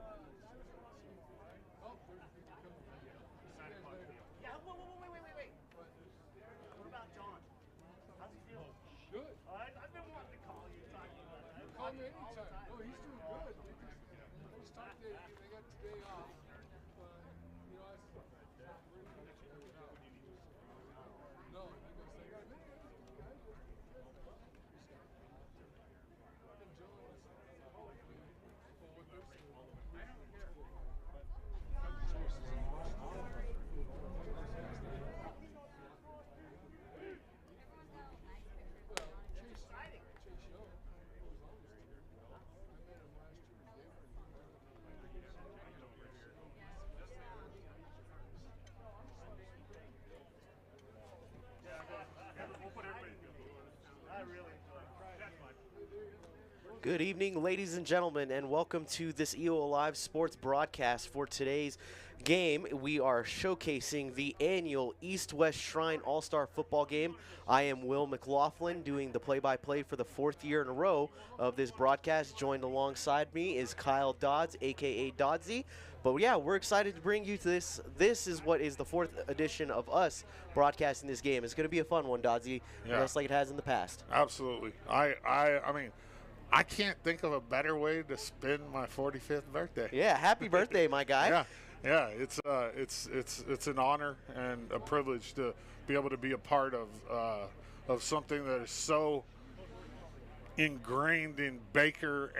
Yeah, wait. What about John? How's he feeling? Good. I've been wanting to call you, talk to you about that. Call me anytime. No, he's doing good. First time they got today off. You know, I said, no, he goes, they got me. Good evening, ladies and gentlemen, and welcome to this EO Live Sports broadcast. For today's game, we are showcasing the annual East-West Shrine All-Star Football Game. I am Will McLaughlin, doing the play-by-play for the fourth year in a row of this broadcast. Joined alongside me is Kyle Dodds, a.k.a. Doddsy. But yeah, we're excited to bring you to this. This is what is the fourth edition of us broadcasting this game. It's going to be a fun one, Doddsy, just like it has in the past. Absolutely. I mean, I can't think of a better way to spend my 45th birthday. Yeah, happy birthday, my guy. Yeah. It's an honor and a privilege to be able to be a part of something that is so ingrained in Baker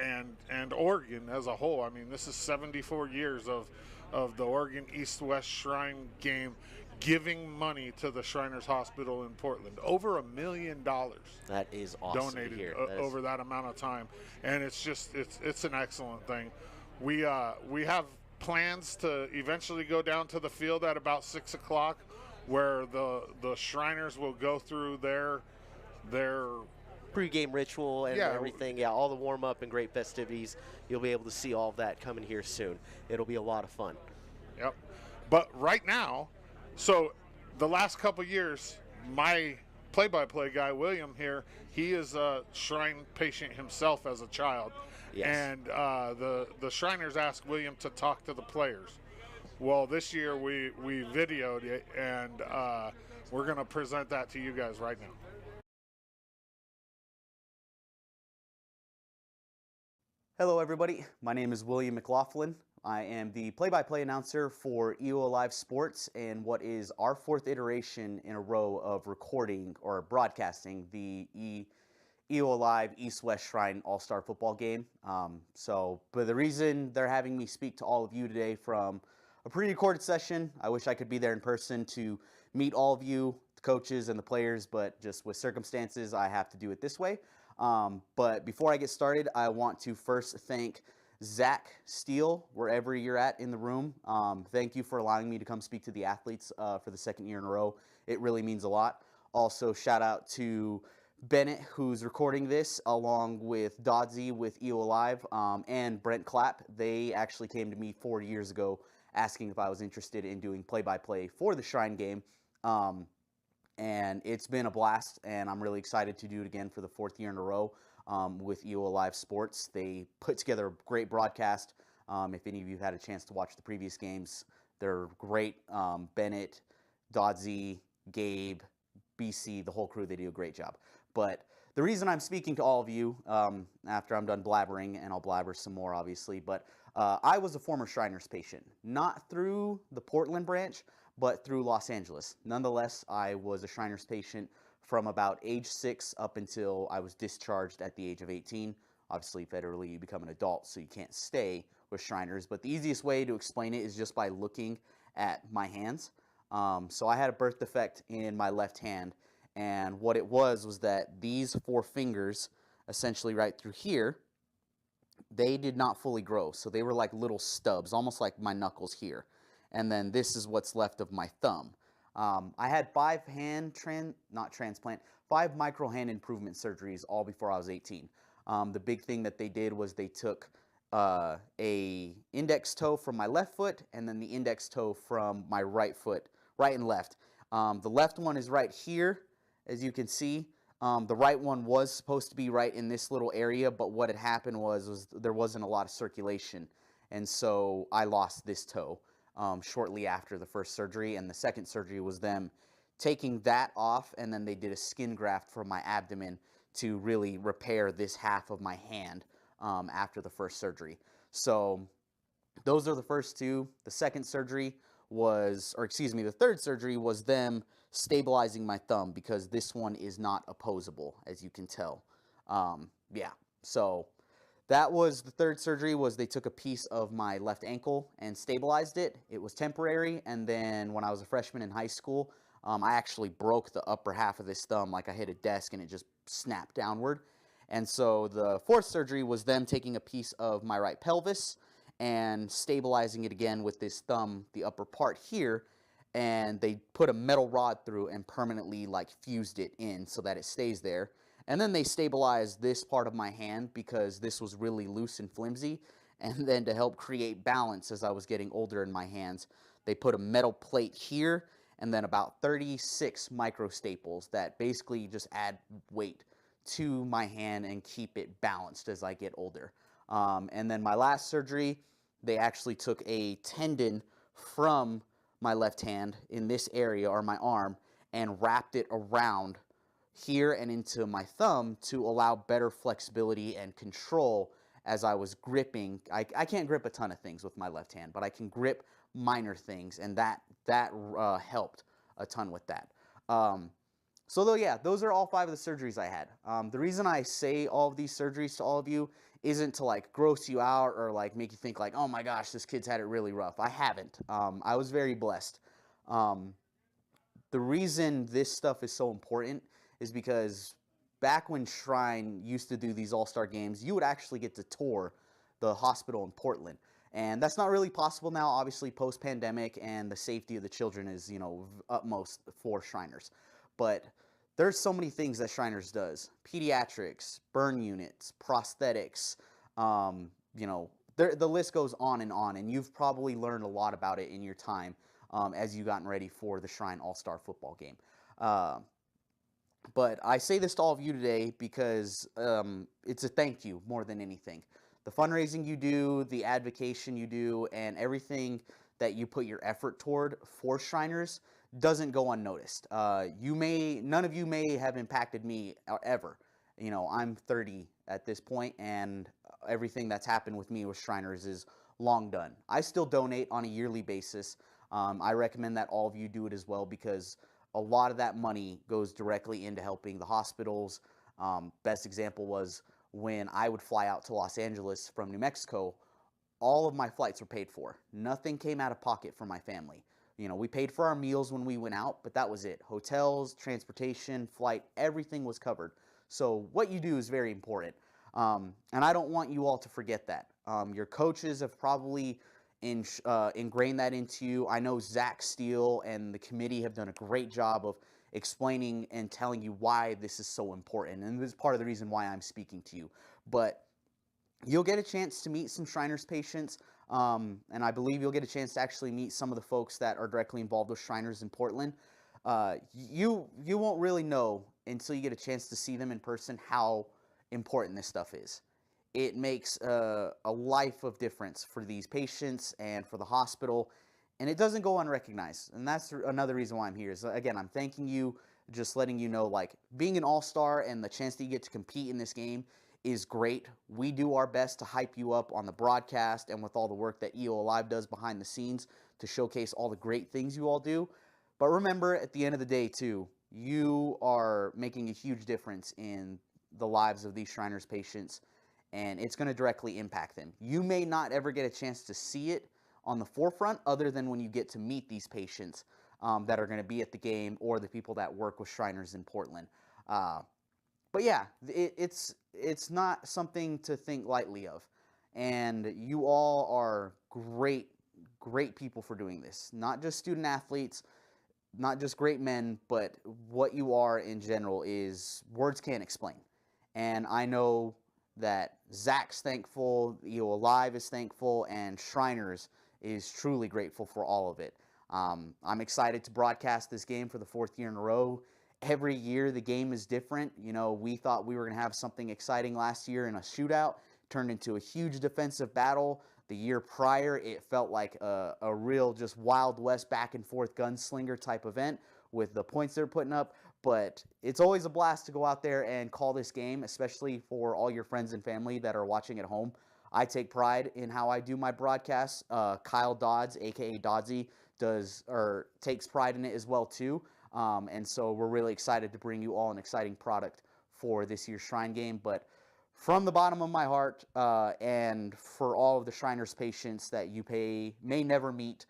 and Oregon as a whole. I mean, this is 74 years of the Oregon East-West Shrine game, giving money to the Shriners Hospital in Portland. Over $1 million. That is awesome donated to hear. Over that amount of time, and it's an excellent thing. We have plans to eventually go down to the field at about 6 o'clock, where the Shriners will go through their pregame ritual and everything. Yeah, all the warm up and great festivities. You'll be able to see all of that coming here soon. It'll be a lot of fun. Yep. But right now, so the last couple years, my play-by-play guy, William here, he is a Shrine patient himself as a child. Yes. And the Shriners asked William to talk to the players. Well, this year we videoed it, and we're going to present that to you guys right now. Hello, everybody. My name is William McLaughlin. I am the play-by-play announcer for EO Live Sports and what is our fourth iteration in a row of recording or broadcasting the EO Live East-West Shrine All-Star Football Game. But the reason they're having me speak to all of you today from a pre-recorded session, I wish I could be there in person to meet all of you, the coaches and the players, but just with circumstances, I have to do it this way. But before I get started, I want to first thank Zach Steele, wherever you're at in the room. Thank you for allowing me to come speak to the athletes for the second year in a row. It really means a lot. Also, shout out to Bennett, who's recording this, along with Doddsy with EO Live, and Brent Clapp. They actually came to me 4 years ago asking if I was interested in doing play-by-play for the Shrine game. And it's been a blast, and I'm really excited to do it again for the fourth year in a row with EO Live Sports. They put together a great broadcast. If any of you have had a chance to watch the previous games, they're great. Bennett, Doddsy, Gabe, BC, the whole crew, they do a great job. But the reason I'm speaking to all of you after I'm done blabbering, and I'll blabber some more obviously, but I was a former Shriners patient, not through the Portland branch, but through Los Angeles. Nonetheless, I was a Shriners patient from about age 6 up until I was discharged at the age of 18. Obviously, federally, you become an adult, so you can't stay with Shriners. But the easiest way to explain it is just by looking at my hands. So I had a birth defect in my left hand, and what it was that these 4 fingers, essentially right through here, they did not fully grow. So they were like little stubs, almost like my knuckles here. And then this is what's left of my thumb. I had 5 micro hand improvement surgeries all before I was 18. The big thing that they did was they took a index toe from my left foot and then the index toe from my right foot, right and left. The left one is right here, as you can see. The right one was supposed to be right in this little area, but what had happened was there wasn't a lot of circulation. And so I lost this toe shortly after the first surgery, and the second surgery was them taking that off, and then they did a skin graft for my abdomen to really repair this half of my hand after the first surgery. So those are the first two. The second surgery was, or excuse me, the third surgery was them stabilizing my thumb, because this one is not opposable, as you can tell. Yeah, so that was the third surgery. Was they took a piece of my left ankle and stabilized it. It was temporary, and then when I was a freshman in high school, I actually broke the upper half of this thumb. Like, I hit a desk and it just snapped downward. And so the fourth surgery was them taking a piece of my right pelvis and stabilizing it again with this thumb, the upper part here, and they put a metal rod through and permanently like fused it in so that it stays there. And then they stabilized this part of my hand because this was really loose and flimsy. And then to help create balance as I was getting older in my hands, they put a metal plate here and then about 36 micro staples that basically just add weight to my hand and keep it balanced as I get older. And then my last surgery, they actually took a tendon from my left hand in this area, or my arm, and wrapped it around here and into my thumb to allow better flexibility and control as I was gripping. I can't grip a ton of things with my left hand, but I can grip minor things, and that helped a ton with that. So though, yeah, those are all 5 of the surgeries I had. The reason I say all of these surgeries to all of you isn't to like gross you out or like make you think like, oh my gosh, this kid's had it really rough. I haven't. I was very blessed. The reason this stuff is so important is because back when Shrine used to do these all-star games, you would actually get to tour the hospital in Portland. And that's not really possible now, obviously, post-pandemic, and the safety of the children is, you know, utmost for Shriners. But there's so many things that Shriners does. Pediatrics, burn units, prosthetics, you know, the list goes on, and you've probably learned a lot about it in your time as you've gotten ready for the Shrine All-Star football game. But I say this to all of you today because it's a thank you more than anything. The fundraising you do, the advocacy you do, and everything that you put your effort toward for Shriners doesn't go unnoticed. None of you may have impacted me ever. You know, I'm 30 at this point, and everything that's happened with me with Shriners is long done. I still donate on a yearly basis. I recommend that all of you do it as well, because a lot of that money goes directly into helping the hospitals. Best example was when I would fly out to Los Angeles from New Mexico. All of my flights were paid for. Nothing came out of pocket for my family. You know, we paid for our meals when we went out, but that was it. Hotels, transportation, flight, everything was covered. So what you do is very important. And I don't want you all to forget that. Your coaches have probably ingrained that into you. I know Zach Steele and the committee have done a great job of explaining and telling you why this is so important. And this is part of the reason why I'm speaking to you. But you'll get a chance to meet some Shriners patients, and I believe you'll get a chance to actually meet some of the folks that are directly involved with Shriners in Portland. You won't really know until you get a chance to see them in person how important this stuff is. It makes a life of difference for these patients and for the hospital, and it doesn't go unrecognized. And that's another reason why I'm here. Is, again, I'm thanking you, just letting you know, like, being an all-star and the chance that you get to compete in this game is great. We do our best to hype you up on the broadcast and with all the work that EO Live does behind the scenes to showcase all the great things you all do. But remember, at the end of the day, too, you are making a huge difference in the lives of these Shriners patients, and it's going to directly impact them. You may not ever get a chance to see it on the forefront other than when you get to meet these patients that are going to be at the game, or the people that work with Shriners in Portland. But yeah, it's not something to think lightly of. And you all are great people for doing this. Not just student athletes, not just great men, but what you are in general is words can't explain. And I know that Zach's thankful, EO Alive is thankful, and Shriners is truly grateful for all of it. I'm excited to broadcast this game for the 4th year in a row. Every year the game is different. You know, we thought we were going to have something exciting last year in a shootout. Turned into a huge defensive battle. The year prior, it felt like a real just Wild West back and forth gunslinger type event with the points they're putting up. But it's always a blast to go out there and call this game, especially for all your friends and family that are watching at home. I take pride in how I do my broadcasts. Kyle Dodds, aka Doddsy, takes pride in it as well too. And so we're really excited to bring you all an exciting product for this year's Shrine game. But from the bottom of my heart, and for all of the Shriners patients that you may never meet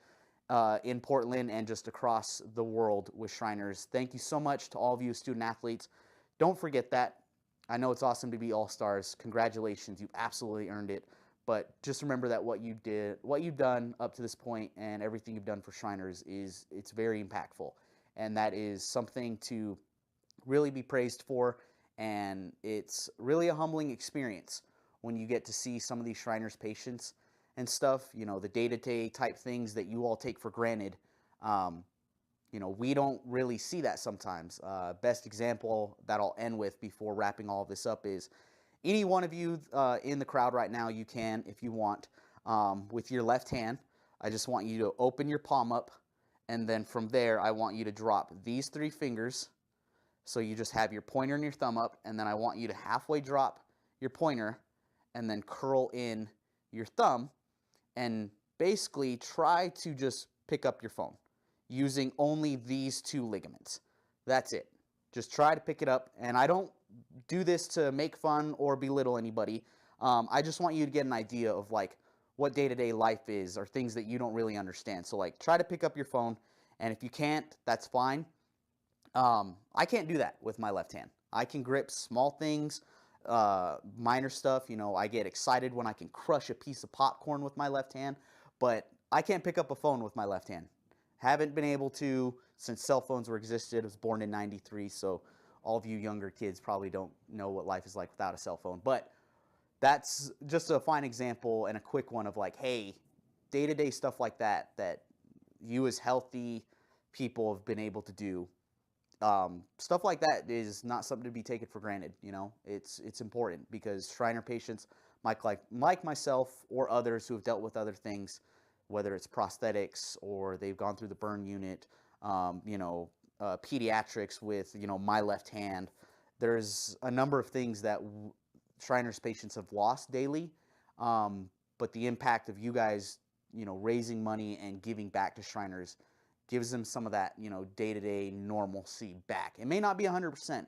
in Portland and just across the world with Shriners, thank you so much to all of you student athletes. Don't forget that. I know it's awesome to be all-stars. Congratulations, you've absolutely earned it. But just remember that what you've done up to this point and everything you've done for Shriners it's very impactful. And that is something to really be praised for. And it's really a humbling experience when you get to see some of these Shriners patients and stuff, the day-to-day type things that you all take for granted. We don't really see that sometimes. Best example that I'll end with before wrapping all of this up is any one of you in the crowd right now, you can, if you want, with your left hand, I just want you to open your palm up, and then from there, I want you to drop these 3 fingers. So you just have your pointer and your thumb up, and then I want you to halfway drop your pointer and then curl in your thumb and basically try to just pick up your phone using only these 2 ligaments. That's it. Just try to pick it up, and I don't do this to make fun or belittle anybody. I just want you to get an idea of like what day-to-day life is or things that you don't really understand. So like try to pick up your phone, and if you can't, that's fine. I can't do that with my left hand. I can grip small things, minor stuff. I get excited when I can crush a piece of popcorn with my left hand, but I can't pick up a phone with my left hand. Haven't been able to since cell phones were existed. I was born in '93, so all of you younger kids probably don't know what life is like without a cell phone. But that's just a fine example and a quick one of like, hey, day-to-day stuff like that you as healthy people have been able to do. Stuff like that is not something to be taken for granted. It's important because Shriner patients, like myself or others who have dealt with other things, whether it's prosthetics or they've gone through the burn unit, pediatrics with my left hand. There's a number of things that Shriners patients have lost daily, but the impact of you guys, raising money and giving back to Shriners gives them some of that, day-to-day normalcy back. It may not be 100%,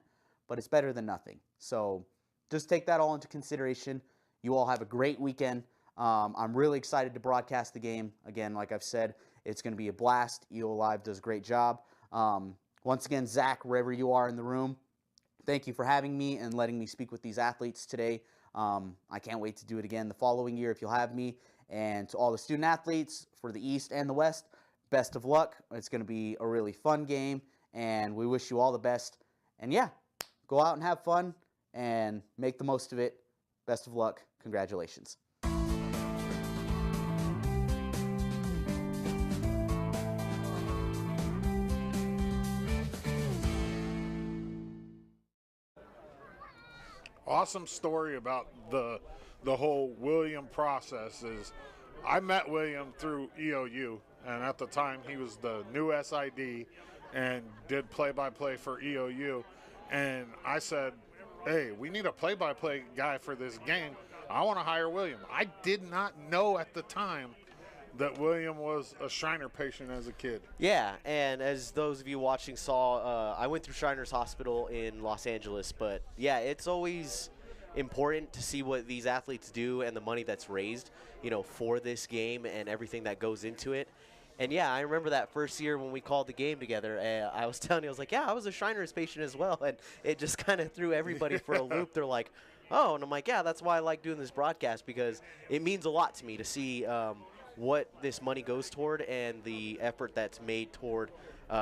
but it's better than nothing. So just take that all into consideration. You all have a great weekend. I'm really excited to broadcast the game. Again, like I've said, it's going to be a blast. EO Live does a great job. Once again, Zach, wherever you are in the room, thank you for having me and letting me speak with these athletes today. I can't wait to do it again the following year if you'll have me. And to all the student athletes for the East and the West, best of luck. It's going to be a really fun game, and we wish you all the best. And yeah, go out and have fun and make the most of it. Best of luck. Congratulations. Awesome story about the whole William process is I met William through EOU, and at the time he was the new SID and did play-by-play for EOU, and I said, hey, we need a play-by-play guy for this game. I want to hire William. I did not know at the time that William was a Shriner patient as a kid. Yeah, and as those of you watching saw, I went through Shriners Hospital in Los Angeles, but yeah, it's always important to see what these athletes do and the money that's raised, for this game and everything that goes into it. And yeah, I remember that first year when we called the game together, I was telling you, I was like, yeah, I was a Shriners patient as well, and it just kind of threw everybody for a loop. They're like, oh, and I'm like, yeah, that's why I like doing this broadcast, because it means a lot to me to see what this money goes toward and the effort that's made toward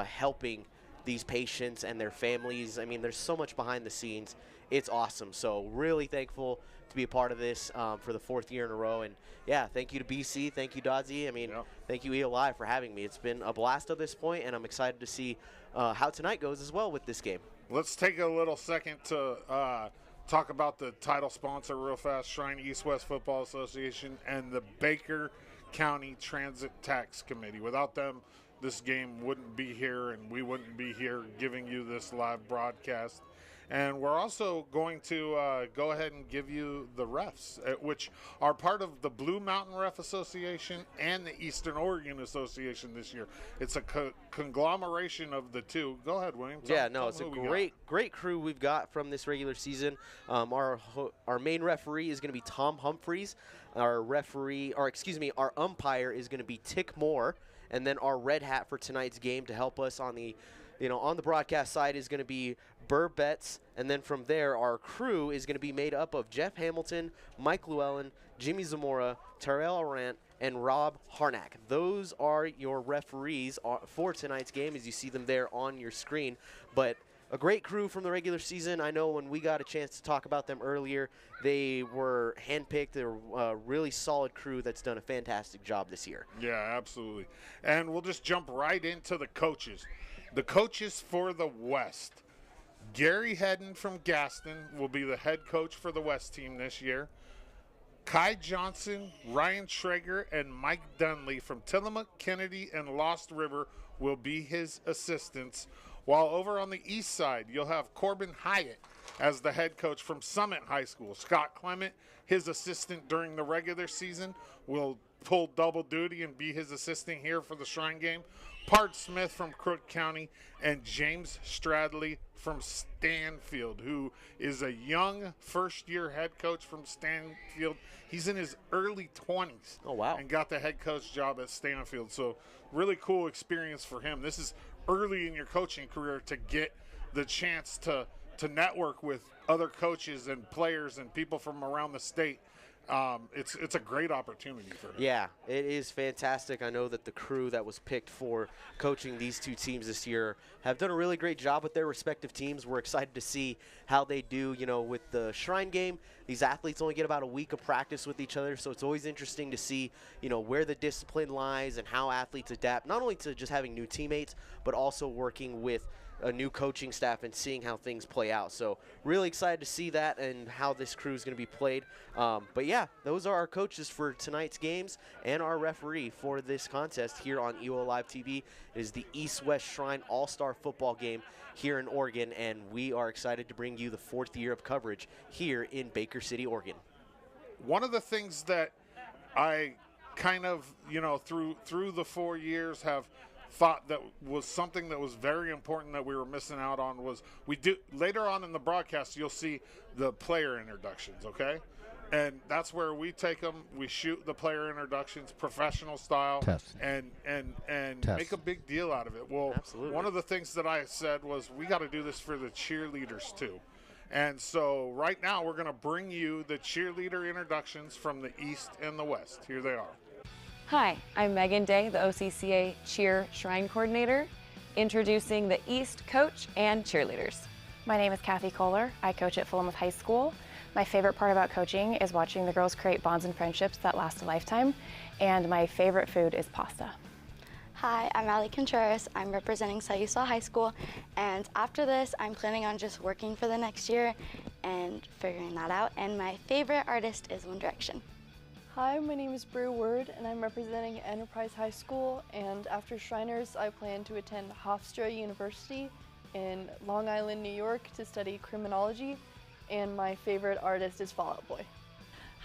helping these patients and their families. I mean, there's so much behind the scenes. It's awesome. So really thankful to be a part of this for the 4th year in a row. And yeah, thank you to BC. Thank you, Doddsy. I mean, Thank you, EO Live, for having me. It's been a blast at this point, and I'm excited to see how tonight goes as well with this game. Let's take a little second to talk about the title sponsor real fast, Shrine East-West Football Association and the Baker County Transit Tax Committee. Without them, this game wouldn't be here, and we wouldn't be here giving you this live broadcast. And we're also going to go ahead and give you the refs, which are part of the Blue Mountain Ref Association and the Eastern Oregon Association this year. It's a conglomeration of the two. Go ahead, William. It's a great crew we've got from this regular season. Our main referee is going to be Tom Humphreys. Our umpire is going to be Tick Moore. And then our red hat for tonight's game to help us on the broadcast side is going to be Burr Betts, and then from there, our crew is going to be made up of Jeff Hamilton, Mike Llewellyn, Jimmy Zamora, Terrell Arant, and Rob Harnack. Those are your referees for tonight's game, as you see them there on your screen. But a great crew from the regular season. I know when we got a chance to talk about them earlier, they were handpicked. They're a really solid crew that's done a fantastic job this year. Yeah, absolutely. And we'll just jump right into the coaches. The coaches for the West. Gary Hedden from Gaston will be the head coach for the West team this year. Kai Johnson, Ryan Traeger, and Mike Dunley from Tillamook, Kennedy, and Lost River will be his assistants. While over on the east side, you'll have Corbin Hyatt as the head coach from Summit High School. Scott Clement, his assistant during the regular season, will pull double duty and be his assistant here for the Shrine game. Part Smith from Crook County, and James Stradley from Stanfield, who is a young first-year head coach from Stanfield. He's in his early 20s. Oh, wow. And got the head coach job at Stanfield. So really cool experience for him. This is early in your coaching career to get the chance to network with other coaches and players and people from around the state. It's a great opportunity for him. Yeah, it is fantastic. I know that the crew that was picked for coaching these two teams this year have done a really great job with their respective teams. We're excited to see how they do, with the Shrine game. These athletes only get about a week of practice with each other, so it's always interesting to see, where the discipline lies and how athletes adapt, not only to just having new teammates, but also working with a new coaching staff and seeing how things play out. So really excited to see that and how this crew is going to be played. But yeah, those are our coaches for tonight's games and our referee for this contest here on EO Live TV. It is the East-West Shrine All-Star Football game here in Oregon, and we are excited to bring you the 4th year of coverage here in Baker City, Oregon. One of the things that I kind of, through the 4 years have thought that was something that was very important that we were missing out on was we do later on in the broadcast you'll see the player introductions, okay? And that's where we take them, we shoot the player introductions professional style. Test. and Test. make a big deal out of it. Well, absolutely. One of the things that I said was we got to do this for the cheerleaders too. And so right now we're going to bring you the cheerleader introductions from the East and the West. Here they are. Hi, I'm Megan Day, the OCCA Cheer Shrine Coordinator, introducing the East coach and cheerleaders. My name is Kathy Kohler. I coach at Philomath High School. My favorite part about coaching is watching the girls create bonds and friendships that last a lifetime, and my favorite food is pasta. Hi, I'm Ali Contreras. I'm representing Sayusa High School, and after this, I'm planning on just working for the next year and figuring that out, and my favorite artist is One Direction. Hi, my name is Brew Word, and I'm representing Enterprise High School, and after Shriners, I plan to attend Hofstra University in Long Island, New York to study criminology, and my favorite artist is Fall Out Boy.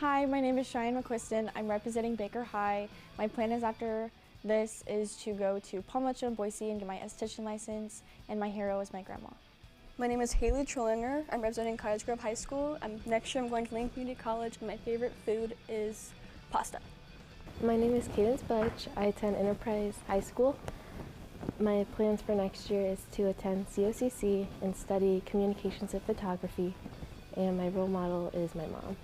Hi, my name is Cheyenne McQuiston. I'm representing Baker High. My plan is after this is to go to Paul Mitchell in Boise and get my esthetician license, and my hero is my grandma. My name is Haley Trillinger. I'm representing Cottage Grove High School. Next year I'm going to Lane Community College, and my favorite food is pasta. My name is Cadence Belch. I attend Enterprise High School. My plans for next year is to attend COCC and study communications and photography, and my role model is my mom.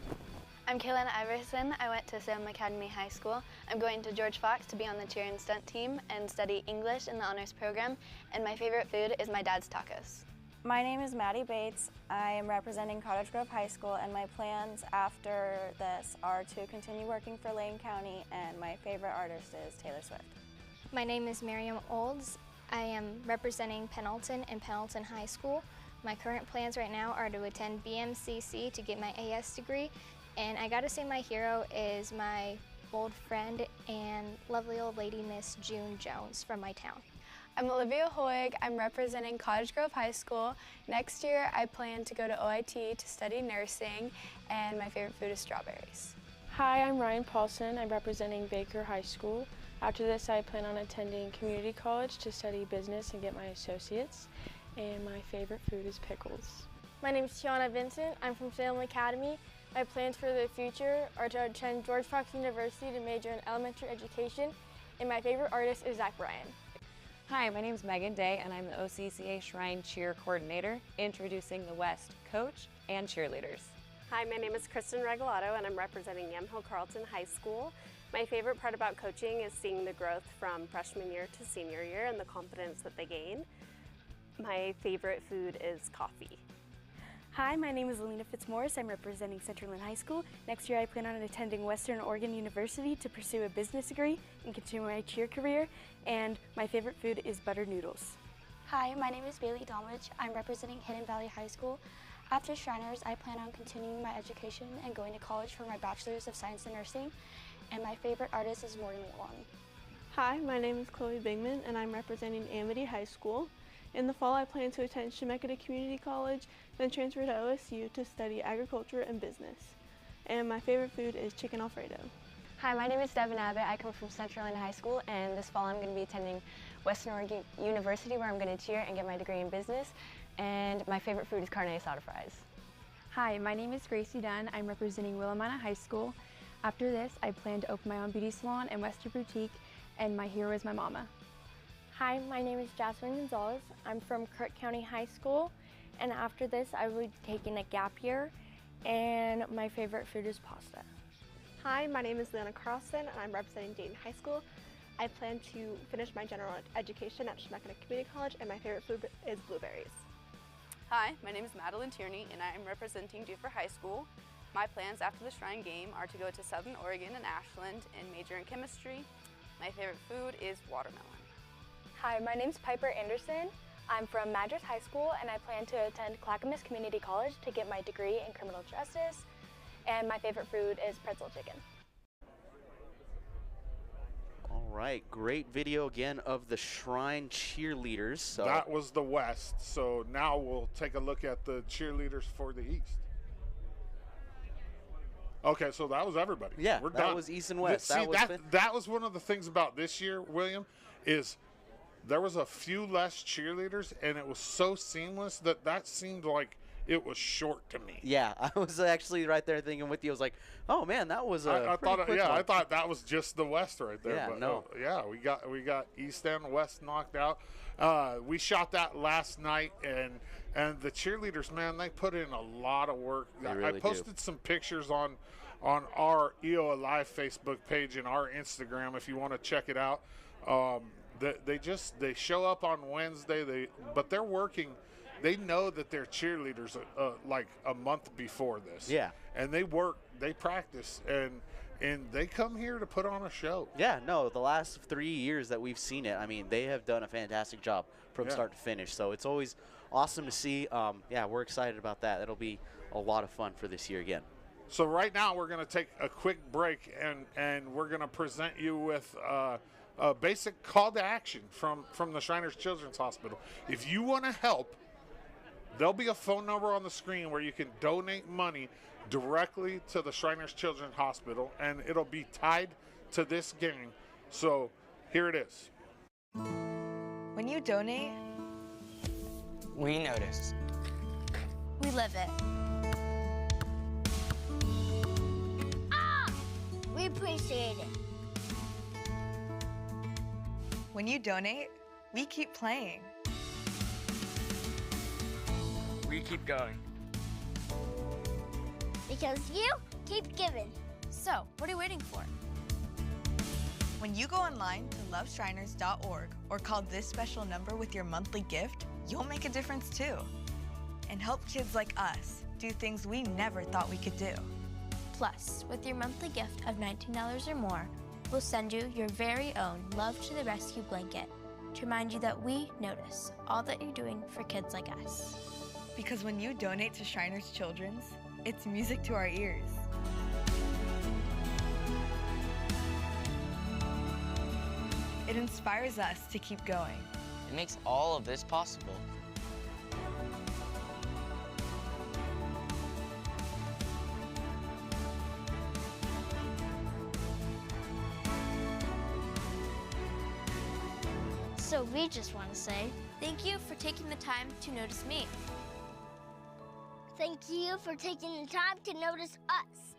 I'm Kaylin Iverson. I went to Salem Academy High School. I'm going to George Fox to be on the cheer and stunt team and study English in the honors program, and my favorite food is my dad's tacos. My name is Maddie Bates. I am representing Cottage Grove High School, and my plans after this are to continue working for Lane County, and my favorite artist is Taylor Swift. My name is Miriam Olds. I am representing Pendleton and Pendleton High School. My current plans right now are to attend BMCC to get my AS degree, and I gotta say my hero is my old friend and lovely old lady, Miss June Jones from my town. I'm Olivia Hoig. I'm representing Cottage Grove High School. Next year, I plan to go to OIT to study nursing, and my favorite food is strawberries. Hi, I'm Ryan Paulson. I'm representing Baker High School. After this, I plan on attending community college to study business and get my associates, and my favorite food is pickles. My name is Tiana Vincent. I'm from Salem Academy. My plans for the future are to attend George Fox University to major in elementary education, and my favorite artist is Zach Bryan. Hi, my name is Megan Day, and I'm the OCCA Shrine Cheer Coordinator, introducing the West coach and cheerleaders. Hi, my name is Kristen Regalado, and I'm representing Yamhill Carlton High School. My favorite part about coaching is seeing the growth from freshman year to senior year and the confidence that they gain. My favorite food is coffee. Hi, my name is Alina Fitzmaurice. I'm representing Centerland High School. Next year I plan on attending Western Oregon University to pursue a business degree and continue my cheer career, and my favorite food is buttered noodles. Hi, my name is Bailey Domwich. I'm representing Hidden Valley High School. After Shriners, I plan on continuing my education and going to college for my Bachelor's of Science in Nursing, and my favorite artist is Morgan Woollong. Hi, my name is Chloe Bigman, and I'm representing Amity High School. In the fall, I plan to attend Chemeketa Community College, then transfer to OSU to study agriculture and business. And my favorite food is chicken Alfredo. Hi, my name is Devin Abbott. I come from Centerland High School, and this fall I'm going to be attending Western Oregon University, where I'm going to cheer and get my degree in business. And my favorite food is carne asada fries. Hi, my name is Gracie Dunn. I'm representing Willamette High School. After this, I plan to open my own beauty salon and Western Boutique, and my hero is my mama. Hi, my name is Jasmine Gonzalez. I'm from Kirk County High School, and after this I will be taking a gap year, and my favorite food is pasta. Hi, my name is Leona Carlson, and I'm representing Dayton High School. I plan to finish my general education at Chemeketa Community College, and my favorite food is blueberries. Hi, my name is Madeline Tierney, and I am representing Dufur High School. My plans after the Shrine Game are to go to Southern Oregon and Ashland and major in chemistry. My favorite food is watermelon. Hi, my name's Piper Anderson. I'm from Madras High School, and I plan to attend Clackamas Community College to get my degree in criminal justice, and my favorite food is pretzel chicken. All right, great video again of the Shrine cheerleaders. So that was the West, so now we'll take a look at the cheerleaders for the East. Okay, so that was everybody. Yeah, we're that done. was East and West. See, that was one of the things about this year, William, is there was a few less cheerleaders, and it was so seamless that seemed like it was short to me. Yeah, I was actually right there thinking with you. I was like, oh man, that was a pretty quick one. I thought that was just the West right there. Yeah, but no. We got East and West knocked out. We shot that last night, and the cheerleaders, man, they put in a lot of work. They really I posted some pictures on our EO Alive Facebook page and our Instagram if you want to check it out. They show up on Wednesday, but they're working. They know that they're cheerleaders like a month before this. Yeah. And they work, they practice, and they come here to put on a show. Yeah, no, the last 3 years that we've seen it, I mean, they have done a fantastic job from start to finish. So it's always awesome to see. Yeah, we're excited about that. It'll be a lot of fun for this year again. So right now we're going to take a quick break, and we're going to present you with a basic call to action from the Shriners Children's Hospital. If you want to help, there'll be a phone number on the screen where you can donate money directly to the Shriners Children's Hospital, and it'll be tied to this game. So here it is. When you donate, we notice. we live it. We appreciate it. When you donate, we keep playing. We keep going. Because you keep giving. So, what are you waiting for? When you go online to loveshriners.org or call this special number with your monthly gift, you'll make a difference too. And help kids like us do things we never thought we could do. Plus, with your monthly gift of $19 or more, we'll send you your very own Love to the Rescue blanket to remind you that we notice all that you're doing for kids like us. Because when you donate to Shriners Children's, it's music to our ears. It inspires us to keep going. It makes all of this possible. So we just want to say thank you for taking the time to notice me. Thank you for taking the time to notice us.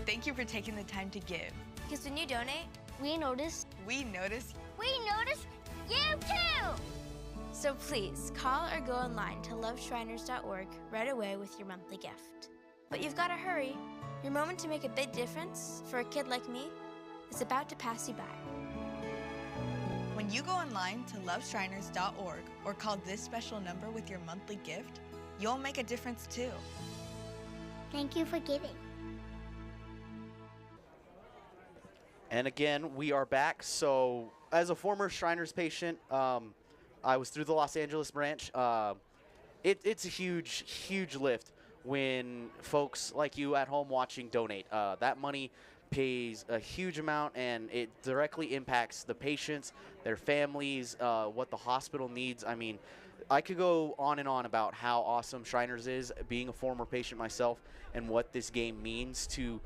Thank you for taking the time to give. Because when you donate, we notice. We notice. We notice you too! So please, call or go online to loveshriners.org right away with your monthly gift. But you've got to hurry. Your moment to make a big difference for a kid like me is about to pass you by. When you go online to loveshriners.org or call this special number with your monthly gift, you'll make a difference too. Thank you for giving. And again, we are back. So as a former Shriners patient, I was through the Los Angeles branch. It's a huge, huge lift when folks like you at home watching donate. That money pays a huge amount, and it directly impacts the patients, their families, what the hospital needs. I mean, I could go on and on about how awesome Shriners is, being a former patient myself, and what this game means to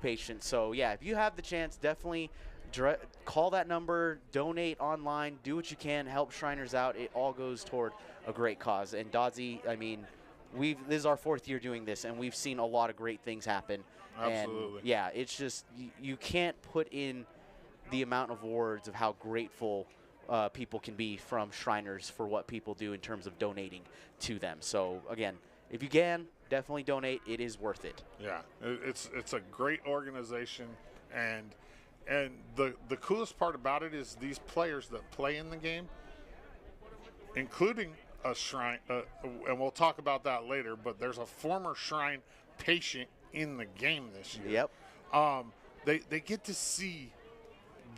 patients. So yeah, if you have the chance, definitely call that number, donate online, do what you can, help Shriners out. It all goes toward a great cause. And Dodzy, I mean, this is our 4th year doing this, and we've seen a lot of great things happen. Absolutely. And yeah, it's just you can't put in the amount of words of how grateful people can be from Shriners for what people do in terms of donating to them. So again, if you can, definitely donate. It is worth it. Yeah, it's a great organization, and the coolest part about it is these players that play in the game, including a Shrine, and we'll talk about that later, but there's a former Shrine patient in the game this year. Yep. They get to see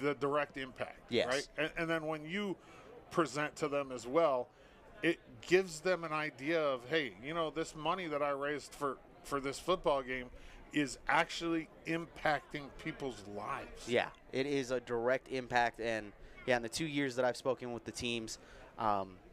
the direct impact. Yes. Right? And then when you present to them as well, it gives them an idea of, hey, you know, this money that I raised for this football game is actually impacting people's lives. Yeah, it is a direct impact. And yeah, in the 2 years that I've spoken with the teams,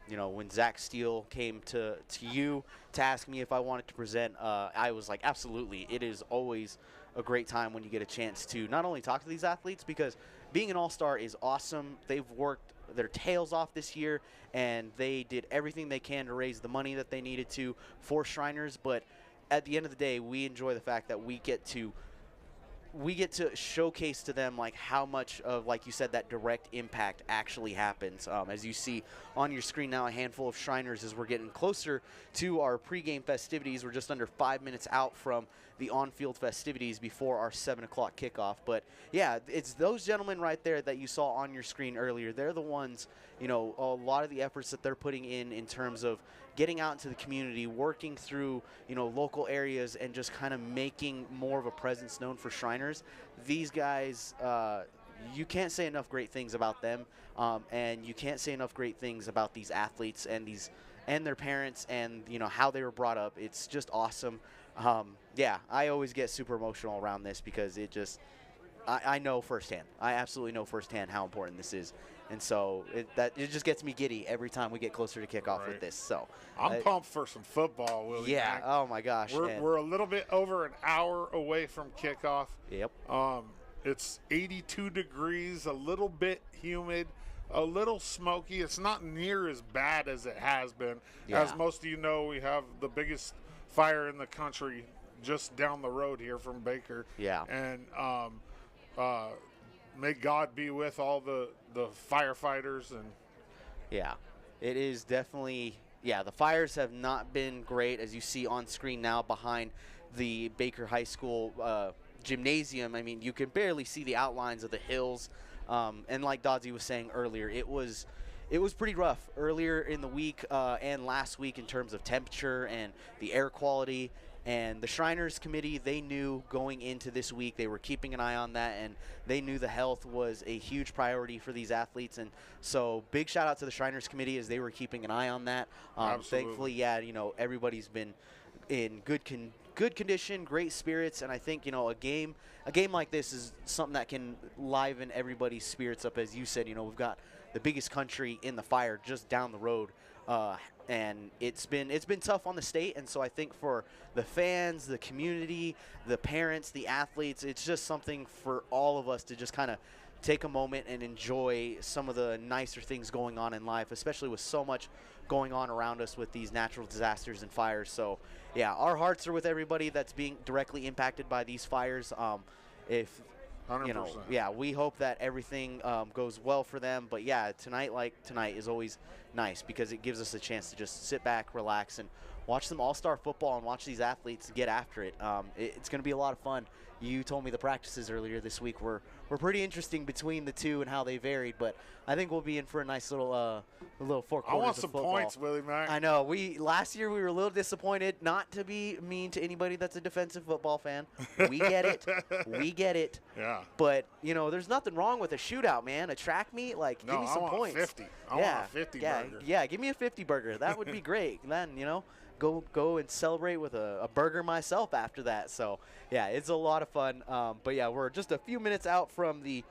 you know, when Zach Steele came to you to ask me if I wanted to present, I was like, absolutely. It is always a great time when you get a chance to not only talk to these athletes, because being an all-star is awesome. They've worked their tails off this year, and they did everything they can to raise the money that they needed to for Shriners. But at the end of the day, we enjoy the fact that we get to showcase to them like how much of, like you said, that direct impact actually happens. As you see on your screen now, a handful of Shriners as we're getting closer to our pregame festivities. We're just under 5 minutes out from the on-field festivities before our 7 o'clock kickoff. But yeah, it's those gentlemen right there that you saw on your screen earlier. They're the ones, you know, a lot of the efforts that they're putting in terms of getting out into the community, working through, you know, local areas, and just kind of making more of a presence known for Shriners. These guys, you can't say enough great things about them, and you can't say enough great things about these athletes and their parents, and you know how they were brought up. It's just awesome. Yeah, I always get super emotional around this because it just, I know firsthand. I absolutely know firsthand how important this is. And so it just gets me giddy every time we get closer to kickoff with this. So I'm pumped for some football, Willie. Yeah. Mac. Oh my gosh. We're a little bit over an hour away from kickoff. Yep. It's 82 degrees, a little bit humid, a little smoky. It's not near as bad as it has been. Yeah. As most of you know, we have the biggest fire in the country just down the road here from Baker. Yeah. And may God be with all the firefighters. And yeah, it is definitely, yeah, the fires have not been great, as you see on screen now behind the Baker High School gymnasium. I mean, you can barely see the outlines of the hills. And like Dodzy was saying earlier, it was pretty rough earlier in the week and last week in terms of temperature and the air quality. And the Shriners Committee, they knew going into this week, they were keeping an eye on that, and they knew the health was a huge priority for these athletes. And so big shout out to the Shriners Committee as they were keeping an eye on that. Thankfully, yeah, everybody's been in good condition, great spirits, and I think, a game like this is something that can liven everybody's spirits up. As you said, we've got the biggest country in the fire just down the road. And it's been tough on the state, and so I think for the fans, the community, the parents, the athletes, it's just something for all of us to just kind of take a moment and enjoy some of the nicer things going on in life, especially with so much going on around us with these natural disasters and fires. So, yeah, our hearts are with everybody that's being directly impacted by these fires. If 100%. Yeah, we hope that everything goes well for them. But yeah, tonight is always nice because it gives us a chance to just sit back, relax, and watch some all-star football and watch these athletes get after it. It's going to be a lot of fun. You told me the practices earlier this week were pretty interesting between the two and how they varied, but I think we'll be in for a nice little 4 quarters. I want of some football. points, Willie Mack. I know. Last year we were a little disappointed. Not to be mean to anybody that's a defensive football fan. We get it. We get it. Yeah. But there's nothing wrong with a shootout, man. A track meet, give me some points. 50. I want a 50 burger. Yeah, give me a 50 burger. That would be great. Then go and celebrate with a burger myself after that. So yeah, it's a lot of fun. But yeah, we're just a few minutes out from the.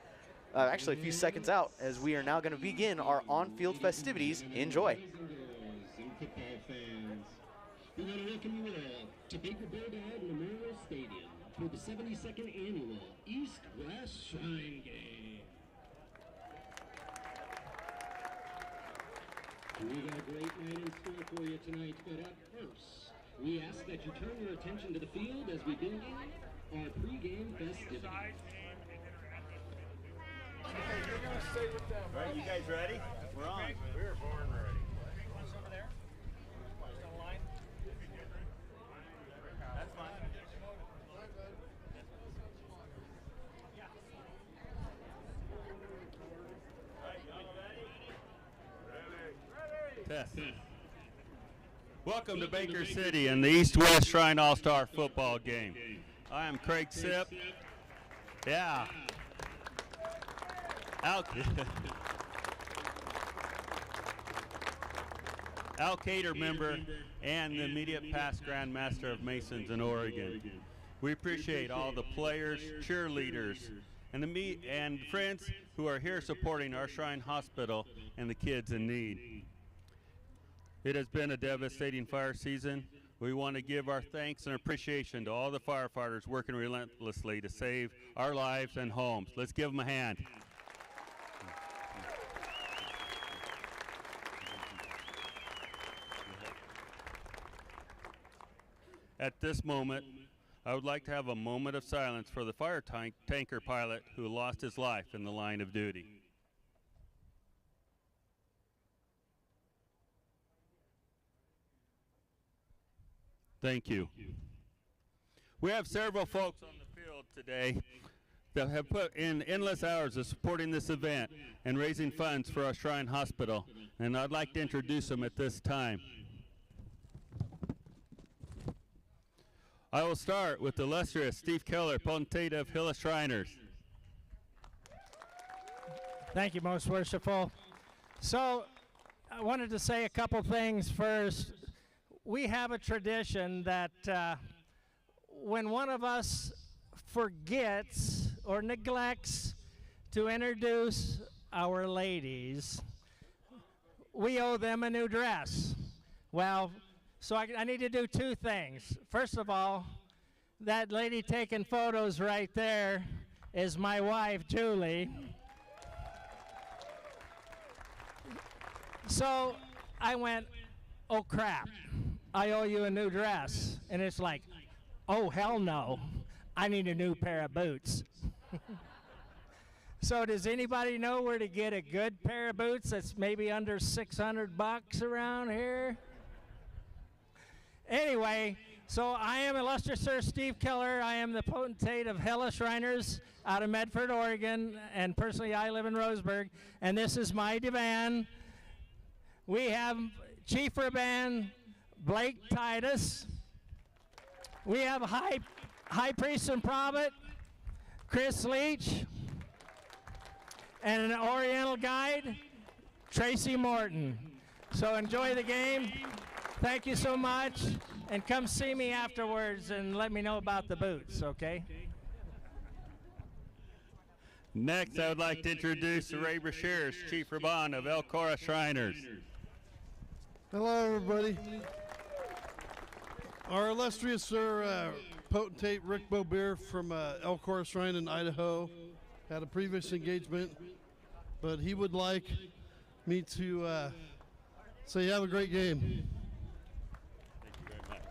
Actually, a few seconds out as we are now going to begin our on-field festivities. Enjoy. We want to welcome you all to Baker Bulldog Memorial Stadium for the 72nd Annual East-West Shrine Game. We've got a great night in store for you tonight, but up first, we ask that you turn your attention to the field as we begin our pregame festivities. You're going to stay with them. All right, you guys ready? We're on. We're born ready. Over there? That's fine. Test. Welcome to Baker City and the East-West Shrine All-Star Football Game. I am Craig Sipp. Yeah. Al Cater member and the immediate past Grand Master of Masons in Oregon. We appreciate all the players, cheerleaders, and friends who are here supporting our Shrine Hospital and the kids in need. It has been a devastating fire season. We want to give our thanks and appreciation to all the firefighters working relentlessly to save our lives and homes. Let's give them a hand. At this moment, I would like to have a moment of silence for the fire tanker pilot who lost his life in the line of duty. Thank you. We have several folks on the field today that have put in endless hours of supporting this event and raising funds for our Shrine Hospital, and I'd like to introduce them at this time. I will start with the illustrious Steve Keller, potentate of Hilla Shriners. Thank you, Most Worshipful. So I wanted to say a couple things first. We have a tradition that when one of us forgets or neglects to introduce our ladies, we owe them a new dress. Well, so I need to do two things. First of all, that lady taking photos right there is my wife, Julie. So I went, oh crap, I owe you a new dress. And it's like, oh hell no, I need a new pair of boots. So does anybody know where to get a good pair of boots that's maybe under $600 around here? Anyway, so I am illustrious Sir Steve Keller. I am the potentate of Hilla Shriners out of Medford, Oregon, and personally I live in Roseburg, and this is my divan. We have Chief Raban Blake Titus. We have High Priest and Prophet, Chris Leach, and an Oriental guide, Tracy Morton. So enjoy the game. Thank you so much. And come see me afterwards and let me know about the boots, okay? Next, I would like to introduce Ray Brashears, Chief Raban of El Cora Shriners. Hello, everybody. Our illustrious Sir Potentate Rick Bobeer from El Cora Shrine in Idaho had a previous engagement, but he would like me to say have a great game. Thank you very much.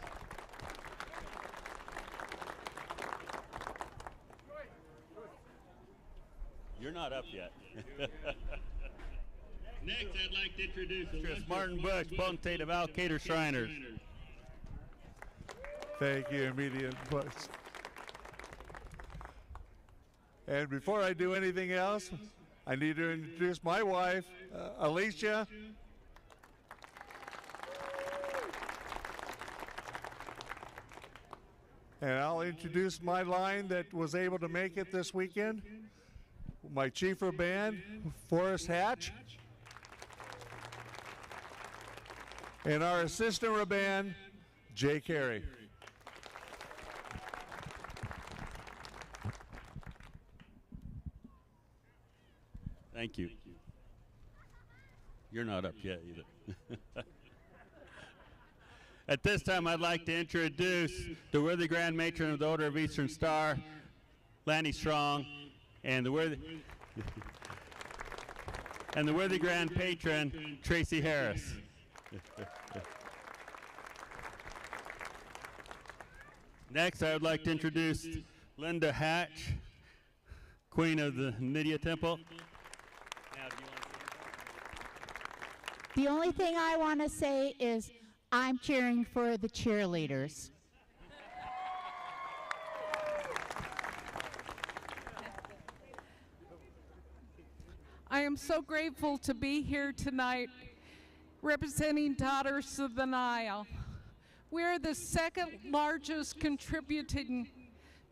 You're not up yet. Next, I'd like to introduce Chris Martin Bush, Potentate of Alcator Shriners. Thank you, immediate Bush. And before I do anything else, I need to introduce my wife, Alicia. And I'll introduce my line that was able to make it this weekend. My chief of band, Forrest Hatch. And our assistant Raban, Jay Carey. Thank you. You're not up yet either. At this time, I'd like to introduce the worthy Grand Matron of the Order of Eastern Star, Lanny Strong, and the worthy Grand Patron, Tracy Harris. Next, I would like to introduce Linda Hatch, Queen of the Nydia Temple. The only thing I want to say is I'm cheering for the cheerleaders. I am so grateful to be here tonight representing Daughters of the Nile. We're the second largest contributing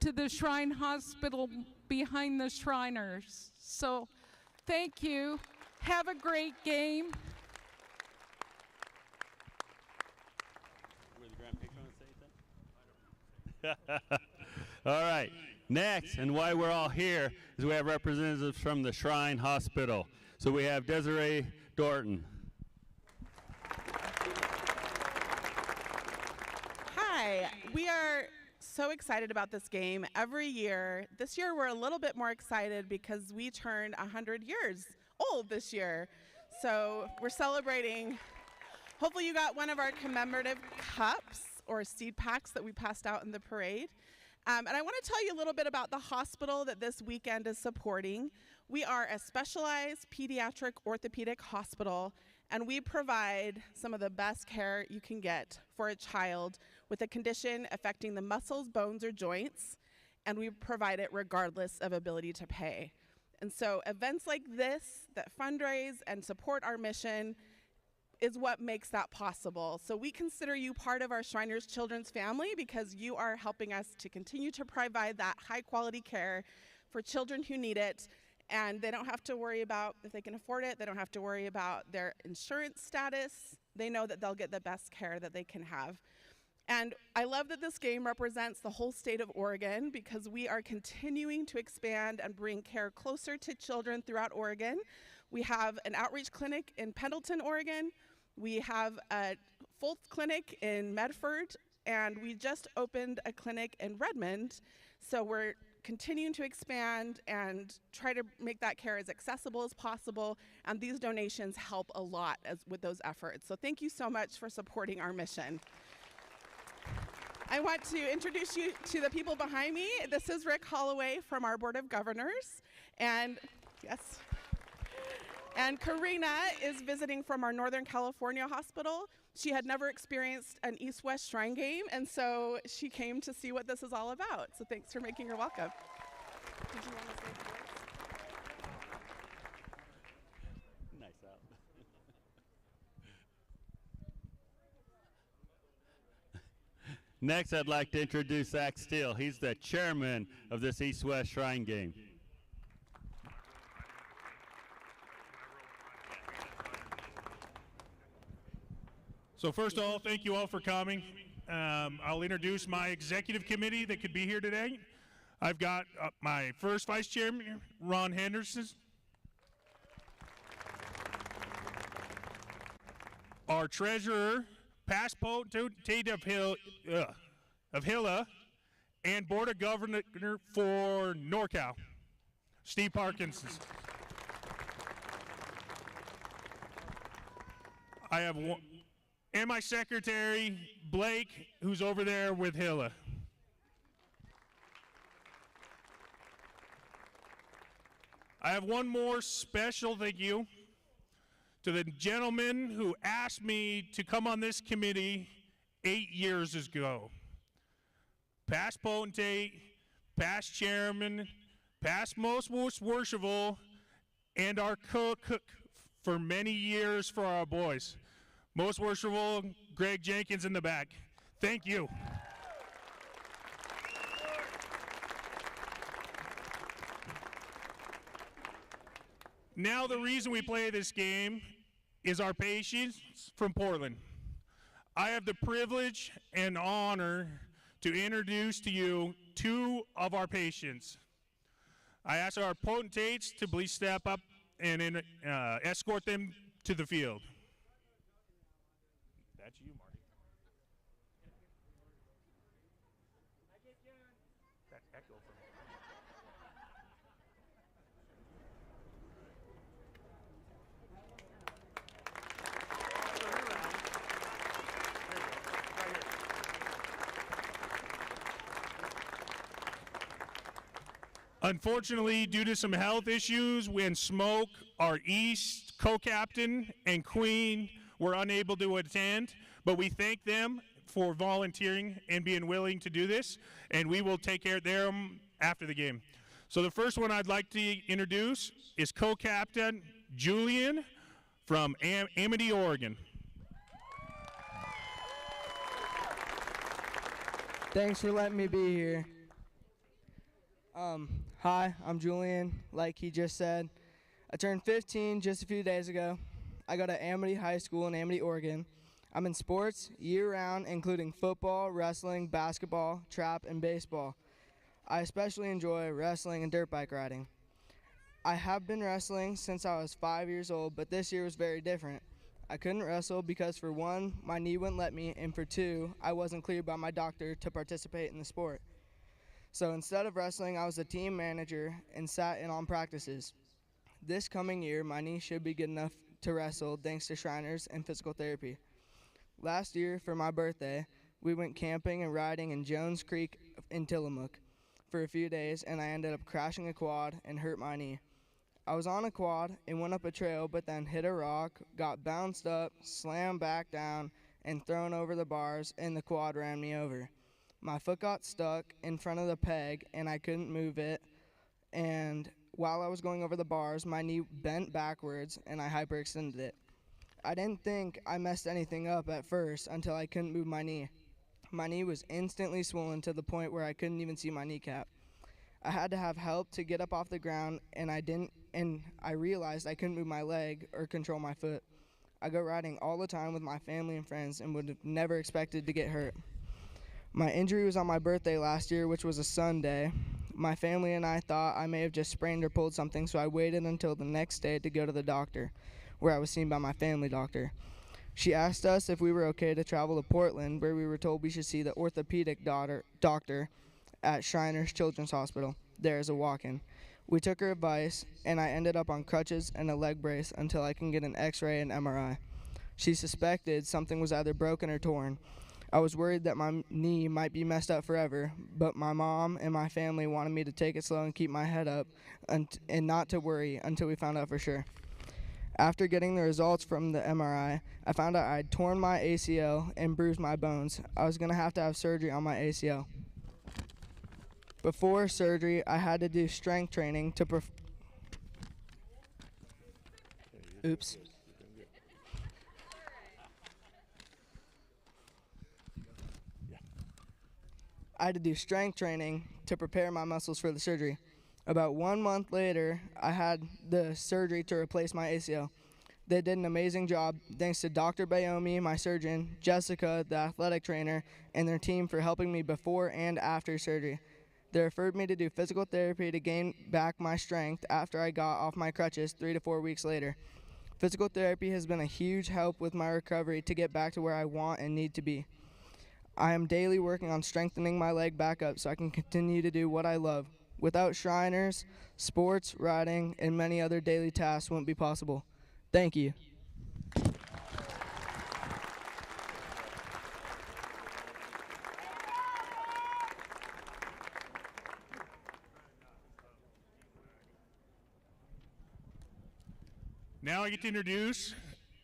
to the Shrine Hospital behind the Shriners. So thank you. Have a great game. All right. Next, and why we're all here, is we have representatives from the Shrine Hospital. So we have Desiree Dorton. Hi. We are so excited about this game every year. This year we're a little bit more excited because we turned 100 years old this year. So we're celebrating. Hopefully you got one of our commemorative cups or seed packs that we passed out in the parade. And I want to tell you a little bit about the hospital that this weekend is supporting. We are a specialized pediatric orthopedic hospital, and we provide some of the best care you can get for a child with a condition affecting the muscles, bones, or joints, and we provide it regardless of ability to pay. And so events like this that fundraise and support our mission is what makes that possible. So we consider you part of our Shriners Children's family because you are helping us to continue to provide that high quality care for children who need it, and they don't have to worry about if they can afford it. They don't have to worry about their insurance status. They know that they'll get the best care that they can have. And I love that this game represents the whole state of Oregon because we are continuing to expand and bring care closer to children throughout Oregon. We have an outreach clinic in Pendleton, Oregon. We have a full clinic in Medford, and we just opened a clinic in Redmond. So we're continuing to expand and try to make that care as accessible as possible, and these donations help a lot with those efforts. So thank you so much for supporting our mission. I want to introduce you to the people behind me. This is Rick Holloway from our Board of Governors, and yes. And Karina is visiting from our Northern California hospital. She had never experienced an East-West Shrine game, and so she came to see what this is all about. So thanks for making her welcome. Did you want to say Nice out. Next, I'd like to introduce Zach Steele. He's the chairman of this East-West Shrine game. So first of all, thank you all for coming. I'll introduce my executive committee that could be here today. I've got my first vice chairman, Ron Henderson. Our treasurer, past potentate of Hilla, and board of governor for NorCal, Steve Parkinson. I have one, and my secretary, Blake, who's over there with Hilla. I have one more special thank you to the gentleman who asked me to come on this committee 8 years ago. Past potentate, past chairman, past most worshipful, and our cook for many years for our boys. Most worshipful, Greg Jenkins in the back. Thank you. Now the reason we play this game is our patients from Portland. I have the privilege and honor to introduce to you two of our patients. I ask our potentates to please step up and escort them to the field. That's you, Marty. That's echo for me. Unfortunately, due to some health issues when smoke, our East co-captain and queen were unable to attend, but we thank them for volunteering and being willing to do this, and we will take care of them after the game. So the first one I'd like to introduce is co-captain Julian from Amity, Oregon. Thanks for letting me be here. Hi, I'm Julian, like he just said. I turned 15 just a few days ago. I go to Amity High School in Amity, Oregon. I'm in sports year-round, including football, wrestling, basketball, trap, and baseball. I especially enjoy wrestling and dirt bike riding. I have been wrestling since I was 5 years old, but this year was very different. I couldn't wrestle because, for one, my knee wouldn't let me, and for two, I wasn't cleared by my doctor to participate in the sport. So instead of wrestling, I was a team manager and sat in on practices. This coming year, my knee should be good enough to wrestle thanks to Shriners and physical therapy. Last year, for my birthday, we went camping and riding in Jones Creek in Tillamook for a few days, and I ended up crashing a quad and hurt my knee. I was on a quad and went up a trail, but then hit a rock, got bounced up, slammed back down, and thrown over the bars, and the quad ran me over. My foot got stuck in front of the peg, and I couldn't move it, and while I was going over the bars, my knee bent backwards, and I hyperextended it. I didn't think I messed anything up at first until I couldn't move my knee. My knee was instantly swollen to the point where I couldn't even see my kneecap. I had to have help to get up off the ground, and I realized I couldn't move my leg or control my foot. I go riding all the time with my family and friends and would have never expected to get hurt. My injury was on my birthday last year, which was a Sunday. My family and I thought I may have just sprained or pulled something, so I waited until the next day to go to the doctor, where I was seen by my family doctor. She asked us if we were okay to travel to Portland, where we were told we should see the orthopedic doctor at Shriners Children's Hospital. There is a walk-in. We took her advice, and I ended up on crutches and a leg brace until I can get an x-ray and MRI. She suspected something was either broken or torn. I was worried that my knee might be messed up forever, but my mom and my family wanted me to take it slow and keep my head up and not to worry until we found out for sure. After getting the results from the MRI, I found out I had torn my ACL and bruised my bones. I was going to have surgery on my ACL. Before surgery, I had to do strength training to Oops. I had to do strength training to prepare my muscles for the surgery. About 1 month later, I had the surgery to replace my ACL. They did an amazing job. Thanks to Dr. Bayomi, my surgeon, Jessica, the athletic trainer, and their team for helping me before and after surgery. They referred me to do physical therapy to gain back my strength after I got off my crutches 3 to 4 weeks later. Physical therapy has been a huge help with my recovery to get back to where I want and need to be. I am daily working on strengthening my leg back up so I can continue to do what I love. Without Shriners, sports, riding, and many other daily tasks wouldn't be possible. Thank you. Now I get to introduce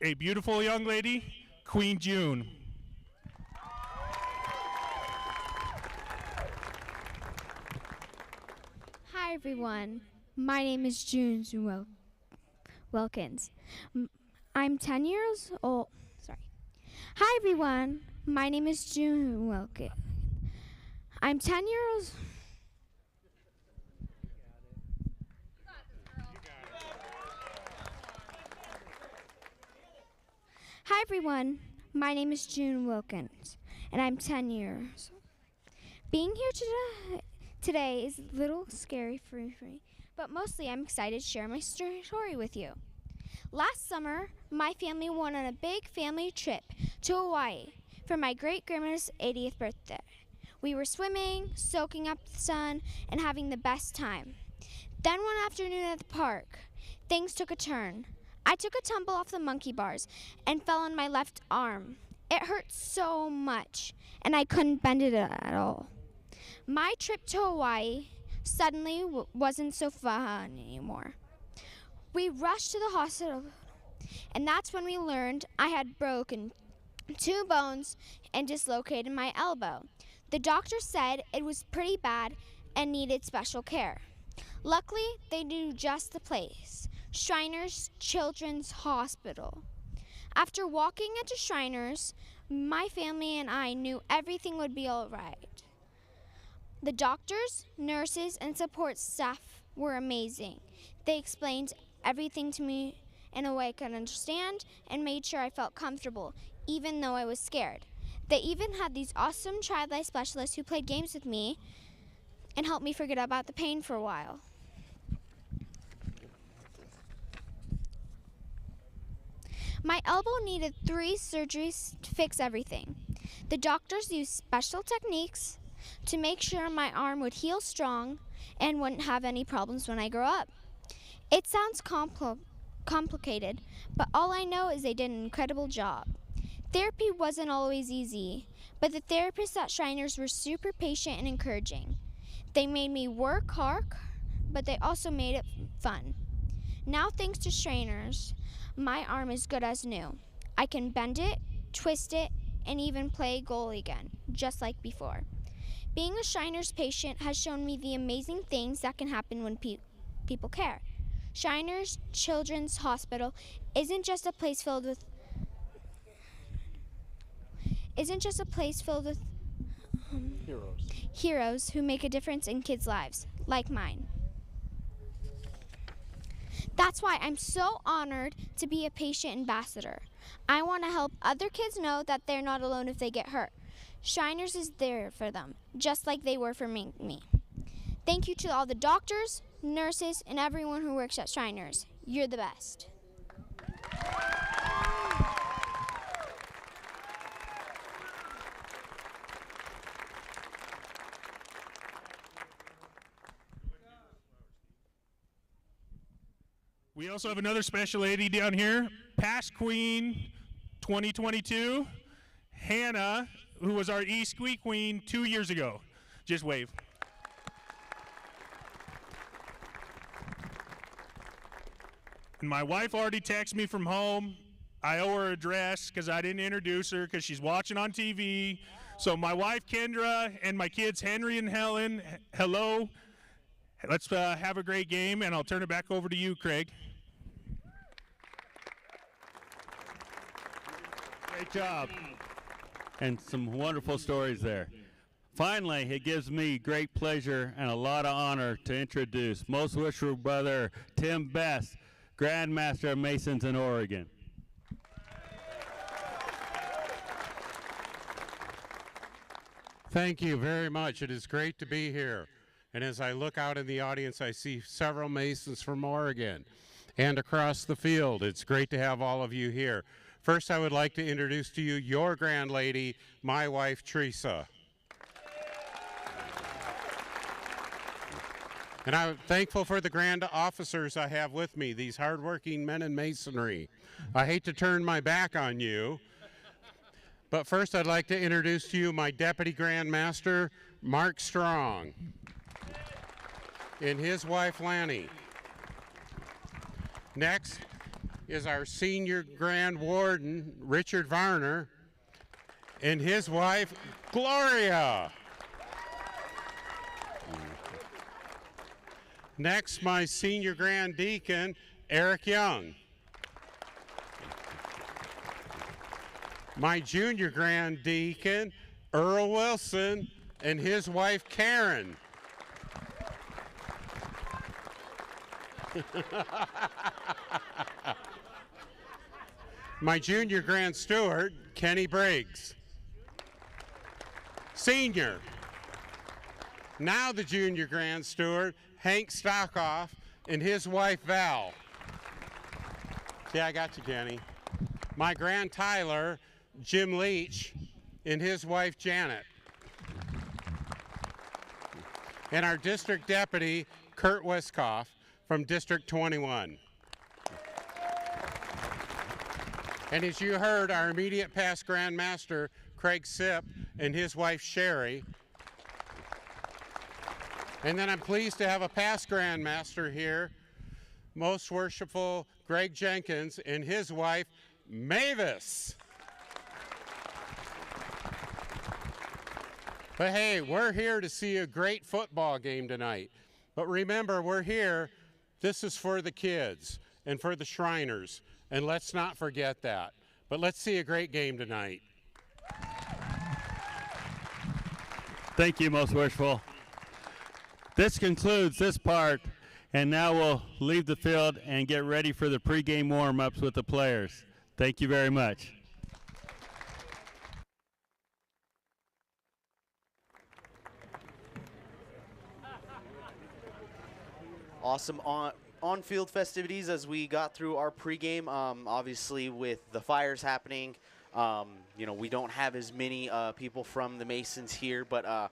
a beautiful young lady, Queen June. Hi everyone, my name is June Wilkins. I'm 10 years old. Sorry. Hi everyone, my name is June Wilkins. I'm 10 years. Hi everyone, my name is June Wilkins, and I'm 10 years. Being here today is a little scary for me, but mostly I'm excited to share my story with you. Last summer, my family went on a big family trip to Hawaii for my great-grandma's 80th birthday. We were swimming, soaking up the sun, and having the best time. Then one afternoon at the park, things took a turn. I took a tumble off the monkey bars and fell on my left arm. It hurt so much, and I couldn't bend it at all. My trip to Hawaii suddenly wasn't so fun anymore. We rushed to the hospital, and that's when we learned I had broken 2 bones and dislocated my elbow. The doctor said it was pretty bad and needed special care. Luckily, they knew just the place, Shriners Children's Hospital. After walking into Shriners, my family and I knew everything would be all right. The doctors, nurses, and support staff were amazing. They explained everything to me in a way I could understand and made sure I felt comfortable, even though I was scared. They even had these awesome child life specialists who played games with me and helped me forget about the pain for a while. My elbow needed 3 surgeries to fix everything. The doctors used special techniques to make sure my arm would heal strong and wouldn't have any problems when I grow up. It sounds complicated, but all I know is they did an incredible job. Therapy wasn't always easy, but the therapists at Shriners were super patient and encouraging. They made me work hard, but they also made it fun. Now, thanks to Shriners, my arm is good as new. I can bend it, twist it, and even play goalie again, just like before. Being a Shriners patient has shown me the amazing things that can happen when people care. Shriners Children's Hospital isn't just a place filled with heroes who make a difference in kids' lives, like mine. That's why I'm so honored to be a patient ambassador. I want to help other kids know that they're not alone if they get hurt. Shriners is there for them, just like they were for me. Thank you to all the doctors, nurses, and everyone who works at Shriners. You're the best. We also have another special lady down here, past Queen 2022, Hannah, who was our E-Squee Queen 2 years ago. Just wave. And my wife already texted me from home. I owe her address because I didn't introduce her because she's watching on TV. So my wife, Kendra, and my kids, Henry and Helen, hello. Let's have a great game, and I'll turn it back over to you, Craig. Great job. And some wonderful stories there. Finally, it gives me great pleasure and a lot of honor to introduce Most Wishful Brother Tim Best, Grand Master of Masons in Oregon. Thank you very much. It is great to be here. And as I look out in the audience, I see several Masons from Oregon and across the field. It's great to have all of you here. First, I would like to introduce to you your grand lady, my wife, Teresa. And I'm thankful for the grand officers I have with me, these hardworking men in masonry. I hate to turn my back on you, but first I'd like to introduce to you my Deputy Grand Master, Mark Strong, and his wife, Lanny. Next is our Senior Grand Warden, Richard Varner, and his wife, Gloria. Next, my Senior Grand Deacon, Eric Young. My Junior Grand Deacon, Earl Wilson, and his wife, Karen. My Junior Grand Steward, Kenny Briggs. Senior. Now the Junior Grand Steward, Hank Stockoff, and his wife, Val. Yeah, I got you, Kenny. My Grand Tyler, Jim Leach, and his wife, Janet. And our District Deputy, Kurt Wiskoff, from District 21. And as you heard, our immediate past Grand Master, Craig Sipp, and his wife, Sherry. And then I'm pleased to have a past Grand Master here, Most Worshipful Greg Jenkins and his wife, Mavis. But hey, we're here to see a great football game tonight. But remember, we're here, this is for the kids and for the Shriners, and let's not forget that. But let's see a great game tonight. Thank you, Most Worshipful. This concludes this part, and now we'll leave the field and get ready for the pregame warm-ups with the players. Thank you very much. Awesome on-field festivities as we got through our pregame. Obviously, with the fires happening, you know, we don't have as many people from the Masons here, but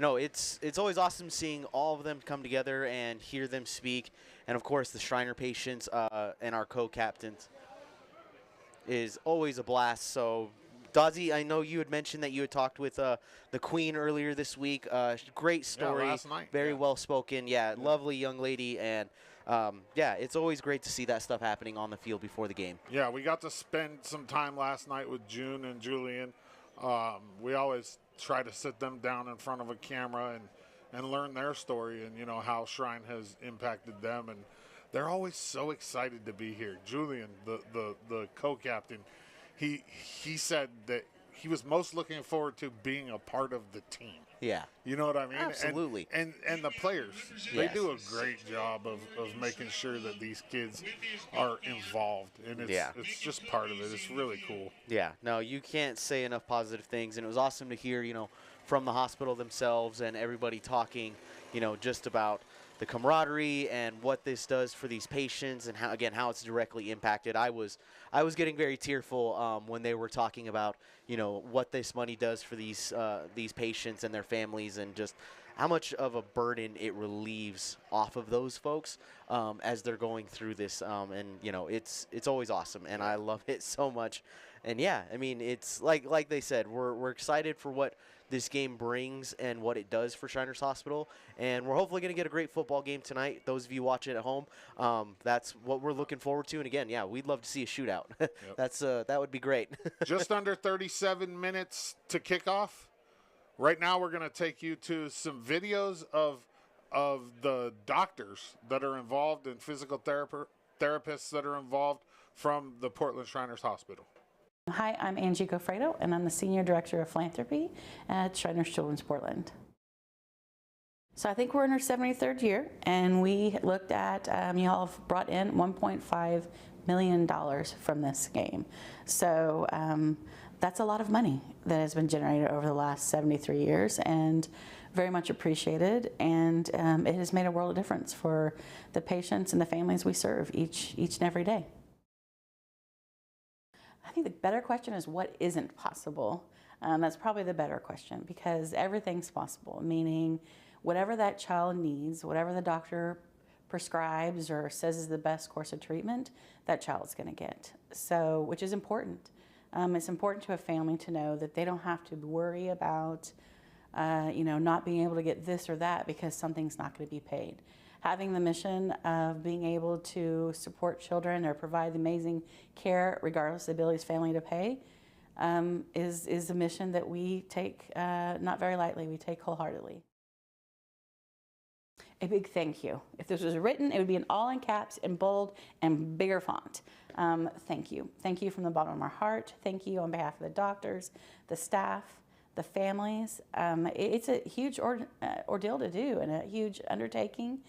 no, it's always awesome seeing all of them come together and hear them speak. And, of course, the Shriner patients and our co-captains is always a blast. So, Dazzy, I know you had mentioned that you had talked with the Queen earlier this week. Great story. Yeah, last night. Very well spoken. Yeah, lovely young lady. And, yeah, it's always great to see that stuff happening on the field before the game. Yeah, we got to spend some time last night with June and Julian. We always try to sit them down in front of a camera and learn their story and, you know, how Shrine has impacted them. And they're always so excited to be here. Julian, the co-captain, he said that he was most looking forward to being a part of the team. Yeah. You know what I mean? Absolutely. And the players, they do a great job of making sure that these kids are involved. And it's just part of it. It's really cool. Yeah. No, you can't say enough positive things. And it was awesome to hear, you know, from the hospital themselves and everybody talking, you know, just about the camaraderie and what this does for these patients and how, again, how it's directly impacted. I was getting very tearful when they were talking about, you know, what this money does for these patients and their families, and just how much of a burden it relieves off of those folks as they're going through this. And you know, it's always awesome, and I love it so much. And yeah, I mean, it's like they said, we're excited for what this game brings and what it does for Shriners Hospital, and we're hopefully going to get a great football game tonight. Those of you watching at home, that's what we're looking forward to. And again, yeah, we'd love to see a shootout. Yep. That would be great. Just under 37 minutes to kick off. Right now, we're going to take you to some videos of the doctors that are involved and physical therapists that are involved from the Portland Shriners Hospital. Hi, I'm Angie Gofredo, and I'm the Senior Director of Philanthropy at Shriners Children's Portland. So I think we're in our 73rd year, and we looked at, you all have brought in $1.5 million from this game. So that's a lot of money that has been generated over the last 73 years, and very much appreciated, and it has made a world of difference for the patients and the families we serve each and every day. I think the better question is what isn't possible. That's probably the better question, because everything's possible, meaning whatever that child needs, whatever the doctor prescribes or says is the best course of treatment, that child's going to get. So, which is important. It's important to a family to know that they don't have to worry about, not being able to get this or that because something's not going to be paid. Having the mission of being able to support children or provide amazing care regardless of the ability of the family to pay is a mission that we take not very lightly, we take wholeheartedly. A big thank you. If this was written, it would be in all in caps, in bold, and bigger font. Thank you. Thank you from the bottom of our heart. Thank you on behalf of the doctors, the staff, the families. It's a huge ordeal to do and a huge undertaking.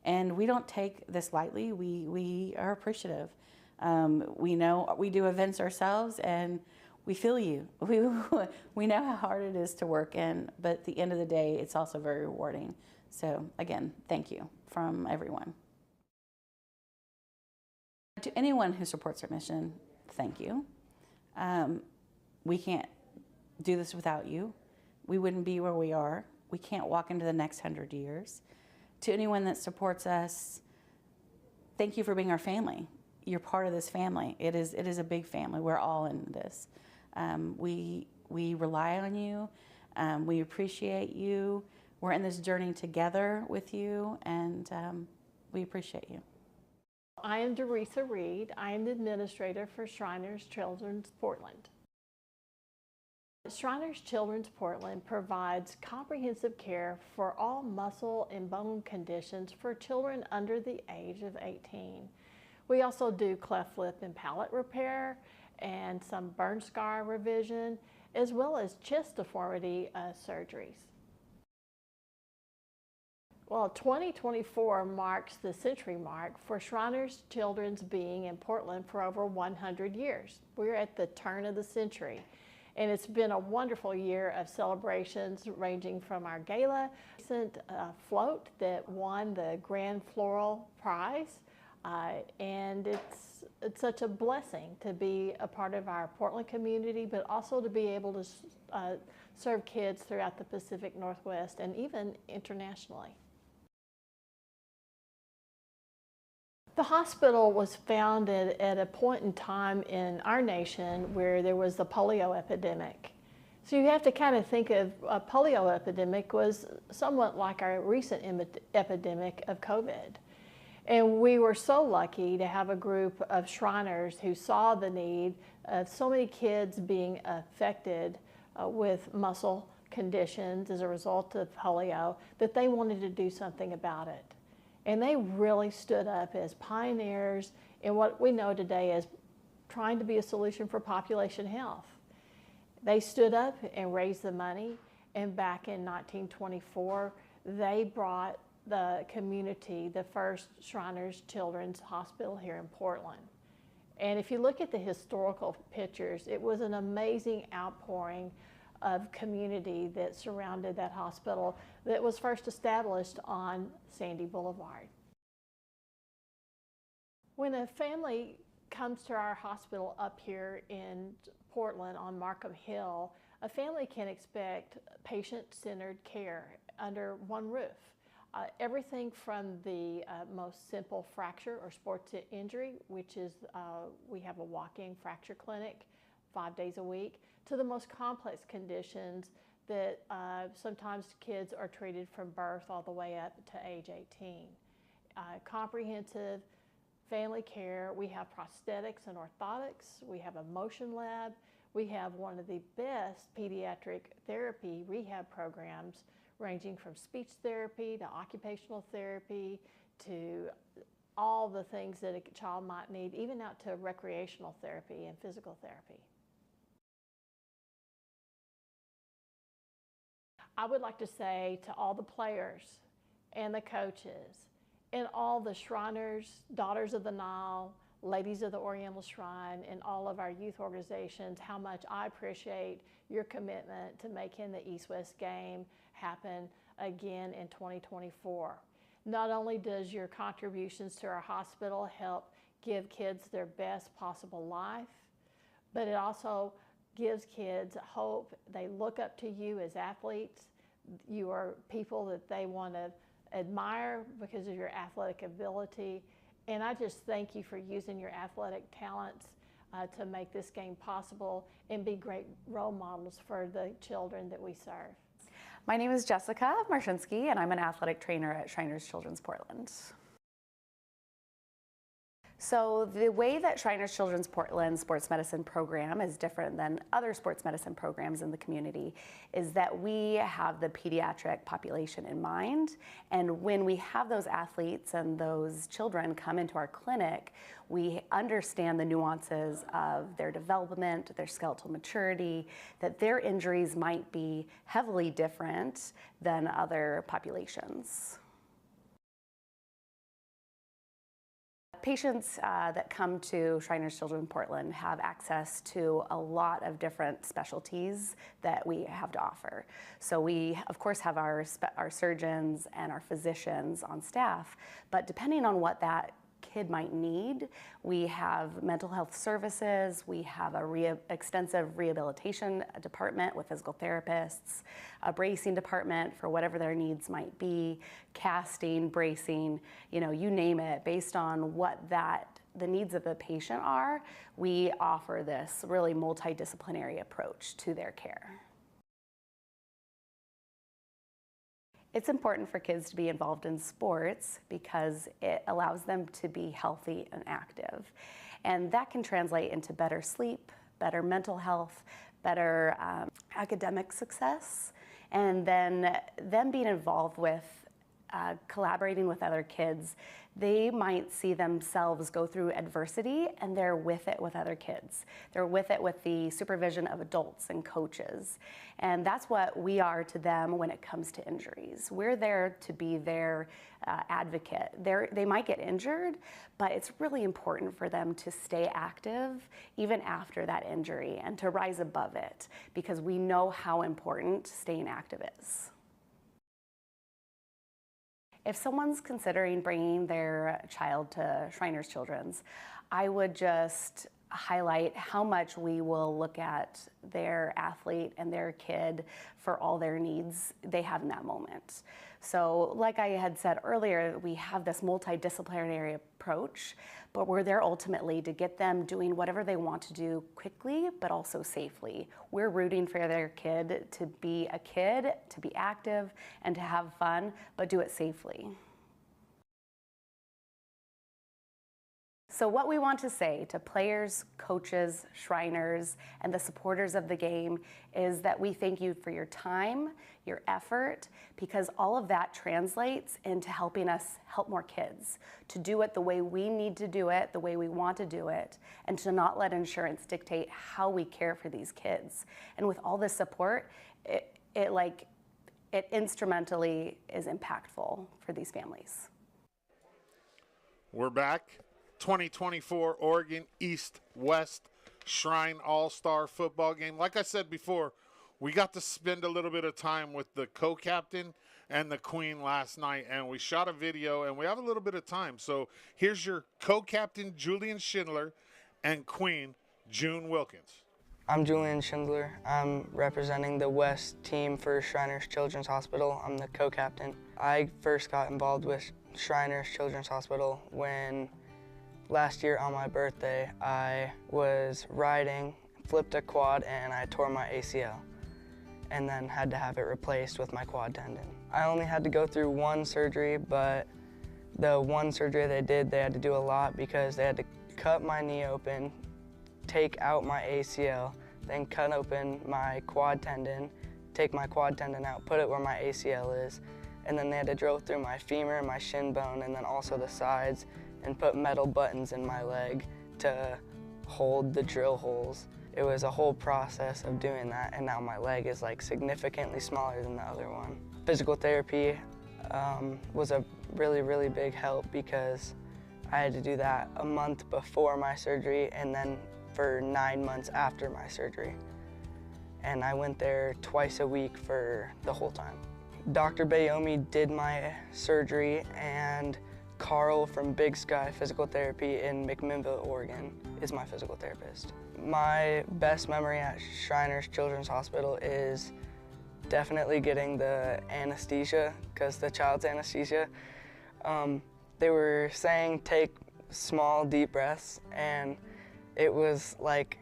And we don't take this lightly. We are appreciative. We know we do events ourselves, and we feel you. We know how hard it is to work in, but at the end of the day, it's also very rewarding. So again, thank you from everyone. To anyone who supports our mission, thank you. We can't do this without you. We wouldn't be where we are. We can't walk into the next 100 years. To anyone that supports us, thank you for being our family. You're part of this family. It is a big family. We're all in this. We rely on you. We appreciate you. We're in this journey together with you, and we appreciate you. I am Doresa Reed. I am the administrator for Shriners Children's Portland. Shriners Children's Portland provides comprehensive care for all muscle and bone conditions for children under the age of 18. We also do cleft lip and palate repair and some burn scar revision, as well as chest deformity surgeries. Well, 2024 marks the century mark for Shriners Children's being in Portland for over 100 years. We're at the turn of the century. And it's been a wonderful year of celebrations ranging from our gala, recent float that won the Grand Floral Prize. And it's such a blessing to be a part of our Portland community, but also to be able to serve kids throughout the Pacific Northwest and even internationally. The hospital was founded at a point in time in our nation where there was the polio epidemic. So you have to kind of think of a polio epidemic was somewhat like our recent epidemic of COVID. And we were so lucky to have a group of Shriners who saw the need of so many kids being affected with muscle conditions as a result of polio that they wanted to do something about it. And they really stood up as pioneers in what we know today as trying to be a solution for population health. They stood up and raised the money, and back in 1924, they brought the community the first Shriners Children's Hospital here in Portland. And if you look at the historical pictures, it was an amazing outpouring of community that surrounded that hospital that was first established on Sandy Boulevard. When a family comes to our hospital up here in Portland on Markham Hill, a family can expect patient-centered care under one roof. Everything from the most simple fracture or sports injury, which is we have a walk-in fracture clinic 5 days a week, to the most complex conditions that sometimes kids are treated from birth all the way up to age 18. Comprehensive family care. We have prosthetics and orthotics. We have a motion lab. We have one of the best pediatric therapy rehab programs, ranging from speech therapy to occupational therapy to all the things that a child might need, even out to recreational therapy and physical therapy. I would like to say to all the players and the coaches and all the Shriners, Daughters of the Nile, Ladies of the Oriental Shrine, and all of our youth organizations, how much I appreciate your commitment to making the East-West game happen again in 2024. Not only does your contributions to our hospital help give kids their best possible life, but it also gives kids hope. They look up to you as athletes. You are people that they want to admire because of your athletic ability. And I just thank you for using your athletic talents to make this game possible and be great role models for the children that we serve. My name is Jessica Marshinsky, and I'm an athletic trainer at Shriners Children's Portland. So the way that Shriners Children's Portland sports medicine program is different than other sports medicine programs in the community is that we have the pediatric population in mind. And when we have those athletes and those children come into our clinic, we understand the nuances of their development, their skeletal maturity, that their injuries might be heavily different than other populations. Patients that come to Shriners Children's Portland have access to a lot of different specialties that we have to offer. So we, of course, have our surgeons and our physicians on staff, but depending on what that kid might need, we have mental health services, we have a extensive rehabilitation department with physical therapists, a bracing department for whatever their needs might be, casting, bracing, you know, you name it. Based on what the needs of the patient are, we offer this really multidisciplinary approach to their care. It's important for kids to be involved in sports because it allows them to be healthy and active. And that can translate into better sleep, better mental health, better academic success, and then them being involved with collaborating with other kids. They might see themselves go through adversity and they're with it with other kids. They're with it with the supervision of adults and coaches. And that's what we are to them when it comes to injuries. We're there to be their advocate. They might get injured, but it's really important for them to stay active even after that injury and to rise above it because we know how important staying active is. If someone's considering bringing their child to Shriners Children's, I would just highlight how much we will look at their athlete and their kid for all their needs they have in that moment. So like I had said earlier, we have this multidisciplinary approach, but we're there ultimately to get them doing whatever they want to do quickly, but also safely. We're rooting for their kid, to be active, and to have fun, but do it safely. So what we want to say to players, coaches, Shriners, and the supporters of the game is that we thank you for your time, your effort, because all of that translates into helping us help more kids, to do it the way we need to do it, the way we want to do it, and to not let insurance dictate how we care for these kids. And with all this support, it instrumentally is impactful for these families. We're back. 2024 Oregon East-West Shrine All-Star football game. Like I said before, we got to spend a little bit of time with the co-captain and the queen last night, and we shot a video, and we have a little bit of time. So here's your co-captain, Julian Schindler, and queen, June Wilkins. I'm Julian Schindler. I'm representing the West team for Shriners Children's Hospital. I'm the co-captain. I first got involved with Shriners Children's Hospital when last year on my birthday, I was riding, flipped a quad, and I tore my ACL, and then had to have it replaced with my quad tendon. I only had to go through one surgery, but the one surgery they did, they had to do a lot because they had to cut my knee open, take out my ACL, then cut open my quad tendon, take my quad tendon out, put it where my ACL is, and then they had to drill through my femur, my shin bone, and then also the sides, and put metal buttons in my leg to hold the drill holes. it was a whole process of doing that, and now my leg is like significantly smaller than the other one. Physical therapy was a really, really big help because I had to do that a month before my surgery and then for 9 months after my surgery. And I went there twice a week for the whole time. Dr. Bayomi did my surgery, and Carl from Big Sky Physical Therapy in McMinnville, Oregon is my physical therapist. My best memory at Shriners Children's Hospital is definitely getting the anesthesia, because the child's anesthesia. They were saying take small deep breaths, and it was like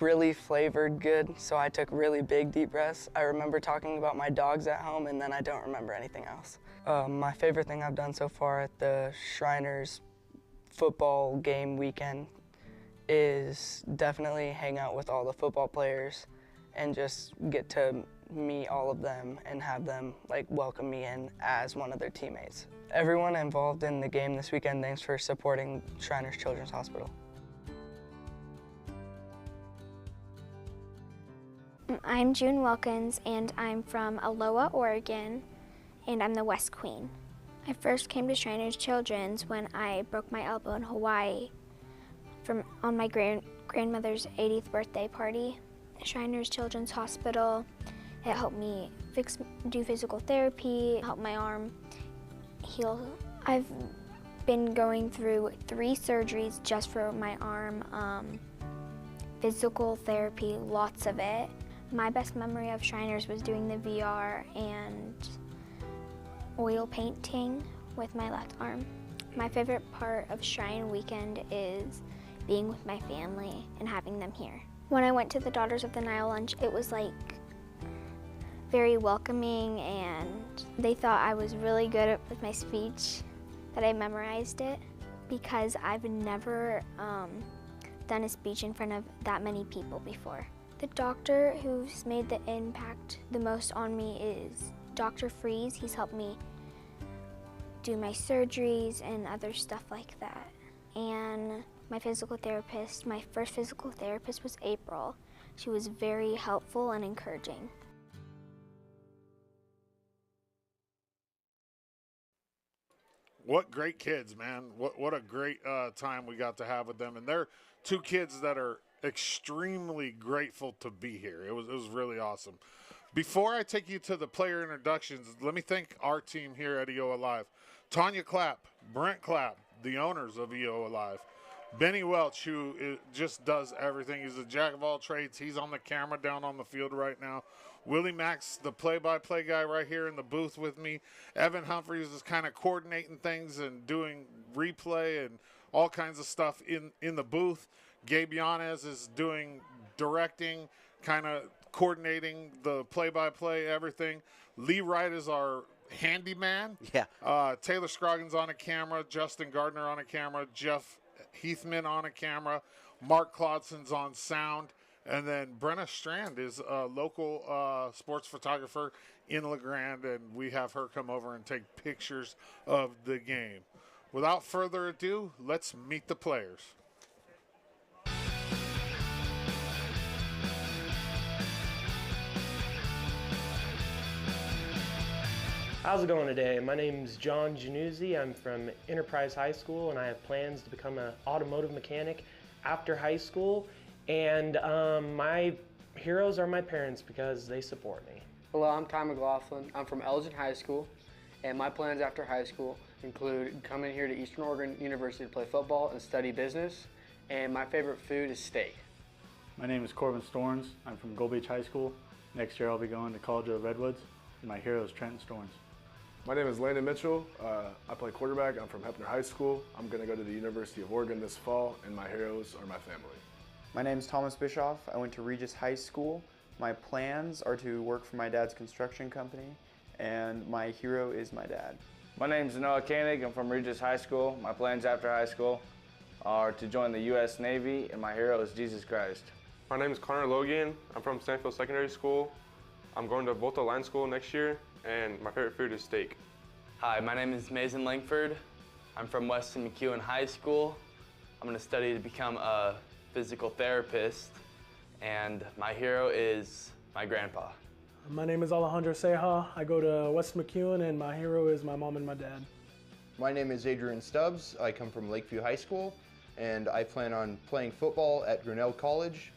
really flavored good, so I took really big deep breaths. I remember talking about my dogs at home, and then I don't remember anything else. My favorite thing I've done so far at the Shriners football game weekend is definitely hang out with all the football players and just get to meet all of them and have them like welcome me in as one of their teammates. Everyone involved in the game this weekend, thanks for supporting Shriners Children's Hospital. I'm June Wilkins, and I'm from Aloha, Oregon, and I'm the West Queen. I first came to Shriners Children's when I broke my elbow in Hawaii on my grandmother's 80th birthday party. Shriners Children's Hospital, it helped me do physical therapy, help my arm heal. I've been going through 3 surgeries just for my arm, physical therapy, lots of it. My best memory of Shriners was doing the VR and oil painting with my left arm. My favorite part of Shrine Weekend is being with my family and having them here. When I went to the Daughters of the Nile lunch, it was like very welcoming, and they thought I was really good with my speech, that I memorized it, because I've never done a speech in front of that many people before. The doctor who's made the impact the most on me is Dr. Freeze. He's helped me do my surgeries and other stuff like that. And my physical therapist, my first physical therapist was April. She was very helpful and encouraging. What great kids, man. What a great time we got to have with them. And they're 2 kids that are extremely grateful to be here. It was really awesome. Before I take you to the player introductions, let me thank our team here at EO Alive. Tanya Clapp, Brent Clapp, the owners of EO Alive. Benny Welch, who just does everything. He's a jack of all trades. He's on the camera down on the field right now. Willie Max, the play-by-play guy right here in the booth with me. Evan Humphreys is kind of coordinating things and doing replay and all kinds of stuff in the booth. Gabe Yanez is doing directing, kind of coordinating the play-by-play, everything. Lee Wright is our handyman. Yeah. Taylor Scroggins on a camera. Justin Gardner on a camera. Jeff Heathman on a camera. Mark Claudson's on sound. And then Brenna Strand is a local sports photographer in LeGrand, and we have her come over and take pictures of the game. Without further ado, let's meet the players. How's it going today? My name's John Januzzi. I'm from Enterprise High School, and I have plans to become an automotive mechanic after high school. And my heroes are my parents because they support me. Hello, I'm Ty McLaughlin. I'm from Elgin High School, and my plans after high school include coming here to Eastern Oregon University to play football and study business, and my favorite food is steak. My name is Corbin Storns. I'm from Gold Beach High School. Next year I'll be going to College of Redwoods, and my hero is Trenton Storns. My name is Landon Mitchell. I play quarterback. I'm from Hepner High School. I'm going to go to the University of Oregon this fall, and my heroes are my family. My name is Thomas Bischoff. I went to Regis High School. My plans are to work for my dad's construction company, and my hero is my dad. My name is Noah Koenig. I'm from Regis High School. My plans after high school are to join the U.S. Navy, and my hero is Jesus Christ. My name is Connor Logan. I'm from Stanfield Secondary School. I'm going to Volta Line School next year, and my favorite food is steak. Hi, my name is Mason Langford. I'm from Weston McEwen High School. I'm going to study to become a physical therapist, and my hero is my grandpa. My name is Alejandro Ceja. I go to West McEwen, and my hero is my mom and my dad. My name is Adrian Stubbs. I come from Lakeview High School, and I plan on playing football at Grinnell College.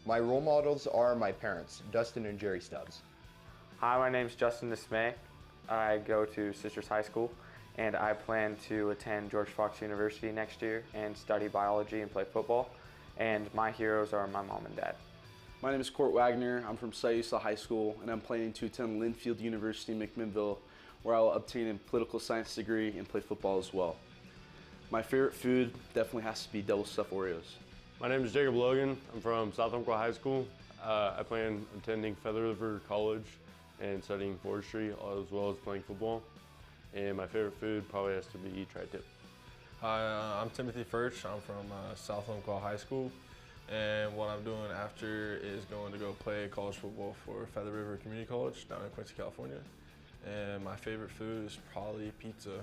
My role models are my parents, Dustin and Jerry Stubbs. Hi, my name's Justin Dismay. I go to Sisters High School, and I plan to attend George Fox University next year and study biology and play football. And my heroes are my mom and dad. My name is Court Wagner. I'm from Sayusa High School, and I'm planning to attend Linfield University, McMinnville, where I will obtain a political science degree and play football as well. My favorite food definitely has to be double stuffed Oreos. My name is Jacob Logan. I'm from South Umpqua High School. I plan on attending Feather River College and studying forestry as well as playing football. And my favorite food probably has to be tri-tip. Hi, I'm Timothy Furch. I'm from South Umpqua High School. And what I'm doing after is going to go play college football for Feather River Community College down in Quincy, California. And my favorite food is probably pizza.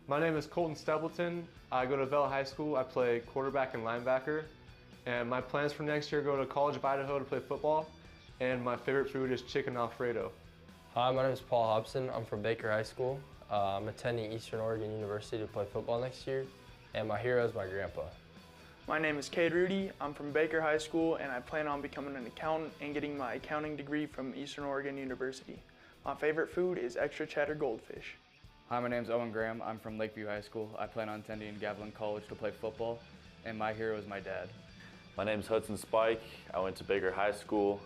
My name is Colton Stapleton. I go to Vella High School. I play quarterback and linebacker. And my plans for next year go to College of Idaho to play football. And my favorite food is chicken Alfredo. Hi, my name is Paul Hobson. I'm from Baker High School. I'm attending Eastern Oregon University to play football next year. And my hero is my grandpa. My name is Cade Rudy. I'm from Baker High School, and I plan on becoming an accountant and getting my accounting degree from Eastern Oregon University. My favorite food is extra cheddar goldfish. Hi, my name is Owen Graham. I'm from Lakeview High School. I plan on attending Gavilan College to play football, and my hero is my dad. My name is Hudson Spike. I went to Baker High School.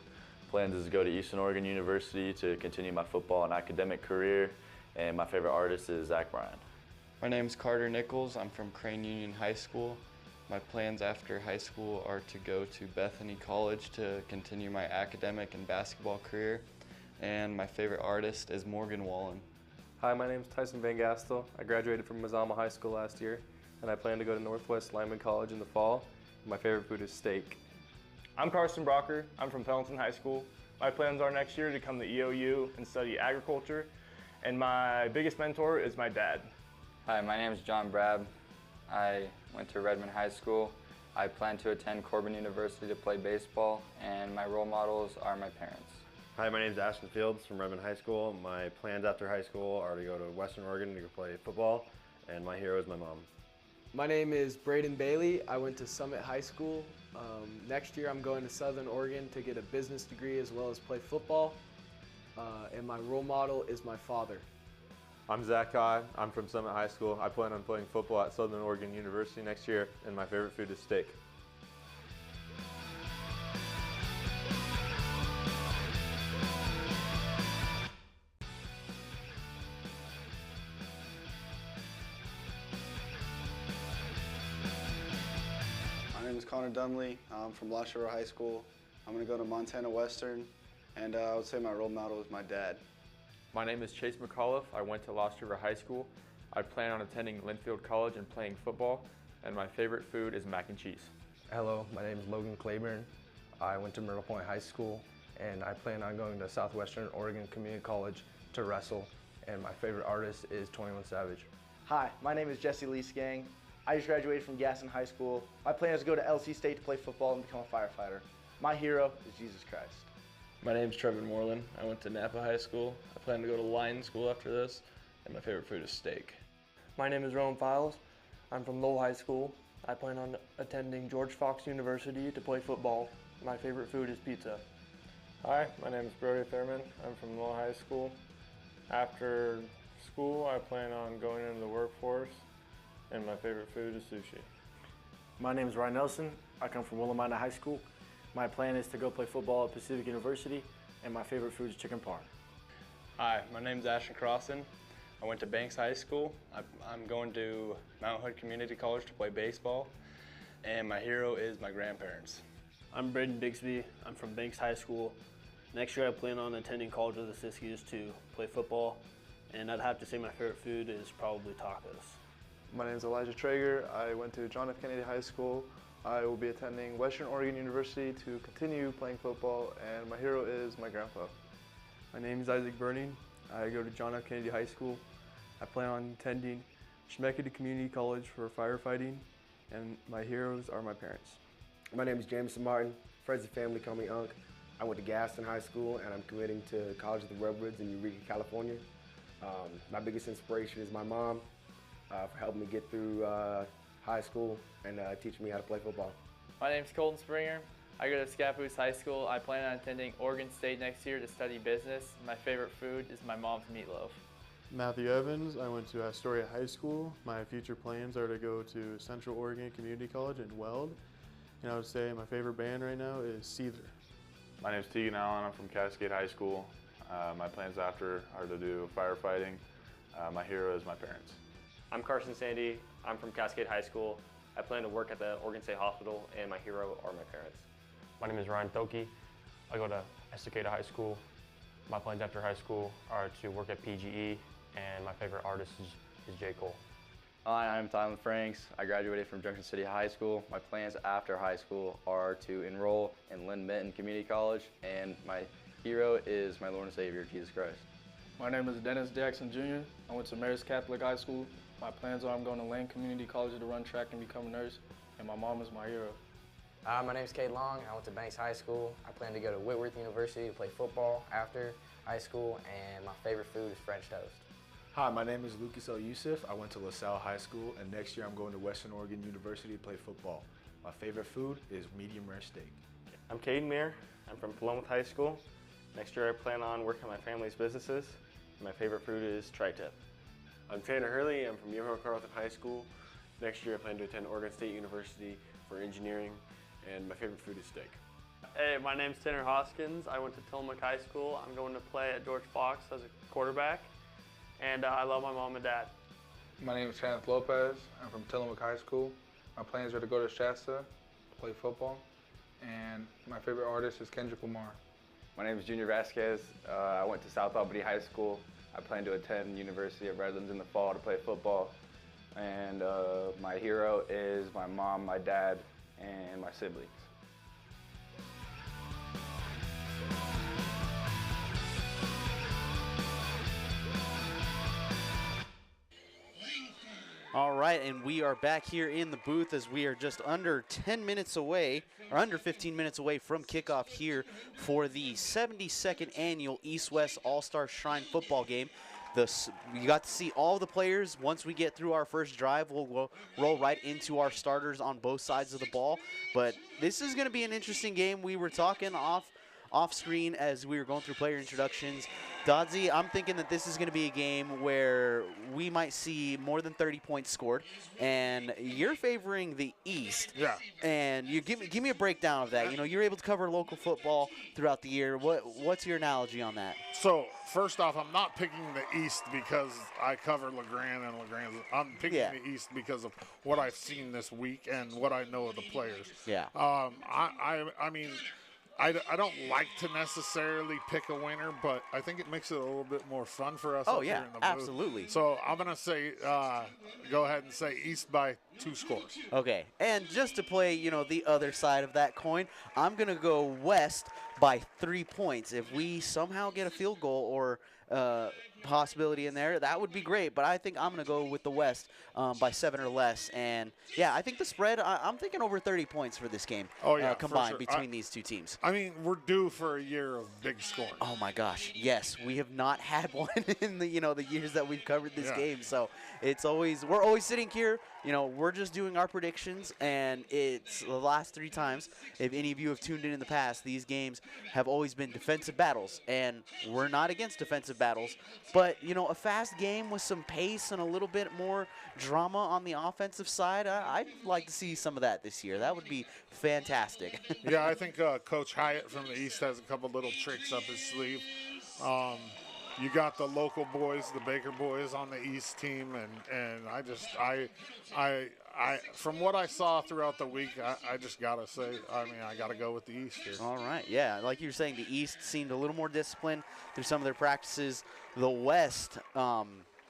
Plans is to go to Eastern Oregon University to continue my football and academic career, and my favorite artist is Zach Bryan. My name is Carter Nichols. I'm from Crane Union High School. My plans after high school are to go to Bethany College to continue my academic and basketball career, and my favorite artist is Morgan Wallen. Hi, my name is Tyson Van Gastel. I graduated from Mazama High School last year, and I plan to go to Northwest Lyman College in the fall. My favorite food is steak. I'm Carson Brocker. I'm from Pendleton High School. My plans are next year to come to EOU and study agriculture, and my biggest mentor is my dad. Hi, my name is John Brab. I went to Redmond High School. I plan to attend Corbin University to play baseball, and my role models are my parents. Hi, my name is Ashton Fields from Redmond High School. My plans after high school are to go to Western Oregon to go play football, and my hero is my mom. My name is Braden Bailey. I went to Summit High School. Next year I'm going to Southern Oregon to get a business degree as well as play football, and my role model is my father. I'm Zach Kai. I'm from Summit High School. I plan on playing football at Southern Oregon University next year, and my favorite food is steak. My name is Connor Dunley. I'm from Lost River High School. I'm going to go to Montana Western, and I would say my role model is my dad. My name is Chase McAuliffe. I went to Lost River High School. I plan on attending Linfield College and playing football, and my favorite food is mac and cheese. Hello, my name is Logan Claiborne. I went to Myrtle Point High School, and I plan on going to Southwestern Oregon Community College to wrestle, and my favorite artist is 21 Savage. Hi, my name is Jesse Lee Skang. I just graduated from Gaston High School. My plan is to go to LC State to play football and become a firefighter. My hero is Jesus Christ. My name's Trevor Moreland. I went to Napa High School. I plan to go to Lion School after this, and my favorite food is steak. My name is Rowan Files. I'm from Lowell High School. I plan on attending George Fox University to play football. My favorite food is pizza. Hi, my name is Brody Thurman. I'm from Lowell High School. After school, I plan on going into the workforce, and my favorite food is sushi. My name is Ryan Nelson. I come from Willamina High School. My plan is to go play football at Pacific University, and my favorite food is chicken parm. Hi, my name's Ashton Crossan. I went to Banks High School. I'm going to Mount Hood Community College to play baseball, and my hero is my grandparents. I'm Braden Bixby. I'm from Banks High School. Next year I plan on attending College of the Siskiyous to play football, and I'd have to say my favorite food is probably tacos. My name is Elijah Traeger. I went to John F. Kennedy High School. I will be attending Western Oregon University to continue playing football, and my hero is my grandpa. My name is Isaac Burning. I go to John F. Kennedy High School. I plan on attending Schenectady Community College for firefighting, and my heroes are my parents. My name is Jameson Martin. Friends and family call me Unc. I went to Gaston High School, and I'm committing to College of the Redwoods in Eureka, California. My biggest inspiration is my mom for helping me get through high school and teaching me how to play football. My name's Colton Springer. I go to Scappoose High School. I plan on attending Oregon State next year to study business. My favorite food is my mom's meatloaf. Matthew Evans. I went to Astoria High School. My future plans are to go to Central Oregon Community College in Weld. And I would say my favorite band right now is Seether. My name is Tegan Allen. I'm from Cascade High School. My plans after are to do firefighting. My hero is my parents. I'm Carson Sandy. I'm from Cascade High School. I plan to work at the Oregon State Hospital, and my hero are my parents. My name is Ryan Thoki. I go to Estacada High School. My plans after high school are to work at PGE, and my favorite artist is J. Cole. Hi, I'm Tyler Franks. I graduated from Junction City High School. My plans after high school are to enroll in Lynn Minton Community College, and my hero is my Lord and Savior, Jesus Christ. My name is Dennis Jackson Jr. I went to Mary's Catholic High School. My plans are I'm going to Lane Community College to run track and become a nurse, and my mom is my hero. My name is Cade Long. I went to Banks High School. I plan to go to Whitworth University to play football after high school, and my favorite food is French toast. Hi, my name is Lucas El Yusuf. I went to LaSalle High School, and next year I'm going to Western Oregon University to play football. My favorite food is medium rare steak. I'm Caden Meir. I'm from Philomath High School. Next year I plan on working on my family's businesses. My favorite food is tri-tip. I'm Tanner Hurley. I'm from Yamaha Carleton High School. Next year I plan to attend Oregon State University for engineering, and my favorite food is steak. Hey, my name's Tanner Hoskins. I went to Tillamook High School. I'm going to play at George Fox as a quarterback, and I love my mom and dad. My name is Kenneth Lopez. I'm from Tillamook High School. My plans are to go to Shasta, play football, and my favorite artist is Kendrick Lamar. My name is Junior Vasquez. I went to South Albany High School. I plan to attend University of Redlands in the fall to play football. And my hero is my mom, my dad, and my siblings. All right, and we are back here in the booth as we are just under 10 minutes away, or under 15 minutes away from kickoff here for the 72nd annual East-West All-Star Shrine football game. You got to see all the players. Once we get through our first drive, we'll roll right into our starters on both sides of the ball. But this is going to be an interesting game. We were talking off screen as we were going through player introductions. Dodzy, I'm thinking that this is going to be a game where we might see more than 30 points scored, and you're favoring the East. Yeah. And you give me a breakdown of that. You know, you're able to cover local football throughout the year. What's your analogy on that? So first off, I'm not picking the East because I cover LeGrand and LeGrand. I'm picking the East because of what I've seen this week and what I know of the players. Yeah. I mean, I don't like to necessarily pick a winner, but I think it makes it a little bit more fun for us up here in the booth. Absolutely. So I'm going to say, go ahead and say East by 2 scores. Okay, and just to play, you know, the other side of that coin, I'm going to go West by 3 points. If we somehow get a field goal or possibility in there, that would be great. But I think I'm going to go with the West by 7 or less. And, yeah, I think the spread, I'm thinking over 30 points for this game combined between these two teams. I mean, we're due for a year of big scoring. Oh, my gosh. Yes, we have not had one in the years that we've covered this game. So we're always sitting here. You know, we're just doing our predictions, and it's the last 3 times. If any of you have tuned in the past, these games have always been defensive battles, and we're not against defensive battles. But, you know, a fast game with some pace and a little bit more drama on the offensive side, I'd like to see some of that this year. That would be fantastic. Yeah, I think Coach Hyatt from the East has a couple little tricks up his sleeve. You got the local boys, the Baker boys on the East team, and I from what I saw throughout the week, I just gotta say, I gotta go with the East here. All right, yeah, like you were saying, the East seemed a little more disciplined through some of their practices. The West,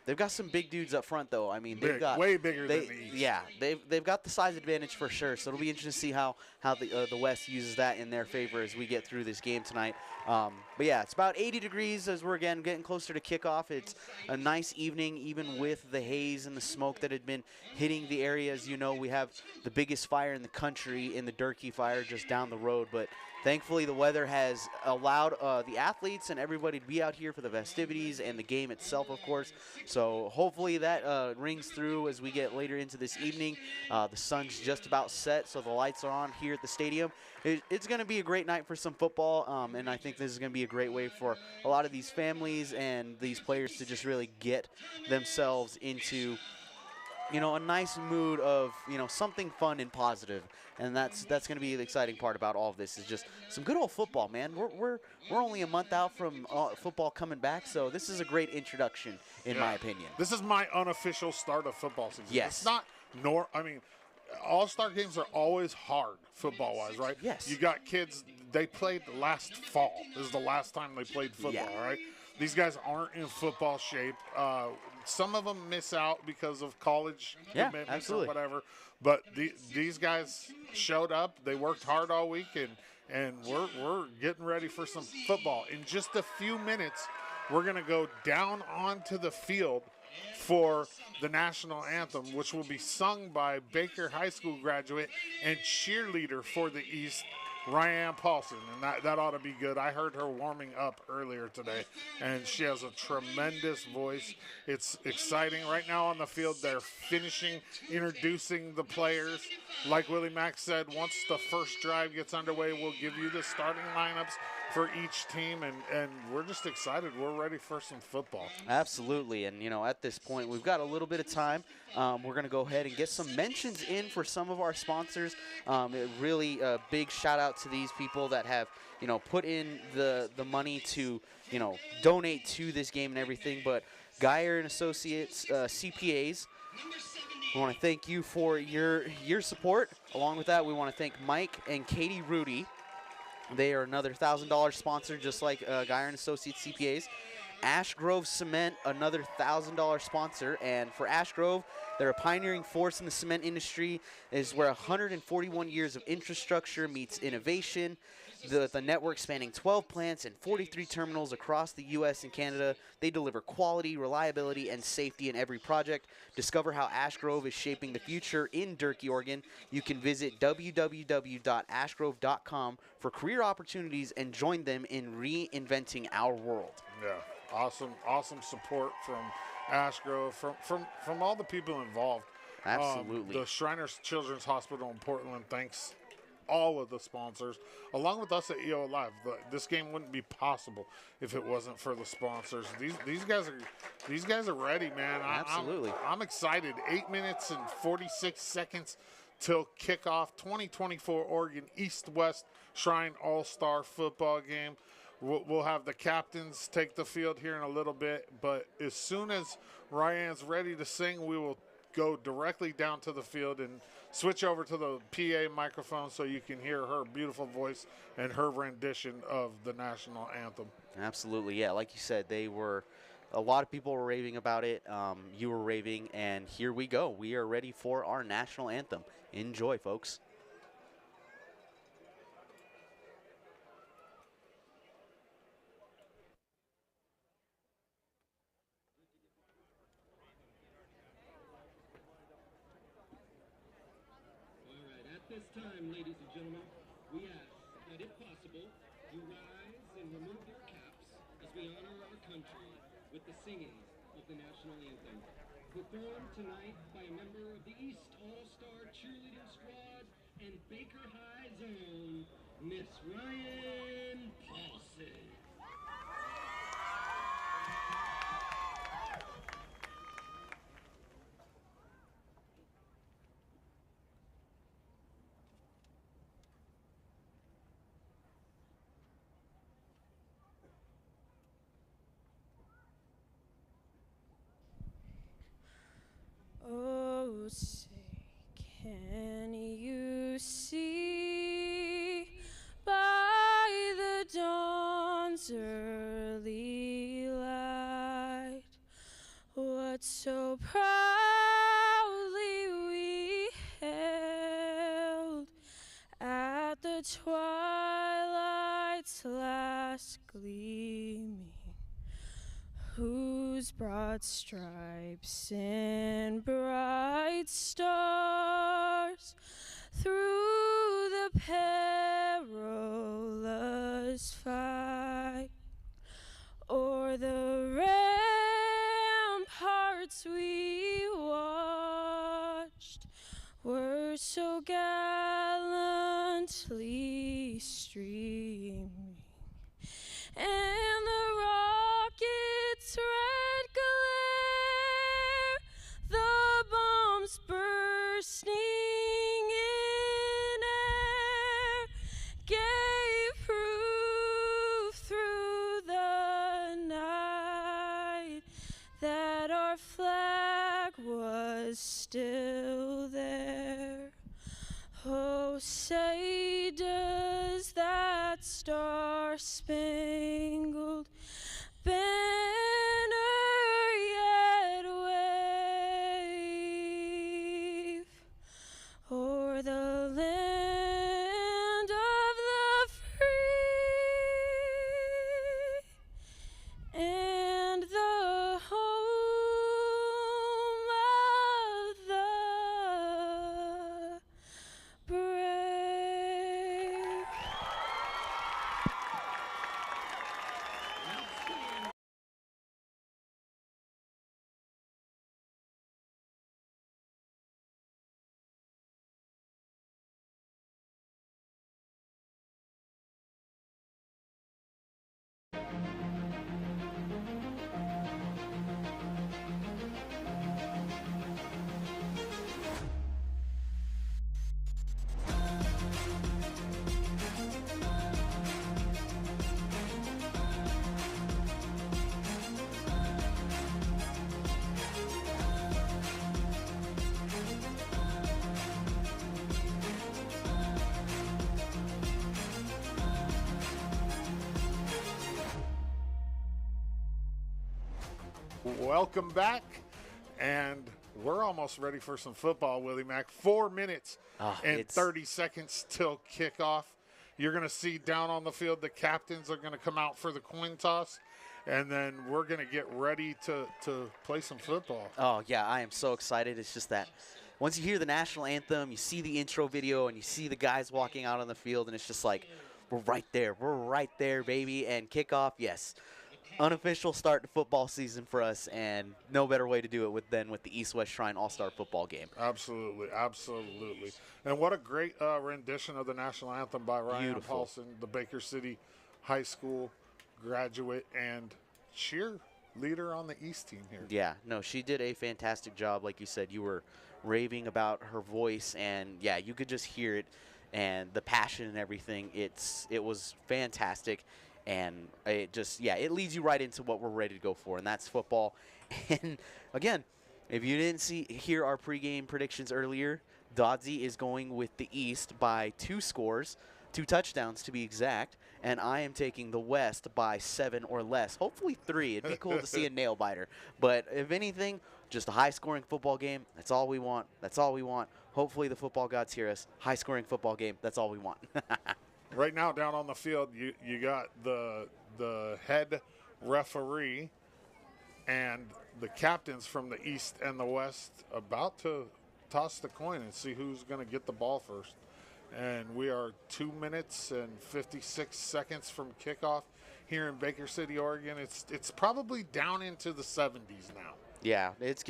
They've got some big dudes up front, though. I mean, Big, way bigger than the East. Yeah, they've got the size advantage for sure. So it'll be interesting to see how the West uses that in their favor as we get through this game tonight. But yeah, it's about 80 degrees as we're again getting closer to kickoff. It's a nice evening, even with the haze and the smoke that had been hitting the area. As you know, we have the biggest fire in the country in the Durkee Fire just down the road, but thankfully, the weather has allowed the athletes and everybody to be out here for the festivities and the game itself, of course. So hopefully that rings through as we get later into this evening. The sun's just about set, so the lights are on here at the stadium. It's going to be a great night for some football, and I think this is going to be a great way for a lot of these families and these players to just really get themselves into a nice mood of, something fun and positive. And that's going to be the exciting part about all of this is just some good old football, man. We're only a month out from football coming back, so this is a great introduction, in my opinion. This is my unofficial start of football season. Yes. It's not all-star games are always hard football-wise, right? Yes. You got kids, they played last fall. This is the last time they played football, right? These guys aren't in football shape. Some of them miss out because of college commitments or whatever. But these guys showed up. They worked hard all week, and we're getting ready for some football. In just a few minutes, we're going to go down onto the field for the national anthem, which will be sung by Baker High School graduate and cheerleader for the East, Ryan Paulson, and that ought to be good. I heard her warming up earlier today, and she has a tremendous voice. It's exciting. Right now on the field, they're finishing introducing the players. Like Willie Mack said, once the first drive gets underway, we'll give you the starting lineups for each team, and we're just excited. We're ready for some football. Absolutely, and at this point, we've got a little bit of time. We're going to go ahead and get some mentions in for some of our sponsors. Really a big shout out to these people that have, put in the money to, donate to this game and everything. But Geyer and Associates CPAs, we want to thank you for your support. Along with that, we want to thank Mike and Katie Rudy. They are another $1,000 sponsor, just like Geyer and Associates CPAs. Ash Grove Cement, another $1,000 sponsor. And for Ash Grove, they're a pioneering force in the cement industry. It is where 141 years of infrastructure meets innovation. The network spanning 12 plants and 43 terminals across the U.S. and Canada. They deliver quality, reliability, and safety in every project. Discover how Ash Grove is shaping the future in Durkee, Oregon. You can visit www.ashgrove.com for career opportunities and join them in reinventing our world. Yeah, awesome support from Ash Grove, from all the people involved. Absolutely. The Shriners Children's Hospital in Portland, thanks all of the sponsors, along with us at EO Live. This game wouldn't be possible if it wasn't for the sponsors. These guys are ready, man. Absolutely. I'm excited. 8 minutes and 46 seconds till kickoff. 2024 Oregon East-West Shrine All-Star Football Game. We'll have the captains take the field here in a little bit, but as soon as Ryan's ready to sing, we will go directly down to the field and switch over to the PA microphone so you can hear her beautiful voice and her rendition of the national anthem. Absolutely, yeah. Like you said, a lot of people were raving about it. You were raving, and here we go. We are ready for our national anthem. Enjoy, folks. This time, ladies and gentlemen, we ask that if possible, you rise and remove your caps as we honor our country with the singing of the national anthem. Performed tonight by a member of the East All-Star Cheerleader Squad and Baker High's own, Miss Ryan Paulson. Oh, say, can you see by the dawn's early light what that so proudly we hailed at the twilight's last gleaming, whose broad stripes and bright stars through the perilous fight o'er the ramparts we watched were so gallantly streaming, and the rocket's red glare, the bombs bursting in air, gave proof through the night that our flag was still there. Oh, say does that star-spangled banner yet wave o'er the land of the free and the home of the brave. Welcome back, and we're almost ready for some football, Willie Mack. 4 minutes and 30 seconds till kickoff. You're going to see down on the field the captains are going to come out for the coin toss, and then we're going to get ready to play some football. Oh, yeah, I am so excited. It's just that once you hear the national anthem, you see the intro video, and you see the guys walking out on the field, and it's just like, we're right there. We're right there, baby. And kickoff, yes. Unofficial start to football season for us, and no better way to do it than with the East-West Shrine All-Star football game. Absolutely, absolutely. And what a great rendition of the national anthem by Ryan Paulson, the Baker City High School graduate and cheerleader on the East team here. Yeah, no, she did a fantastic job. Like you said, you were raving about her voice, and yeah, you could just hear it, and the passion and everything. It was fantastic. And it just, yeah, it leads you right into what we're ready to go for, and that's football. And again, if you didn't hear our pregame predictions earlier, Dodsey is going with the East by 2 scores, 2 touchdowns to be exact, and I am taking the West by 7 or less, hopefully 3. It'd be cool to see a nail biter. But if anything, just a high-scoring football game. That's all we want. That's all we want. Hopefully the football gods hear us. High-scoring football game. That's all we want. Right now, down on the field, you got the head referee and the captains from the East and the West about to toss the coin and see who's going to get the ball first. And we are 2 minutes and 56 seconds from kickoff here in Baker City, Oregon. It's probably down into the 70s now. Yeah, it's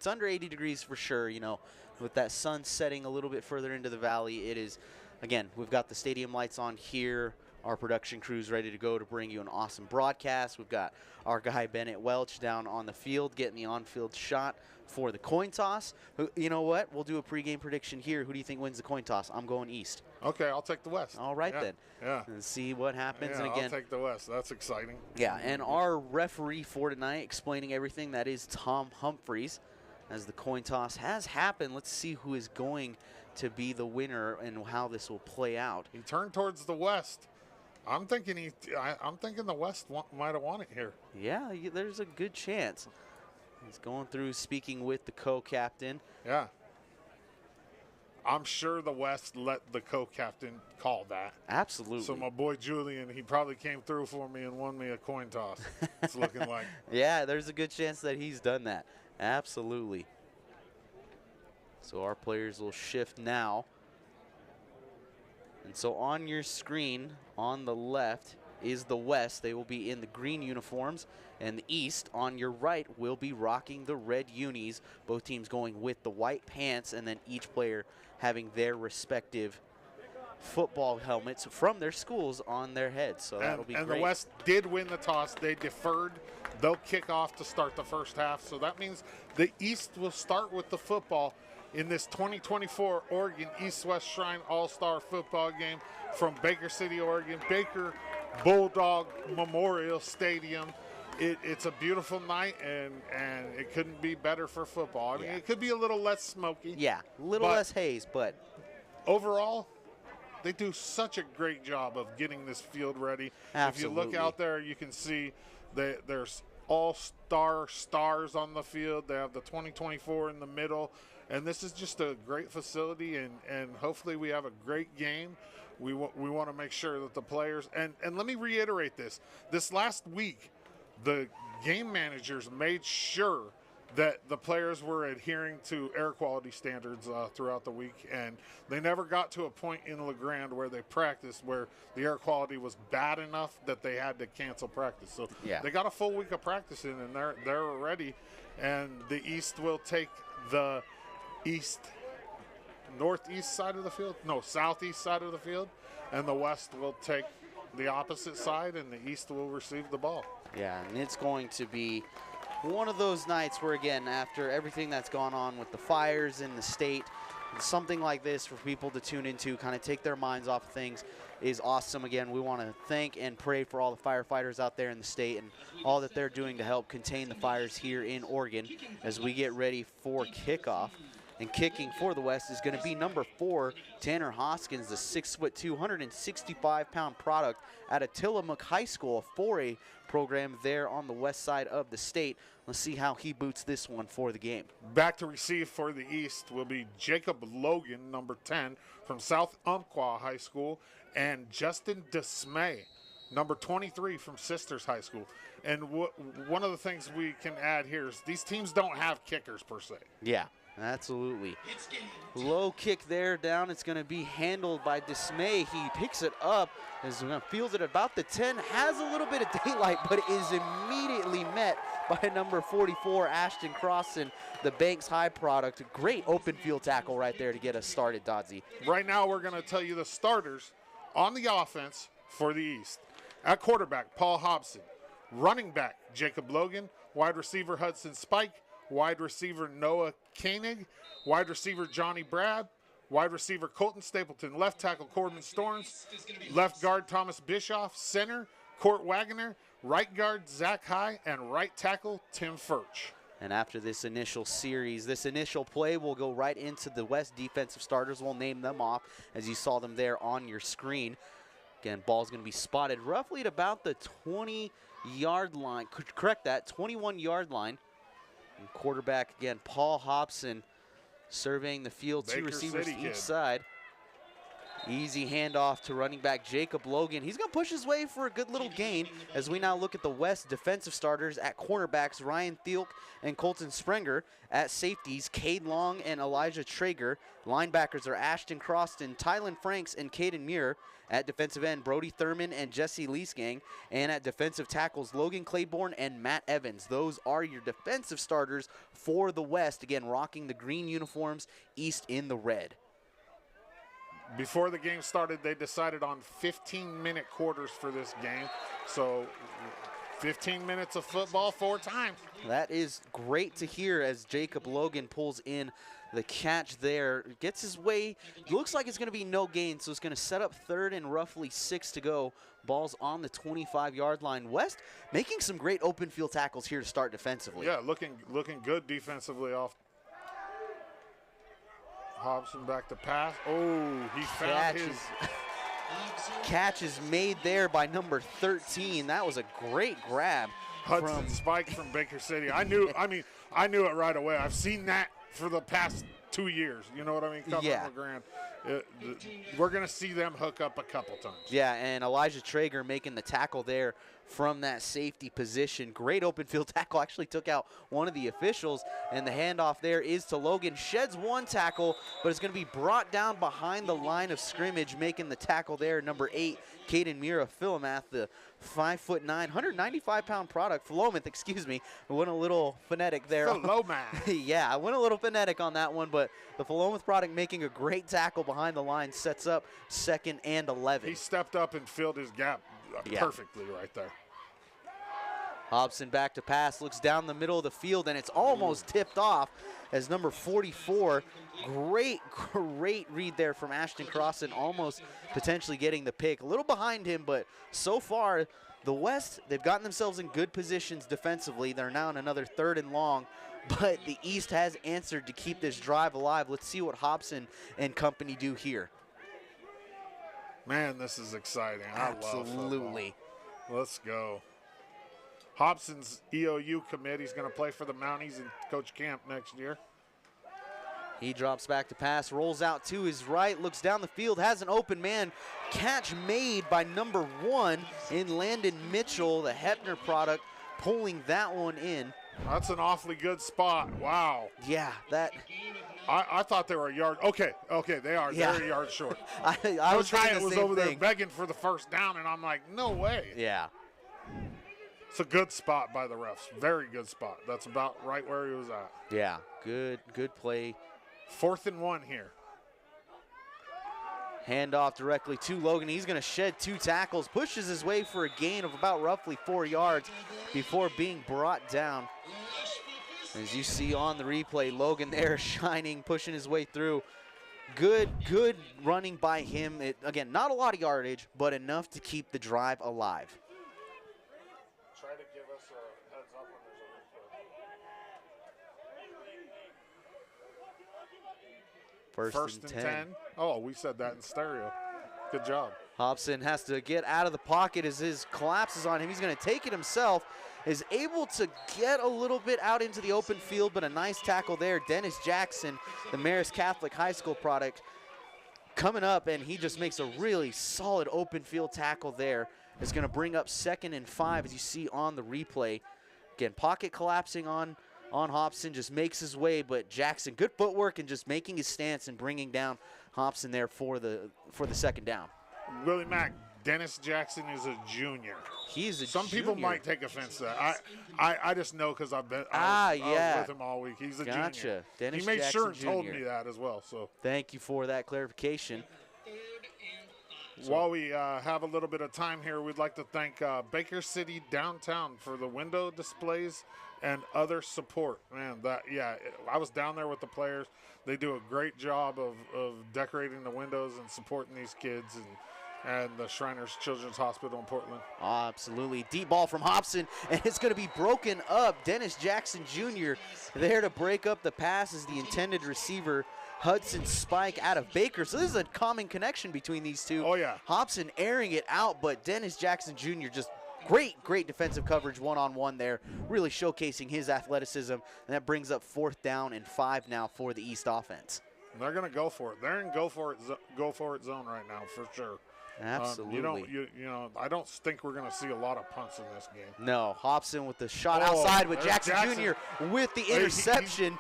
under 80 degrees for sure. You know, with that sun setting a little bit further into the valley, it is. Again, we've got the stadium lights on here. Our production crew's ready to go to bring you an awesome broadcast. We've got our guy Bennett Welch down on the field getting the on-field shot for the coin toss. You know what? We'll do a pregame prediction here. Who do you think wins the coin toss? I'm going East. Okay, I'll take the West. All right, then. Yeah. And see what happens. Yeah, and again, I'll take the West. That's exciting. Yeah, and our referee for tonight explaining everything, that is Tom Humphreys. As the coin toss has happened, let's see who is going to be the winner and how this will play out. He turned towards the West. I'm thinking the West might have won it here. Yeah, there's a good chance. He's going through speaking with the co-captain. Yeah. I'm sure the West let the co-captain call that. Absolutely. So my boy Julian, he probably came through for me and won me a coin toss. It's looking like. Yeah, there's a good chance that he's done that. Absolutely. So our players will shift now. And so on your screen, on the left, is the West. They will be in the green uniforms. And the East, on your right, will be rocking the red unis. Both teams going with the white pants, and then each player having their respective football helmets from their schools on their heads. So that'll be great. And the West did win the toss. They deferred. They'll kick off to start the first half. So that means the East will start with the football in this 2024 Oregon East-West Shrine All-Star football game from Baker City, Oregon. Baker Bulldog Memorial Stadium. It's a beautiful night, and it couldn't be better for football. I mean, it could be a little less smoky. Yeah, a little less haze, but overall, they do such a great job of getting this field ready. Absolutely. If you look out there, you can see there's all-star stars on the field. They have the 2024 in the middle, and this is just a great facility, and hopefully we have a great game. We want to make sure that the players, and let me reiterate this last week, the game managers made sure that the players were adhering to air quality standards throughout the week, and they never got to a point in LeGrand where they practiced where the air quality was bad enough that they had to cancel practice. So they got a full week of practice in, and they're ready. And the East will take the northeast side of the field, no, southeast side of the field, and the West will take the opposite side, and the East will receive the ball. Yeah, and it's going to be one of those nights where, again, after everything that's gone on with the fires in the state, something like this for people to tune into, kind of take their minds off of things, is awesome. Again, we want to thank and pray for all the firefighters out there in the state and all that they're doing to help contain the fires here in Oregon as we get ready for kickoff. And kicking for the West is going to be number 4, Tanner Hoskins, the 6'2", 265-pound product out of Tillamook High School, a 4A program there on the west side of the state. Let's see how he boots this one for the game. Back to receive for the East will be Jacob Logan, number 10, from South Umpqua High School, and Justin Dismay, number 23, from Sisters High School. And one of the things we can add here is these teams don't have kickers per se. Yeah. Absolutely. Low kick there down. It's going to be handled by Dismay. He picks it up. Is going to field it about the 10. Has a little bit of daylight, but is immediately met by number 44, Ashton Crossan, the Banks High product. Great open field tackle right there to get us started, Dodsey. Right now we're going to tell you the starters on the offense for the East. At quarterback, Paul Hobson. Running back, Jacob Logan. Wide receiver, Hudson Spike. Wide receiver Noah Koenig, wide receiver Johnny Brad, wide receiver Colton Stapleton, left tackle Corbin Storms, left guard Thomas Bischoff, center Court Wagoner, right guard Zach High, and right tackle Tim Furch. And after this initial series, this initial play will go right into the West defensive starters. We'll name them off as you saw them there on your screen. Again, ball's going to be spotted roughly at about the 20-yard line. Correct that, 21-yard line. And quarterback, again, Paul Hobson surveying the field. Two receivers each side. Easy handoff to running back Jacob Logan. He's going to push his way for a good little gain as we now look at the West defensive starters. At cornerbacks, Ryan Thielk and Colton Sprenger. At safeties, Cade Long and Elijah Traeger. Linebackers are Ashton Croston, Tylen Franks, and Caden Muir. At defensive end, Brody Thurman and Jesse Leesgang. And at defensive tackles, Logan Claiborne and Matt Evans. Those are your defensive starters for the West. Again, rocking the green uniforms, East in the red. Before the game started, they decided on 15-minute quarters for this game. So 15 minutes of football 4 times. That is great to hear as Jacob Logan pulls in the catch there. Gets his way. Looks like it's going to be no gain, so it's going to set up 3rd and roughly 6 to go. Ball's on the 25-yard line. West making some great open field tackles here to start defensively. Yeah, looking good defensively off. Hobson back to pass. Oh, he found his. Catch is made there by number 13. That was a great grab. Hudson Spike from Baker City. I knew it right away. I've seen that for the past 2 years. You know what I mean? Coming Yeah. up Grand. We're going to see them hook up a couple times. Yeah, and Elijah Traeger making the tackle there from that safety position. Great open field tackle. Actually took out one of the officials, and the handoff there is to Logan. Sheds one tackle, but it's going to be brought down behind the line of scrimmage, making the tackle there. Number 8, Caden Mira Philomath, the 5'9", 195-pound product. Philomath, excuse me. I went a little phonetic there. Philomath. Yeah, I went a little phonetic on that one, but the Philomath product making a great tackle behind the line sets up 2nd and 11. He stepped up and filled his gap perfectly right there. Hobson back to pass, looks down the middle of the field, and it's almost tipped off as number 44. Great read there from Ashton Crossan, almost potentially getting the pick. A little behind him, but so far, the West, they've gotten themselves in good positions defensively. They're now in another 3rd and long, but the East has answered to keep this drive alive. Let's see what Hobson and company do here. Man, this is exciting. Absolutely. I love Let's go. Hobson's EOU commit. He's going to play for the Mounties and coach camp next year. He drops back to pass, rolls out to his right, looks down the field, has an open man. Catch made by number 1 in Landon Mitchell, the Hepner product, pulling that one in. That's an awfully good spot. Wow. Yeah, that. I thought they were a yard. Okay, they are. Yeah. They're a yard short. I was thinking the was same over there thing. begging for the first down, and I'm like, no way. Yeah. It's a good spot by the refs. Very good spot. That's about right where he was at. Yeah, good play. 4th and 1 here. Handoff directly to Logan. He's going to shed 2 tackles, pushes his way for a gain of about roughly 4 yards before being brought down. As you see on the replay, Logan there shining, pushing his way through. Good running by him. Again, not a lot of yardage, but enough to keep the drive alive. Try to give us a heads up when there's a replay. First and 10. Oh, we said that in stereo. Good job. Hobson has to get out of the pocket as his collapses on him. He's going to take it himself. Is able to get a little bit out into the open field, but a nice tackle there. Dennis Jackson, the Marist Catholic High School product, coming up, and he just makes a really solid open field tackle there. Is going to bring up 2nd and 5, as you see on the replay. Again, pocket collapsing on Hobson, just makes his way, but Jackson, good footwork and just making his stance and bringing down Hobson there for the 2nd down. Willie Mack, Dennis Jackson is a junior. He's a Some junior. people might take offense to that. I just know because I was with him all week. He's a junior. Dennis he made Jackson sure and told Jr. me that as well. So thank you for that clarification. While we have a little bit of time here, we'd like to thank Baker City Downtown for the window displays and other support. Man, I was down there with the players. They do a great job of decorating the windows and supporting these kids and the Shriners Children's Hospital in Portland. Absolutely. Deep ball from Hobson, and it's going to be broken up. Dennis Jackson Jr. there to break up the pass as the intended receiver, Hudson Spike, out of Baker. So this is a common connection between these two. Oh, yeah. Hobson airing it out, but Dennis Jackson Jr. just great defensive coverage one-on-one there, really showcasing his athleticism, and that brings up 4th down and 5 now for the East offense. They're going to go for it. They're in go for it zone right now for sure. Absolutely. I don't think we're going to see a lot of punts in this game. No, Hobson with the shot outside with Jackson Jr. with the interception.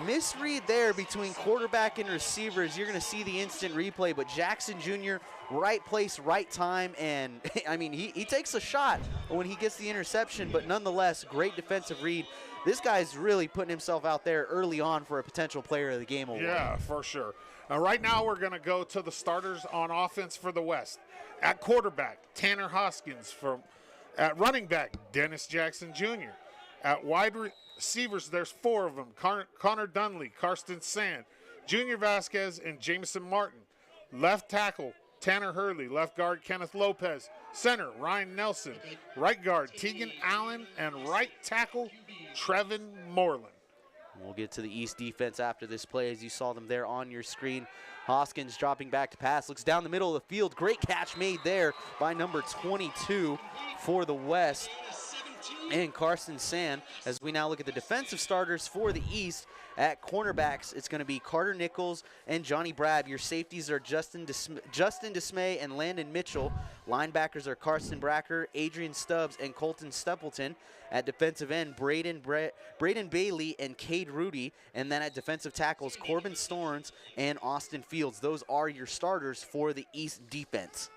Misread there between quarterback and receivers. You're going to see the instant replay, but Jackson Jr., right place, right time, and I mean, he takes a shot when he gets the interception, but nonetheless, great defensive read. This guy's really putting himself out there early on for a potential player of the game award. Yeah, for sure. Right now, we're going to go to the starters on offense for the West. At quarterback, Tanner Hoskins. At running back, Dennis Jackson Jr. At wide receivers, there's 4 of them. Connor Dunley, Karsten Sand, Junior Vasquez, and Jameson Martin. Left tackle, Tanner Hurley. Left guard, Kenneth Lopez. Center, Ryan Nelson. Right guard, Tegan Allen. And right tackle, Trevin Moreland. We'll get to the East defense after this play, as you saw them there on your screen. Hoskins dropping back to pass, looks down the middle of the field. Great catch made there by number 22 for the West, and Carson Sand. As we now look at the defensive starters for the East, at cornerbacks, it's going to be Carter Nichols and Johnny Brad. Your safeties are Justin Dismay and Landon Mitchell. Linebackers are Carson Bracker, Adrian Stubbs, and Colton Stapleton. At defensive end, Braden Bailey and Cade Rudy. And then at defensive tackles, Corbin Storms and Austin Fields. Those are your starters for the East defense.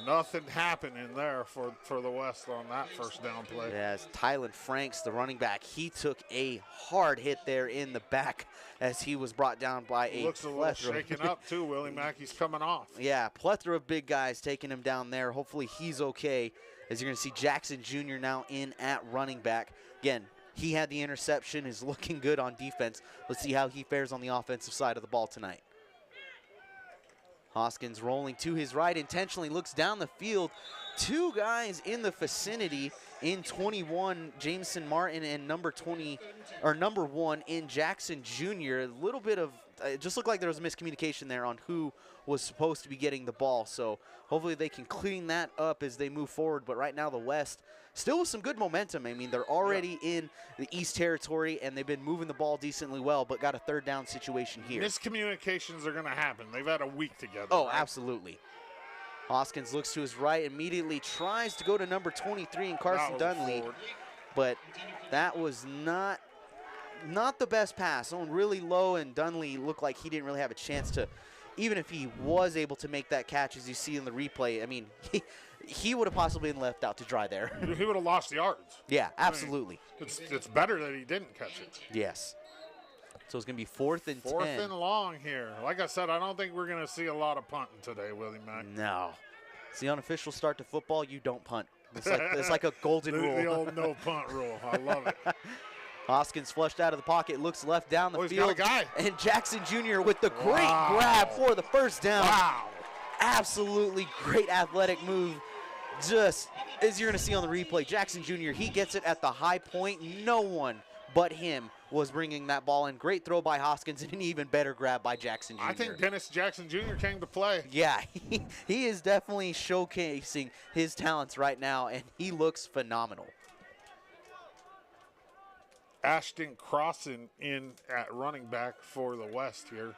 Nothing happening there for the West on that first down play. Yes, Tylen Franks, the running back, he took a hard hit there in the back as he was brought down by a Looks a little plethora. shaken up too, Willie Mackey's coming off. Yeah, plethora of big guys taking him down there. Hopefully he's okay, as you're going to see Jackson Jr. now in at running back. Again, he had the interception, is looking good on defense. Let's see how he fares on the offensive side of the ball tonight. Hoskins rolling to his right, intentionally looks down the field. Two guys in the vicinity in 21, Jameson Martin, and number 1 in Jackson Jr. A little bit of, it just looked like there was a miscommunication there on who was supposed to be getting the ball. So hopefully they can clean that up as they move forward. But right now the West still with some good momentum. I mean, they're already in the East territory, and they've been moving the ball decently well, but got a third down situation here. Miscommunications are going to happen. They've had a week together. Oh, right? Absolutely. Hoskins looks to his right, immediately tries to go to number 23 in Carson Dunley, but that was not the best pass. Going really low, and Dunley looked like he didn't really have a chance to, even if he was able to make that catch, as you see in the replay. I mean, he would have possibly been left out to dry there. He would have lost yards. Yeah, absolutely. I mean, it's better that he didn't catch it. Yes. So it's going to be 4th and 10. 4th and long here. Like I said, I don't think we're going to see a lot of punting today, Willie Mack. No. It's the unofficial start to football. You don't punt. It's like a golden rule. The old no punt rule. I love it. Hoskins flushed out of the pocket, looks left down the field. He's got a guy. And Jackson Jr. with the great grab for the first down. Wow. Absolutely great athletic move. Just as you're going to see on the replay, Jackson Jr., he gets it at the high point. No one but him was bringing that ball in. Great throw by Hoskins and an even better grab by Jackson Jr. I think Dennis Jackson Jr. came to play. Yeah, he is definitely showcasing his talents right now, and he looks phenomenal. Ashton Crossan in at running back for the West here.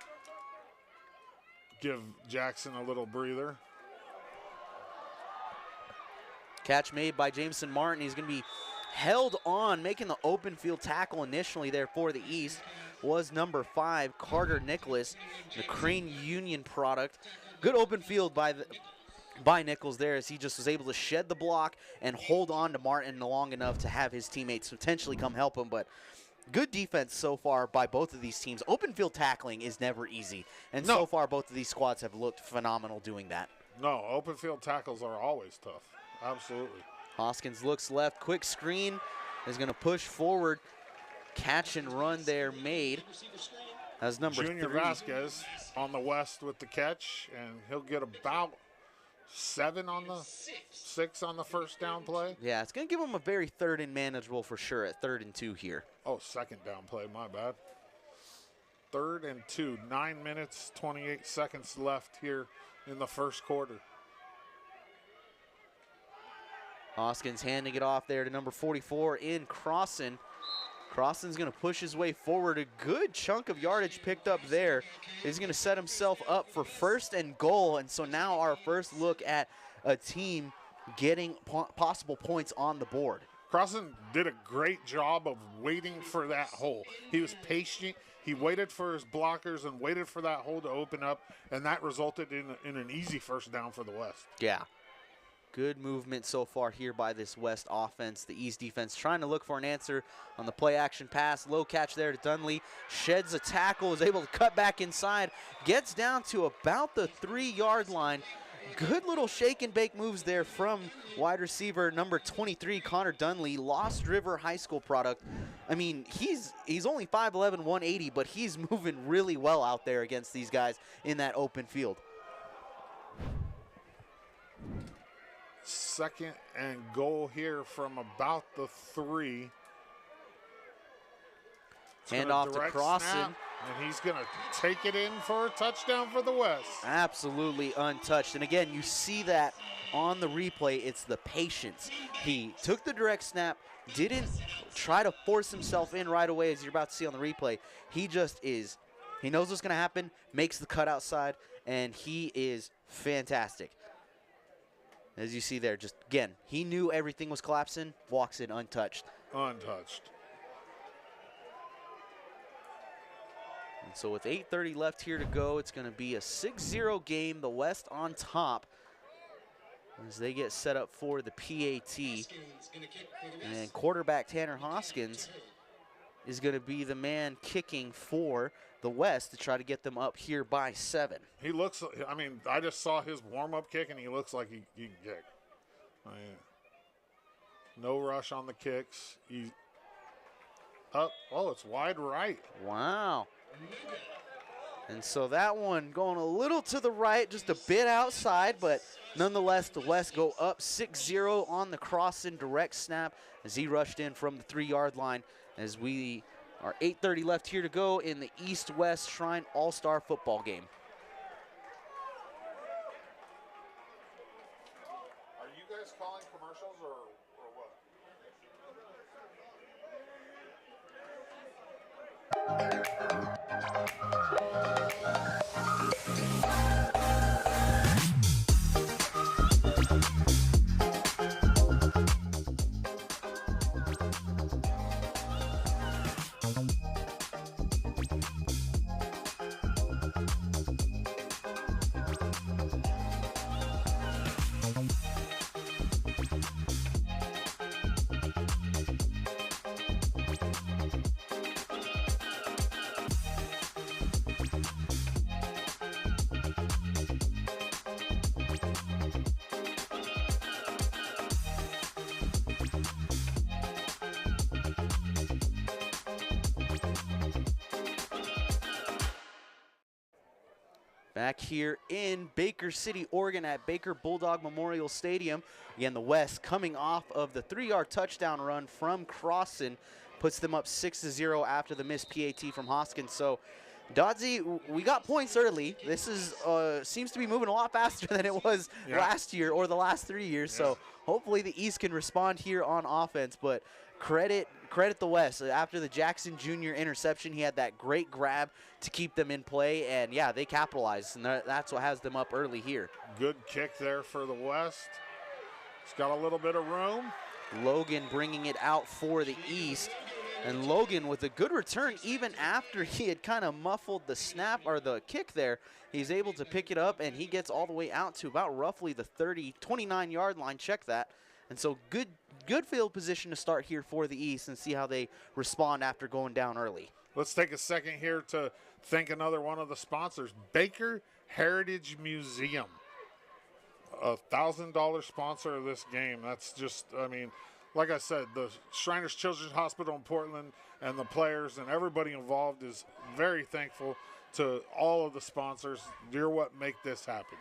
Give Jackson a little breather. Catch made by Jameson Martin. He's going to be held on, making the open field tackle initially there for the East was number 5, Carter Nicholas, the Crane Union product. Good open field by Nichols there, as he just was able to shed the block and hold on to Martin long enough to have his teammates potentially come help him. But good defense so far by both of these teams. Open field tackling is never easy, and so far both of these squads have looked phenomenal doing that. No, open field tackles are always tough. Absolutely. Hoskins looks left, quick screen, is going to push forward. Catch and run there made. That's number Junior 3. Vasquez on the West with the catch, and he'll get about 6 on the first down play. Yeah, it's going to give him a very third and manageable for sure at 3rd and 2 here. Oh, second down play, my bad. 3rd and 2, 9 minutes, 28 seconds left here in the first quarter. Hoskins handing it off there to number 44 in Crossan. Crossan's going to push his way forward. A good chunk of yardage picked up there. He's going to set himself up for 1st and goal. And so now our first look at a team getting possible points on the board. Crossan did a great job of waiting for that hole. He was patient. He waited for his blockers and waited for that hole to open up, and that resulted in an easy first down for the West. Yeah. Good movement so far here by this West offense. The East defense trying to look for an answer on the play action pass. Low catch there to Dunley. Sheds a tackle, is able to cut back inside. Gets down to about the 3-yard line. Good little shake and bake moves there from wide receiver number 23, Connor Dunley, Lost River High School product. I mean, he's only 5'11", 180, but he's moving really well out there against these guys in that open field. 2nd and goal here from about the 3. Hand off to Crossan. And he's going to take it in for a touchdown for the West. Absolutely untouched. And again, you see that on the replay. It's the patience. He took the direct snap, didn't try to force himself in right away, as you're about to see on the replay. He just is, he knows what's going to happen, makes the cut outside, and he is fantastic. As you see there, just again, he knew everything was collapsing, walks in untouched. Untouched. And so with 8:30 left here to go, it's going to be a 6-0 game, the West on top as they get set up for the PAT. And quarterback Tanner Hoskins is going to be the man kicking for the West to try to get them up here by 7. He looks, I mean, I just saw his warm-up kick, and he looks like he can kick. No rush on the kicks. Oh, it's wide right. Wow. And so that one going a little to the right, just a bit outside, but nonetheless, the West go up 6-0 on the cross-in direct snap as he rushed in from the 3-yard line as we are 8:30 left here to go in the East-West Shrine All-Star football game. Are you guys calling commercials or Back here in Baker City, Oregon at Baker Bulldog Memorial Stadium. Again, the West coming off of the 3-yard touchdown run from Crossan puts them up 6-0 after the missed PAT from Hoskins. So, Dodzy, we got points early. This is seems to be moving a lot faster than it was last year or the last 3 years. So, hopefully the East can respond here on offense. But credit the West. After the Jackson Jr. interception, he had that great grab to keep them in play, and yeah, they capitalized, and that's what has them up early here. Good kick there for the West. It's got a little bit of room. Logan bringing it out for the East, and Logan with a good return even after he had kind of muffled the snap or the kick there. He's able to pick it up, and he gets all the way out to about roughly the 29-yard line. Check that. And so good field position to start here for the East and see how they respond after going down early. Let's take a second here to thank another one of the sponsors, Baker Heritage Museum. $1,000 sponsor of this game. That's just, I mean, like I said, the Shriners Children's Hospital in Portland and the players and everybody involved is very thankful to all of the sponsors. You're what make this happen.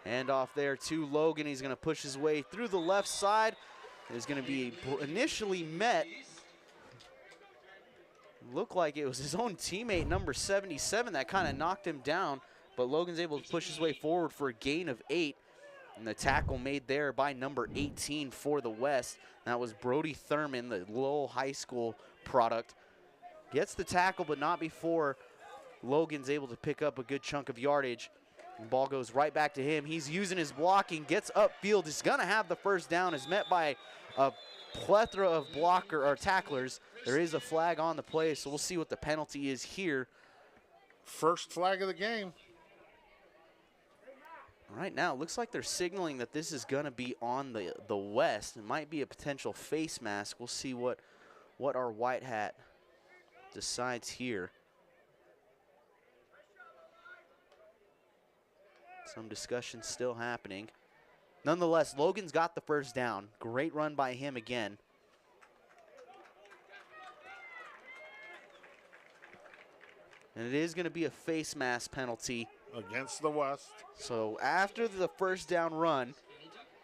Hand off there to Logan. He's going to push his way through the left side. Is going to be initially met. Looked like it was his own teammate, number 77, that kind of knocked him down. But Logan's able to push his way forward for a gain of 8. And the tackle made there by number 18 for the West. That was Brody Thurman, the Lowell High School product. Gets the tackle, but not before Logan's able to pick up a good chunk of yardage. The ball goes right back to him. He's using his blocking, gets upfield. He's going to have the first down. Is met by a plethora of blocker or tacklers. There is a flag on the play, so we'll see what the penalty is here. First flag of the game. Right now, it looks like they're signaling that this is going to be on the West. It might be a potential face mask. We'll see what our white hat decides here. Some discussion still happening. Nonetheless, Logan's got the first down. Great run by him again. And it is going to be a face mask penalty. Against the West. So after the first down run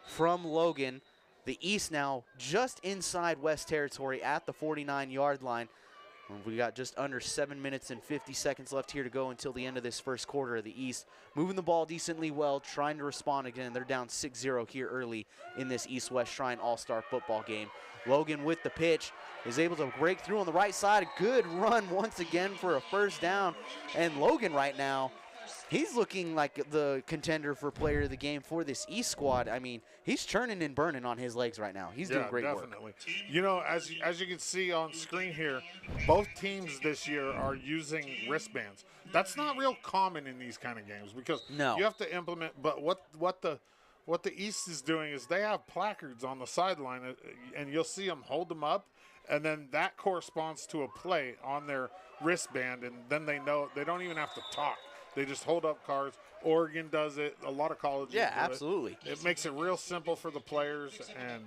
from Logan, the East now just inside West territory at the 49-yard line. We got just under 7 minutes and 50 seconds left here to go until the end of this first quarter of the East. Moving the ball decently well, trying to respond again. They're down 6-0 here early in this East-West Shrine All-Star football game. Logan with the pitch is able to break through on the right side. A good run once again for a first down. And Logan right now, he's looking like the contender for player of the game for this East squad. I mean, he's churning and burning on his legs right now. He's doing great definitely. work. You know, as you can see on screen here, both teams this year are using wristbands. That's not real common in these kind of games because you have to implement. But what the East is doing is they have placards on the sideline, and you'll see them hold them up, and then that corresponds to a play on their wristband, and then they know they don't even have to talk. They just hold up cards. Oregon does it. A lot of colleges do absolutely. It makes it real simple for the players. And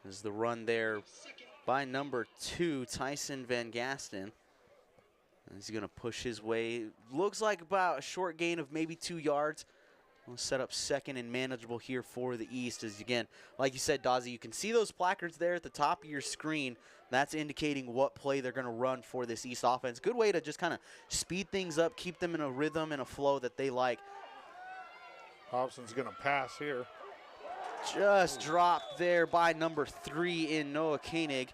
there's the run there by number 2, Tyson Van Gasten. He's going to push his way. Looks like about a short gain of maybe 2 yards. We'll set up second and manageable here for the East. As again, like you said, Dazzy, you can see those placards there at the top of your screen. That's indicating what play they're going to run for this East offense. Good way to just kind of speed things up, keep them in a rhythm and a flow that they like. Hobson's going to pass here. Just dropped there by number 3 in Noah Koenig.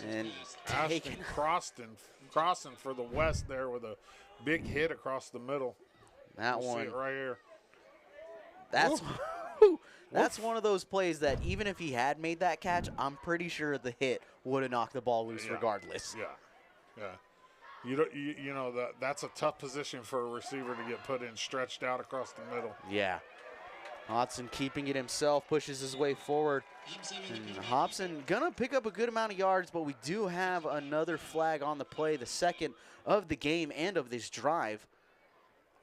And Ashton crossing for the West there with a big hit across the middle. That we'll one. See it right here. That's one of those plays that even if he had made that catch, I'm pretty sure the hit would have knocked the ball loose regardless. Yeah. You know that's a tough position for a receiver to get put in, stretched out across the middle. Yeah. Hobson keeping it himself, pushes his way forward. And Hobson gonna pick up a good amount of yards, but we do have another flag on the play, the second of the game and of this drive.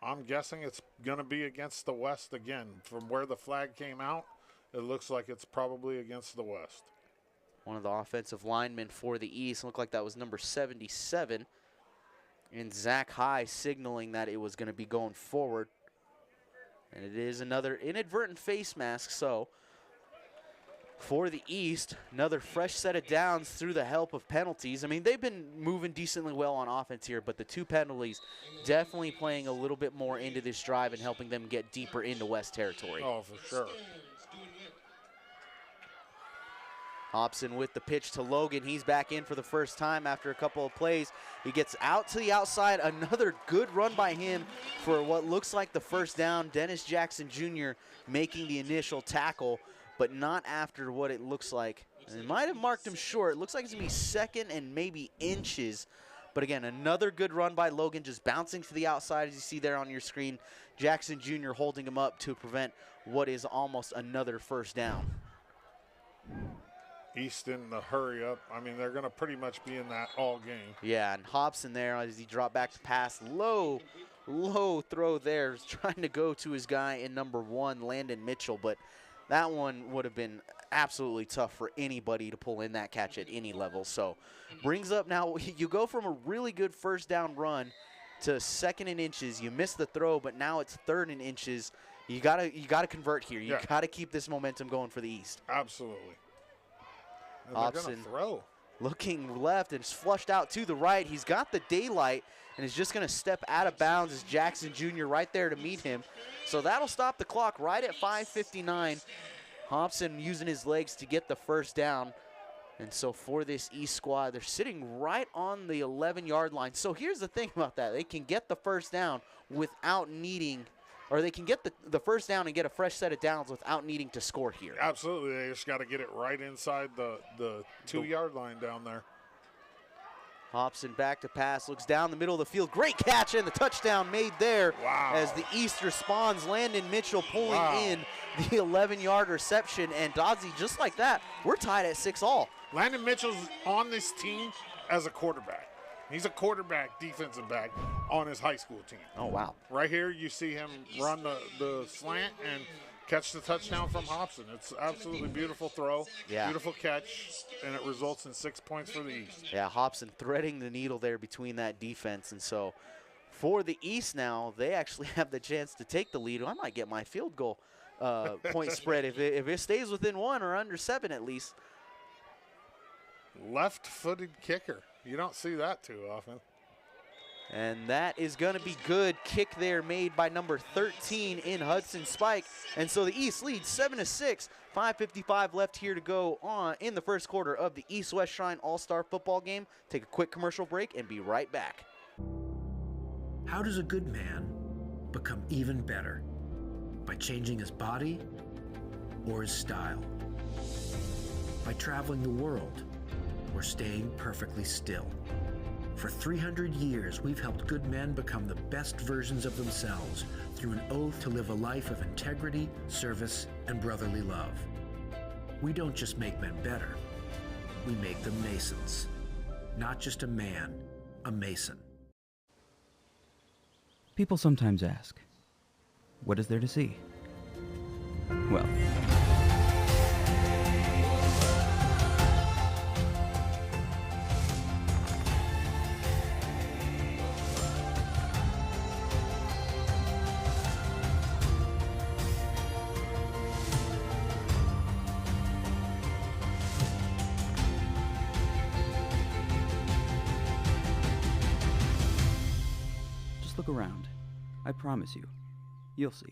I'm guessing it's going to be against the West again. From where the flag came out, it looks like it's probably against the West. One of the offensive linemen for the East looked like that was number 77. And Zach High signaling that it was going to be going forward. And it is another inadvertent face mask, so for the East, another fresh set of downs through the help of penalties. I mean, they've been moving decently well on offense here, but the 2 penalties definitely playing a little bit more into this drive and helping them get deeper into West territory. Oh, for sure. Hobson with the pitch to Logan. He's back in for the first time after a couple of plays. He gets out to the outside. Another good run by him for what looks like the first down. Dennis Jackson Jr. making the initial tackle, but not after what it looks like. It might have marked him short. It looks like it's going to be second and maybe inches. But again, another good run by Logan, just bouncing to the outside as you see there on your screen. Jackson Jr. holding him up to prevent what is almost another first down. East in the hurry up. I mean, they're going to pretty much be in that all game. Yeah, and Hobson there as he dropped back to pass. Low throw there. Trying to go to his guy in number 1, Landon Mitchell, but that one would have been absolutely tough for anybody to pull in that catch at any level. So brings up now, you go from a really good first down run to second and inches. You miss the throw, but now it's third and inches. You gotta convert here. You gotta keep this momentum going for the East. Absolutely. And Hobson they're gonna throw. Looking left and it's flushed out to the right. He's got the daylight and is just going to step out of bounds as Jackson Jr. right there to meet him. So that'll stop the clock right at 5:59. Hobson using his legs to get the first down. And so for this East squad, they're sitting right on the 11-yard line. So here's the thing about that. They can get the first down without needing, or they can get the first down and get a fresh set of downs without needing to score here. Absolutely. They just got to get it right inside the 2-yard line down there. Hobson back to pass, looks down the middle of the field. Great catch and the touchdown made there. Wow. As the East responds. Landon Mitchell pulling in the 11-yard reception. And Dodzy, just like that, we're tied at 6-all. Landon Mitchell's on this team as a quarterback. He's a quarterback, defensive back on his high school team. Oh, wow. Right here you see him run the slant and catch the touchdown from Hobson. It's absolutely beautiful throw, beautiful catch, and it results in 6 points for the East. Yeah, Hobson threading the needle there between that defense. And so for the East now, they actually have the chance to take the lead. I might get my field goal point spread if it stays within 1 or under 7 at least. Left-footed kicker. You don't see that too often. And that is going to be good. Kick there made by number 13 in Hudson Spike. And so the East leads 7-6. 5:55 left here to go on in the first quarter of the East-West Shrine All-Star football game. Take a quick commercial break and be right back. How does a good man become even better? By changing his body or his style? By traveling the world or staying perfectly still? For 300 years, we've helped good men become the best versions of themselves through an oath to live a life of integrity, service, and brotherly love. We don't just make men better, we make them Masons. Not just a man, a Mason. People sometimes ask, what is there to see? Well, just look around. I promise you, you'll see.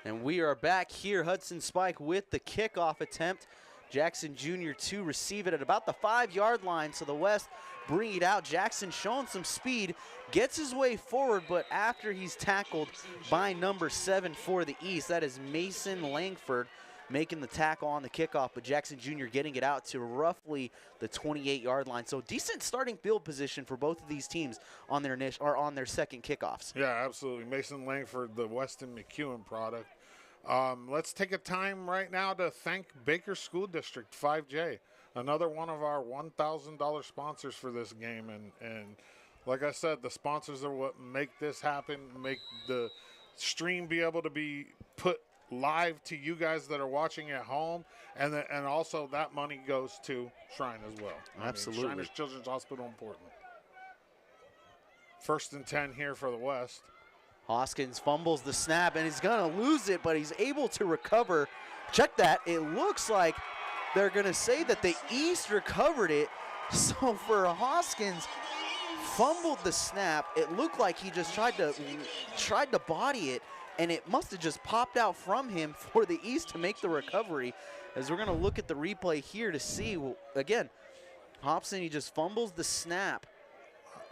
And we are back here, Hudson Spike with the kickoff attempt. Jackson Jr. to receive it at about the 5-yard line. So the West bring it out. Jackson showing some speed, gets his way forward, but after he's tackled by number 7 for the East, that is Mason Langford making the tackle on the kickoff, but Jackson Jr. getting it out to roughly the 28-yard line. So decent starting field position for both of these teams on their second kickoffs. Yeah, absolutely. Mason Langford, the Weston McEwen product. Let's take a time right now to thank Baker School District 5J, another one of our $1,000 sponsors for this game. And like I said, the sponsors are what make this happen, make the stream be able to be put live to you guys that are watching at home, and also that money goes to Shrine as well. Absolutely. Shriners Children's Hospital in Portland. 1st and 10 here for the West. Hoskins fumbles the snap and he's going to lose it, but he's able to recover. Check that. It looks like they're going to say that the East recovered it. So for Hoskins, fumbled the snap. It looked like he just tried to body it, and it must have just popped out from him for the East to make the recovery. As we're going to look at the replay here to see, again, Hobson, he just fumbles the snap.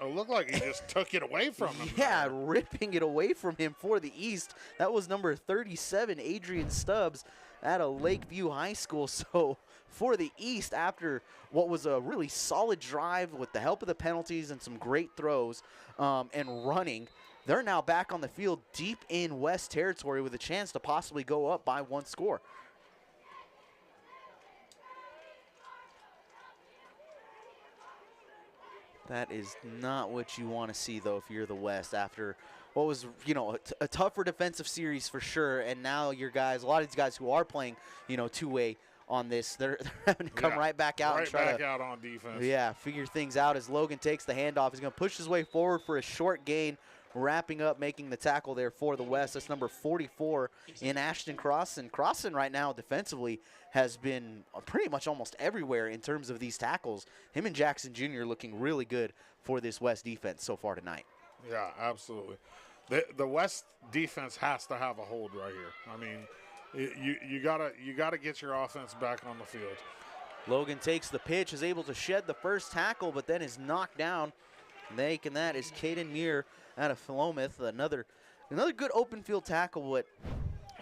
It looked like he just took it away from him. Yeah, ripping it away from him for the East. That was number 37, Adrian Stubbs, at a Lakeview High School. So for the East, after what was a really solid drive with the help of the penalties and some great throws and running, they're now back on the field deep in West territory with a chance to possibly go up by 1 score. That is not what you want to see, though, if you're the West, after what was, a tougher defensive series for sure. And now your guys, a lot of these guys who are playing, two-way on this, they're having to come right back out and try to out on defense. Yeah, figure things out as Logan takes the handoff. He's going to push his way forward for a short gain, wrapping up, making the tackle there for the West. That's number 44 in Ashton Crossan. Crossan right now defensively has been pretty much almost everywhere in terms of these tackles. Him and Jackson Jr. looking really good for this West defense so far tonight. Yeah, absolutely. The West defense has to have a hold right here. I mean, you gotta get your offense back on the field. Logan takes the pitch, is able to shed the first tackle, but then is knocked down. Making that is Caden Muir out of Philomath. Another good open field tackle, but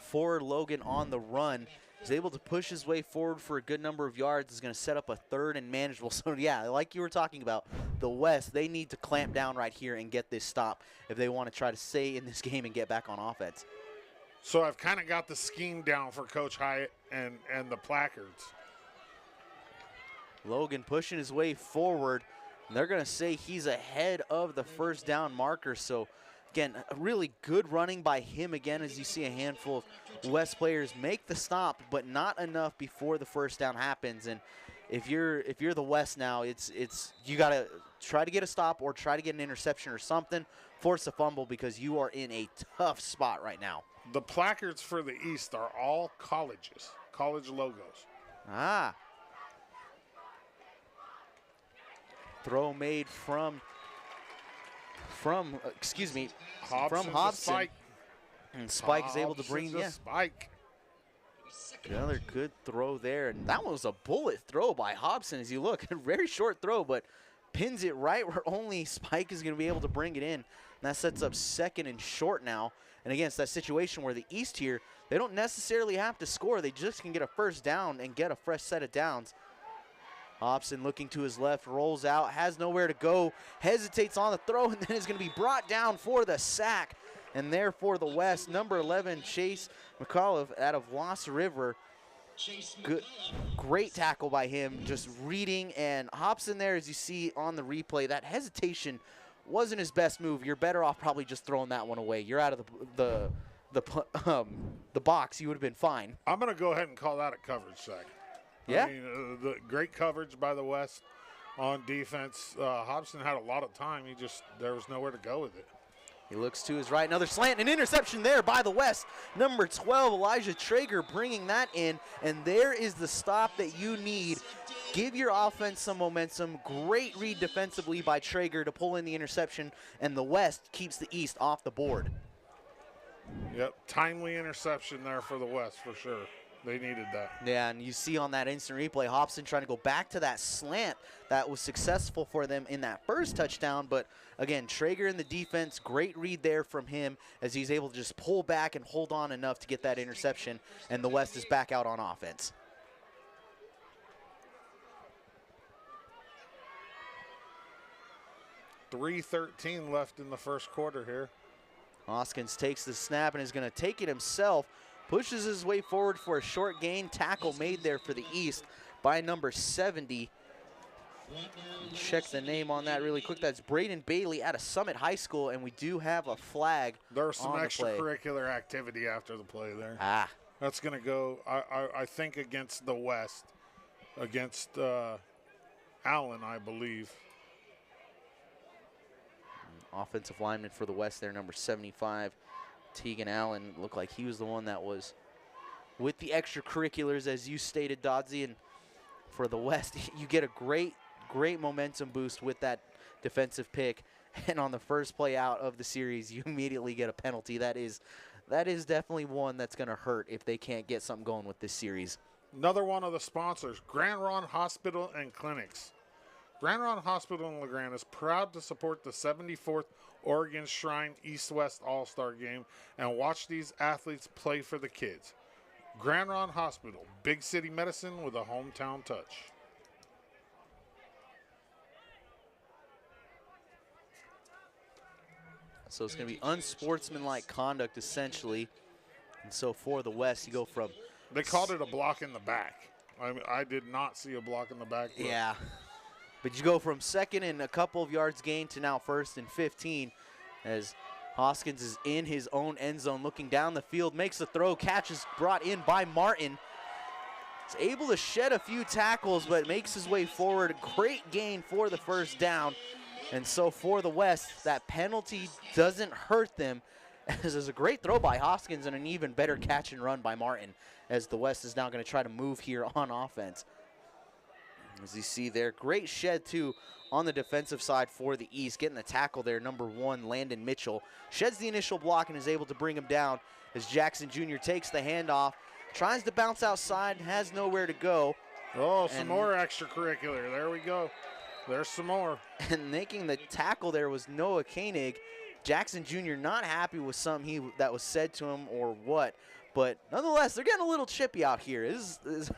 for Logan on the run. He's able to push his way forward for a good number of yards. Is going to set up a 3rd and manageable. So, yeah, like you were talking about, the West, they need to clamp down right here and get this stop if they want to try to stay in this game and get back on offense. So I've kind of got the scheme down for Coach Hyatt and the placards. Logan pushing his way forward. They're going to say he's ahead of the first down marker. So, again, really good running by him again, as you see a handful of West players make the stop, but not enough before the first down happens. And if you're the West now, it's you got to try to get a stop or try to get an interception or something, force a fumble, because you are in a tough spot right now. The placards for the East are all colleges, college logos. Ah. Throw made from Hobson. Spike. And Spike is able to bring Spike. Another good throw there, and that one was a bullet throw by Hobson. As you look, a very short throw, but pins it right where only Spike is going to be able to bring it in. And that sets up 2nd and short now. And again, it's that situation where the East here, they don't necessarily have to score. They just can get a first down and get a fresh set of downs. Hobson looking to his left, rolls out, has nowhere to go, hesitates on the throw, and then is going to be brought down for the sack. And there for the West, number 11, Chase McAuliffe out of Lost River. Good, great tackle by him, just reading. And Hobson there, as you see on the replay, that hesitation wasn't his best move. You're better off probably just throwing that one away. You're out of the box. You would have been fine. I'm going to go ahead and call that a coverage sack. Yeah. I mean, the great coverage by the West on defense. Hobson had a lot of time. There was nowhere to go with it. He looks to his right, another slant, an interception there by the West. Number 12, Elijah Traeger bringing that in, and there is the stop that you need. Give your offense some momentum. Great read defensively by Traeger to pull in the interception, and the West keeps the East off the board. Yep, timely interception there for the West for sure. They needed that. Yeah, and you see on that instant replay, Hobson trying to go back to that slant that was successful for them in that first touchdown. But again, Traeger in the defense, great read there from him as he's able to just pull back and hold on enough to get that interception, and the West is back out on offense. .3:13 left in the first quarter here. Hoskins takes the snap and is going to take it himself. Pushes his way forward for a short gain. Tackle made there for the East by number 70. Check the name on that really quick. That's Braden Bailey out of Summit High School, and we do have a flag. There's some on the play. extracurricular activity after the play there. Ah. That's going to go, I think, against the West, against Allen, I believe. Offensive lineman for the West there, number 75. Tegan Allen looked like he was the one that was with the extracurriculars, as you stated, Dodsey. And for the West, you get a great momentum boost with that defensive pick. And on the first play out of the series, you immediately get a penalty. That is definitely one that's going to hurt if they can't get something going with this series. Another one of the sponsors, Grand Ronde Hospital and Clinics. Grand Ronde Hospital in LeGrand is proud to support the 74th Oregon Shrine East-West All-Star Game and watch these athletes play for the kids. Grand Ronde Hospital, big city medicine with a hometown touch. So it's going to be unsportsmanlike conduct, essentially. And so for the West, you go from... They called it a block in the back. I did not see a block in the back. Yeah. But you go from second and a couple of yards gain to now 1st and 15 as Hoskins is in his own end zone looking down the field, makes the throw, catch is brought in by Martin. He's able to shed a few tackles, but makes his way forward. Great gain for the first down. And so for the West, that penalty doesn't hurt them, as there's a great throw by Hoskins and an even better catch and run by Martin, as the West is now going to try to move here on offense. As you see there, great shed too on the defensive side for the East. Getting the tackle there, number 1, Landon Mitchell. Sheds the initial block and is able to bring him down as Jackson Jr. takes the handoff. Tries to bounce outside, has nowhere to go. Oh, some more extracurricular. There we go. There's some more. And making the tackle there was Noah Koenig. Jackson Jr. not happy with something that was said to him or what. But nonetheless, they're getting a little chippy out here. This is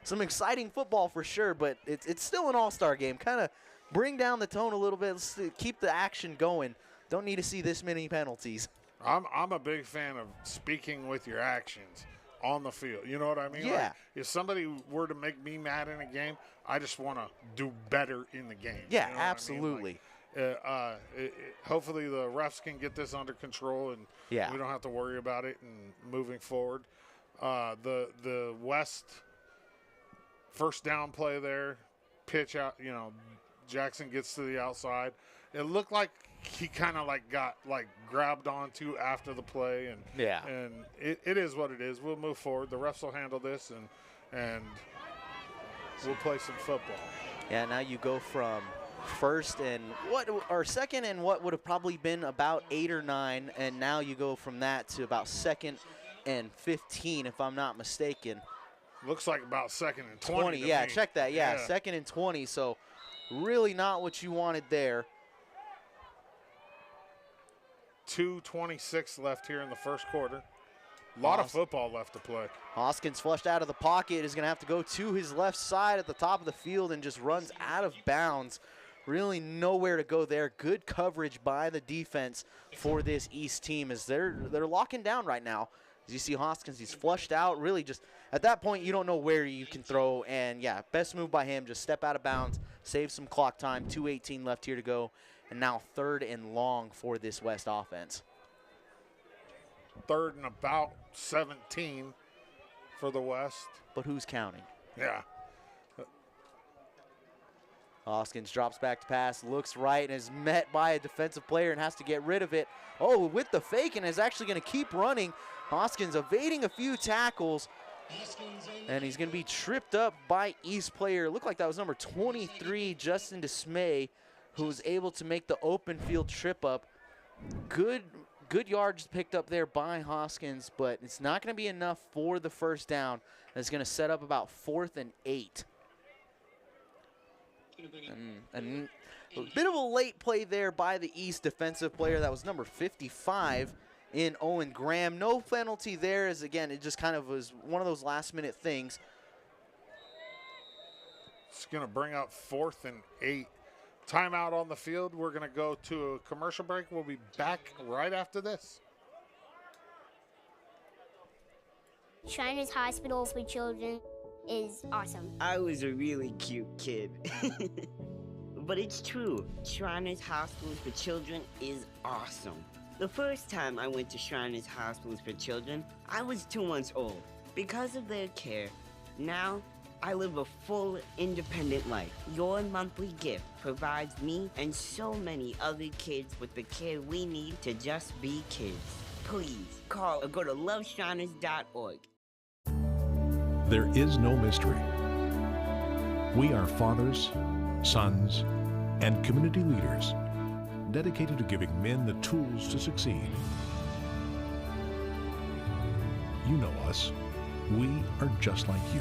some exciting football for sure, but it's still an all-star game. Kind of bring down the tone a little bit. Let's keep the action going. Don't need to see this many penalties. I'm a big fan of speaking with your actions on the field. You know what I mean? Yeah. Like, if somebody were to make me mad in a game, I just want to do better in the game. Yeah, you know absolutely. Hopefully the refs can get this under control and we don't have to worry about it and moving forward. The West first down play there, pitch out, you know, Jackson gets to the outside. It looked like he kind of like got like grabbed onto after the play, and yeah, and it is what it is. We'll move forward. The refs will handle this, and we'll play some football. Yeah, now you go from second and what would have probably been about 8 or 9, and now you go from that to about 2nd and 15, if I'm not mistaken. Looks like about 2nd and 20. Yeah, check that. Yeah, 2nd and 20. So really not what you wanted there. 2:26 left here in the first quarter. A lot of football left to play. Hoskins flushed out of the pocket, is going to have to go to his left side at the top of the field and just runs out of bounds. Really nowhere to go there. Good coverage by the defense for this East team as they're locking down right now. As you see Hoskins, he's flushed out. Really just at that point, you don't know where you can throw. And, yeah, best move by him, just step out of bounds, save some clock time. 2:18 left here to go. And now 3rd and long for this West offense. 3rd and about 17 for the West. But who's counting? Yeah. Hoskins drops back to pass, looks right, and is met by a defensive player and has to get rid of it. Oh, with the fake, and is actually going to keep running. Hoskins evading a few tackles, and he's going to be tripped up by East player. Looked like that was number 23, Justin Dismay, who was able to make the open field trip up. Good yards picked up there by Hoskins, but it's not going to be enough for the first down. It's going to set up about 4th and 8. And a bit of a late play there by the East defensive player. That was number 55 in Owen Graham. No penalty there, as again, it just kind of was one of those last-minute things. It's going to bring up 4th and 8. Timeout on the field. We're going to go to a commercial break. We'll be back right after this. Shriners Hospitals for Children is awesome. I was a really cute kid. But it's true. Shriners Hospitals for Children is awesome. The first time I went to Shriners Hospitals for Children, I was 2 months old. Because of their care, now I live a full, independent life. Your monthly gift provides me and so many other kids with the care we need to just be kids. Please, call or go to loveshriners.org. There is no mystery. We are fathers, sons, and community leaders dedicated to giving men the tools to succeed. You know us. We are just like you.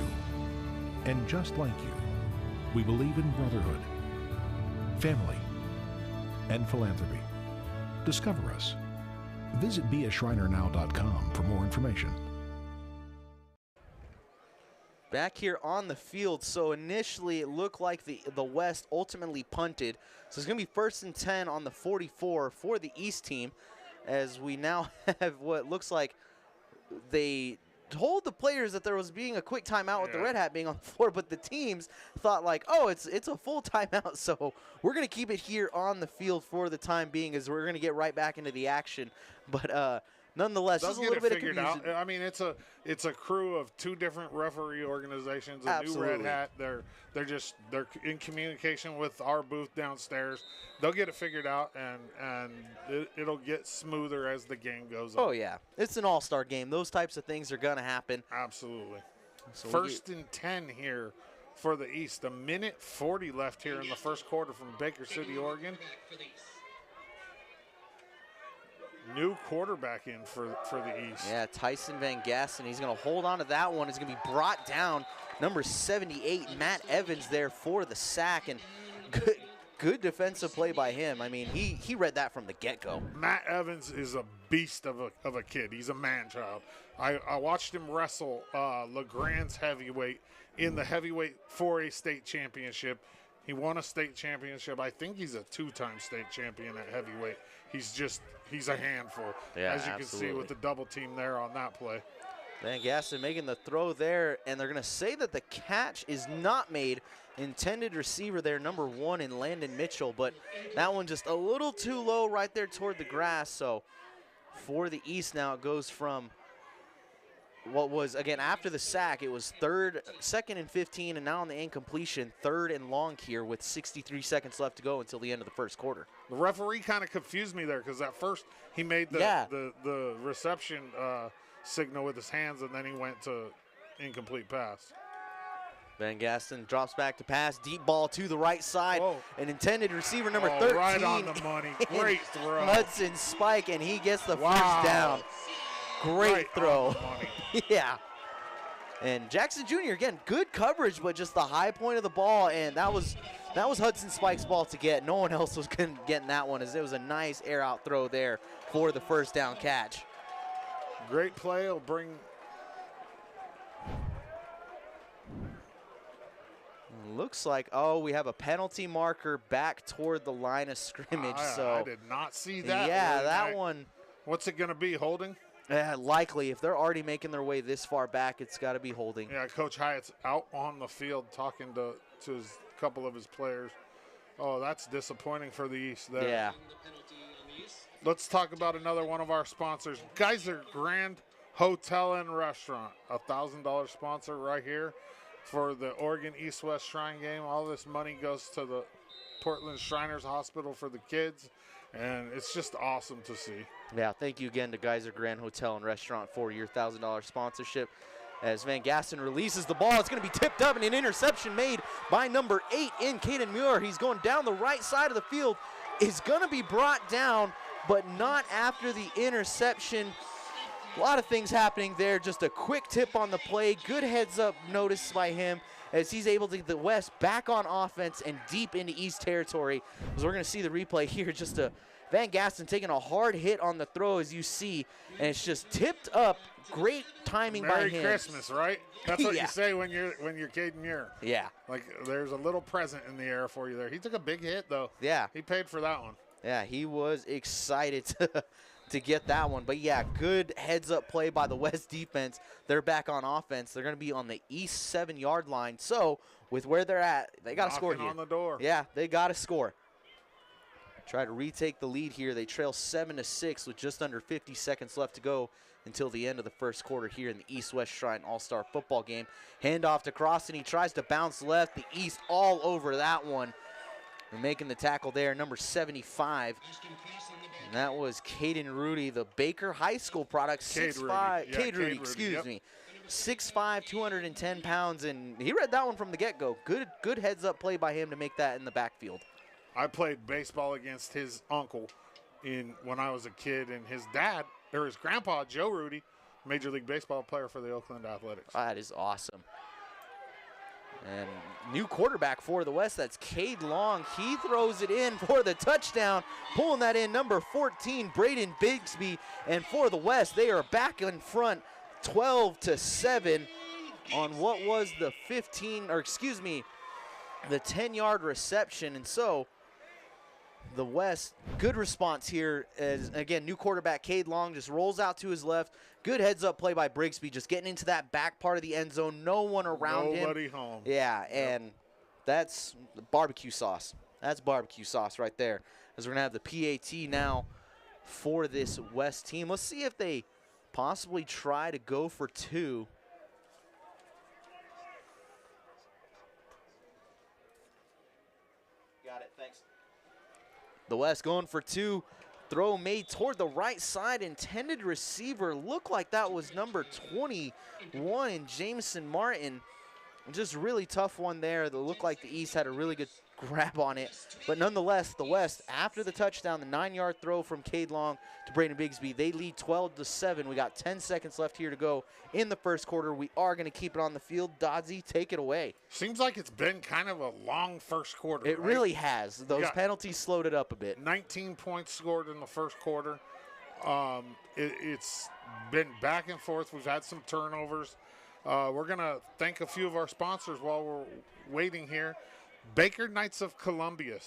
And just like you, we believe in brotherhood, family, and philanthropy. Discover us. Visit beashrinernow.com for more information. Back here on the field, so initially it looked like the West ultimately punted. So it's going to be 1st and 10 on the 44 for the East team, as we now have what looks like they told the players that there was being a quick timeout with the red hat being on the floor, but the teams thought like, oh, it's a full timeout, so we're going to keep it here on the field for the time being, as we're going to get right back into the action. But nonetheless, just a little bit of confusion. I mean, it's a crew of 2 different referee organizations. A Absolutely. new red hat. They're in communication with our booth downstairs. They'll get it figured out, and it'll get smoother as the game goes on. Oh yeah, it's an all-star game. Those types of things are gonna happen. Absolutely. So 1st and 10 here for the East. 1:40 left here in the first quarter from Baker City, Oregon. New quarterback in for the East. Yeah, Tyson Van Gassen. He's going to hold on to that one. He's going to be brought down. Number 78, Matt Evans there for the sack. And good defensive play by him. I mean, he read that from the get-go. Matt Evans is a beast of a kid. He's a man-child. I watched him wrestle LeGrand's heavyweight in the heavyweight 4A state championship. He won a state championship. I think he's a 2-time state champion at heavyweight. He's a handful, yeah, as you absolutely. can see with the double team there on that play. Van Gassen making the throw there, and they're going to say that the catch is not made. Intended receiver there, number 1 in Landon Mitchell, but that one just a little too low right there toward the grass. So for the East now, it goes from what was, again, after the sack, it was second and 15, and now on the incompletion, 3rd and long here with 63 seconds left to go until the end of the first quarter. The referee kind of confused me there because at first he made the reception signal with his hands, and then he went to incomplete pass. Van Gaston drops back to pass, deep ball to the right side, an intended receiver number 13. Right on the money, great throw. Hudson Spike, and he gets the first down. Great throw. Yeah. And Jackson Jr., again, good coverage, but just the high point of the ball, and that was Hudson Spike's ball to get. No one else was getting that one, as it was a nice air out throw there for the first down catch. Great play. It'll bring. Looks like, we have a penalty marker back toward the line of scrimmage. I did not see that. Yeah, that one. What's it going to be, holding? Likely. If they're already making their way this far back, it's got to be holding. Yeah, Coach Hyatt's out on the field talking to a couple of his players. Oh, that's disappointing for the East there. Yeah. Let's talk about another one of our sponsors, Geyser Grand Hotel and Restaurant, $1,000 sponsor right here for the Oregon East-West Shrine game. All this money goes to the Portland Shriners Hospital for the kids, and it's just awesome to see. Yeah, thank you again to Geyser Grand Hotel and Restaurant for your $1,000 sponsorship. As Van Gaston releases the ball, it's going to be tipped up, and an interception made by number 8 in Caden Muir. He's going down the right side of the field. Is going to be brought down, but not after the interception. A lot of things happening there. Just a quick tip on the play. Good heads-up notice by him as he's able to get the West back on offense and deep into East territory. As we're going to see the replay here, just Van Gaston taking a hard hit on the throw, as you see, and it's just tipped up. Great timing by him. Merry Christmas, right? That's what you say when you're Caden Muir. Yeah. Like there's a little present in the air for you there. He took a big hit though. Yeah. He paid for that one. Yeah, he was excited to get that one. But yeah, good heads-up play by the West defense. They're back on offense. They're going to be on the East 7-yard line. So with where they're at, they got to score here. On the door. Yeah, they got to score. Try to retake the lead here. They trail 7-6 with just under 50 seconds left to go until the end of the first quarter here in the East-West Shrine All-Star football game. Handoff to Cross, and he tries to bounce left. The East all over that one. And making the tackle there, number 75. And that was Caden Rudy, the Baker High School product. Cade Rudy, excuse me. 6'5", 210 pounds, and he read that one from the get-go. Good heads-up play by him to make that in the backfield. I played baseball against his uncle when I was a kid, and his dad, or his grandpa, Joe Rudy, Major League Baseball player for the Oakland Athletics. That is awesome. And new quarterback for the West, that's Cade Long. He throws it in for the touchdown, pulling that in, number 14, Braden Bigsby. And for the West, they are back in front, 12-7 on what was the 10-yard reception. And so the West, good response here as, again, new quarterback Cade Long just rolls out to his left. Good heads-up play by Brigsby, just getting into that back part of the end zone. No one around him. Nobody home. Yeah, and that's barbecue sauce. That's barbecue sauce right there. As we're going to have the PAT now for this West team. Let's see if they possibly try to go for 2. Got it, thanks. The West going for 2. Throw made toward the right side. Intended receiver looked like that was number 21, Jameson Martin. Just really tough one there. That looked like the East had a really good grab on it. But nonetheless, the West, after the touchdown, the 9-yard throw from Cade Long to Braden Bigsby, they lead 12-7. We got 10 seconds left here to go in the first quarter. We are going to keep it on the field. Dodsey, take it away. Seems like it's been kind of a long first quarter. It really has. Those penalties slowed it up a bit. 19 points scored in the first quarter. It's been back and forth. We've had some turnovers. We're going to thank a few of our sponsors while we're waiting here. Baker Knights of Columbia.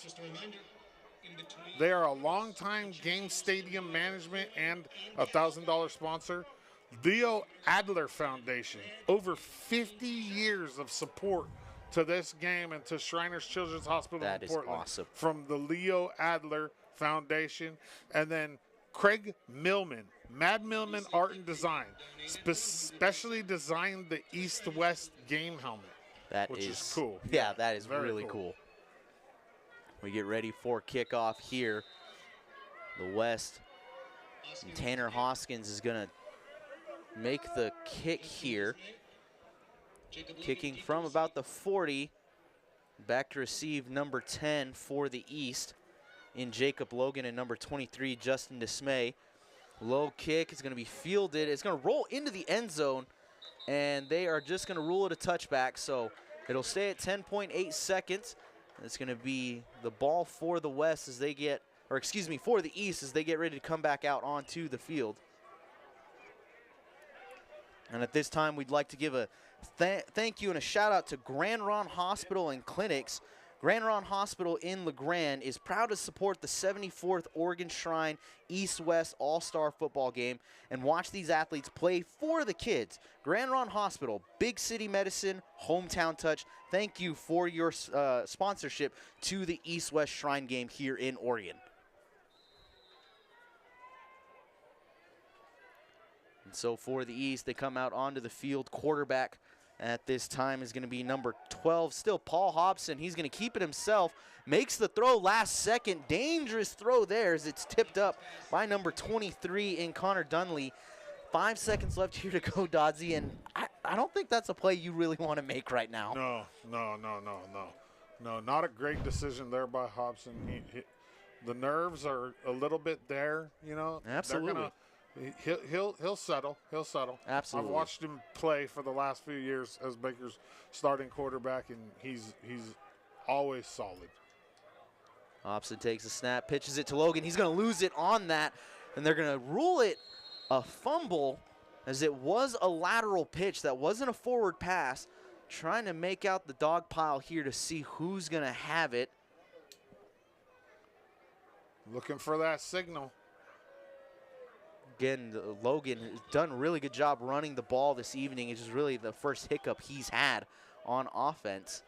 They are a longtime game stadium management and $1,000 sponsor. Leo Adler Foundation. Over 50 years of support to this game and to Shriners Children's Hospital in Portland. That is awesome. From the Leo Adler Foundation. And then Craig Millman, Mad Millman Art and Design, specially designed the East-West game helmet, which is cool. Yeah, that is Very really cool. We get ready for kickoff here. The West, and Tanner Hoskins is going to make the kick here. Kicking from about the 40. Back to receive number 10 for the East in Jacob Logan and number 23, Justin Dismay. Low kick is going to be fielded. It's going to roll into the end zone, and they are just going to rule it a touchback. So it'll stay at 10.8 seconds. It's going to be the ball for the West as they get, or excuse me, for the East as they get ready to come back out onto the field. And at this time, we'd like to give a thank you and a shout out to Grand Ronde Hospital and Clinics. Grand Ronde Hospital in LeGrand is proud to support the 74th Oregon Shrine East-West All-Star Football Game and watch these athletes play for the kids. Grand Ronde Hospital, big city medicine, hometown touch. Thank you for your sponsorship to the East-West Shrine Game here in Oregon. And so for the East, they come out onto the field. Quarterback at this time is going to be number 12, still Paul Hobson. He's going to keep it himself. Makes the throw last second. Dangerous throw there as it's tipped up by number 23 in Connor Dunley. 5 seconds left here to go, Dodzy, and I don't think that's a play you really want to make right now. No, not a great decision there by Hobson. The nerves are a little bit there, you know. Absolutely. He'll settle. He'll settle. Absolutely. I've watched him play for the last few years as Baker's starting quarterback, and he's always solid. Hobson takes a snap, pitches it to Logan. He's going to lose it on that, and they're going to rule it a fumble as it was a lateral pitch. That wasn't a forward pass. Trying to make out the dog pile here to see who's going to have it. Looking for that signal. Again, Logan has done a really good job running the ball this evening. It's just really the first hiccup he's had on offense.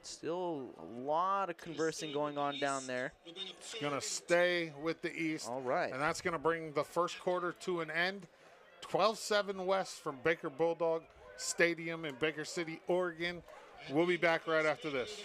Still a lot of conversing going on down there. It's going to stay with the East. All right. And that's going to bring the first quarter to an end. 12-7 West from Baker Bulldog Stadium in Baker City, Oregon. We'll be back right after this.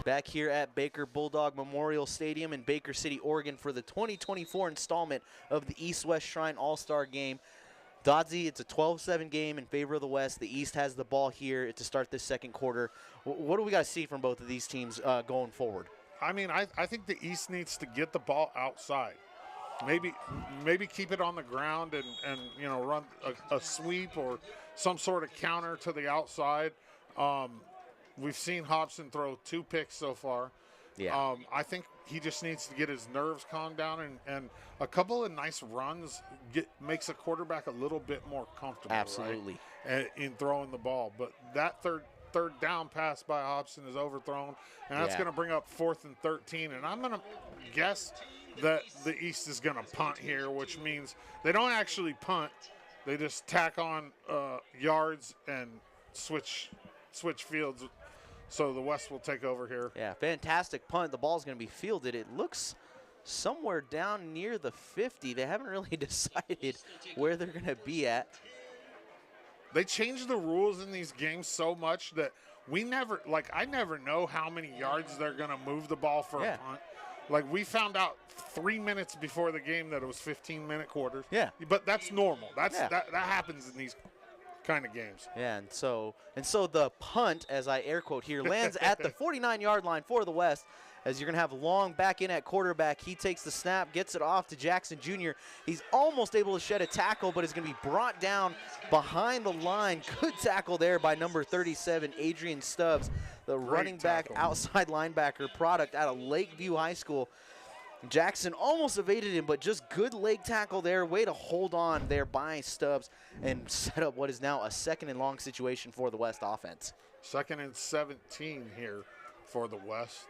Back here at Baker Bulldog Memorial Stadium in Baker City, Oregon for the 2024 installment of the East-West Shrine All-Star Game. Dodzy, it's a 12-7 game in favor of the West. The East has the ball here to start this second quarter. What do we got to see from both of these teams going forward? I mean, I think the East needs to get the ball outside. Maybe keep it on the ground and you know, run a sweep or some sort of counter to the outside. We've seen Hobson throw 2 picks so far. Yeah. I think he just needs to get his nerves calmed down, and a couple of nice runs makes a quarterback a little bit more comfortable. Absolutely. Right? In throwing the ball. But that third down pass by Hobson is overthrown, and that's going to bring up 4th and 13. And I'm going to guess that the East is going to punt here, which means they don't actually punt. They just tack on yards and switch fields. So the West will take over here. Yeah, fantastic punt. The ball's going to be fielded. It looks somewhere down near the 50. They haven't really decided where they're going to be at. They change the rules in these games so much that I never know how many yards they're going to move the ball for a punt. Like, we found out 3 minutes before the game that it was 15-minute quarters. Yeah. But that's normal. That happens in these kind of games. Yeah, and so the punt, as I air quote here, lands at the 49-yard line for the West. As you're going to have Long back in at quarterback. He takes the snap, gets it off to Jackson Jr. He's almost able to shed a tackle, but is going to be brought down behind the line. Good tackle there by number 37, Adrian Stubbs, the running back outside linebacker product out of Lakeview High School. Jackson almost evaded him, but just good leg tackle there. Way to hold on there by Stubbs and set up what is now a 2nd and long situation for the West offense. 2nd and 17 here for the West.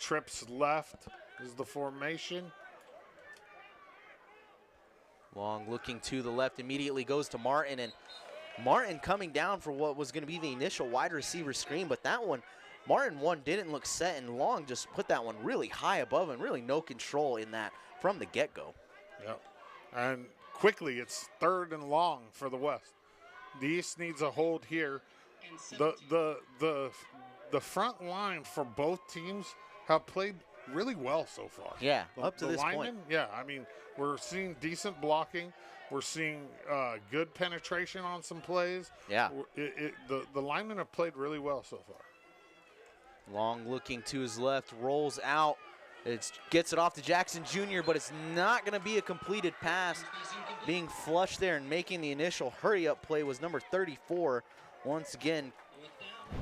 Trips left is the formation. Long looking to the left, immediately goes to Martin, and Martin coming down for what was going to be the initial wide receiver screen, but that one, Martin didn't look set, and Long just put that one really high above him, really no control in that from the get-go. Yep, and quickly it's 3rd and long for the West. The East needs a hold here. The front line for both teams have played really well so far. Yeah, up to this point. Yeah, I mean, we're seeing decent blocking. We're seeing good penetration on some plays. Yeah. The linemen have played really well so far. Long looking to his left, rolls out. Gets it off to Jackson Jr., but it's not going to be a completed pass. Being flushed there and making the initial hurry-up play was number 34. Once again,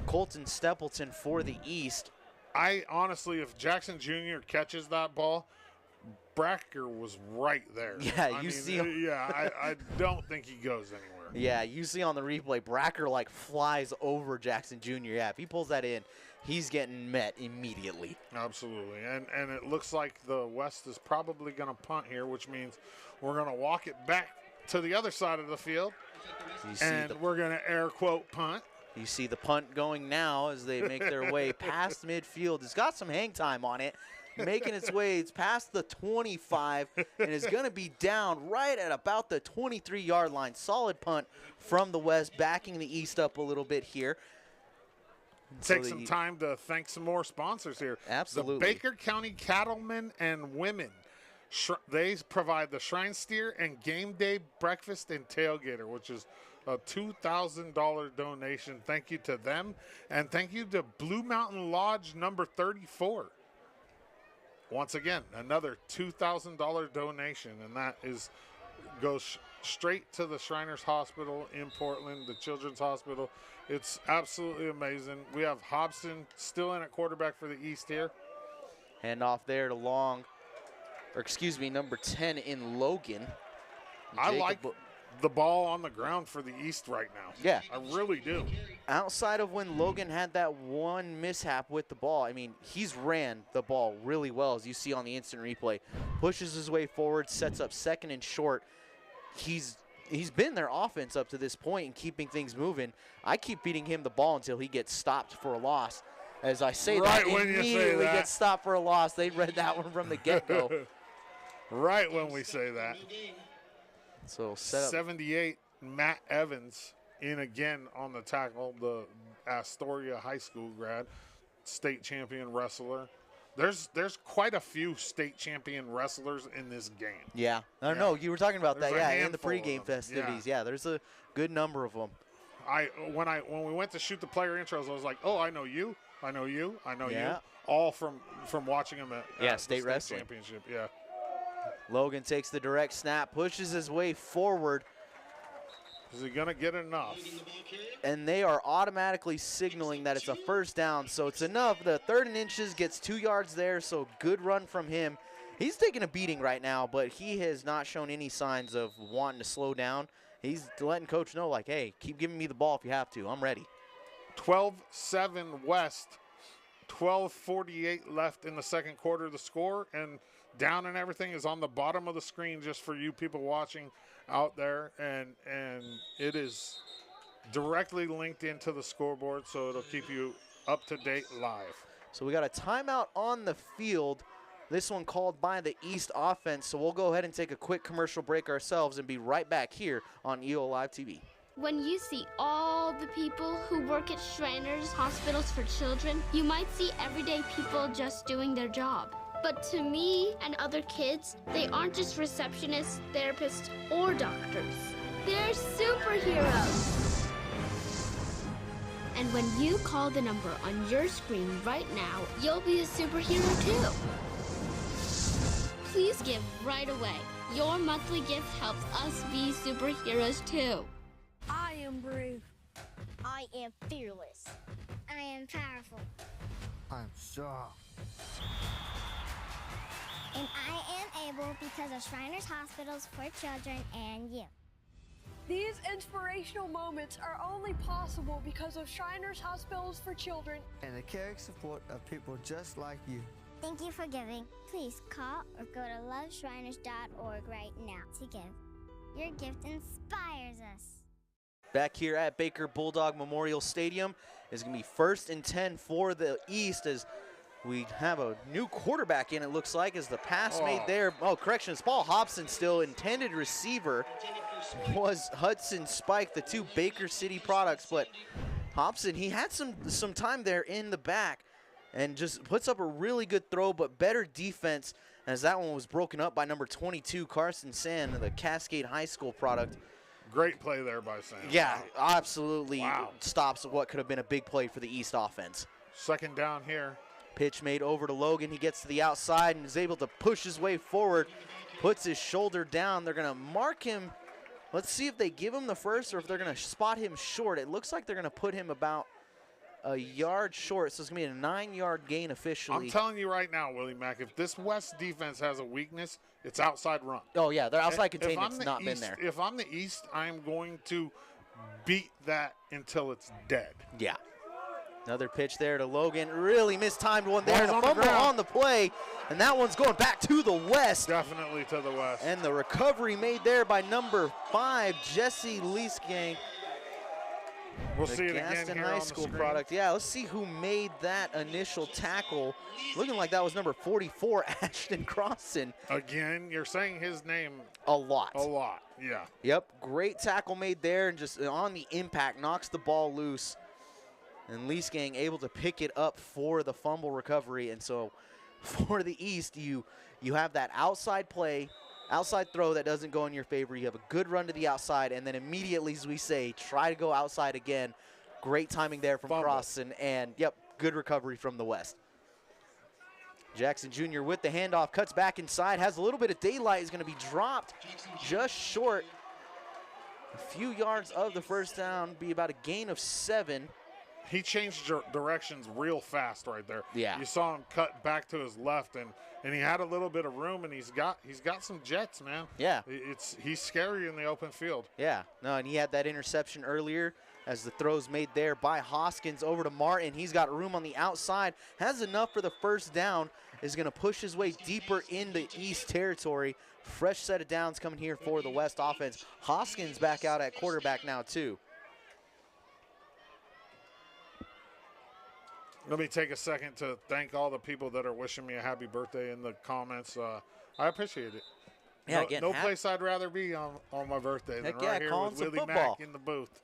Colton Stapleton for the East. I honestly, if Jackson Jr. catches that ball, Bracker was right there. Yeah, see him. Yeah, I don't think he goes anywhere. Yeah, you see on the replay, Bracker like flies over Jackson Jr. Yeah, if he pulls that in, he's getting met immediately. Absolutely, and it looks like the West is probably going to punt here, which means we're going to walk it back to the other side of the field, and we're going to air quote punt. You see the punt going now as they make their way past midfield. It's got some hang time on it, making its way. It's past the 25 and is going to be down right at about the 23-yard line. Solid punt from the West, backing the East up a little bit here. Take some time to thank some more sponsors here. Absolutely. The Baker County Cattlemen and Women. They provide the Shrine Steer and Game Day Breakfast and Tailgater, which is a $2,000 donation. Thank you to them. And thank you to Blue Mountain Lodge number 34. Once again, another $2,000 donation, and that goes straight to the Shriners Hospital in Portland, the Children's Hospital. It's absolutely amazing. We have Hobson still in at quarterback for the East here. Hand off there to Long, or excuse me, number 10 in Logan. I like the ball on the ground for the East right now. Yeah. I really do. Outside of when Logan had that one mishap with the ball, I mean, he's ran the ball really well, as you see on the instant replay. Pushes his way forward, sets up 2nd and short. He's been their offense up to this point and keeping things moving. I keep feeding him the ball until he gets stopped for a loss. As I say right that, when immediately gets stopped for a loss. They read that one from the get-go. Right when we say that. So set up 78, Matt Evans in again on the tackle, the Astoria High School grad, state champion wrestler. There's quite a few state champion wrestlers in this game. Yeah. I don't know. You were talking about There's that, a yeah, in the handful of pregame them. festivities. Yeah, there's a good number of them. When we went to shoot the player intros, I was like, oh, I know you, I know you, I know Yeah. you. All from watching him at state the wrestling championship. Yeah. Logan takes the direct snap, pushes his way forward. Is he going to get enough? And they are automatically signaling that it's a first down, so it's enough. The 3rd and inches gets 2 yards there, so good run from him. He's taking a beating right now, but he has not shown any signs of wanting to slow down. He's letting coach know, like, hey, keep giving me the ball if you have to. I'm ready. 12-7 West, 12:48 left in the second quarter. The score and down and everything is on the bottom of the screen just for you people watching out there, and it is directly linked into the scoreboard, so it'll keep you up to date live. So we got a timeout on the field. This one called by the East offense, so we'll go ahead and take a quick commercial break ourselves and be right back here on EO Live TV. When you see all the people who work at Shriners Hospitals for Children, you might see everyday people just doing their job. But to me and other kids, they aren't just receptionists, therapists, or doctors. They're superheroes. And when you call the number on your screen right now, you'll be a superhero too. Please give right away. Your monthly gift helps us be superheroes too. I am brave. I am fearless. I am powerful. I'm strong. And I am able because of Shriners Hospitals for Children and you. These inspirational moments are only possible because of Shriners Hospitals for Children and the caring support of people just like you. Thank you for giving. Please call or go to loveshriners.org right now to give. Your gift inspires us. Back here at Baker Bulldog Memorial Stadium is going to be 1st and 10 for the East as we have a new quarterback in, it looks like, as the pass made there. Oh, correction, it's Paul Hobson still. Intended receiver was Hudson Spike, the two Baker City products. But Hobson, he had some time there in the back and just puts up a really good throw, but better defense as that one was broken up by number 22, Carson Sand, the Cascade High School product. Great play there by Sam. Yeah, absolutely stops what could have been a big play for the East offense. 2nd down here. Pitch made over to Logan. He gets to the outside and is able to push his way forward, puts his shoulder down. They're going to mark him. Let's see if they give him the first or if they're going to spot him short. It looks like they're going to put him about a yard short, so it's going to be a 9-yard gain officially. I'm telling you right now, Willie Mack, if this West defense has a weakness, it's outside run. Oh, yeah, their outside containment's not been there. If I'm the East, I'm going to beat that until it's dead. Yeah. Another pitch there to Logan. Really mistimed one there. And a Ball's fumble on the play. And that one's going back to the West. Definitely to the West. And the recovery made there by number 5, Jesse Leesgang. We'll see it again Gaston here High on the School screen. product. Yeah, let's see who made that initial tackle. Looking like that was number 44, Ashton Crossan. Again, you're saying his name a lot. A lot, yeah. Yep, great tackle made there, and just on the impact, knocks the ball loose. And Leesgang able to pick it up for the fumble recovery. And so for the East, you have that outside play, outside throw that doesn't go in your favor. You have a good run to the outside, and then immediately, as we say, try to go outside again. Great timing there from Crossan, and yep, good recovery from the West. Jackson Jr. with the handoff, cuts back inside, has a little bit of daylight, is going to be dropped just short. A few yards of the first down, be about a gain of 7. He changed directions real fast right there. Yeah. You saw him cut back to his left, and he had a little bit of room, and he's got some jets, man. Yeah. He's scary in the open field. Yeah. No, and he had that interception earlier as the throw's made there by Hoskins over to Martin. He's got room on the outside, has enough for the first down, is going to push his way deeper into East territory. Fresh set of downs coming here for the West offense. Hoskins back out at quarterback now, too. Let me take a second to thank all the people that are wishing me a happy birthday in the comments. I appreciate it. Yeah, no place I'd rather be on my birthday than right here with Willie Mack in the booth.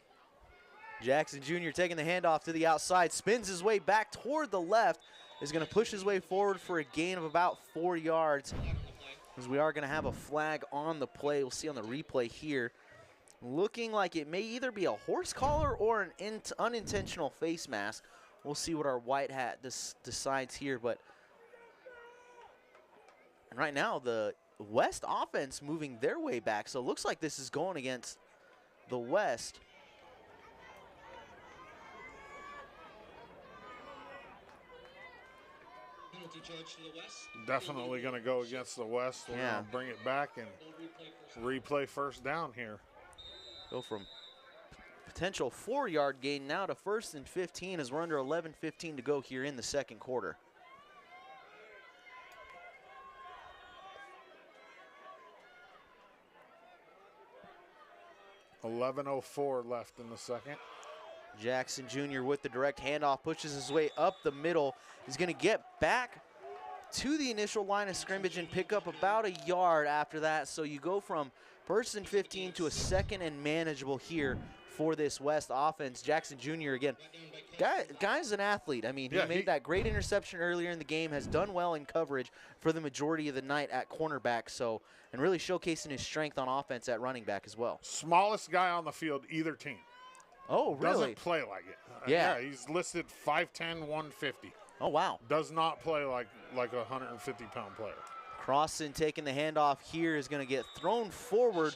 Jackson Jr. taking the handoff to the outside, spins his way back toward the left, is going to push his way forward for a gain of about 4 yards. As we are going to have a flag on the play. We'll see on the replay here. Looking like it may either be a horse collar or an unintentional face mask. We'll see what our white hat decides here, but right now the West offense moving their way back, so it looks like this is going against the West. Definitely going to go against the West. We're going to bring it back and replay first down here. Go from potential 4-yard gain now to 1st and 15 as we're under 11:15 to go here in the second quarter. $11:04 left in the second. Jackson Jr. with the direct handoff, pushes his way up the middle. He's going to get back to the initial line of scrimmage and pick up about a yard after that. So you go from 1st and 15 to a 2nd and manageable here for this West offense. Jackson Jr. again, guy's an athlete. I mean, he made that great interception earlier in the game, has done well in coverage for the majority of the night at cornerback, so, and really showcasing his strength on offense at running back as well. Smallest guy on the field, either team. Oh, really? Doesn't play like it. Yeah. He's listed 5'10", 150. Oh, wow. Does not play like a 150-pound player. Crossan taking the handoff here is going to get thrown forward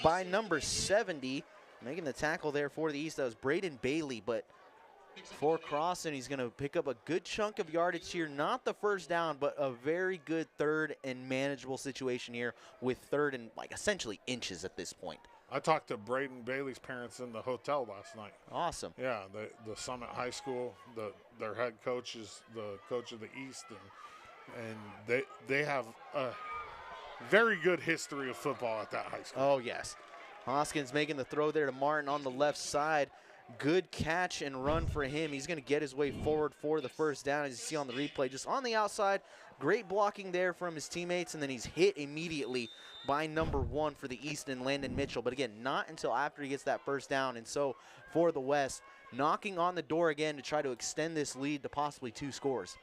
by number 70. Making the tackle there for the East. That was Braden Bailey, but for Crossan, he's going to pick up a good chunk of yardage here. Not the first down, but a very good third and manageable situation here with third and like essentially inches at this point. I talked to Braden Bailey's parents in the hotel last night. Awesome. Yeah, the Summit High School, their head coach is the coach of the East, and they have a very good history of football at that high school. Oh, yes. Hoskins making the throw there to Martin on the left side. Good catch and run for him. He's going to get his way forward for the first down, as you see on the replay. Just on the outside, great blocking there from his teammates, and then he's hit immediately by number 1 for the East and Landon Mitchell. But again, not until after he gets that first down. And so for the West, knocking on the door again to try to extend this lead to possibly 2 scores.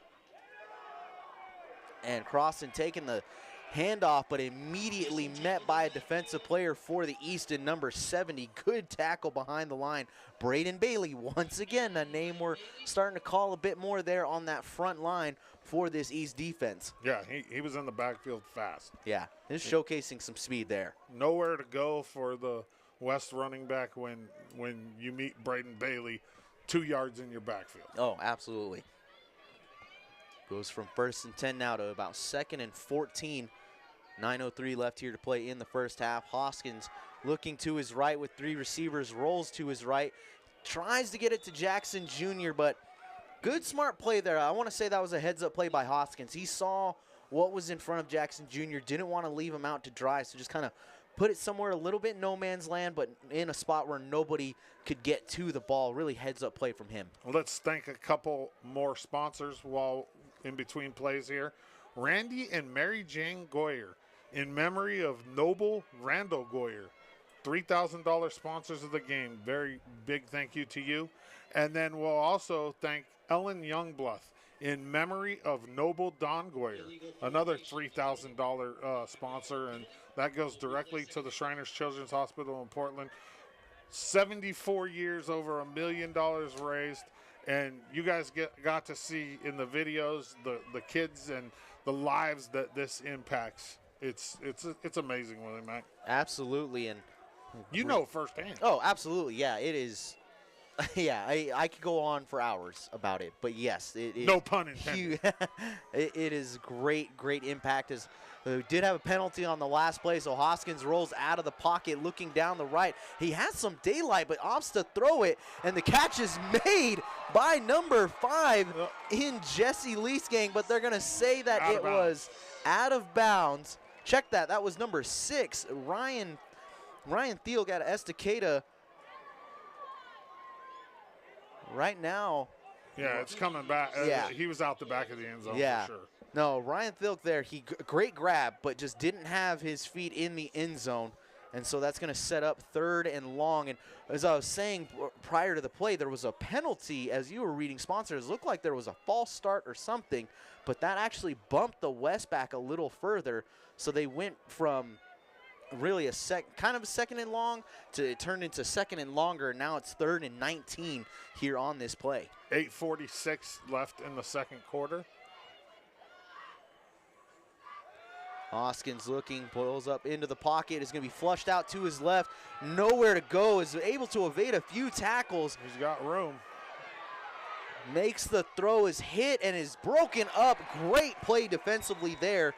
And Crossan taking the handoff, but immediately met by a defensive player for the East in number 70. Good tackle behind the line. Braden Bailey, once again, a name we're starting to call a bit more there on that front line for this East defense. Yeah, he was in the backfield fast. Yeah, just showcasing some speed there. Nowhere to go for the West running back when you meet Braden Bailey 2 yards in your backfield. Oh, absolutely. Goes from 1st and 10 now to about 2nd and 14. 9:03 left here to play in the first half. Hoskins looking to his right with 3 receivers, rolls to his right, tries to get it to Jackson Jr., but good smart play there. I want to say that was a heads-up play by Hoskins. He saw what was in front of Jackson Jr., didn't want to leave him out to dry, so just kind of put it somewhere a little bit no man's land, but in a spot where nobody could get to the ball. Really heads-up play from him. Let's thank a couple more sponsors while in between plays here. Randy and Mary Jane Goyer, in memory of Noble Randall Goyer, $3,000 sponsors of the game. Very big thank you to you. And then we'll also thank Ellen Youngblood, in memory of Noble Don Goyer, another $3,000 sponsor, and that goes directly to the Shriners Children's Hospital in Portland. 74 years, over $1 million raised. And you guys got to see in the videos the kids and the lives that this impacts. It's amazing, Willie Mack. Absolutely, and you know firsthand. Oh, absolutely, yeah, it is. Yeah, I could go on for hours about it, but yes, it is. No pun intended. It is great impact. As we did have a penalty on the last play, so Hoskins rolls out of the pocket, looking down the right. He has some daylight, but opts to throw it, and the catch is made by number 5 in Jesse Leesgang, but they're going to say that it was out of bounds. Check that. That was number 6, Ryan Thiel got Estacada. Right now. Yeah, it's coming back. Yeah. He was out the back of the end zone for sure. No, Ryan Thilk there, great grab, but just didn't have his feet in the end zone. And so that's going to set up 3rd and long. And as I was saying prior to the play, there was a penalty as you were reading sponsors. It looked like there was a false start or something, but that actually bumped the West back a little further. So they went from really a 2nd and long to it turned into 2nd and longer. Now it's 3rd and 19 here on this play. 8:46 left in the second quarter. Hoskins looking, pulls up into the pocket, is going to be flushed out to his left. Nowhere to go, is able to evade a few tackles. He's got room. Makes the throw, is hit, and is broken up. Great play defensively there.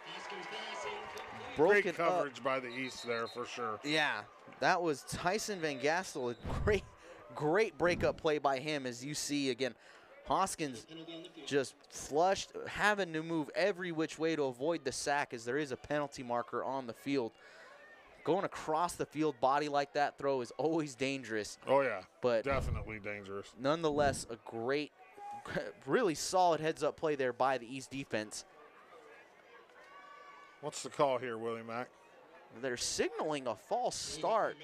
Great coverage by the East there for sure. Yeah, that was Tyson Van Gastel. A great breakup play by him, as you see again. Hoskins just flushed, having to move every which way to avoid the sack, as there is a penalty marker on the field. Going across the field body like that throw is always dangerous. Oh, yeah, but definitely dangerous. Nonetheless, a great, really solid heads-up play there by the East defense. What's the call here, Willie Mack? They're signaling a false start.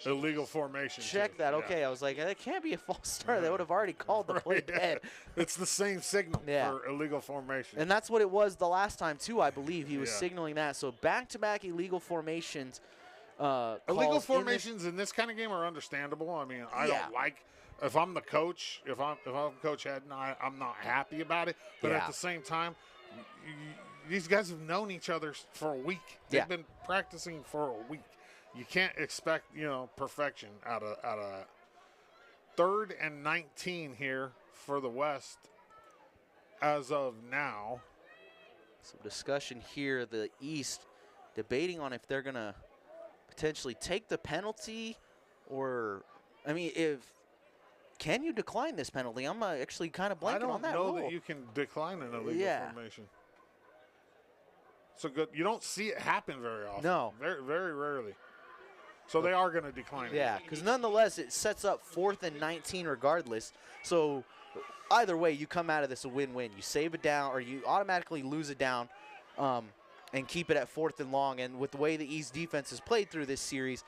Illegal formation. Check that. Okay, I was like, that can't be a false start. They would have already called the play dead. It's the same signal for illegal formation. And that's what it was the last time, too, I believe. He was signaling that. So back-to-back illegal formations. Illegal formations in this kind of game are understandable. I mean, I don't like, if I'm the coach, if I'm Coach Hedden, I'm not happy about it. But at the same time, these guys have known each other for a week. They've been practicing for a week. You can't expect, perfection out of that. 3rd and 19 here for the West as of now. Some discussion here. The East debating on if they're going to potentially take the penalty or, I mean, can you decline this penalty? I'm actually kind of blanking on that rule. I don't know that you can decline an illegal formation. So good. You don't see it happen very often. No. Very, very rarely. So they are going to decline it. Yeah, because nonetheless, it sets up 4th and 19 regardless. So either way, you come out of this a win-win. You save it down or you automatically lose it down and keep it at 4th and long. And with the way the East defense has played through this series,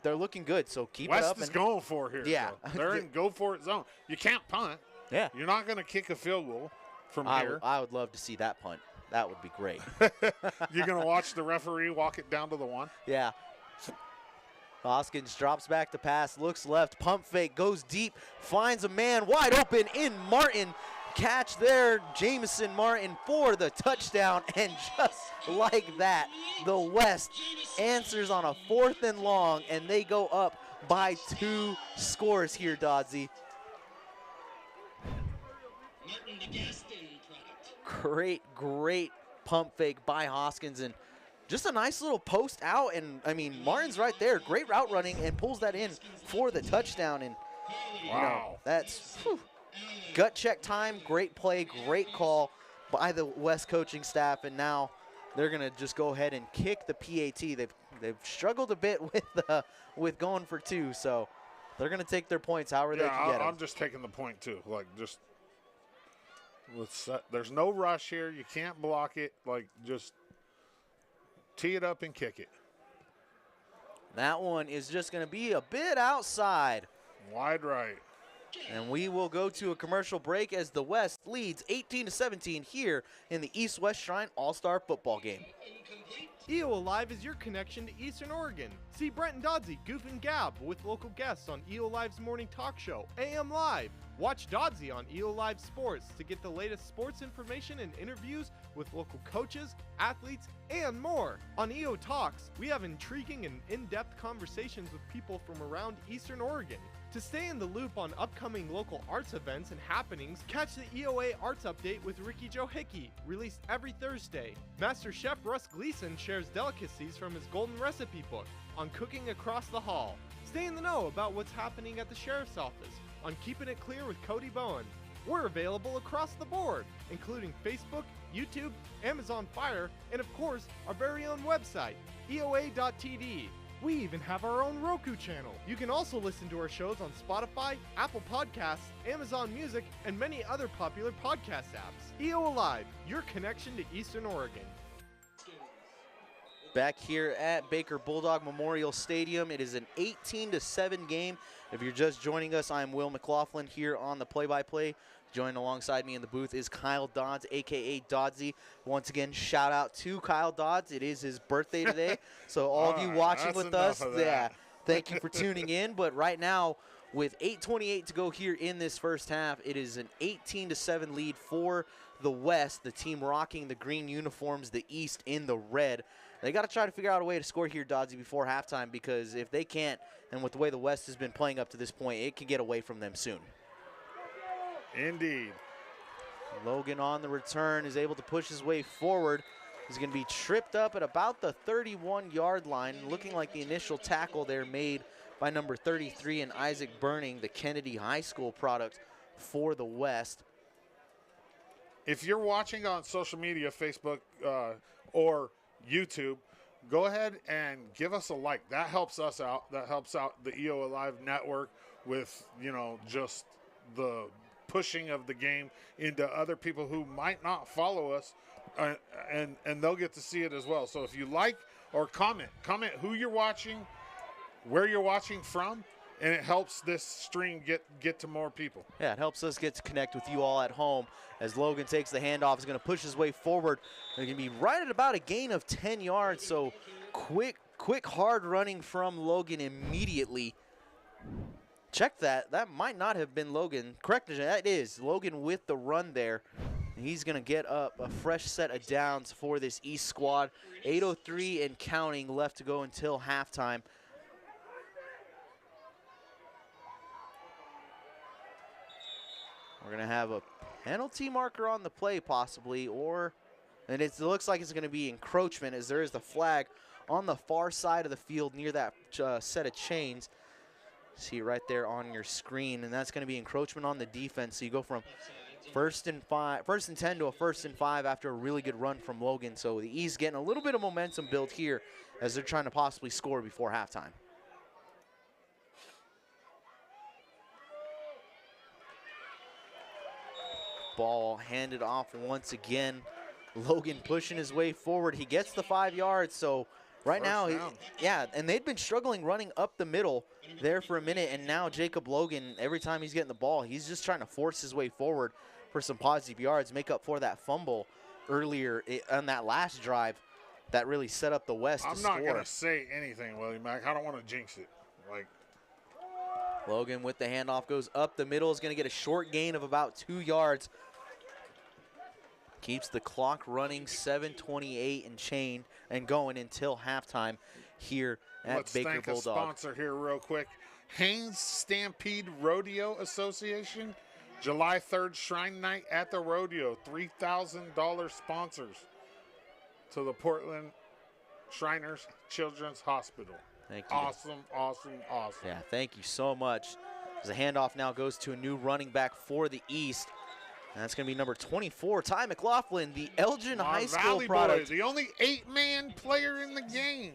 they're looking good. So keep it up. West is going for it here. Yeah. So they're in go-for-it zone. You can't punt. Yeah. You're not going to kick a field goal from here. I would love to see that punt. That would be great. You're going to watch the referee walk it down to the 1? Yeah. Hoskins drops back to pass, looks left, pump fake, goes deep, finds a man wide open in Martin. Catch there, Jamison Martin for the touchdown. And just like that, the West answers on a 4th and long, and they go up by 2 scores here, Dodsey. Great pump fake by Hoskins, and just a nice little post out, and I mean, Martin's right there. Great route running and pulls that in for the touchdown, and that's gut check time. Great play, great call by the West coaching staff, and now they're gonna just go ahead and kick the PAT. They've struggled a bit with going for 2, so they're gonna take their points however they can get them. I'm just taking the point too. There's no rush here. You can't block it. Just tee it up and kick it. That one is just going to be a bit outside. Wide right. And we will go to a commercial break as the West leads 18-17 here in the East-West Shrine All-Star Football Game. EO Alive is your connection to Eastern Oregon. See Brent and Dodsey goof and gab with local guests on EO Live's morning talk show, AM Live. Watch Dodsey on EO Live Sports to get the latest sports information and interviews with local coaches, athletes, and more. On EO Talks, we have intriguing and in-depth conversations with people from around Eastern Oregon. To stay in the loop on upcoming local arts events and happenings, catch the EOA Arts Update with Ricky Joe Hickey, released every Thursday. Master Chef Russ Gleason shares delicacies from his Golden Recipe book on cooking across the hall. Stay in the know about what's happening at the Sheriff's Office on Keeping It Clear with Cody Bowen. We're available across the board, including Facebook, YouTube, Amazon Fire, and of course, our very own website, eoa.tv. We even have our own Roku channel. You can also listen to our shows on Spotify, Apple Podcasts, Amazon Music, and many other popular podcast apps. EO Alive, your connection to Eastern Oregon. Back here at Baker Bulldog Memorial Stadium, it is an 18-7 game. If you're just joining us, I'm Will McLaughlin here on the play-by-play. Joining alongside me in the booth is Kyle Dodds, a.k.a. Dodsey. Once again, shout out to Kyle Dodds. It is his birthday today. So all of you watching with us, thank you for tuning in. But right now, with 8:28 to go here in this first half, it is an 18-7 lead for the West, the team rocking the green uniforms, the East in the red. They got to try to figure out a way to score here, Dodsey, before halftime, because if they can't, and with the way the West has been playing up to this point, it can get away from them soon. Indeed. Logan on the return is able to push his way forward. He's going to be tripped up at about the 31-yard line, looking like the initial tackle there made by number 33 and Isaac Burning, the Kennedy High School product for the West. If you're watching on social media, Facebook or YouTube, go ahead and give us a like. That helps us out. That helps out the EO Alive network with, just the pushing of the game into other people who might not follow us, and they'll get to see it as well. So if you like or comment who you're watching, where you're watching from, and it helps this stream get to more people. Yeah, it helps us get to connect with you all at home as Logan takes the handoff. He's going to push his way forward. They're going to be right at about a gain of 10 yards, so quick, hard running from Logan immediately. Check that. That might not have been Logan. Correct, that is Logan with the run there. He's going to get up a fresh set of downs for this East squad. 8:03 and counting left to go until halftime. We're going to have a penalty marker on the play possibly, and it looks like it's going to be encroachment as there is the flag on the far side of the field near that set of chains. See right there on your screen, and that's going to be encroachment on the defense. So you go from first and 10 to a 1st and 5 after a really good run from Logan. So the East getting a little bit of momentum built here as they're trying to possibly score before halftime. Ball handed off once again. Logan pushing his way forward. He gets the 5 yards, so right now, and they'd been struggling running up the middle there for a minute, and now Jacob Logan, every time he's getting the ball, he's just trying to force his way forward for some positive yards, make up for that fumble earlier on that last drive that really set up the West to score. I'm not going to say anything, Willie Mack. I don't want to jinx it. Logan with the handoff goes up the middle, is going to get a short gain of about 2 yards. Keeps the clock running, 7:28 and chain and going until halftime here at Baker Let's thank Bulldog. a sponsor here real quick. Haynes Stampede Rodeo Association, July 3rd, Shrine Night at the Rodeo. $3,000 sponsors to the Portland Shriners Children's Hospital. Thank you. Awesome, awesome, awesome. Yeah, thank you so much. As the handoff now goes to a new running back for the East. And that's going to be number 24, Ty McLaughlin, the Elgin High School Valley product. Boy, the only 8-man player in the game.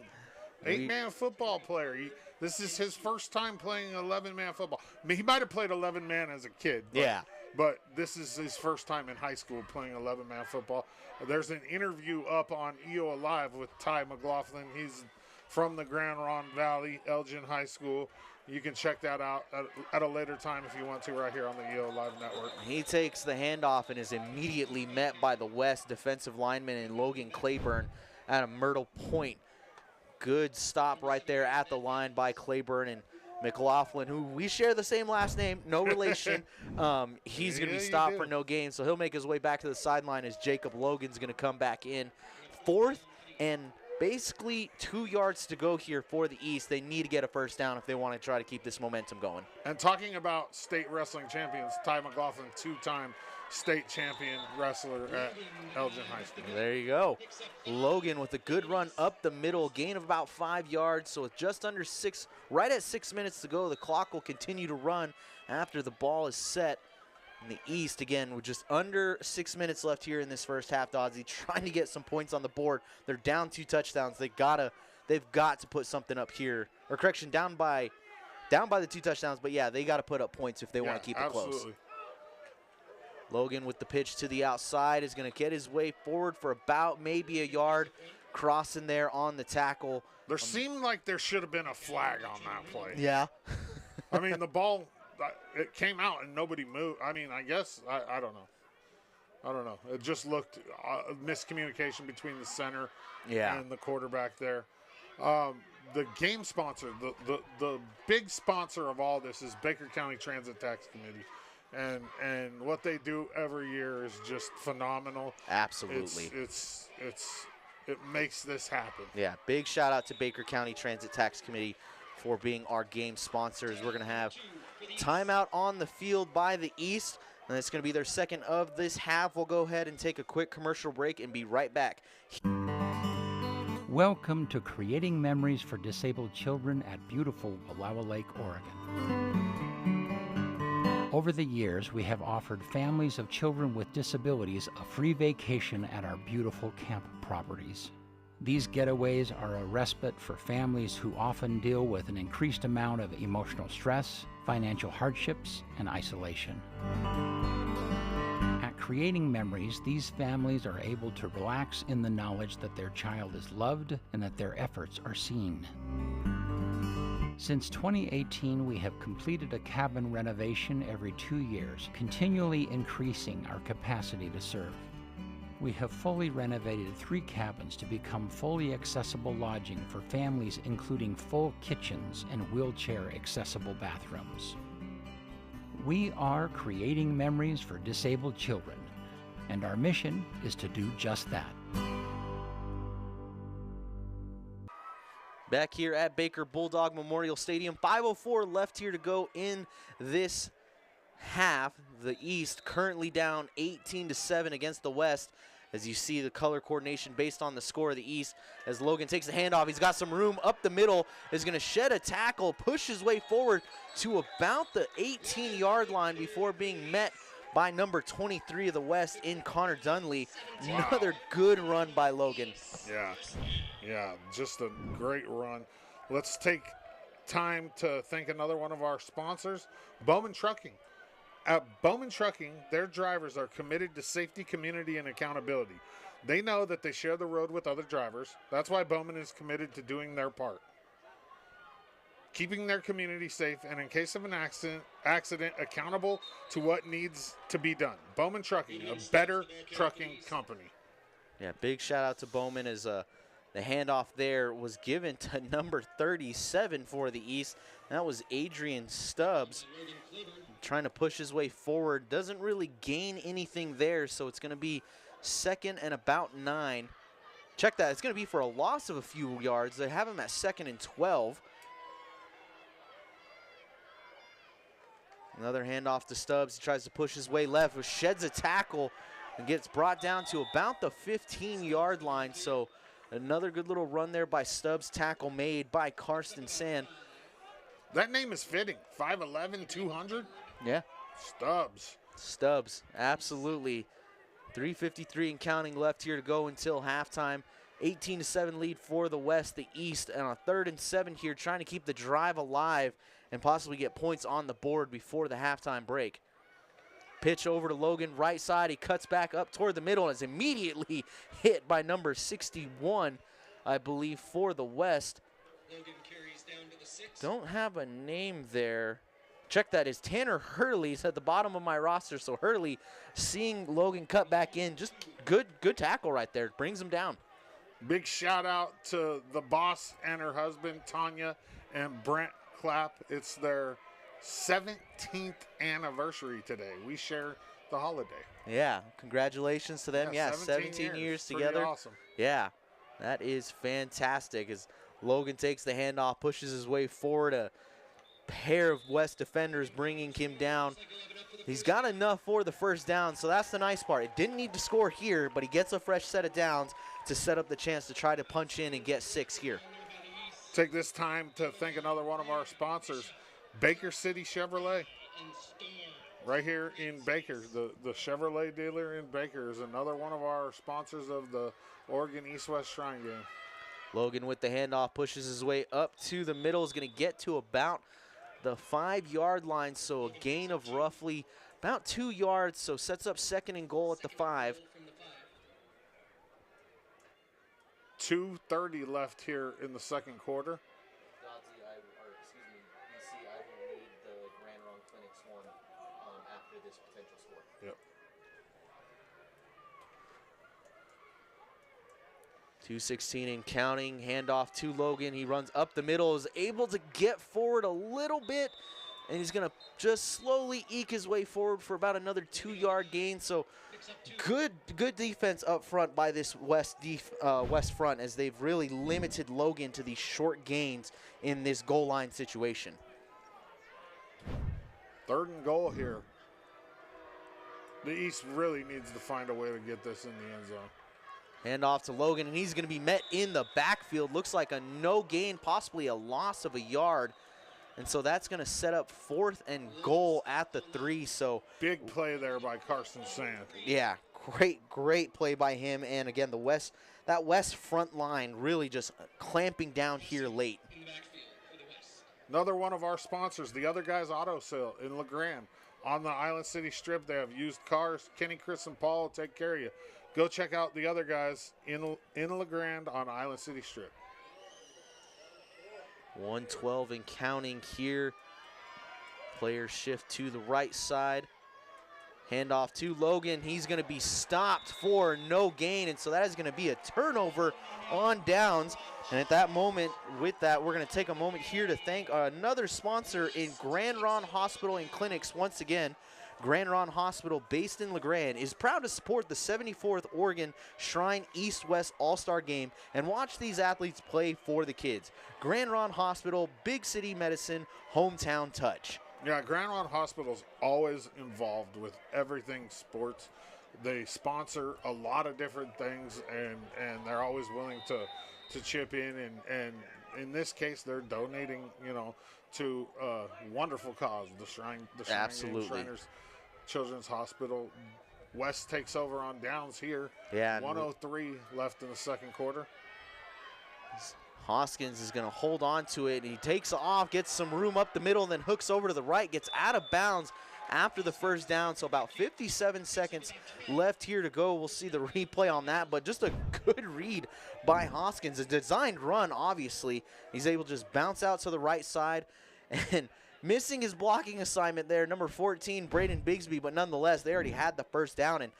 8-man football player. This is his first time playing 11-man football. I mean, he might have played 11-man as a kid. But this is his first time in high school playing 11-man football. There's an interview up on EO Live with Ty McLaughlin. He's from the Grand Ronde Valley, Elgin High School. You can check that out at a later time if you want to right here on the EO Live Network. He takes the handoff and is immediately met by the West defensive lineman and Logan Claiborne at a Myrtle Point. Good stop right there at the line by Claiborne and McLaughlin, who we share the same last name, no relation. He's going to be stopped for no gain, so he'll make his way back to the sideline as Jacob Logan's going to come back in. 4th and basically 2 yards to go here for the East. They need to get a first down if they want to try to keep this momentum going. And talking about state wrestling champions, Ty McLaughlin, 2-time state champion wrestler at Elgin High School. There you go. Logan with a good run up the middle, gain of about 5 yards, so it's just under 6, right at 6 minutes to go. The clock will continue to run after the ball is set. In the East, again, with just under 6 minutes left here in this first half, Dodsey trying to get some points on the board. They're down 2 touchdowns. They've got to put something up here. Or correction, down by the 2 touchdowns, but yeah, they got to put up points if they want to keep it close. Logan with the pitch to the outside is going to get his way forward for about maybe a yard, crossing there on the tackle. There seemed like there should have been a flag on that play. Yeah. I mean, the ball, it came out and nobody moved. I mean, I guess, I don't know. It just looked miscommunication between the center and the quarterback there. The game sponsor, the big sponsor of all this is Baker County Transit Tax Committee. And what they do every year is just phenomenal. Absolutely. It makes this happen. Yeah, big shout out to Baker County Transit Tax Committee for being our game sponsors. We're going to have timeout on the field by the East, and it's going to be their second of this half. We'll go ahead and take a quick commercial break and be right back. Welcome to Creating Memories for Disabled Children at beautiful Wallowa Lake, Oregon. Over the years, we have offered families of children with disabilities a free vacation at our beautiful camp properties. These getaways are a respite for families who often deal with an increased amount of emotional stress, financial hardships, and isolation. At At Creating Memories, these families are able to relax in the knowledge that their child is loved and that their efforts are seen. Since 2018, we have completed a cabin renovation every 2 years, continually increasing our capacity to serve. We have fully renovated 3 cabins to become fully accessible lodging for families, including full kitchens and wheelchair-accessible bathrooms. We are creating memories for disabled children, and our mission is to do just that. Back here at Baker Bulldog Memorial Stadium, 5:04 left here to go in this half. The East currently down 18-7 against the West. As you see the color coordination based on the score of the East, as Logan takes the handoff, he's got some room up the middle, is going to shed a tackle, push his way forward to about the 18-yard line before being met by number 23 of the West in Connor Dunley. Wow. Another good run by Logan. Yeah, just a great run. Let's take time to thank another one of our sponsors, Bowman Trucking. At Bowman Trucking, their drivers are committed to safety, community, and accountability. They know that they share the road with other drivers. That's why Bowman is committed to doing their part, keeping their community safe, and in case of an accident accountable to what needs to be done. Bowman Trucking, a better trucking company. Yeah, big shout out to Bowman as the handoff there was given to number 37 for the East. That was Adrian Stubbs trying to push his way forward. Doesn't really gain anything there, so it's going to be second and about 9. Check that. It's going to be for a loss of a few yards. They have him at 2nd and 12. Another handoff to Stubbs. He tries to push his way left, but sheds a tackle and gets brought down to about the 15-yard line. So another good little run there by Stubbs. Tackle made by Karsten Sand. That name is fitting. 5'11", 200. Yeah. Stubbs, absolutely. 3:53 and counting left here to go until halftime. 18-7 lead for the West. The East and a 3rd and 7 here, trying to keep the drive alive and possibly get points on the board before the halftime break. Pitch over to Logan, right side. He cuts back up toward the middle and is immediately hit by number 61, I believe, for the West. Logan carries down to the 6. Don't have a name there. Check that, is Tanner Hurley's at the bottom of my roster. So Hurley, seeing Logan cut back in, just good tackle right there. Brings him down. Big shout out to the boss and her husband, Tanya and Brent Clapp. It's their 17th anniversary today. We share the holiday. Yeah, congratulations to them. Yeah, 17 years together. Pretty awesome. Yeah, that is fantastic. As Logan takes the handoff, pushes his way forward, a pair of West defenders bringing him down. He's got enough for the first down, so that's the nice part. It didn't need to score here, but he gets a fresh set of downs to set up the chance to try to punch in and get 6 here. Take this time to thank another one of our sponsors, Baker City Chevrolet. Right here in Baker, the Chevrolet dealer in Baker is another one of our sponsors of the Oregon East-West Shrine game. Logan with the handoff pushes his way up to the middle, is going to get to about the 5-yard line, so a gain of roughly about 2 yards, so sets up 2nd and goal at the 5. 2:30 left here in the second quarter. Yep. 2:16 and counting, handoff to Logan. He runs up the middle, is able to get forward a little bit, and he's going to just slowly eke his way forward for about another 2-yard gain. So good defense up front by this West front, as they've really limited Logan to these short gains in this goal line situation. 3rd and goal here. The East really needs to find a way to get this in the end zone. Hand off to Logan, and he's going to be met in the backfield. Looks like a no gain, possibly a loss of a yard. And so that's going to set up 4th and goal at the 3. So big play there by Carson Sand. Yeah, great play by him. And again, that West front line really just clamping down here late. Another one of our sponsors, the Other Guys Auto Sale in LeGrand. on the Island City Strip. They have used cars. Kenny, Chris, and Paul will take care of you. Go check out the other guys in LeGrand on Island City Strip. 112 and counting here. Players shift to the right side. Handoff to Logan. He's going to be stopped for no gain, and so that is going to be a turnover on downs. And at that moment, with that, we're going to take a moment here to thank another sponsor in Grand Ronde Hospital and Clinics. Once again, Grand Ronde Hospital, based in LeGrand, is proud to support the 74th Oregon Shrine East-West All-Star Game and watch these athletes play for the kids. Grand Ronde Hospital, big city medicine, hometown touch. Yeah, Grand Ronde Hospital's always involved with everything sports. They sponsor a lot of different things, and they're always willing to chip in. And in this case, they're donating, to a wonderful cause, the Shrine Absolutely. Shriners Children's Hospital. West takes over on downs here. Yeah. 1:03 left in the second quarter. Hoskins is going to hold on to it, and he takes off, gets some room up the middle, and then hooks over to the right, gets out of bounds after the first down. So about 57 seconds left here to go. We'll see the replay on that, but just a good read by Hoskins. A designed run, obviously. He's able to just bounce out to the right side, and missing his blocking assignment there, number 14, Braden Bigsby, but nonetheless, they already had the first down. And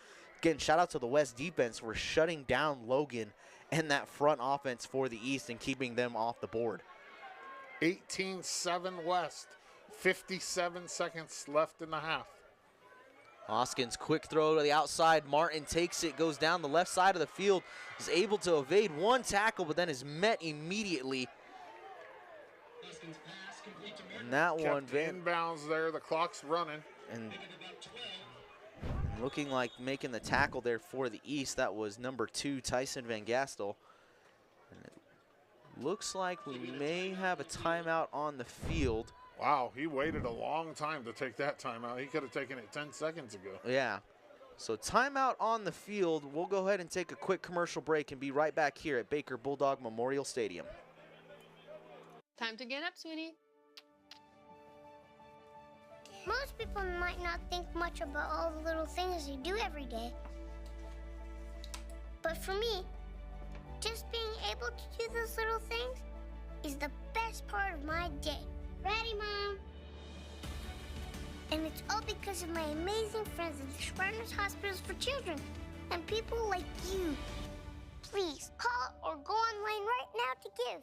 again, shout out to the West defense for shutting down Logan and that front offense for the East and keeping them off the board. 18-7 West, 57 seconds left in the half. Hoskins, quick throw to the outside. Martin takes it, goes down the left side of the field, is able to evade one tackle, but then is met immediately. And that one, inbounds there, the clock's running. And looking like making the tackle there for the East, that was number 2, Tyson Van Gastel. And it looks like we may have a timeout on the field. Wow, he waited a long time to take that timeout. He could have taken it 10 seconds ago. Yeah. So timeout on the field. We'll go ahead and take a quick commercial break and be right back here at Baker Bulldog Memorial Stadium. Time to get up, sweetie. Most people might not think much about all the little things they do every day. But for me, just being able to do those little things is the best part of my day. Ready, Mom? And it's all because of my amazing friends at the Shriners Hospitals for Children and people like you. Please call or go online right now to give.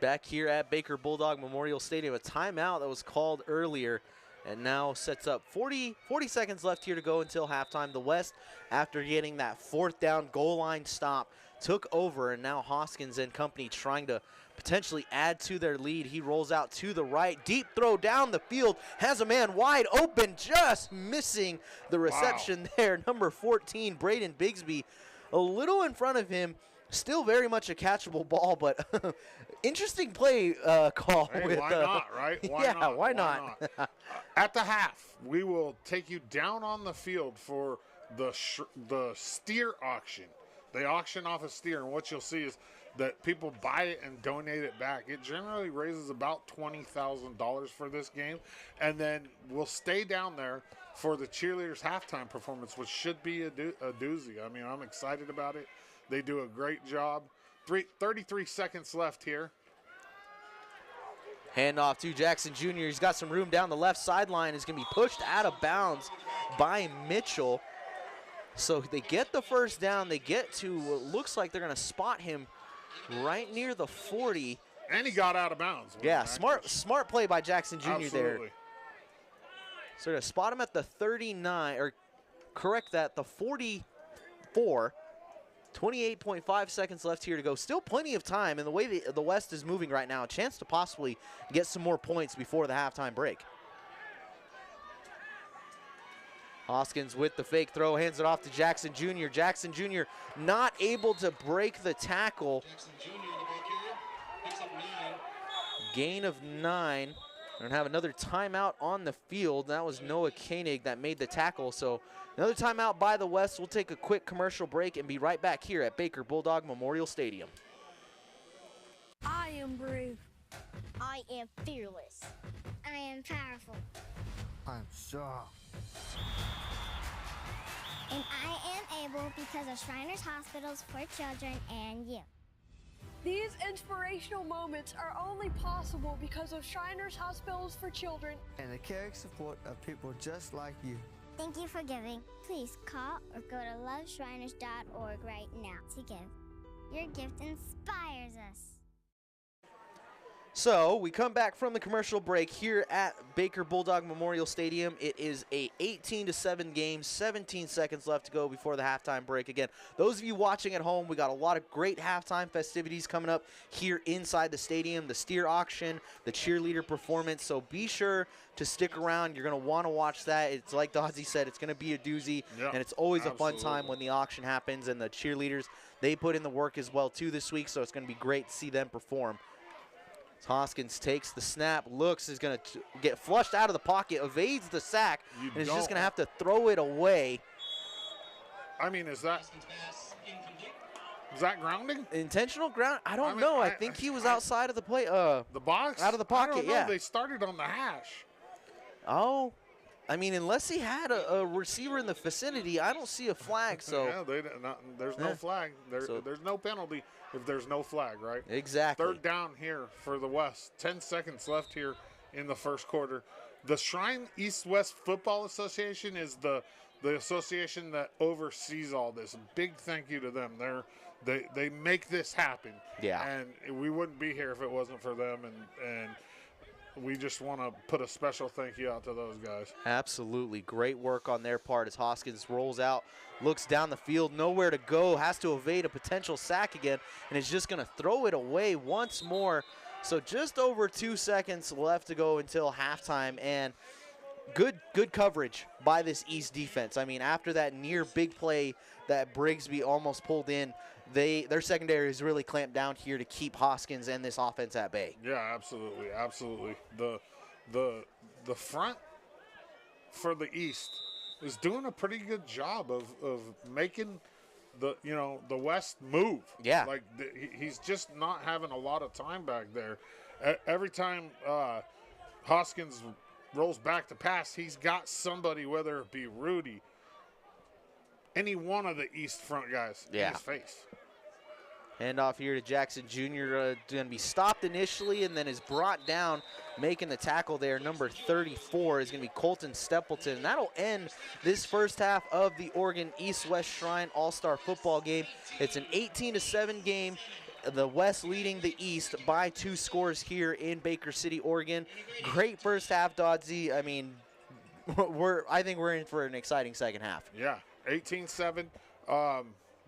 Back here at Baker Bulldog Memorial Stadium, a timeout that was called earlier and now sets up 40 seconds left here to go until halftime. The West, after getting that fourth down goal line stop, took over, and now Hoskins and company trying to potentially add to their lead. He rolls out to the right, deep throw down the field, has a man wide open, just missing the reception there. Number 14, Braden Bigsby, a little in front of him. Still very much a catchable ball, but interesting play call. Hey, why not, right? Why not? At the half, we will take you down on the field for the steer auction. They auction off a steer, and what you'll see is that people buy it and donate it back. It generally raises about $20,000 for this game, and then we'll stay down there for the Cheerleaders halftime performance, which should be a doozy. I mean, I'm excited about it. They do a great job. 33 seconds left here. Handoff to Jackson Jr. He's got some room down the left sideline. Is going to be pushed out of bounds by Mitchell. So they get the first down. They get to what looks like they're going to spot him right near the 40. And he got out of bounds. Yeah, smart play by Jackson Jr. Absolutely. there. So they're going to spot him at the 39, or correct that, the 44. 28.5 seconds left here to go. Still plenty of time, and the way the West is moving right now, a chance to possibly get some more points before the halftime break. Hoskins with the fake throw, hands it off to Jackson Jr. Jackson Jr. not able to break the tackle. Gain of 9. We're going to have another timeout on the field. That was Noah Koenig that made the tackle. So another timeout by the West. We'll take a quick commercial break and be right back here at Baker Bulldog Memorial Stadium. I am brave. I am fearless. I am powerful. I'm strong. And I am able because of Shriners Hospitals for Children and you. These inspirational moments are only possible because of Shriners Hospitals for Children and the caring support of people just like you. Thank you for giving. Please call or go to loveshriners.org right now to give. Your gift inspires us. So we come back from the commercial break here at Baker Bulldog Memorial Stadium. It is a 18-7 game, 17 seconds left to go before the halftime break. Again, those of you watching at home, we got a lot of great halftime festivities coming up here inside the stadium, the steer auction, the cheerleader performance. So be sure to stick around. You're going to want to watch that. It's like Dodzy said, it's going to be a doozy, and it's always a fun time when the auction happens, and the cheerleaders, they put in the work as well too this week, so it's going to be great to see them perform. Hoskins takes the snap, looks, is going to get flushed out of the pocket, evades the sack, and is just going to have to throw it away. I mean, is that grounding? Intentional ground? I don't know. I think he was outside of the play. The box? Out of the pocket, I don't know. yeah. They started on the hash. Oh, I mean, unless he had a receiver in the vicinity, I don't see a flag. So yeah, there's no flag. There's no penalty if there's no flag, right? Exactly. Third down here for the West. 10 seconds left here in the first quarter. The Shrine East-West Football Association is the association that oversees all this. Big thank you to them. They make this happen. Yeah. And we wouldn't be here if it wasn't for them. And we just want to put a special thank you out to those guys. Absolutely. Great work on their part as Hoskins rolls out, looks down the field, nowhere to go, has to evade a potential sack again, and is just going to throw it away once more. So just over 2 seconds left to go until halftime, and good coverage by this East defense. I mean, after that near big play that Brigsby almost pulled in, their secondary is really clamped down here to keep Hoskins and this offense at bay. Yeah, absolutely, absolutely. The front for the East is doing a pretty good job of making the West move. Yeah, like he's just not having a lot of time back there. Every time Hoskins rolls back to pass, he's got somebody, whether it be Rudy, any one of the East front guys in his face. Hand off here to Jackson Jr. Going to be stopped initially and then is brought down, making the tackle there. Number 34 is going to be Colton Stapleton. And that'll end this first half of the Oregon East-West Shrine All-Star football game. It's an 18-7 game. The West leading the East by 2 scores here in Baker City, Oregon. Great first half, Dodzy. I mean, I think we're in for an exciting second half. Yeah, 18-7.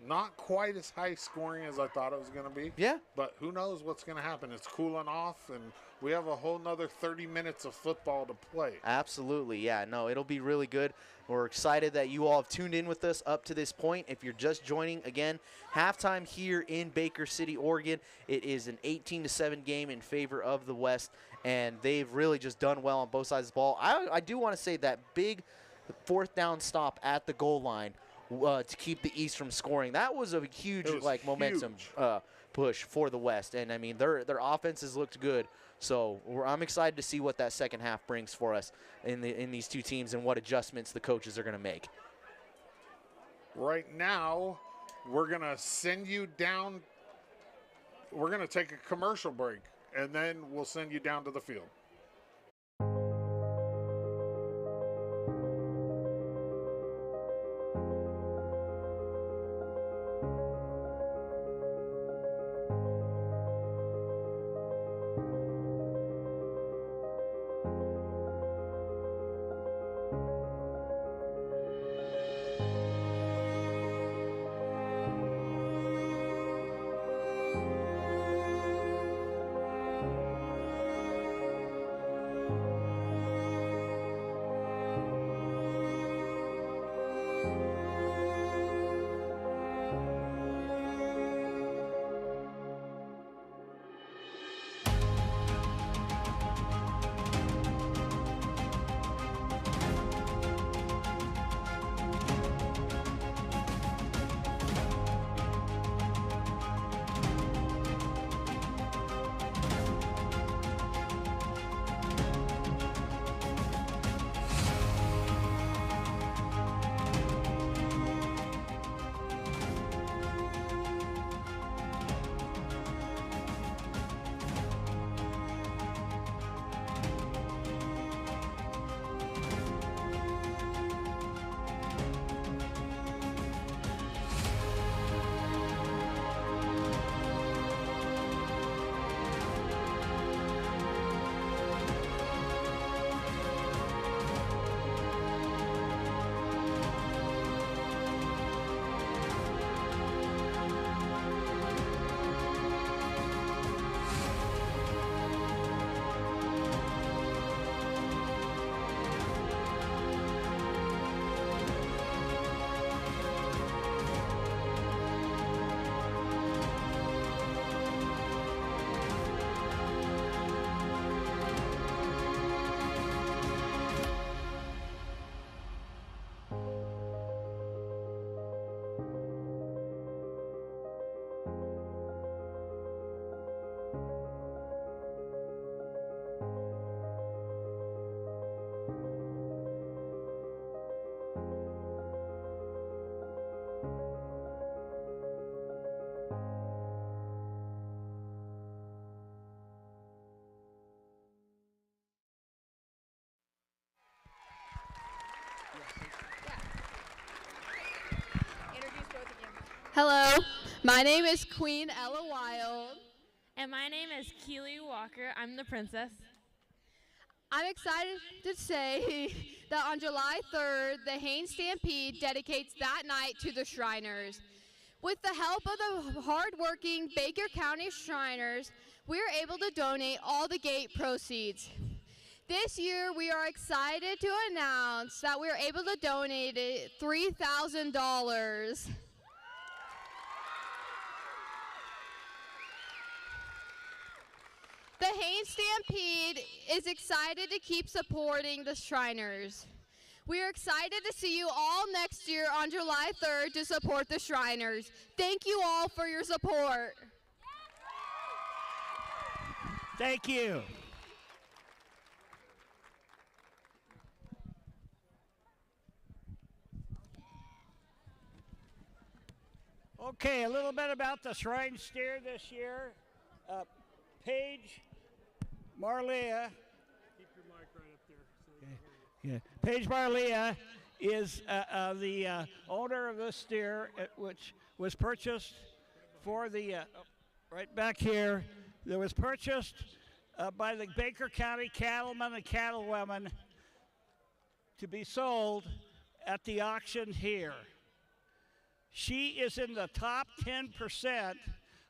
Not quite as high scoring as I thought it was going to be. Yeah. But who knows what's going to happen. It's cooling off, and we have a whole nother 30 minutes of football to play. Absolutely, yeah. No, it'll be really good. We're excited that you all have tuned in with us up to this point. If you're just joining, again, halftime here in Baker City, Oregon. It is an 18-7 game in favor of the West, and they've really just done well on both sides of the ball. I do want to say that big fourth down stop at the goal line to keep the East from scoring. That was a huge momentum push for the West, and I mean their offenses looked good. So I'm excited to see what that second half brings for us in these two teams and what adjustments the coaches are going to make. Right now, we're going to send you down. We're going to take a commercial break, and then we'll send you down to the field. Introduce both of you. Hello, my name is Queen Ella Wild. And my name is Keely Walker. I'm the princess. I'm excited to say that on July 3rd, the Haines Stampede dedicates that night to the Shriners. With the help of the hardworking Baker County Shriners, we are able to donate all the gate proceeds. This year, we are excited to announce that we are able to donate $3,000. The Haines Stampede is excited to keep supporting the Shriners. We are excited to see you all next year on July 3rd to support the Shriners. Thank you all for your support. Thank you. Okay, a little bit about the Shrine Steer this year. Paige Marlia. Keep your mic right up there. So Yeah. Paige Marlia is the owner of this steer, which was purchased for the, right back here, that was purchased by the Baker County cattlemen and cattlewomen to be sold at the auction here. She is in the top 10%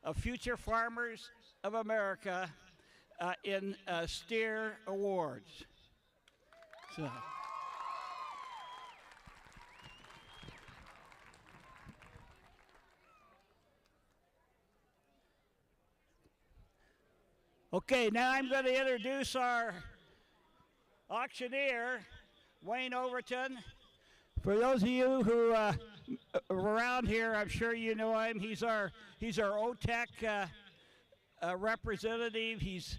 of Future Farmers of America in steer awards. So. Okay, now I'm going to introduce our auctioneer, Wayne Overton. For those of you who are around here, I'm sure you know him. He's our OTEC representative. He's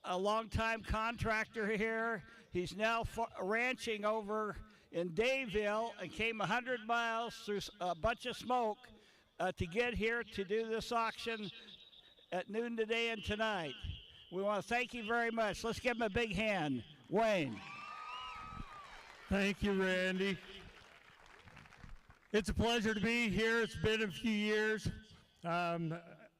a longtime contractor here. He's now ranching over in Dayville and came 100 miles through a bunch of smoke to get here to do this auction at noon today and tonight. We want to thank you very much. Let's give him a big hand. Wayne. Thank you, Randy. It's a pleasure to be here. It's been a few years.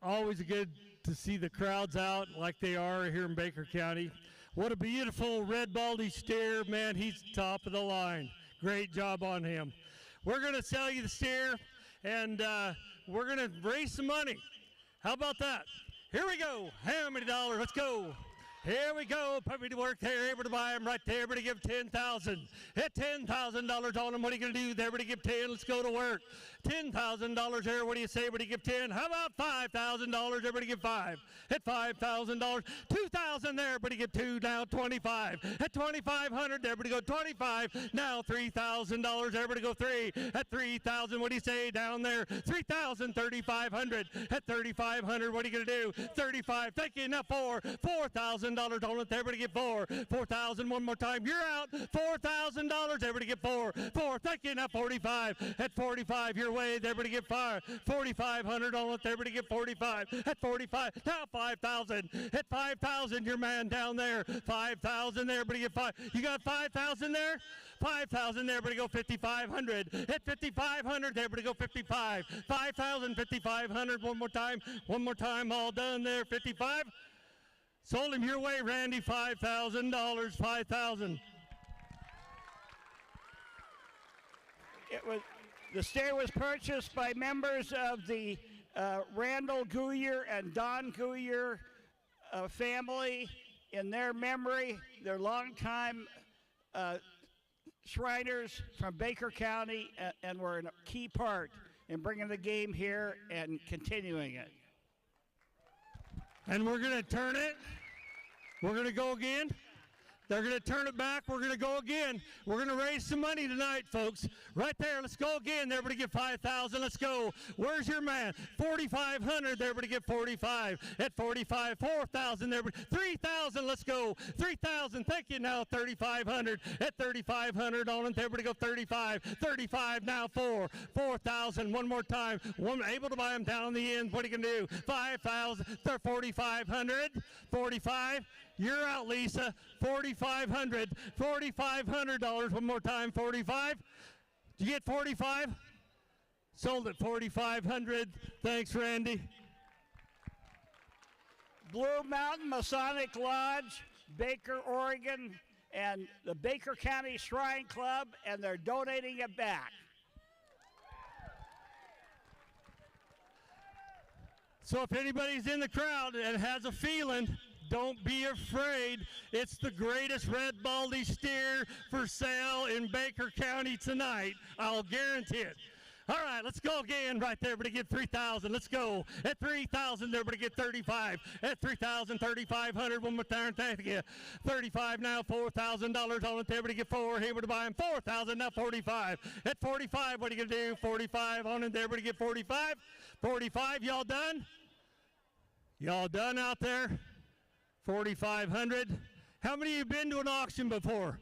Always good to see the crowds out like they are here in Baker County. What a beautiful red baldy steer. Man, he's top of the line. Great job on him. We're going to sell you the steer, and we're going to raise some money. How about that? Here we go. How many dollars? Let's go. Here we go. Puppy to work there, able to buy him right there, able to give $10,000. Hit $10,000 on him. What are you going to do? There, able to give 10. Let's go to work. $10,000 there. What do you say? Able to give 10. How about $5,000? Able to give 5. Hit $5,000. $2,000 there. Able to give 2. Now 25. At $2,500 there. Able to go 25. Now $3,000. Able to go 3. At $3,000. What do you say down there? $3,000. $3,500. At $3,500. What are you going to do? 35. Thank you. Now 4. $4,000 on it. Everybody get 4. 4,000 one more time. You're out. $4,000. Everybody get 4. 4. Thank you. Now 45. At 45, your way. Everybody get 5. 4,500 on it. Everybody get 45. At 45. Now 5,000. At 5,000, your man down there. 5,000 there. Everybody get 5. You got 5,000 there? 5,000 there. Everybody go 5,500. At 5,500, everybody go 55. 5,000, 5,500. One more time. One more time. All done there. 55. Sold him your way, Randy. $5,000. 5,000. The steer was purchased by members of the Randall Guyer and Don Guyer family in their memory. They're longtime Shriners from Baker County and were a key part in bringing the game here and continuing it. And we're going to turn it. We're going to go again. They're going to turn it back. We're going to go again. We're going to raise some money tonight, folks. Right there. Let's go again. Everybody get 5,000. Let's go. Where's your man? 4,500. Everybody get 45. At 45, 4,000. 3,000. Let's go. 3,000. Thank you. Now 3,500. At 3,500 on it. Everybody go 35. 35. Now 4. 4,000. One more time. One able to buy them down on the end. What are you going to do? 5,000. 4,500. 45. You're out, Lisa. $4,500. $4,500. One more time. 45. Did you get 45? Sold at 4,500. Thanks, Randy. Blue Mountain Masonic Lodge, Baker, Oregon, and the Baker County Shrine Club, and they're donating it back. So if anybody's in the crowd and has a feeling, don't be afraid. It's the greatest red baldy steer for sale in Baker County tonight. I'll guarantee it. All right, let's go again right there, everybody get 3,000. Let's go. At 3,000, everybody get 35. At 3,000, 3,500. One more time, thank you. 35 now, $4,000 on it. Everybody get 4. Here, to buy them 4,000, now 45. At 45, what are you going to do? 45 on it. Everybody get 45. 45, y'all done? Y'all done out there? 4,500. How many of you been to an auction before?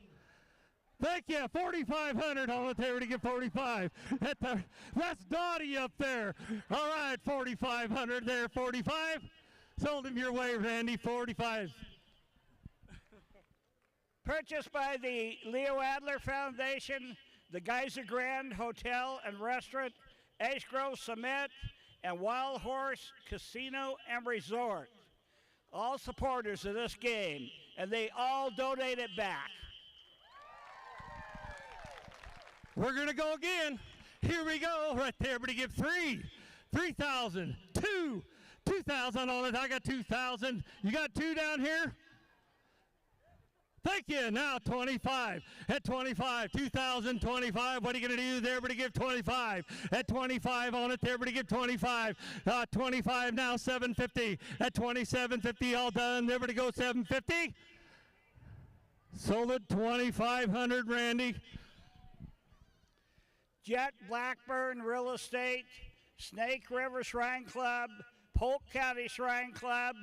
Thank you. 4,500 on it there to get 45. That's Dottie up there. All right, 4,500 there, 45. Sold him your way, Randy, 45. Purchased by the Leo Adler Foundation, the Geyser Grand Hotel and Restaurant, Ash Grove Cement, and Wild Horse Casino and Resort. All supporters of this game, and they all donate it back. We're going to go again. Here we go. Right there. Everybody give 3,000, 2,000 on it. I got 2,000. You got 2 down here? Thank you. Now 25. At 25, 2,025. What are you going to do there? Everybody give 25. At 25 on it there. Everybody give 25. 25 now, 750. At 2750, all done. Everybody go 750. Sold it 2,500, Randy. Jet Blackburn Real Estate, Snake River Shrine Club, Polk County Shrine Club,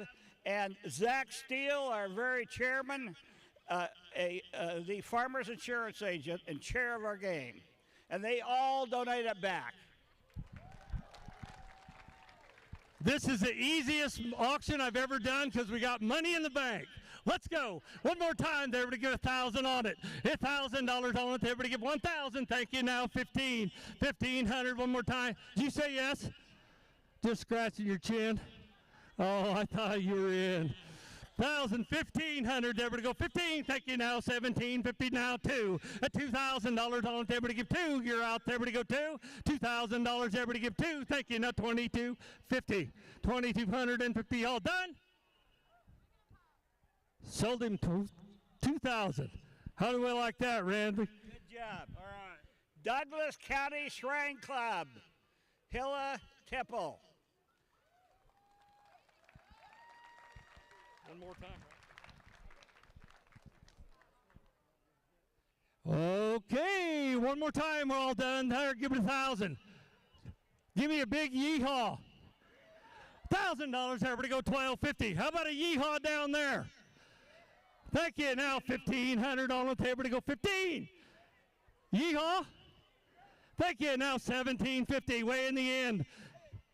and Zach Steele, our very chairman, the Farmers Insurance Agent and chair of our game. And they all donate it back. This is the easiest auction I've ever done because we got money in the bank. Let's go. One more time there to give 1,000 on it. $1,000 on it. Everybody give 1,000. Thank you. Now 15. 1,500. One more time. Did you say yes? Just scratching your chin. Oh, I thought you were in. 1,000, 1,500. Everybody go 15. Thank you. Now 1,750. Now 2. At $2,000 on it. Everybody give 2. You're out. Everybody go 2. $2,000. Everybody give 2. Thank you. Now 2,250. 2,250. All done. Sold him 2,000. How do we like that, Randy? Good job. All right. Douglas County Shrine Club, Hilla Temple. One more time. Okay, one more time. We're all done. There, give it 1,000. Give me a big yeehaw. $1,000. Everybody go 1,250. How about a yeehaw down there? Thank you. Now 1,500 on the table to go 15. Yeehaw. Thank you. Now 1,750 way in the end.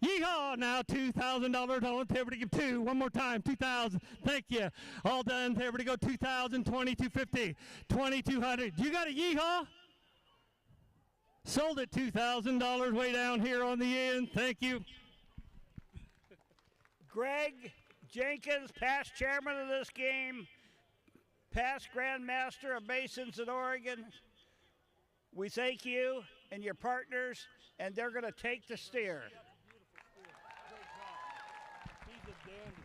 Yeehaw. Now $2,000 on the table to give 2. One more time. 2,000. Thank you. All done. Table to go 2,000. 2,250. 2,200. You got a yeehaw? Sold it $2,000 way down here on the end. Thank you. Greg Jenkins, past chairman of this game, past Grand Master of Masons in Oregon. We thank you and your partners, and they're going to take the steer. He's a dandy.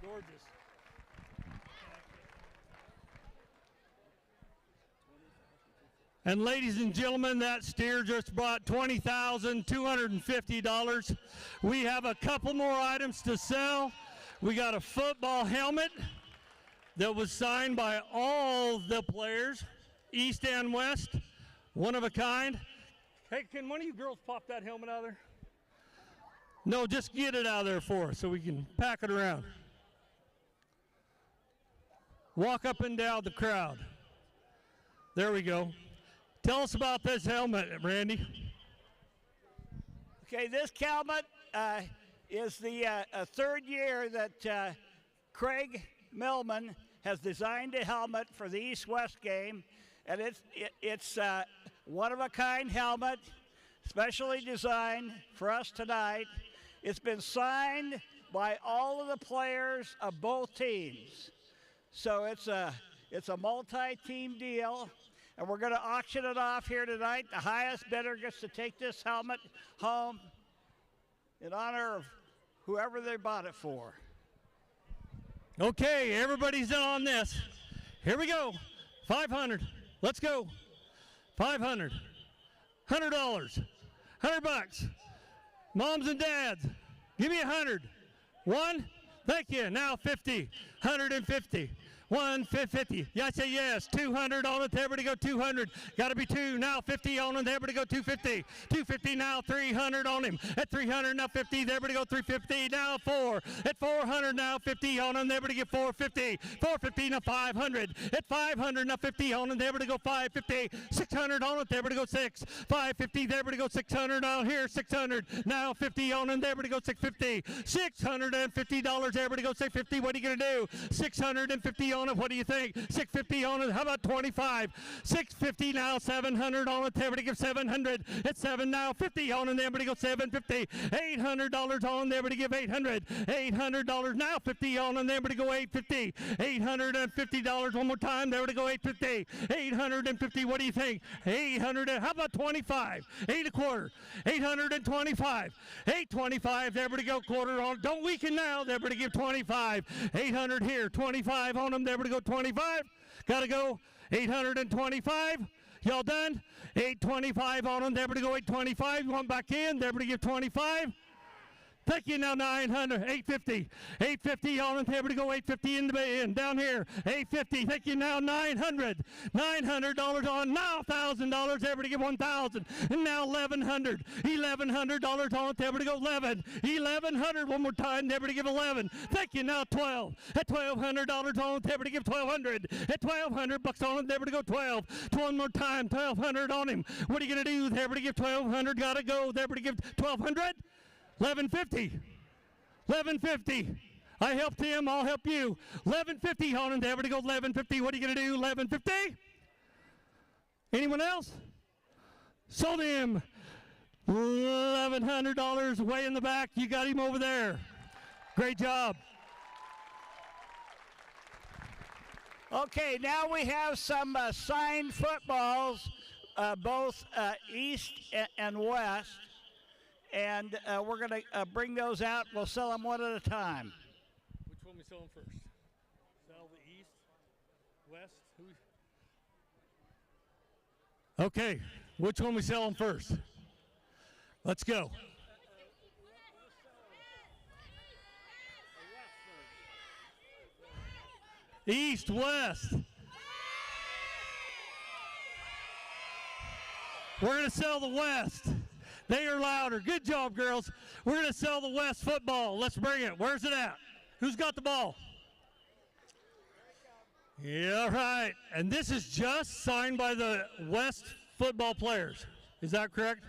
Gorgeous. And ladies and gentlemen, that steer just brought $20,250. We have a couple more items to sell. We got a football helmet that was signed by all the players, East and West, one of a kind. Hey, can one of you girls pop that helmet out of there? No, just get it out of there for us so we can pack it around. Walk up and down the crowd. There we go. Tell us about this helmet, Randy. Okay, this helmet is the third year that Craig Millman has designed a helmet for the East-West game, and it's a one-of-a-kind helmet, specially designed for us tonight. It's been signed by all of the players of both teams. So it's a multi-team deal, and we're going to auction it off here tonight. The highest bidder gets to take this helmet home in honor of whoever they bought it for. Okay, everybody's in on this. Here we go. 500. Let's go. 500. $100. $100. Moms and dads, give me 100. One. Thank you. Now 50. 150. 150. Yeah, I say yes. 200 on it. Everybody go 200. Got to be 2. Now 50 on it. Everybody go 250. 250 now. 300 on him. At 300 now 50. Everybody go 350. Now 4. At 400 now 50 on him. Everybody get 450. 450 now 500. At 500 now 50 on him. Everybody go 550. 600 on it. Everybody go 6. 550. Everybody go 600 now. Here 600. Now 50 on him. Everybody go 650. $650. Everybody go 650. What are you gonna do? 650 on it. What do you think? 650 on it. How about 25? 650 now. 700 on it. Everybody give 700. At 7 now. 50 on it. Everybody go 750. $800 on it. Everybody give 800. $800 now. 50 on it. Everybody go 850. $850 one more time. Everybody go 850. 850. What do you think? 800. How about 25? 8 a quarter. 825. 825. Everybody go quarter on. Don't weaken now. Everybody give 25. 800 here. 25 on them. Everybody go 25. Gotta go 825. Y'all done? 825 on them. Everybody go 825. You want back in? Everybody give 25. Thank you. Now 900, 850, 850 on it. Everybody go 850 in the end. Down here, 850. Thank you. Now 900, $900 on. Now $1,000. Everybody give 1,000. And now 1,100, $1,100 on it. Everybody go 11, 1,100. One more time. Everybody give 11. Thank you. Now 12. At $1,200 on it. Everybody give 1,200. At $1,200 on it. Everybody go 12. One more time. 1,200 on him. What are you gonna do? Everybody give 1,200. Gotta go. Everybody give 1,200. 1150. 1150. I helped him, I'll help you. 1150 on him. Everybody go 1150. What are you going to do? 1150? Anyone else? Sold him. $1,100 way in the back. You got him over there. Great job. Okay, now we have some signed footballs, both east and west. And we're going to bring those out. We'll sell them one at a time. Which one we sell them first? Sell the east, west? Okay, which one we sell them first? Let's go. East, west. We're going to sell the west. They are louder. Good job, girls. We're going to sell the West football. Let's bring it. Where's it at? Who's got the ball? Yeah, right. And this is just signed by the West football players. Is that correct?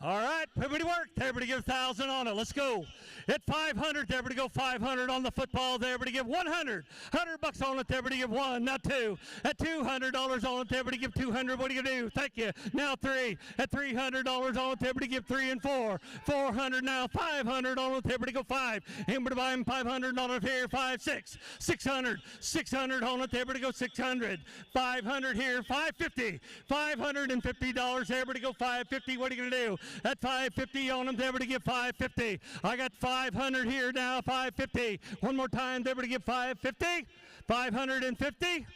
All right, everybody work. Everybody give 1,000 on it. Let's go. At 500, everybody go 500 on the football. Everybody give 100. $100 on it. Everybody give 1, not 2. At $200 on it, everybody give 200. What are you gonna do? Thank you. Now 3. At $300 on it, everybody give 3 and 4. 400 now. 500 on it. Everybody go 5. Everybody buy him 500 on it here. 5, 6. 600. 600 on it. Everybody go 600. 500 here. 550. $550. Everybody go 550. What are you gonna do? At 550 on them, everybody give 550. I got 500 here now, 550. One more time, everybody give 550. 550.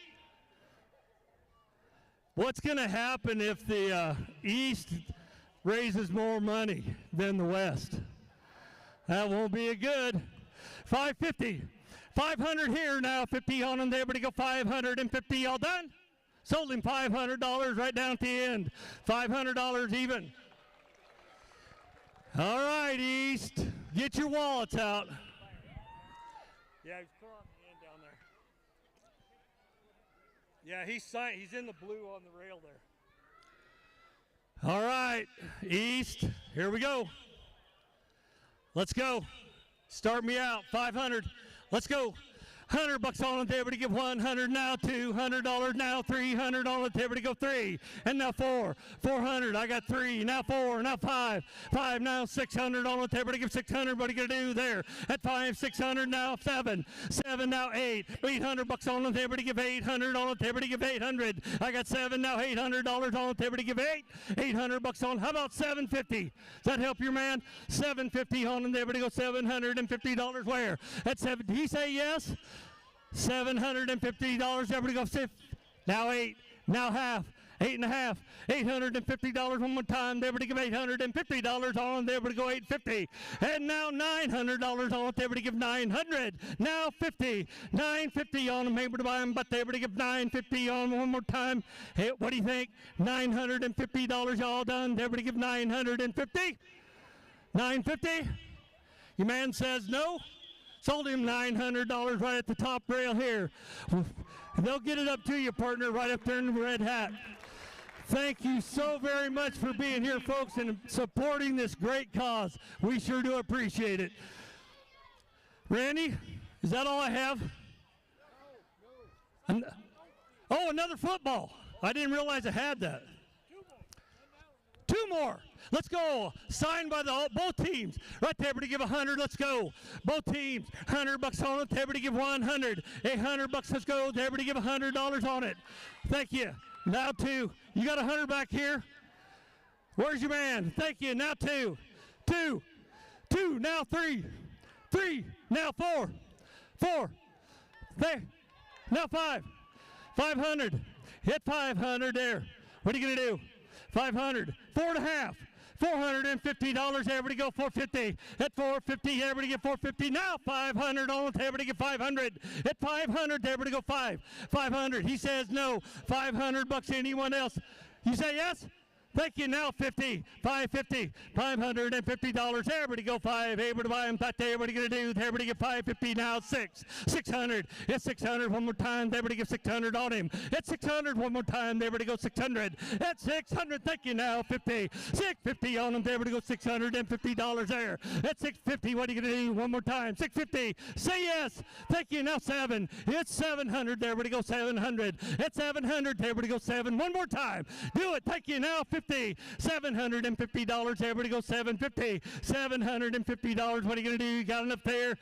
What's going to happen if the East raises more money than the West? That won't be a good. 550. 500 here now, 50 on them, everybody go 550. All done? Sold him $500 right down at the end. $500 even. All right, East, get your wallets out. Yeah, he's clear on the end down there. Yeah, he's in the blue on the rail there. All right, East, here we go. Let's go. Start me out, 500. Let's go. $100 on the table to give 100 now, $200 now, $300 on the table to go 3, and now 4, 400. I got 3, now 4, now 5, 5 now, 600 on the table to give 600. What are you gonna do there? At 5, 600 now, 7, 7 now, 8, $800 on the table to give 800 on the table to give 800. I got 7 now, $800 on the table to give 8, $800 on. How about 750? Does that help your man? 750 on the table to go $750. Where? At 7. Did he say yes? $750. Everybody go 6. Now 8. Now half. 8 and a half. $850 one more time. Everybody give $850 on. Everybody go $850. And now $900 on. Everybody give $900. Now 50. $950 on them. Able to buy them, but they able to give $950 on one more time. Hey, what do you think? $950 all done. Everybody give $950. $950. Your man says no. Sold him $900 right at the top rail here. They'll get it up to you, partner, right up there in the red hat. Thank you so very much for being here, folks, and supporting this great cause. We sure do appreciate it. Randy, is that all I have? Oh, another football. I didn't realize I had that. 2 more. Let's go. Signed by both teams. Right there to give 100. Let's go. Both teams. $100 on it. There to give 100. $100. Let's go. There to give $100 on it. Thank you. Now 2. You got 100 back here. Where's your man? Thank you. Now 2. 2. 2. Now 3. 3. Now 4. 4. There. Now 5. 500. Hit 500 there. What are you going to do? 500. 4.5. $450. Everybody go 450. At 450, everybody get 450. Now 500 on the everybody get 500. At 500, everybody go 5. 500. He says no. $500. Anyone else? You say yes? Thank you. Now 50, 550, $550. Everybody go 5. Able to buy them. Thought everybody gonna do. Everybody get 550. Now 6, 600. It's 600. One more time. Everybody get 600 on him. It's 600. One more time. Everybody go 600. At 600. Thank you. Now 50, 650 on him. Everybody go $650 there. At 650. What are you gonna do? One more time. 650. Say yes. Thank you. Now 7. It's 700. Everybody go 700. At 700. Everybody go 7. One more time. Do it. Thank you. Now 50. $750. Everybody go $750. $750. What are you going to do? You got enough there?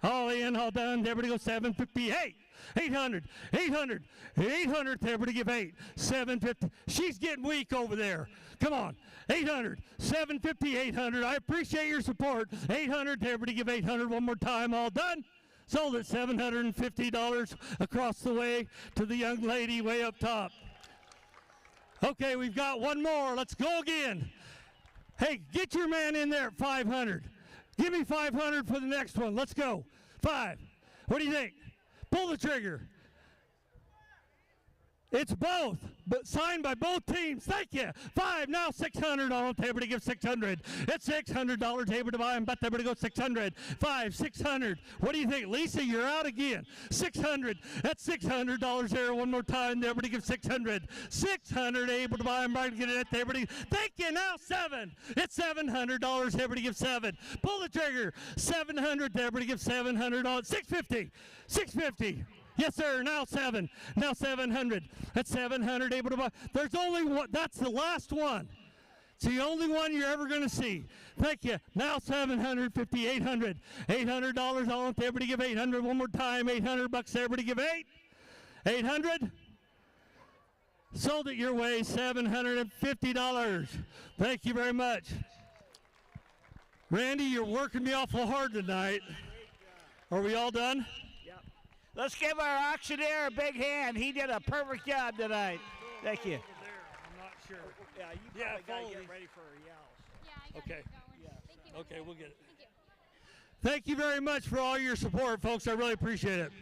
All in, all done. Everybody go $758. 800. 800. 800. Everybody give 8. 750. She's getting weak over there. Come on. 800. 750. 800. I appreciate your support. 800. Everybody give 800. One more time. All done. Sold at $750 across the way to the young lady way up top. Okay, we've got one more. Let's go again. Hey, get your man in there at 500. Give me 500 for the next one. Let's go. 5. What do you think? Pull the trigger. It's both, but signed by both teams. Thank you. 5, now 600 on the table to give 600. It's $600 able to buy them, but they're going to go 600. 5, 600. What do you think? Lisa, you're out again. 600. That's $600 there. One more time. They're going to give 600. 600 able to buy them, right? Get it at everybody. Thank you. Now 7. It's $700. Everybody give 7. Pull the trigger. 700. Everybody give 700 on 650. 650. Yes, sir. Now 7. Now 700. That's 700 able to buy. There's only one. That's the last one. It's the only one you're ever going to see. Thank you. Now 750, 800. $800 on it. Everybody give 800. One more time. $800. Everybody give 8. 800. Sold it your way. $750. Thank you very much. Randy, you're working me awful hard tonight. Are we all done? Let's give our auctioneer a big hand. He did a perfect job tonight. Thank you. I'm not sure. Yeah, you probably got to get ready for yells. Okay. Okay, we'll get it. Thank you very much for all your support, folks. I really appreciate it.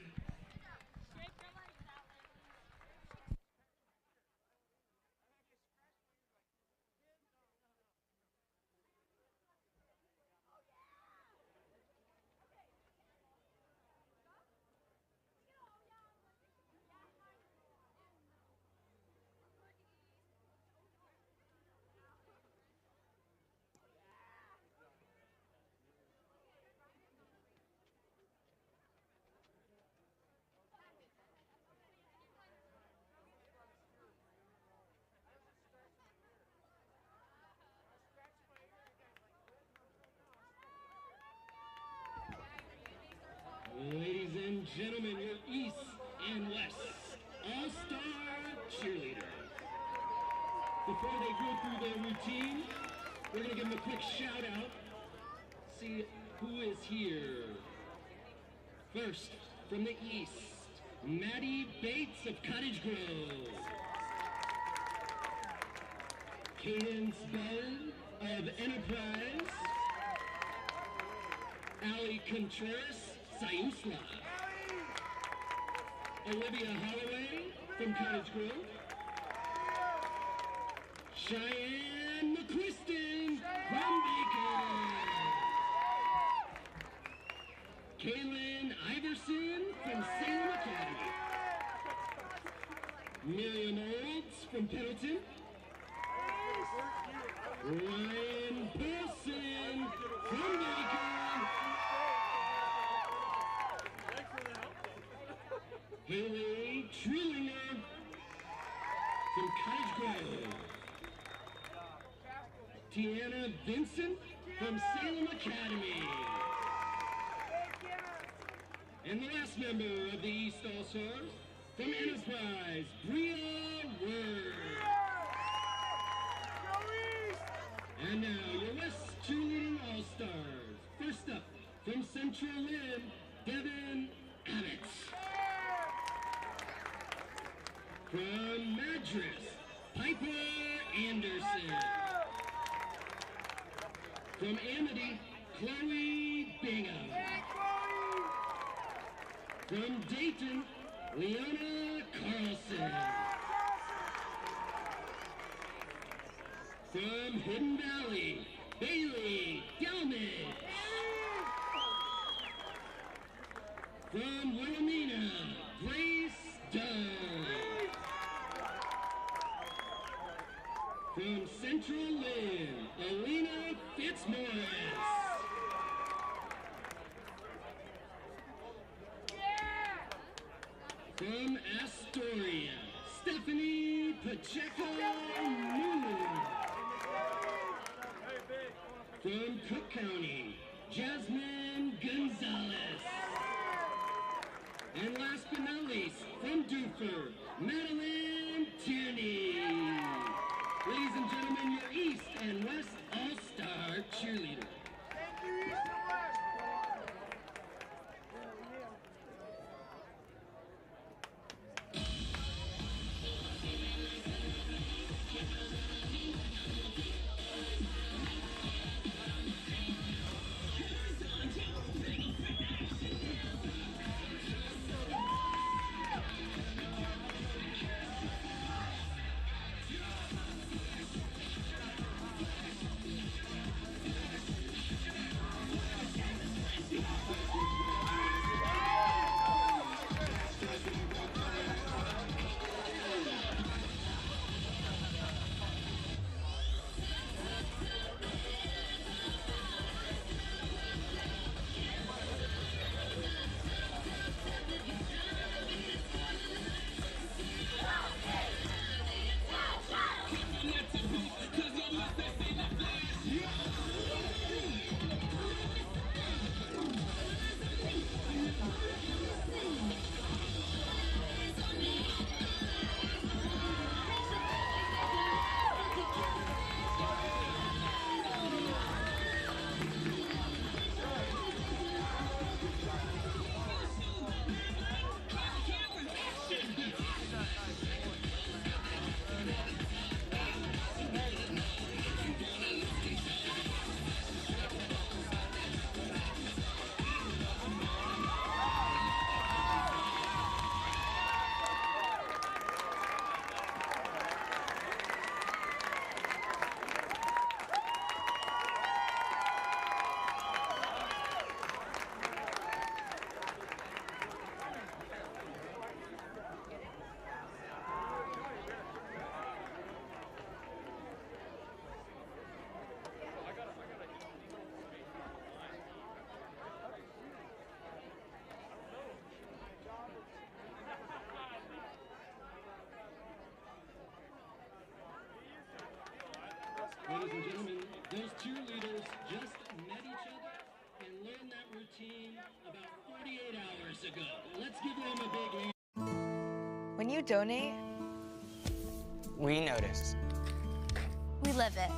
Before they go through their routine, we're going to give them a quick shout out. See who is here. First, from the east, Maddie Bates of Cottage Grove. Cadence Bell of Enterprise. Ali Contreras, Sayusla. Olivia Holloway from Cottage Grove. Cheyenne McQuiston from Baker. Kaylin Iverson from Salem Academy. Miriam Olds from Pendleton. Ryan Paulson from Baker. Haley Trillinger from Cottage Grove. Tiana Vincent from Salem Academy. And the last member of the East All-Stars from Enterprise, Bria Word. And now your West Cheerleading All-Stars. First up, from Central Lynn, Devin Abbott. From Madras, Piper Anderson. From Amity, Chloe Bingham. From Dayton, Leona Carlson. From Hidden Valley, Bailey Delmich. From Wilhelmina, Grace Dunn. From Central Lynn, Alina Fitzmaurice. From Astoria, Stephanie Pacheco Moon. From Cook County, Jasmine Gonzalez. And last but not least, from Dufer, Madeline Tierney. Ladies and gentlemen, your East and West All-Star Cheerleader. Thank you, East and West. Ladies and gentlemen, those cheerleaders just met each other and learned that routine about 48 hours ago. Let's give them a big hand. When you donate, We notice. we live it.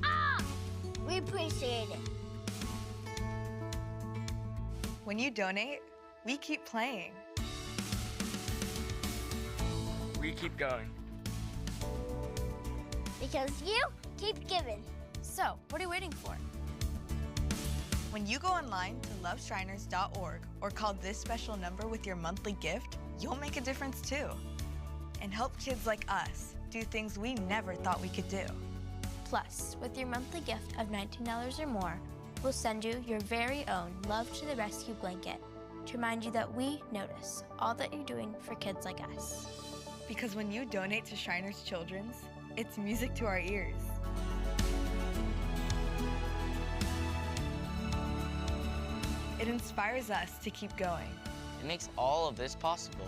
Ah! We appreciate it. When you donate, we keep playing. We keep going. Because you keep giving. So, what are you waiting for? When you go online to loveshriners.org or call this special number with your monthly gift, you'll make a difference too. And help kids like us do things we never thought we could do. Plus, with your monthly gift of $19 or more, we'll send you your very own Love to the Rescue blanket to remind you that we notice all that you're doing for kids like us. Because when you donate to Shriners Children's, it's music to our ears. It inspires us to keep going. It makes all of this possible.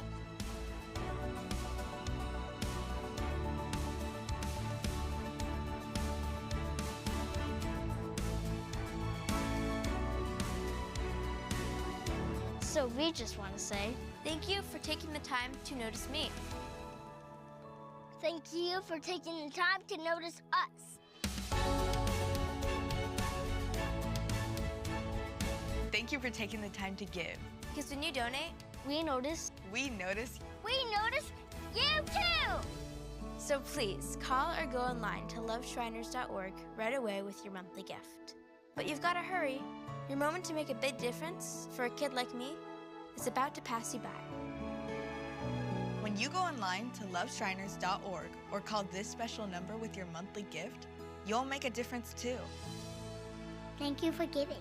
So we just want to say, thank you for taking the time to notice me. thank you for taking the time to notice us. Thank you for taking the time to give. Because when you donate, we notice. We notice. We notice you too! So please, call or go online to loveshriners.org right away with your monthly gift. But you've got to hurry. Your moment to make a big difference for a kid like me is about to pass you by. When you go online to loveshriners.org or call this special number with your monthly gift, you'll make a difference too. Thank you for giving.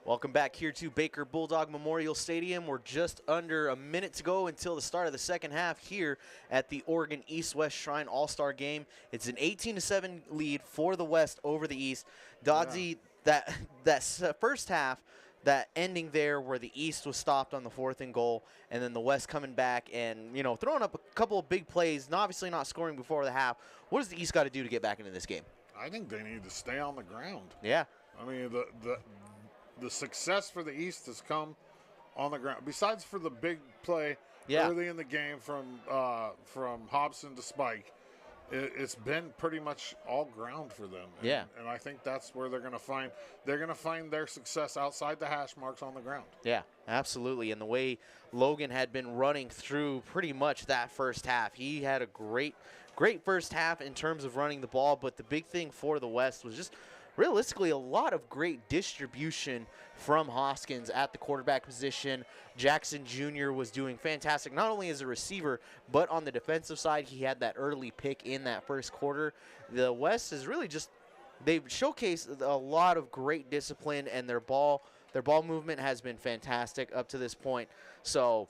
Welcome back here to Baker Bulldog Memorial Stadium. We're just under a minute to go until the start of the second half here at the Oregon East-West Shrine All-Star Game. It's an 18-7 lead for the West over the East. Dodsey, that first half, that ending there where the East was stopped on the 4th and goal, and then the West coming back and, you know, throwing up a couple of big plays, and obviously not scoring before the half. What does the East got to do to get back into this game? I think they need to stay on the ground. Yeah. I mean, the success for the East has come on the ground. Besides for the big play early in the game from Hobson to Spike, it's been pretty much all ground for them. And, and I think that's where they're going to find their success outside the hash marks on the ground. Yeah, absolutely. And the way Logan had been running through pretty much that first half, he had a great first half in terms of running the ball. But the big thing for the West was just realistically a lot of great distribution from Hoskins at the quarterback position. Jackson Jr. was doing fantastic, not only as a receiver, but on the defensive side. He had that early pick in that first quarter. The West is really just, they've showcased a lot of great discipline, and their ball movement has been fantastic up to this point. So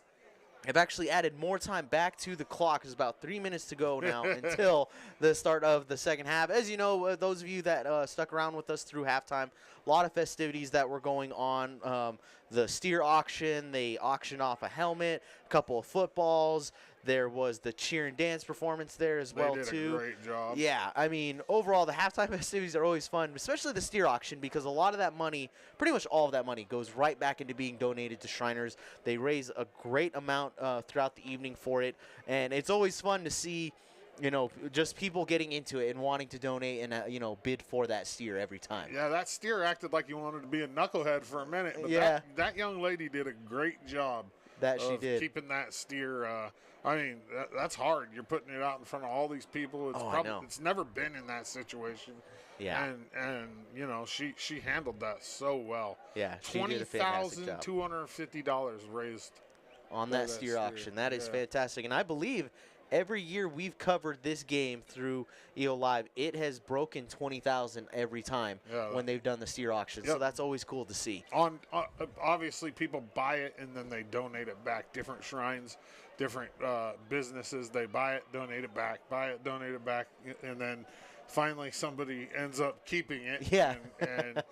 I've actually added more time back to the clock. There's about 3 minutes to go now until the start of the second half. As you know, those of you that stuck around with us through halftime, a lot of festivities that were going on. The steer auction, they auctioned off a helmet, a couple of footballs. There was the cheer and dance performance there as well, too. They did a great job. Yeah, I mean, overall, the halftime festivities are always fun, especially the steer auction, because a lot of that money, pretty much all of that money, goes right back into being donated to Shriners. They raise a great amount throughout the evening for it, and it's always fun to see, you know, just people getting into it and wanting to donate and, you know, bid for that steer every time. Yeah, that steer acted like you wanted to be a knucklehead for a minute, but that young lady did a great job. That she did. Keeping that steer. I mean, that's hard. You're putting it out in front of all these people. It's never been in that situation. Yeah. And you know, she handled that so well. Yeah, she did a fantastic job. $20,250 raised on that steer auction. That is fantastic. And I believe every year we've covered this game through EO Live, it has broken 20,000 every time when they've done the steer auction. So that's always cool to see. Obviously, people buy it and then they donate it back. Different shrines, different businesses, they buy it, donate it back, and then finally somebody ends up keeping it. Yeah. And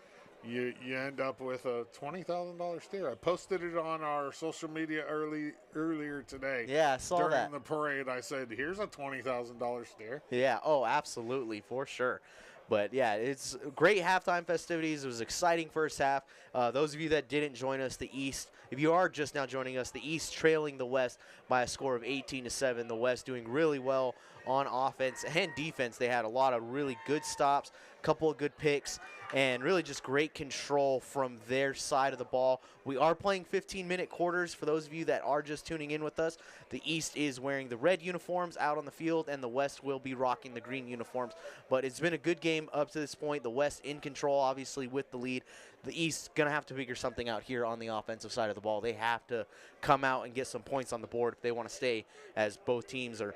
you end up with a $20,000 steer. I posted it on our social media earlier today. Yeah, I saw that. During the parade, I said, here's a $20,000 steer. Yeah, oh, absolutely, for sure. But, yeah, it's great halftime festivities. It was exciting first half. Those of you that didn't join us, the East, if you are just now joining us, the East trailing the West by a score of 18-7. The West doing really well on offense and defense. They had a lot of really good stops, a couple of good picks, and really just great control from their side of the ball. We are playing 15-minute quarters for those of you that are just tuning in with us. The East is wearing the red uniforms out on the field, and the West will be rocking the green uniforms. But it's been a good game up to this point. The West in control, obviously, with the lead. The East going to have to figure something out here on the offensive side of the ball. They have to come out and get some points on the board if they want to stay, as both teams are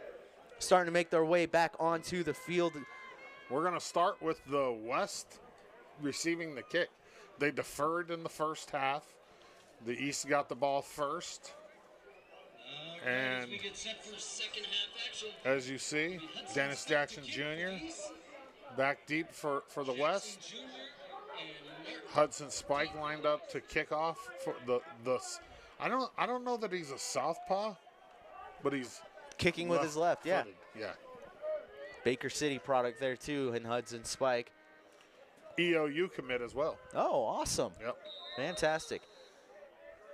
starting to make their way back onto the field. We're going to start with the West receiving the kick. They deferred in the first half. The East got the ball first. And as you see, Dennis Jackson Jr. back deep for the West. Hudson Spike lined up to kick off for the I don't know that he's a southpaw, but he's kicking with his left, yeah. Yeah. Baker City product there too, and Hudson Spike. EOU commit as well. Oh, awesome. Yep. Fantastic.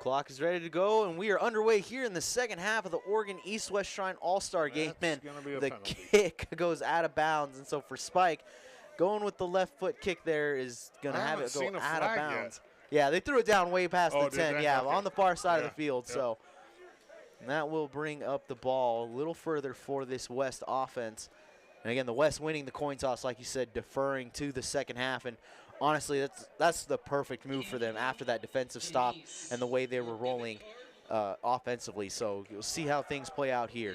Clock is ready to go, and we are underway here in the second half of the Oregon East-West Shrine All-Star Game. Man, the kick goes out of bounds, and so for Spike, going with the left foot kick there is going to have it go out of bounds. Yeah, they threw it down way past the 10. Yeah, okay. On the far side of the field. Yeah. So that will bring up the ball a little further for this West offense. And again, the West winning the coin toss, like you said, deferring to the second half. And honestly, that's the perfect move for them after that defensive stop and the way they were rolling offensively. So you'll see how things play out here.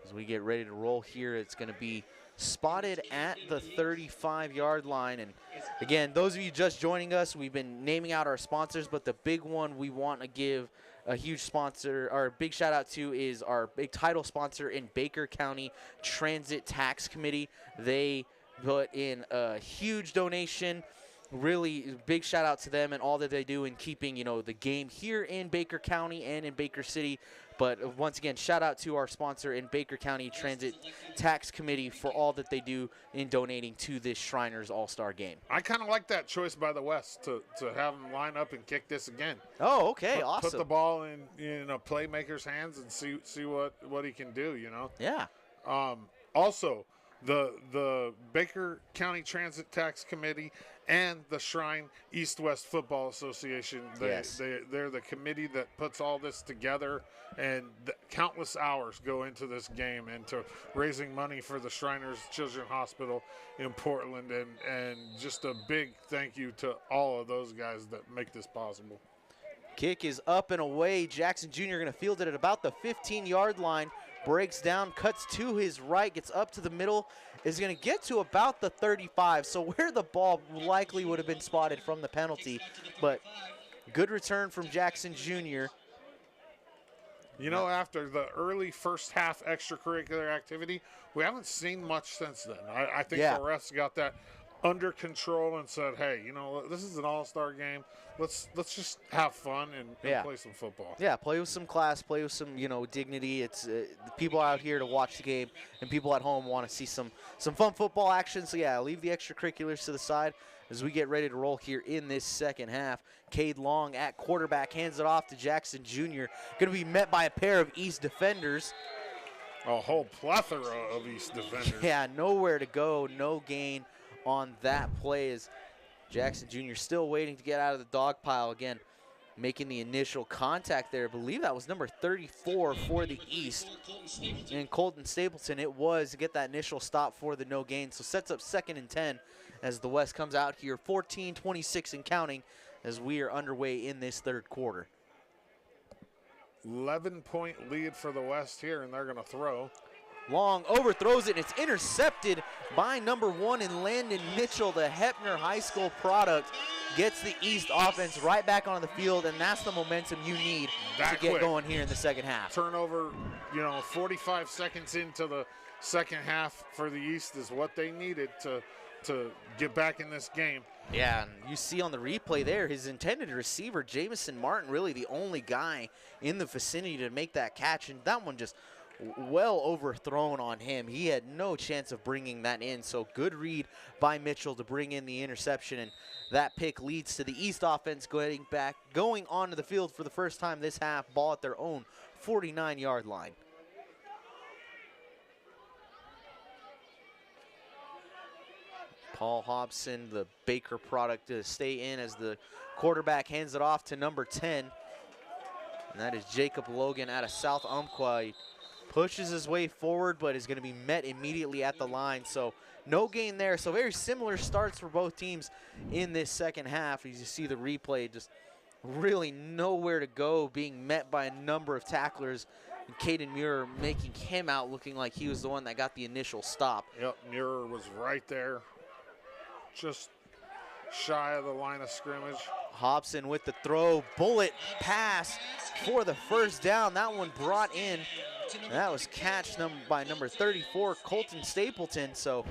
As we get ready to roll here, it's going to be spotted at the 35-yard line. And again, those of you just joining us, we've been naming out our sponsors, but the big one we want to give a huge sponsor, or a big shout out to, is our big title sponsor in Baker County Transit Tax Committee. They put in a huge donation. Really big shout out to them and all that they do in keeping, the game here in Baker County and in Baker City. But once again, shout out to our sponsor in Baker County Transit Tax Committee for all that they do in donating to this Shriners All-Star Game. I kind of like that choice by the West to have them line up and kick this again. Oh, okay, awesome. Put the ball in a playmaker's hands and see what he can do, Yeah. Also, the Baker County Transit Tax Committee and the Shrine East-West Football Association, they're the committee that puts all this together, and countless hours go into this game and to raising money for the Shriners Children's Hospital in Portland, and just a big thank you to all of those guys that make this possible. Kick is up and away. Jackson Jr. going to field it at about the 15-yard line. Breaks down, cuts to his right, gets up to the middle, is going to get to about the 35. So where the ball likely would have been spotted from the penalty, but good return from Jackson Jr. After the early first half extracurricular activity, we haven't seen much since then. I think the refs got that under control and said, hey, this is an all-star game. Let's just have fun and play some football. Yeah, play with some class, play with some, dignity. It's the people out here to watch the game, and people at home want to see some fun football action. So, yeah, leave the extracurriculars to the side as we get ready to roll here in this second half. Cade Long at quarterback hands it off to Jackson Jr. Going to be met by a pair of East defenders. A whole plethora of East defenders. Yeah, nowhere to go, no gain on that play as Jackson Jr. still waiting to get out of the dog pile again, making the initial contact there. I believe that was number 34 for the East. And Colton Stapleton it was to get that initial stop for the no gain. So sets up 2nd and 10 as the West comes out here 14-26 and counting as we are underway in this third quarter. 11-point lead for the West here, and they're going to throw. Long overthrows it, and it's intercepted by number 1 in Landon Mitchell, the Heppner High School product. Gets the East offense right back onto the field, and that's the momentum you need to get going here in the second half. Turnover, 45 seconds into second half for the East is what they needed to get back in this game. Yeah, and you see on the replay there, his intended receiver, Jamison Martin, really the only guy in the vicinity to make that catch, and that one just well overthrown on him. He had no chance of bringing that in, so good read by Mitchell to bring in the interception, and that pick leads to the East offense going onto the field for the first time this half, ball at their own 49-yard line. Paul Hobson, the Baker product, to stay in as the quarterback hands it off to number 10. And that is Jacob Logan out of South Umpqua. He pushes his way forward, but is going to be met immediately at the line. So no gain there. So very similar starts for both teams in this second half. As you see the replay, just really nowhere to go, being met by a number of tacklers. And Caden Muir making him out looking like he was the one that got the initial stop. Yep, Muir was right there, just shy of the line of scrimmage. Hobson with the throw, bullet pass for the first down. That one brought in. That was catched by number 34, Colton Stapleton. So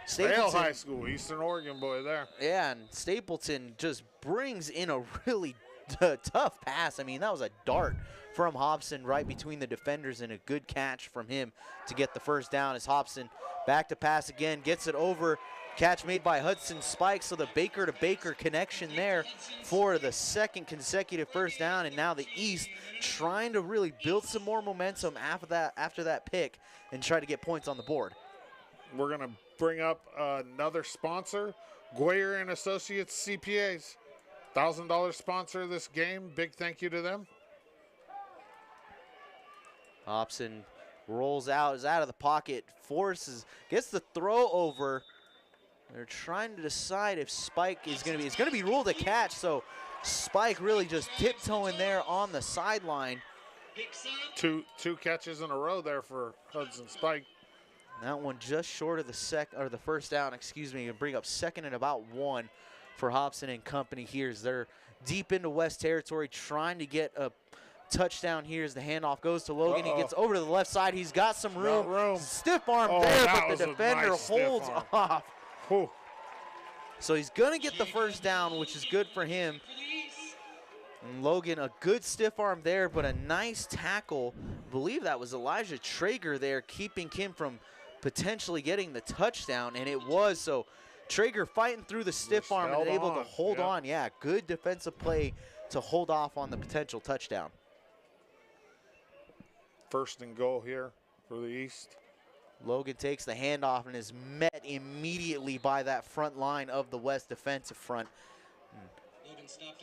Stapleton, Vale High School, Eastern Oregon boy there. Yeah, and Stapleton just brings in a really tough pass. I mean, that was a dart from Hobson right between the defenders, and a good catch from him to get the first down as Hobson back to pass again, gets it over. Catch made by Hudson Spike, so the Baker-to-Baker connection there for the second consecutive first down, and now the East trying to really build some more momentum after that pick and try to get points on the board. We're going to bring up another sponsor, Goyer and Associates CPAs. $1,000 sponsor of this game. Big thank you to them. Hobson rolls out, is out of the pocket, gets the throw over. They're trying to decide if Spike is going to be, it's going to be ruled a catch, so Spike really just tiptoeing there on the sideline. Two catches in a row there for Hudson Spike. That one just short of the first down, excuse me, and bring up second and about 1 for Hobson and company here as they're deep into West territory trying to get a touchdown here as the handoff goes to Logan. He gets over to the left side. He's got some room. Stiff arm there, but the defender holds off. Whew. So he's going to get the first down, which is good for him. And Logan, a good stiff arm there, but a nice tackle. I believe that was Elijah Traeger there, keeping him from potentially getting the touchdown, and it was. So Traeger fighting through the stiff arm and able to hold on. Yeah, good defensive play to hold off on the potential touchdown. First and goal here for the East. Logan takes the handoff and is met immediately by that front line of the West defensive front.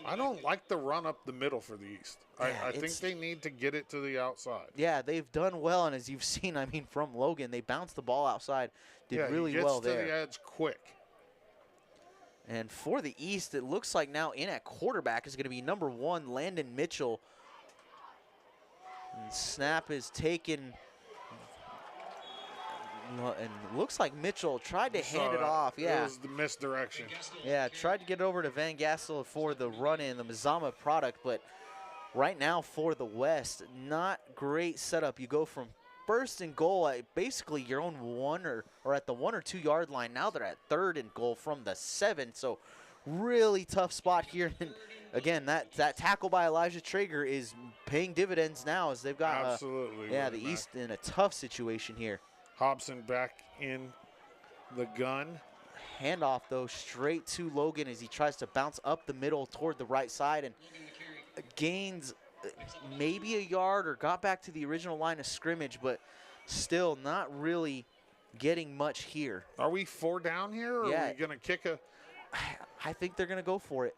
I don't like the run up the middle for the East. Yeah, I think they need to get it to the outside. Yeah, they've done well, and as you've seen, I mean, from Logan, they bounced the ball outside, did really well there. He gets to the edge quick. And for the East, it looks like now in at quarterback is going to be number 1, Landon Mitchell. And snap is taken. And looks like Mitchell tried to hand it off. Yeah, it was the misdirection. Yeah, tried to get it over to Van Gassel for the run-in, the Mazama product, but right now for the West, not great setup. You go from first and goal at basically your own 1 or at the 1 or 2 yard line. Now they're at third and goal from the 7, so really tough spot here. And again, that tackle by Elijah Traeger is paying dividends now as they've got absolutely. The East in a tough situation here. Hobson back in the gun. Handoff, though, straight to Logan as he tries to bounce up the middle toward the right side and gains maybe a yard or got back to the original line of scrimmage, but still not really getting much here. Are we 4 down here, or are we going to kick a? I think they're going to go for it.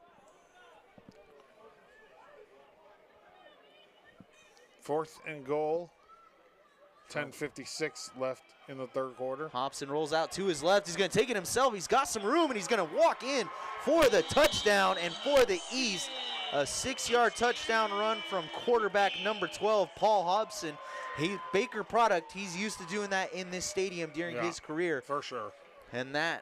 4th and goal. 10:56 left in the third quarter. Hobson rolls out to his left. He's going to take it himself. He's got some room, and he's going to walk in for the touchdown. And for the East, a 6-yard touchdown run from quarterback number 12, Paul Hobson. Baker product. He's used to doing that in this stadium during his career. For sure. And that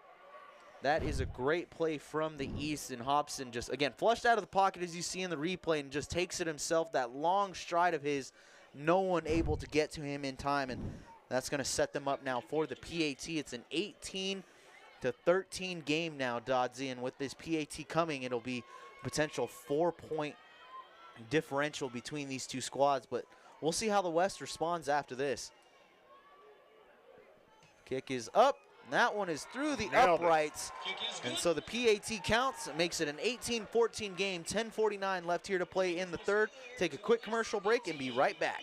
is a great play from the East. And Hobson just, again, flushed out of the pocket as you see in the replay and just takes it himself. That long stride of his, no one able to get to him in time, and That's going to set them up now for the PAT. It's an 18-13 game now, Dodzy, and with this PAT coming, it'll be potential 4-point differential between these two squads, but we'll see how the West responds after this. Kick is up. That one is through the uprights. And so the PAT counts. It makes it an 18-14 game. 10:49 left here to play in the third. Take a quick commercial break and be right back.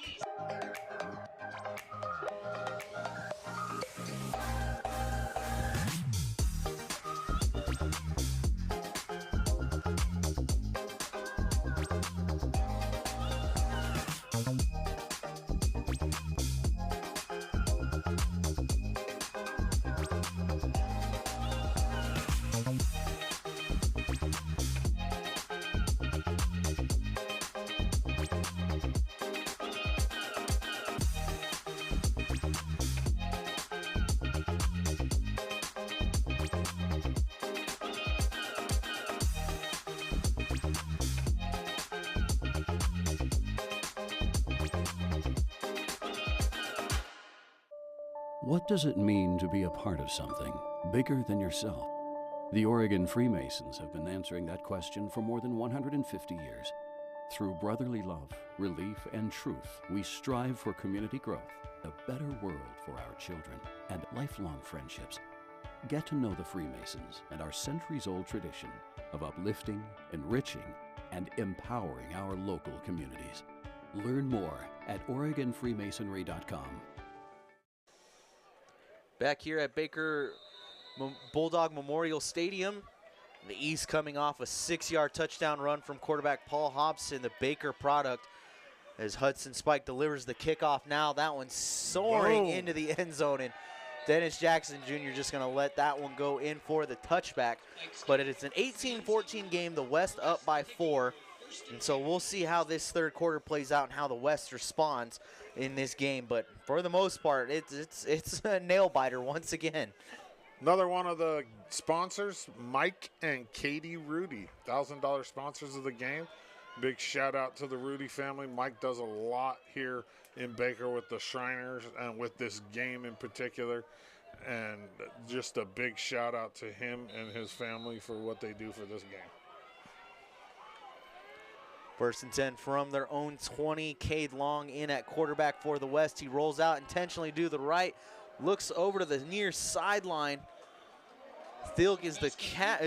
What does it mean to be a part of something bigger than yourself? The Oregon Freemasons have been answering that question for more than 150 years. Through brotherly love, relief, and truth, we strive for community growth, a better world for our children, and lifelong friendships. Get to know the Freemasons and our centuries-old tradition of uplifting, enriching, and empowering our local communities. Learn more at OregonFreemasonry.com. Back here at Baker Bulldog Memorial Stadium, the East coming off a 6-yard touchdown run from quarterback Paul Hobson, the Baker product, as Hudson Spike delivers the kickoff now. That one's soaring into the end zone, and Dennis Jackson Jr. just going to let that one go in for the touchback. But it's an 18-14 game, the West up by 4. And so we'll see how this third quarter plays out and how the West responds in this game. But for the most part, it's a nail-biter once again. Another one of the sponsors, Mike and Katie Rudy, $1,000 sponsors of the game. Big shout out to the Rudy family. Mike does a lot here in Baker with the Shriners and with this game in particular. And just a big shout out to him and his family for what they do for this game. First and 10 from their own 20. Cade Long in at quarterback for the West. He rolls out intentionally to the right, looks over to the near sideline. Thielk is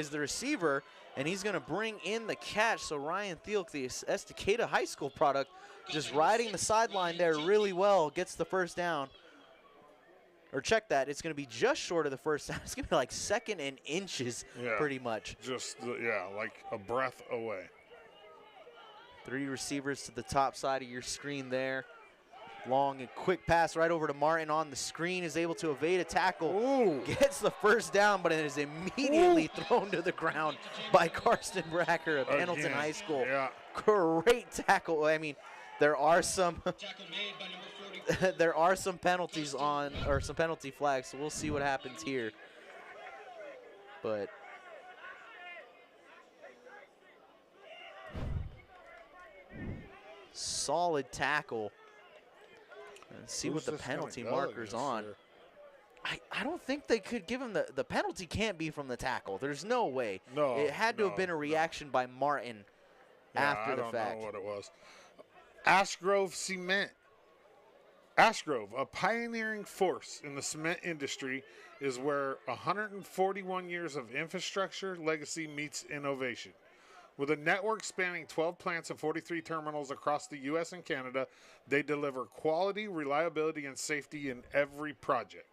the receiver, and he's going to bring in the catch. So Ryan Thielk, the Estacada High School product, just riding the sideline there really well, gets the first down. Or check that, it's going to be just short of the first down. It's going to be like second and inches, pretty much. Just, like a breath away. 3 receivers to the top side of your screen there. Long and quick pass right over to Martin on the screen, is able to evade a tackle. Gets the first down, but it is immediately thrown to the ground by Karsten Bracker of Hamilton High School. Great tackle. I mean, there are some penalties on, or some penalty flags, so we'll see what happens here. But solid tackle. Let's see what the penalty marker's on. I don't think they could give him the penalty. Can't be from the tackle. There's no way. No, it had to have been a reaction by Martin after the fact. I don't know what it was. Ashgrove Cement. Ashgrove, a pioneering force in the cement industry, is where 141 years of infrastructure legacy meets innovation. With a network spanning 12 plants and 43 terminals across the U.S. and Canada, they deliver quality, reliability, and safety in every project.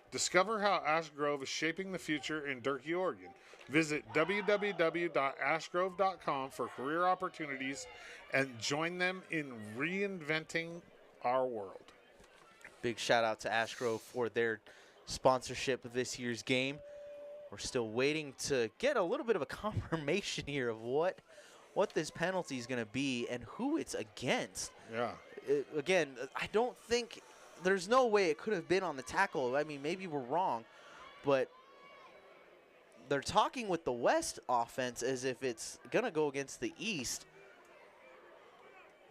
Discover how Ashgrove is shaping the future in Durkee, Oregon. Visit www.ashgrove.com for career opportunities and join them in reinventing our world. Big shout out to Ashgrove for their sponsorship of this year's game. We're still waiting to get a little bit of a confirmation here of what this penalty is going to be and who it's against. Again, I don't think there's no way it could have been on the tackle. I mean, maybe we're wrong, but they're talking with the West offense as if it's going to go against the East.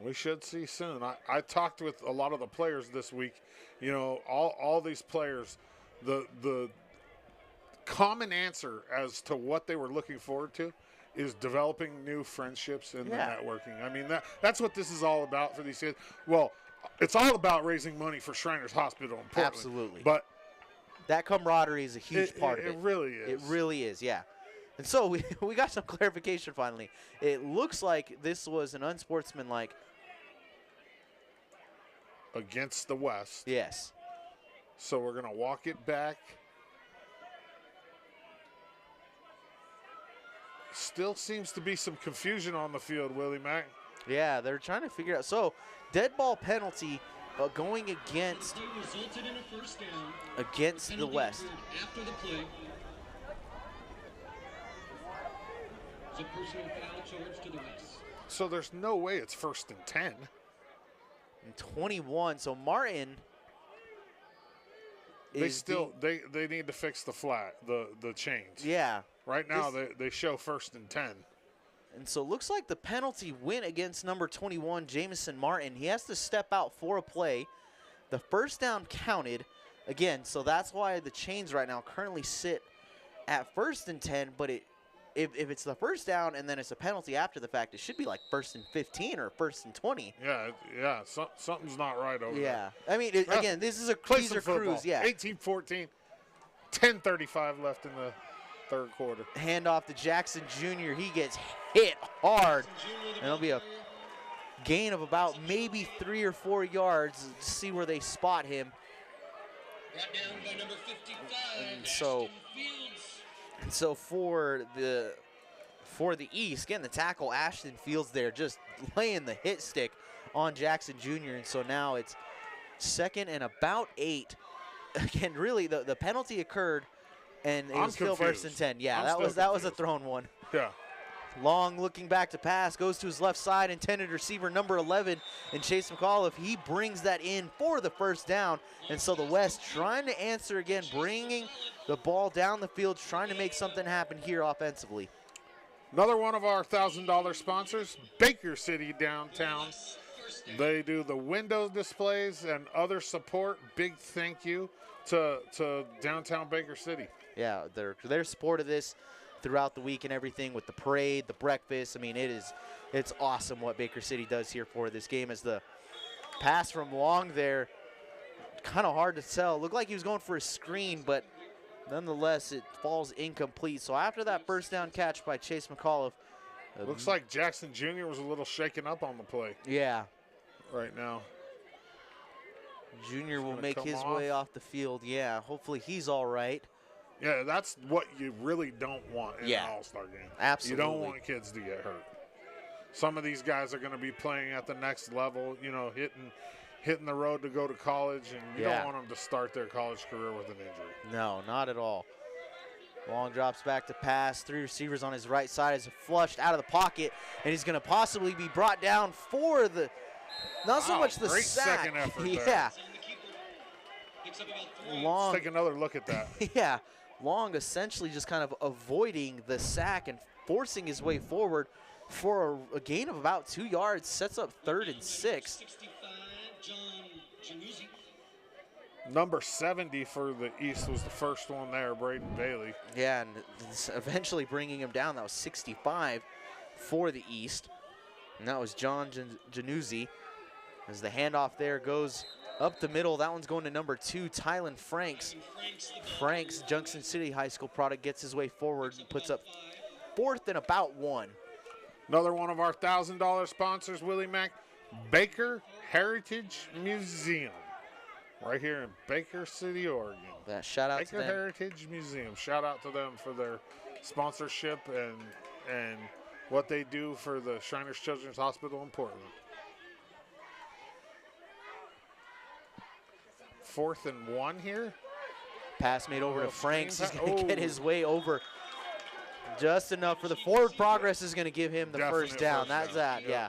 We should see soon. I talked with a lot of the players this week. You know, all these players, the common answer as to what they were looking forward to is developing new friendships and the networking. I mean, that's what this is all about for these kids. Well, it's all about raising money for Shriners Hospital in Portland. Absolutely. But that camaraderie is a huge part of it. It really is. It really is, yeah. And so we got some clarification finally. It looks like this was an unsportsmanlike. Against the West. Yes. So we're going to walk it back. Still seems to be some confusion on the field, Willie Mack. Yeah, they're trying to figure out. So, dead ball penalty going against the West. After the play. It's a personal foul charge to the West. So there's no way it's 1st and 10. And 21. So Martin they need to fix the flat, the chains. Yeah. Right now they show 1st and 10. And so it looks like the penalty went against number 21, Jamison Martin. He has to step out for a play. The first down counted again, so that's why the chains right now currently sit at 1st and 10, but if it's the first down and then it's a penalty after the fact, it should be like 1st and 15 or 1st and 20. Yeah, something's not right over there. Yeah, I mean, again, these are crews, yeah. 18-14, 10:35 left in the third quarter. Handoff to Jackson Jr. He gets hit hard, and it'll be a gain of about maybe 3 or 4 yards to see where they spot him. Brought down by number 55. And so for the East, again, the tackle Ashton Fields there just laying the hit stick on Jackson Jr. And so now it's 2nd and about 8. Again, really the penalty occurred, and it was still 1st and 10. Yeah, that was a thrown one. Yeah. Long looking back to pass, goes to his left side, intended receiver number 11, and Chase McAuliffe, he brings that in for the first down. And so the West trying to answer again, bringing the ball down the field, trying to make something happen here offensively. Another one of our $1,000 sponsors, Baker City Downtown. They do the window displays and other support. Big thank you to Downtown Baker City. Yeah, their support of this throughout the week and everything with the parade, the breakfast. I mean, it's awesome what Baker City does here for this game. As the pass from Long there, kind of hard to tell. Looked like he was going for a screen, but nonetheless, it falls incomplete. So after that first down catch by Chase McAuliffe. Looks like Jackson Jr. was a little shaken up on the play. Yeah. Right now. Junior will make his way off the field. Yeah, hopefully he's all right. Yeah, that's what you really don't want in an all-star game. Absolutely. You don't want kids to get hurt. Some of these guys are going to be playing at the next level, you know, hitting the road to go to college, and you don't want them to start their college career with an injury. No, not at all. Long drops back to pass. 3 receivers on his right side is flushed out of the pocket, and he's going to possibly be brought down for the not so much the great sack. Second effort yeah. Long. Let's take another look at that. Yeah. Long essentially just kind of avoiding the sack and forcing his way forward for a gain of about 2 yards. Sets up 3rd and 6. Number 70 for the East was the first one there, Braden Bailey. Yeah, and eventually bringing him down. That was 65 for the East. And that was John Januzzi. As the handoff there goes up the middle, that one's going to number 2, Tylen Franks. Franks, Junction City High School product, gets his way forward and puts up 4th and about 1. Another one of our $1,000 sponsors, Willie Mack, Baker Heritage Museum. Right here in Baker City, Oregon. That shout out to them. Baker Heritage Museum. Shout out to them for their sponsorship and what they do for the Shriners Children's Hospital in Portland. 4th and 1 here. Pass made over to Franks. He's going to get his way over just enough for the forward progress is going to give him the first down. That's that, yeah.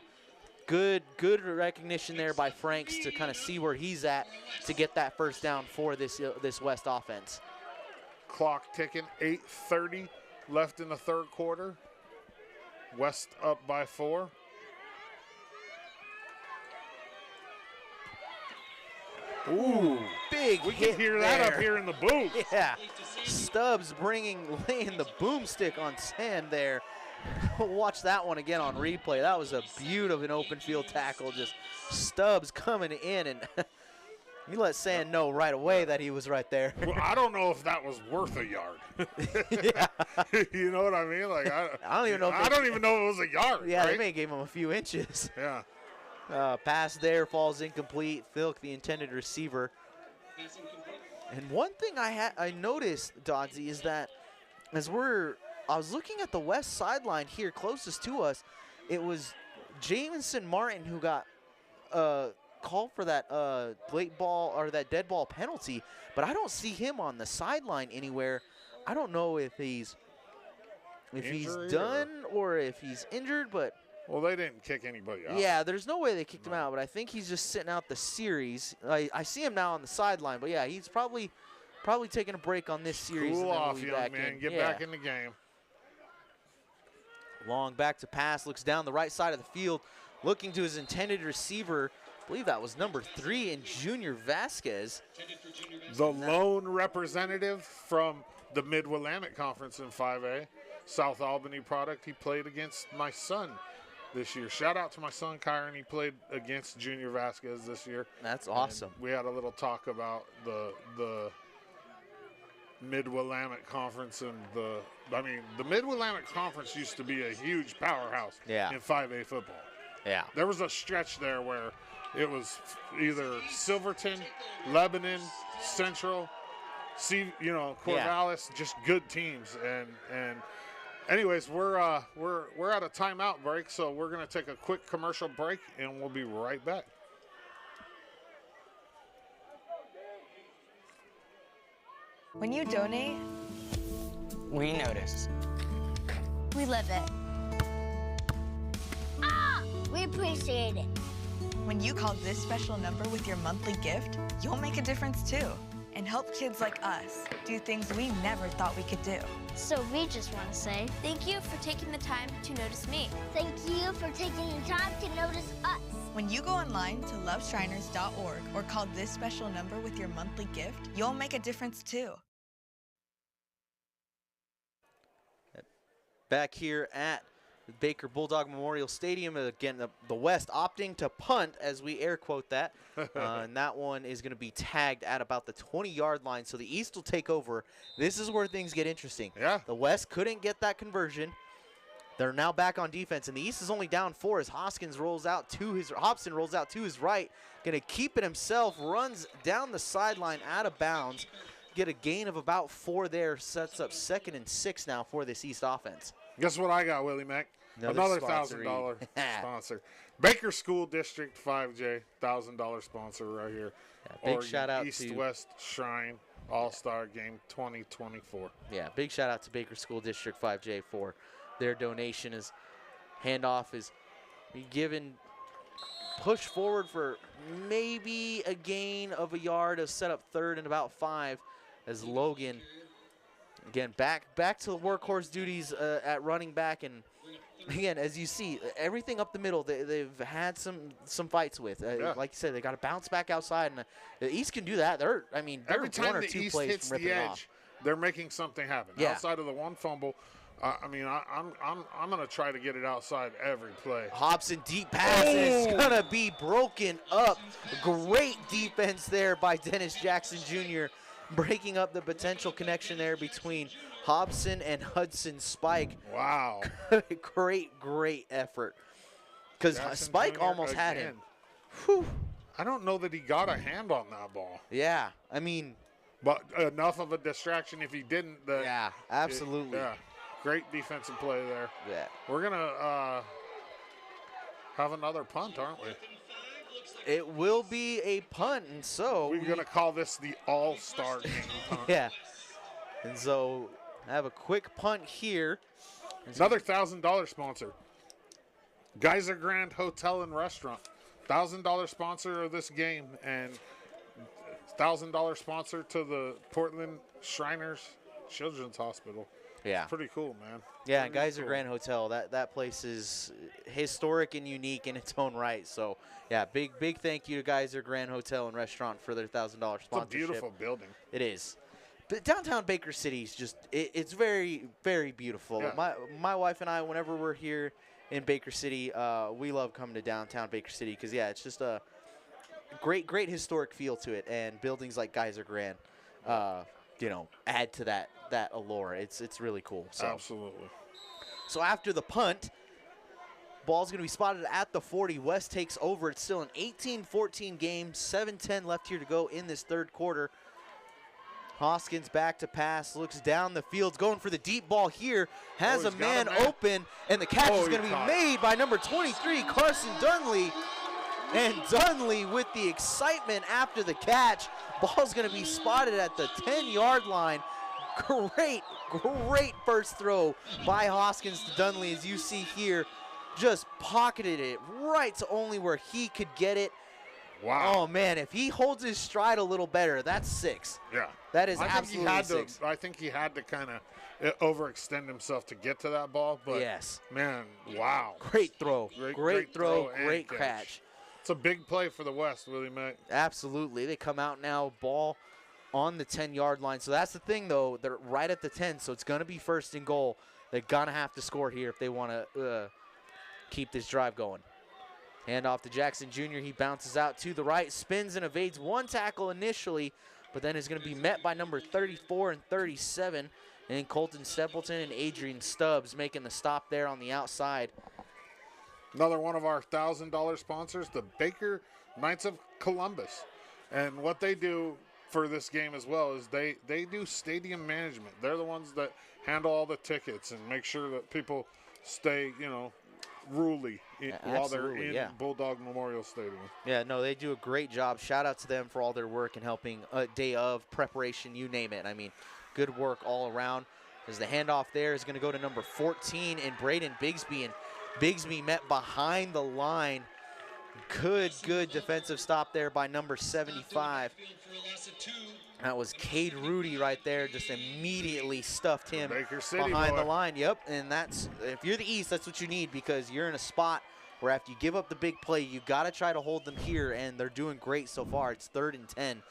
Good recognition there by Franks to kind of see where he's at to get that first down for this West offense. Clock ticking, 8:30 left in the third quarter. West up by 4. Ooh, big We hit can hear that there. up here in the booth. Yeah, Stubbs laying the boomstick on sand there. Watch that one again on replay. That was a beaut of an open field tackle. Just Stubbs coming in, and you let Sand know right away that he was right there. Well, I don't know if that was worth a yard. You know what I mean? Like I don't even know. If I don't even know if it was a yard. Yeah, right? they may have gave him a few inches. Yeah. Pass there falls incomplete. Filk, the intended receiver. And one thing I noticed, Dodsey, is that I was looking at the west sideline here closest to us. It was Jamison Martin who got called for that late ball or that dead ball penalty, but I don't see him on the sideline anywhere. I don't know if he's done or if he's injured, but well, they didn't kick anybody out. yeah, there's no way they kicked him out, but I think he's just sitting out the series. I see him now on the sideline, but yeah, he's probably taking a break on this series. Cool and then off, we'll be young back man. in. Get Yeah. back in the game. Long back to pass, looks down the right side of the field, looking to his intended receiver. I believe that was number 3 in Junior Vasquez. The lone representative from the Mid-Willamette Conference in 5A, South Albany product. He played against my son this year. Shout out to my son, Kyron. He played against Junior Vasquez this year. That's awesome. And we had a little talk about the Mid-Willamette Conference and the Mid-Willamette Conference used to be a huge powerhouse in 5A football. Yeah. There was a stretch there where it was either Silverton, Lebanon, Central, Corvallis, just good teams. And anyways, we're at a timeout break, so we're going to take a quick commercial break, and we'll be right back. When you donate, we notice. We live it. We appreciate it. When you call this special number with your monthly gift, you'll make a difference too and help kids like us do things we never thought we could do. So we just want to say thank you for taking the time to notice me. Thank you for taking the time to notice us. When you go online to loveshriners.org or call this special number with your monthly gift, you'll make a difference too. Back here at the Baker Bulldog Memorial Stadium, again, the West opting to punt, as we air quote that. And that one is going to be tagged at about the 20-yard line, so the East will take over. This is where things get interesting. Yeah. The West couldn't get that conversion. They're now back on defense, and the East is only down 4 as Hobson rolls out to his right, going to keep it himself, runs down the sideline out of bounds, get a gain of about 4 there, sets up 2nd and 6 now for this East offense. Guess what I got, Willie Mack? Another $1,000 sponsor. Baker School District 5J, $1,000 sponsor right here. Yeah, big shout out East to West Shrine All-Star Game 2024. Yeah, big shout out to Baker School District 5J for their donation. As handoff is given, push forward for maybe a gain of a yard, to set up 3rd and about 5 as Logan, again, back to the workhorse duties at running back. And again, as you see, everything up the middle, they've had some fights with. Like you said, they got to bounce back outside, and the East can do that. They're Every time 1 or the 2 East plays hits from ripping the it edge, off. they're making something happen. Yeah. Outside of the one fumble, I'm going to try to get it outside every play. Hobson deep pass is going to be broken up. Great defense there by Dennis Jackson Jr., breaking up the potential connection there between Hobson and Hudson Spike. Wow. Great effort. Because Spike Jr. almost had again. him. Whew. I don't know that he got a hand on that ball. Yeah, I mean. But enough of a distraction if he didn't. Yeah, absolutely. Great defensive play there. Yeah. We're going to have another punt, aren't we? It will be a punt, and so we're going to call this the All-Star Game punt. Yeah. And so I have a quick punt here. Another $1,000 sponsor. Geyser Grand Hotel and Restaurant. $1,000 sponsor of this game, and $1,000 sponsor to the Portland Shriners Children's Hospital. Yeah. It's pretty cool, man. Yeah, Pretty Geyser cool. Grand Hotel, that place is historic and unique in its own right. So, yeah, big thank you to Geyser Grand Hotel and Restaurant for their $1,000 sponsorship. It's a beautiful building. It is. But downtown Baker City is just, it's very, very beautiful. Yeah. My wife and I, whenever we're here in Baker City, we love coming to downtown Baker City because, yeah, it's just a great historic feel to it. And buildings like Geyser Grand, add to that allure. It's really cool. So. Absolutely. So after the punt, ball's going to be spotted at the 40. West takes over. It's still an 18-14 game. 7:10 left here to go in this third quarter. Hoskins back to pass, looks down the field, going for the deep ball here. Has a man open, and the catch is going to be made by number 23, Carson Dunley. And Dunley with the excitement after the catch. Ball's going to be spotted at the 10-yard line. Great first throw by Hoskins to Dunley, as you see here. Just pocketed it right to only where he could get it. Wow. Oh, man, if he holds his stride a little better, that's 6. Yeah. That is absolutely 6. I think he had to kind of overextend himself to get to that ball. But, yes. Man, wow. Great throw. Great throw, and great catch. It's a big play for the West, Willie Mack. Absolutely. They come out now, ball on the 10-yard line. So that's the thing, though. They're right at the 10, so it's going to be first and goal. They're going to have to score here if they want to keep this drive going. Hand off to Jackson Jr. He bounces out to the right, spins and evades one tackle initially, but then is going to be met by number 34 and 37, and Colton Stapleton and Adrian Stubbs making the stop there on the outside. Another one of our $1,000 sponsors, the Baker Knights of Columbus. And what they do for this game as well is they do stadium management. They're the ones that handle all the tickets and make sure that people stay, ruly while they're in Bulldog Memorial Stadium. Yeah, no, they do a great job. Shout out to them for all their work and helping day of preparation, you name it. I mean, good work all around. As the handoff there is going to go to number 14 and Braden Bigsby, and Bigsby met behind the line. Good defensive stop there by number 75. That was Cade Rudy right there. Just immediately stuffed him behind the line. Yep, and that's, if you're the East, that's what you need, because you're in a spot where after you give up the big play, you got to try to hold them here, and they're doing great so far. It's 3rd and 10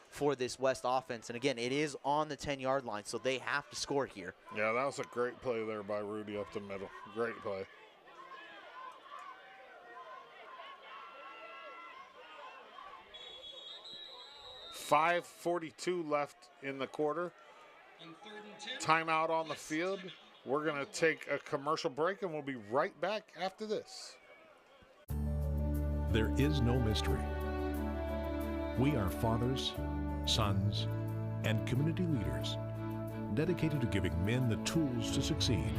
for this West offense. And again, it is on the 10-yard line, so they have to score here. Yeah, that was a great play there by Rudy up the middle. Great play. .5:42 left in the quarter. Timeout on the field. We're going to take a commercial break, and we'll be right back after this. There is no mystery. We are fathers, sons, and community leaders dedicated to giving men the tools to succeed.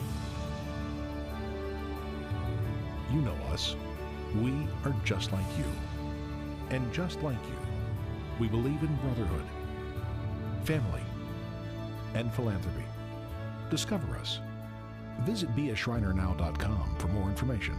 You know us. We are just like you. And just like you, we believe in brotherhood, family, and philanthropy. Discover us. Visit beashrinernow.com for more information.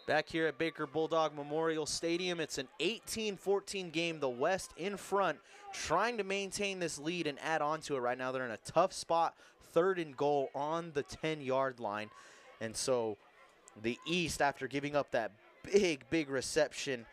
Back here at Baker Bulldog Memorial Stadium, it's an 18-14 game. The West in front, trying to maintain this lead and add on to it. Right now they're in a tough spot, 3rd and goal on the 10-yard line. And so the East, after giving up that big reception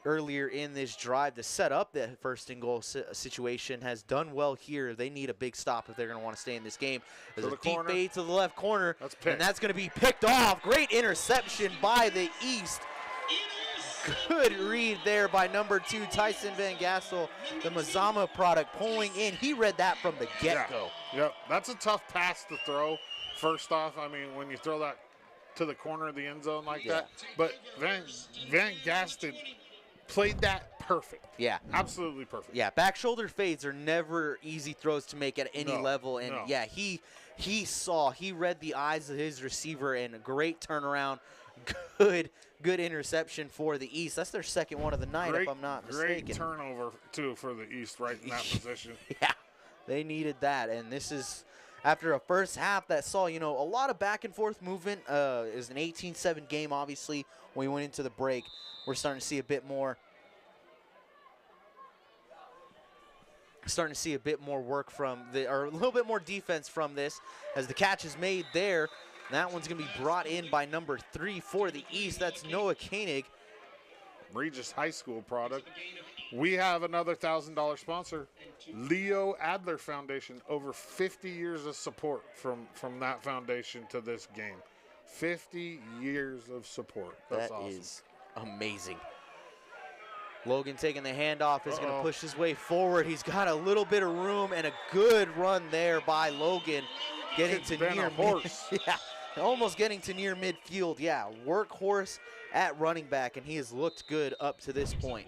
earlier in this drive to set up the 1st and goal situation, has done well here. They need a big stop if they're going to want to stay in this game. There's a deep fade to the left corner, and that's going to be picked off. Great interception by the East. Good read there by number 2, Tyson Van Gassel, the Mazama product, pulling in. He read that from the get-go. Yep, that's a tough pass to throw. First off, I mean, when you throw that to the corner of the end zone like that. But Van Gaston played that perfect. Yeah. Absolutely perfect. Yeah, back shoulder fades are never easy throws to make at any level. And, yeah, he read the eyes of his receiver, and a great turnaround. Good interception for the East. That's their second one of the night, if I'm not mistaken. Great turnover, too, for the East right in that position. Yeah, they needed that. And this is after a first half that saw, a lot of back-and-forth movement. It was an 18-7 game, obviously, when we went into the break. We're starting to see a bit more. Starting to see a bit more work or a little bit more defense from this, as the catch is made there. That one's going to be brought in by number 3 for the East. That's Noah Koenig. Regis High School product. We have another $1,000 sponsor, Leo Adler Foundation. Over 50 years of support from that foundation to this game. 50 years of support. That's awesome. That is amazing. Logan taking the handoff is going to push his way forward. He's got a little bit of room, and a good run there by Logan. Getting to near horse. Yeah, almost getting to near midfield. Yeah, workhorse at running back, and he has looked good up to this point.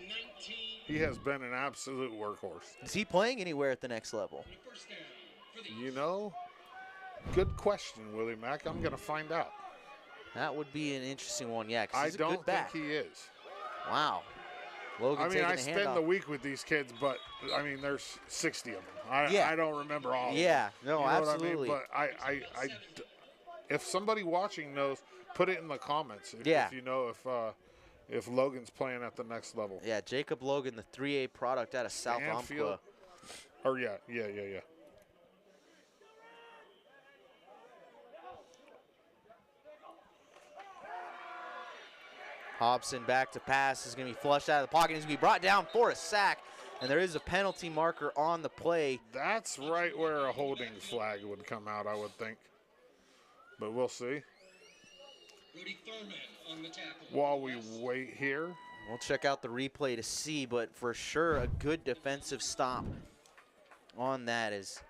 He has been an absolute workhorse. Is he playing anywhere at the next level? Good question, Willie Mack. I'm going to find out. That would be an interesting one, yeah. I don't think he is. Wow. Logan I spend the week with these kids, but, there's 60 of them. I don't remember all of them. Yeah, no, absolutely. But if somebody watching knows, put it in the comments if you know if Logan's playing at the next level. Yeah, Jacob Logan, the 3A product out of South Umpqua. Yeah. Hobson back to pass is going to be flushed out of the pocket. He's going to be brought down for a sack, and there is a penalty marker on the play. That's right where a holding flag would come out, I would think. But we'll see. While we wait here. We'll check out the replay to see, but for sure a good defensive stop on that, as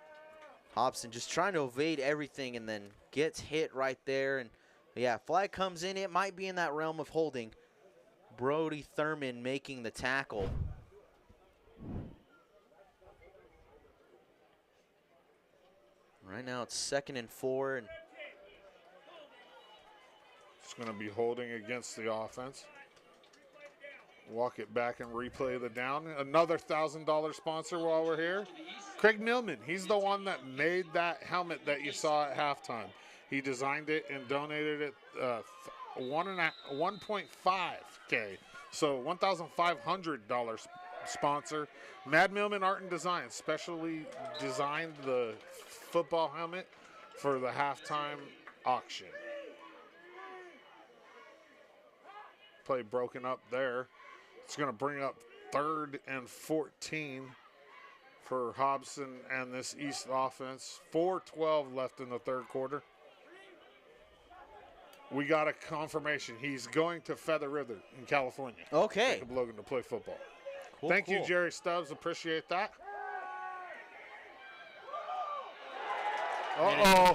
Hobson just trying to evade everything and then gets hit right there. And yeah, flag comes in. It might be in that realm of holding. Brody Thurman making the tackle. Right now it's 2nd and 4. And it's going to be holding against the offense. Walk it back and replay the down. Another $1,000 sponsor while we're here. Craig Millman. He's the one that made that helmet that you saw at halftime. He designed it and donated it $1.5K. So $1,500 sponsor. Mad Millman Art and Design specially designed the football helmet for the halftime auction. Play broken up there. It's going to bring up 3rd and 14 for Hobson and this East offense. 4:12 left in the third quarter. We got a confirmation. He's going to Feather River in California. Okay. Jacob Logan to play football. Cool, Thank you, Jerry Stubbs. Appreciate that.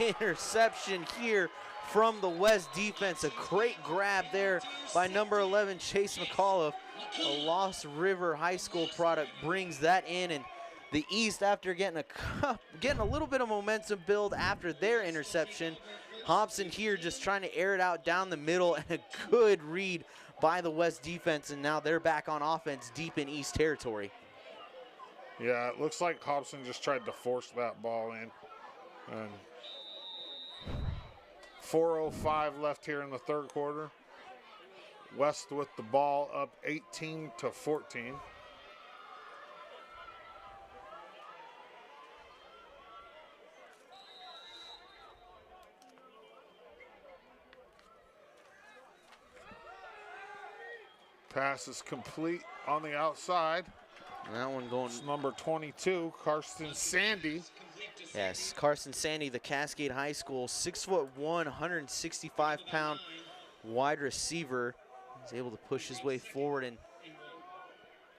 Interception here from the West defense. A great grab there by number 11, Chase McAuliffe. A Lost River High School product brings that in, and the East, after getting a little bit of momentum build after their interception, Hobson here just trying to air it out down the middle, and a good read by the West defense, and now they're back on offense deep in East territory. Yeah, it looks like Hobson just tried to force that ball in. And 4:05 left here in the third quarter. West with the ball up 18-14. Pass is complete on the outside. And that one going. It's number 22, Karsten Sandy. Yes, Carson Sandy, the Cascade High School, 6'1", 165-pound wide receiver. He's able to push his way forward and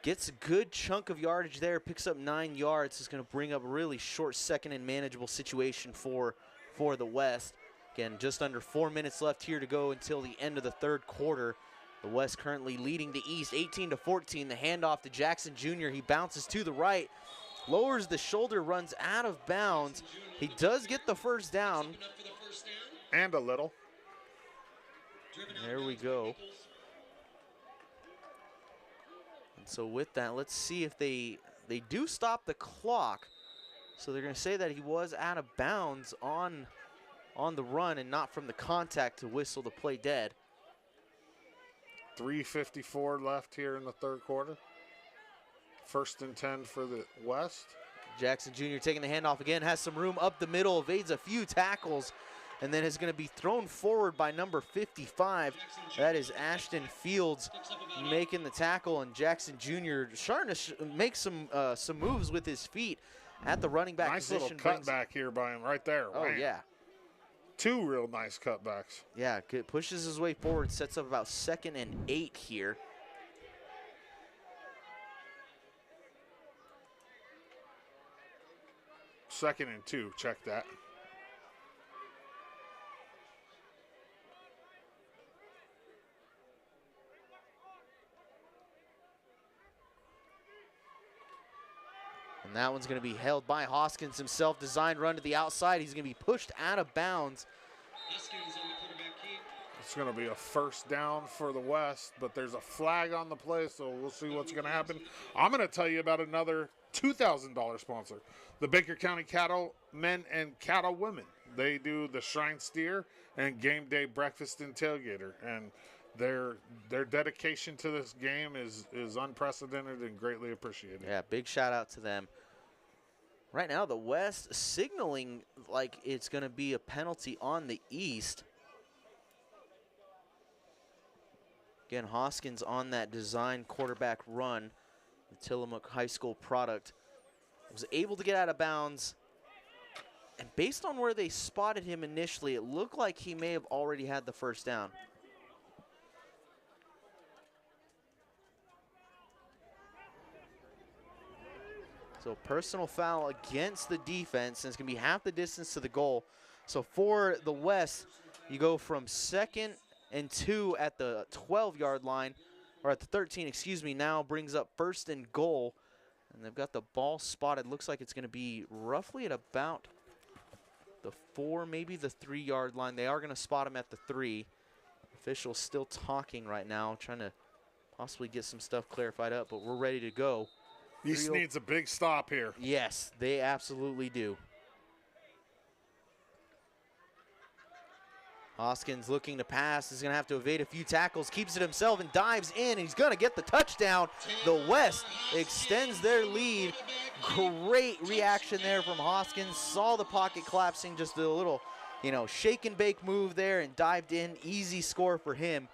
gets a good chunk of yardage there, picks up 9 yards. It's going to bring up a really short second and manageable situation for the West. Again, just under 4 minutes left here to go until the end of the third quarter. The West currently leading the East 18-14. The handoff to Jackson Jr. He bounces to the right, lowers the shoulder, runs out of bounds. He does get the first down. And a little. There we go. And so with that, let's see if they do stop the clock. So they're going to say that he was out of bounds on the run and not from the contact to whistle the play dead. 3:54 left here in the third quarter. 1st and 10 for the West. Jackson Jr. taking the handoff again, has some room up the middle, evades a few tackles, and then is going to be thrown forward by number 55. That is Ashton Fields making the tackle, and Jackson Jr. starting to make some moves with his feet at the running back position. Nice little cutback here by him right there. Oh, Man. yeah. 2 real nice cutbacks. Yeah, good. Pushes his way forward, sets up about 2nd and 8 here. Second and 2, check that. And that one's going to be held by Hoskins himself. Designed run to the outside. He's going to be pushed out of bounds. It's going to be a first down for the West, but there's a flag on the play, so we'll see what's going to happen. I'm going to tell you about another $2,000 sponsor, the Baker County Cattle Men and Cattle Women. They do the Shrine Steer and Game Day Breakfast and Tailgater, and their dedication to this game is unprecedented and greatly appreciated. Yeah, big shout out to them. Right now, the West signaling like it's going to be a penalty on the East. Again, Hoskins on that design quarterback run, the Tillamook High School product, was able to get out of bounds. And based on where they spotted him initially, it looked like he may have already had the first down. So personal foul against the defense, and it's going to be half the distance to the goal. So for the West, you go from 2nd and 2 at the 12-yard line, or at the 13, excuse me, now brings up 1st and goal. And they've got the ball spotted. Looks like it's going to be roughly at about the 4, maybe the 3-yard line. They are going to spot him at the 3. Officials still talking right now, trying to possibly get some stuff clarified up, but we're ready to go. East needs a big stop here. Yes, they absolutely do. Hoskins looking to pass, is going to have to evade a few tackles, keeps it himself and dives in, and he's going to get the touchdown. The West extends their lead. Great reaction there from Hoskins. Saw the pocket collapsing, just a little, shake and bake move there and dived in. Easy score for him.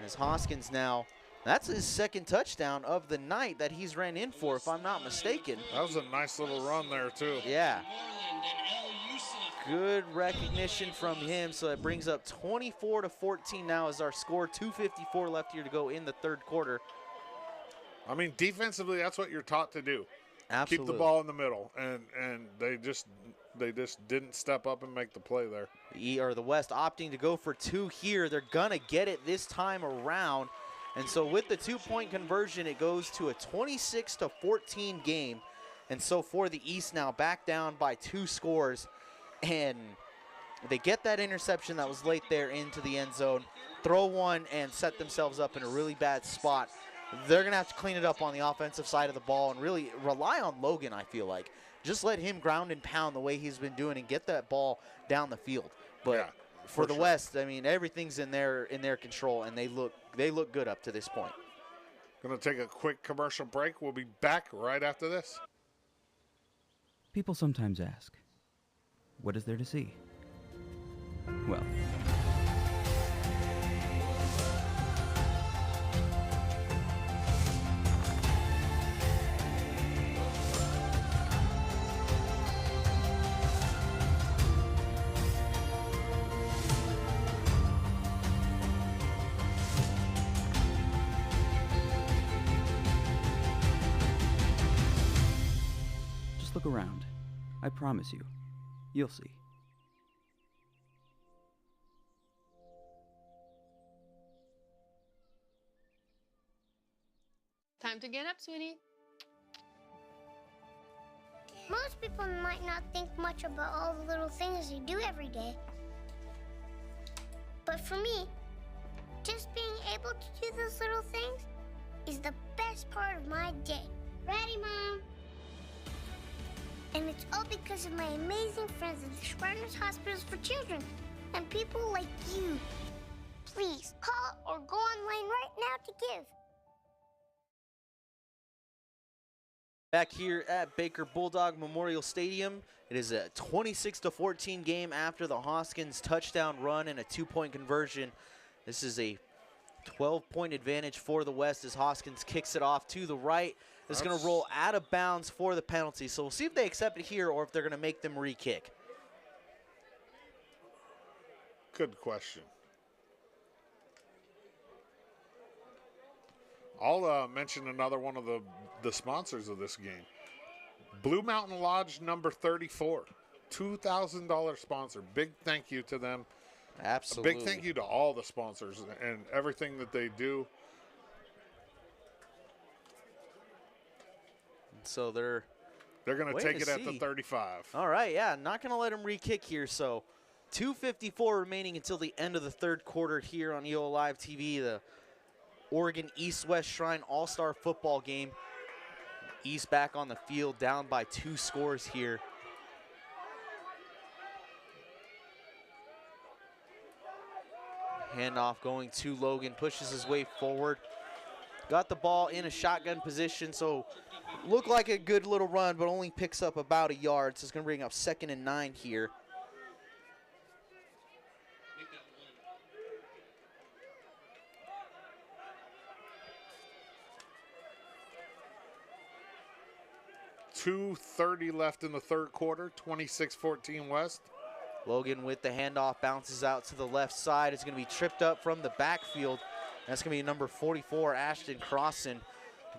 As Hoskins now, that's his 2nd touchdown of the night that he's ran in for, if I'm not mistaken. That was a nice little run there, too. Yeah. Good recognition from him, so it brings up 24-14 now as our score. 2:54 left here to go in the third quarter. I mean, defensively, that's what you're taught to do. Absolutely. Keep the ball in the middle, and they just didn't step up and make the play there. The West opting to go for 2 here. They're going to get it this time around. And so with the 2-point conversion, it goes to a 26-14 game. And so for the East now, back down by 2 scores. And they get that interception that was late there into the end zone, throw one, and set themselves up in a really bad spot. They're going to have to clean it up on the offensive side of the ball and really rely on Logan, I feel like. Just let him ground and pound the way he's been doing and get that ball down the field. But yeah, for the West, I mean, everything's in their control, and they look good up to this point. Going to take a quick commercial break. We'll be back right after this. People sometimes ask, what is there to see? Well, just look around. I promise you, you'll see. Time to get up, sweetie. Most people might not think much about all the little things they do every day. But for me, just being able to do those little things is the best part of my day. Ready, Mom? And it's all because of my amazing friends at the Shriners Hospitals for Children and people like you. Please call or go online right now to give. Back here at Baker Bulldog Memorial Stadium, it is a 26-14 game after the Hoskins touchdown run and a 2-point conversion. This is a 12-point advantage for the West as Hoskins kicks it off to the right. It's going to roll out of bounds for the penalty. So we'll see if they accept it here or if they're going to make them re-kick. Good question. I'll mention another one of the sponsors of this game. Blue Mountain Lodge number 34, $2,000 sponsor. Big thank you to them. Absolutely. A big thank you to all the sponsors and everything that they do. So they're going to take it at the 35. All right, yeah, not going to let them re-kick here. So 2:54 remaining until the end of the third quarter here on EO Live TV. The Oregon East-West Shrine All-Star football game. East back on the field, down by 2 scores here. Handoff going to Logan, pushes his way forward. Got the ball in a shotgun position, so looked like a good little run, but only picks up about a yard. So it's going to bring up 2nd and 9 here. .230 left in the third quarter, 26-14 West. Logan with the handoff, bounces out to the left side. It's going to be tripped up from the backfield. That's going to be number 44, Ashton Crossan,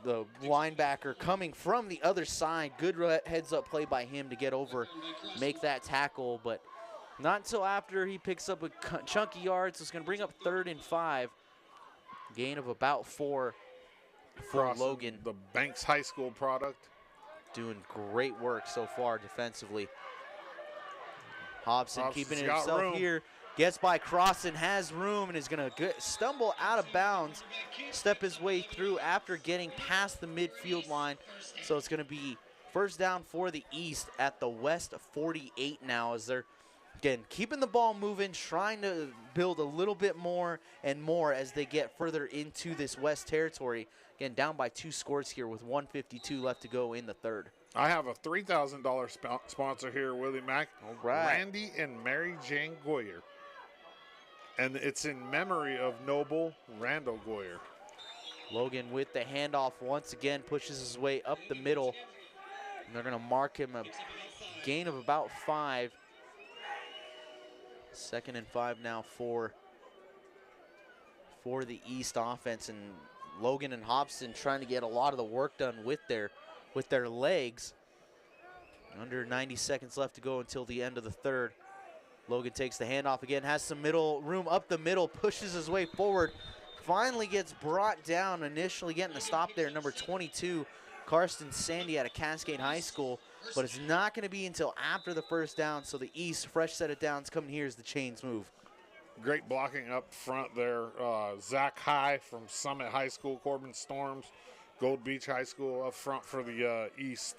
the linebacker coming from the other side. Good heads-up play by him to get over, make that tackle, but not until after he picks up a chunky yard. So it's going to bring up 3rd and 5. Gain of about 4 for Crossan, Logan. The Banks High School product. Doing great work so far defensively. Hobson keeping it himself room here. Gets by Crossan, has room, and is going to stumble out of bounds. Step his way through after getting past the midfield line. So it's going to be first down for the East at the West 48 now, as they're, again, keeping the ball moving, trying to build a little bit more and more as they get further into this West territory. Again, down by 2 scores here with 1:52 left to go in the third. I have a $3,000 sponsor here, Willie Mack. All right. Randy and Mary Jane Goyer. And it's in memory of Noble Randall Goyer. Logan with the handoff once again, pushes his way up the middle. And they're going to mark him a gain of about 5. 2nd and 5 now for the East offense. And Logan and Hobson trying to get a lot of the work done with their legs. Under 90 seconds left to go until the end of the third. Logan takes the handoff again, has some middle room up the middle, pushes his way forward, finally gets brought down, initially getting a stop there, number 22, Karsten Sandy out of Cascade High School, but it's not going to be until after the first down, so the East, fresh set of downs coming here as the chains move. Great blocking up front there. Zach High from Summit High School, Corbin Storms, Gold Beach High School up front for the East.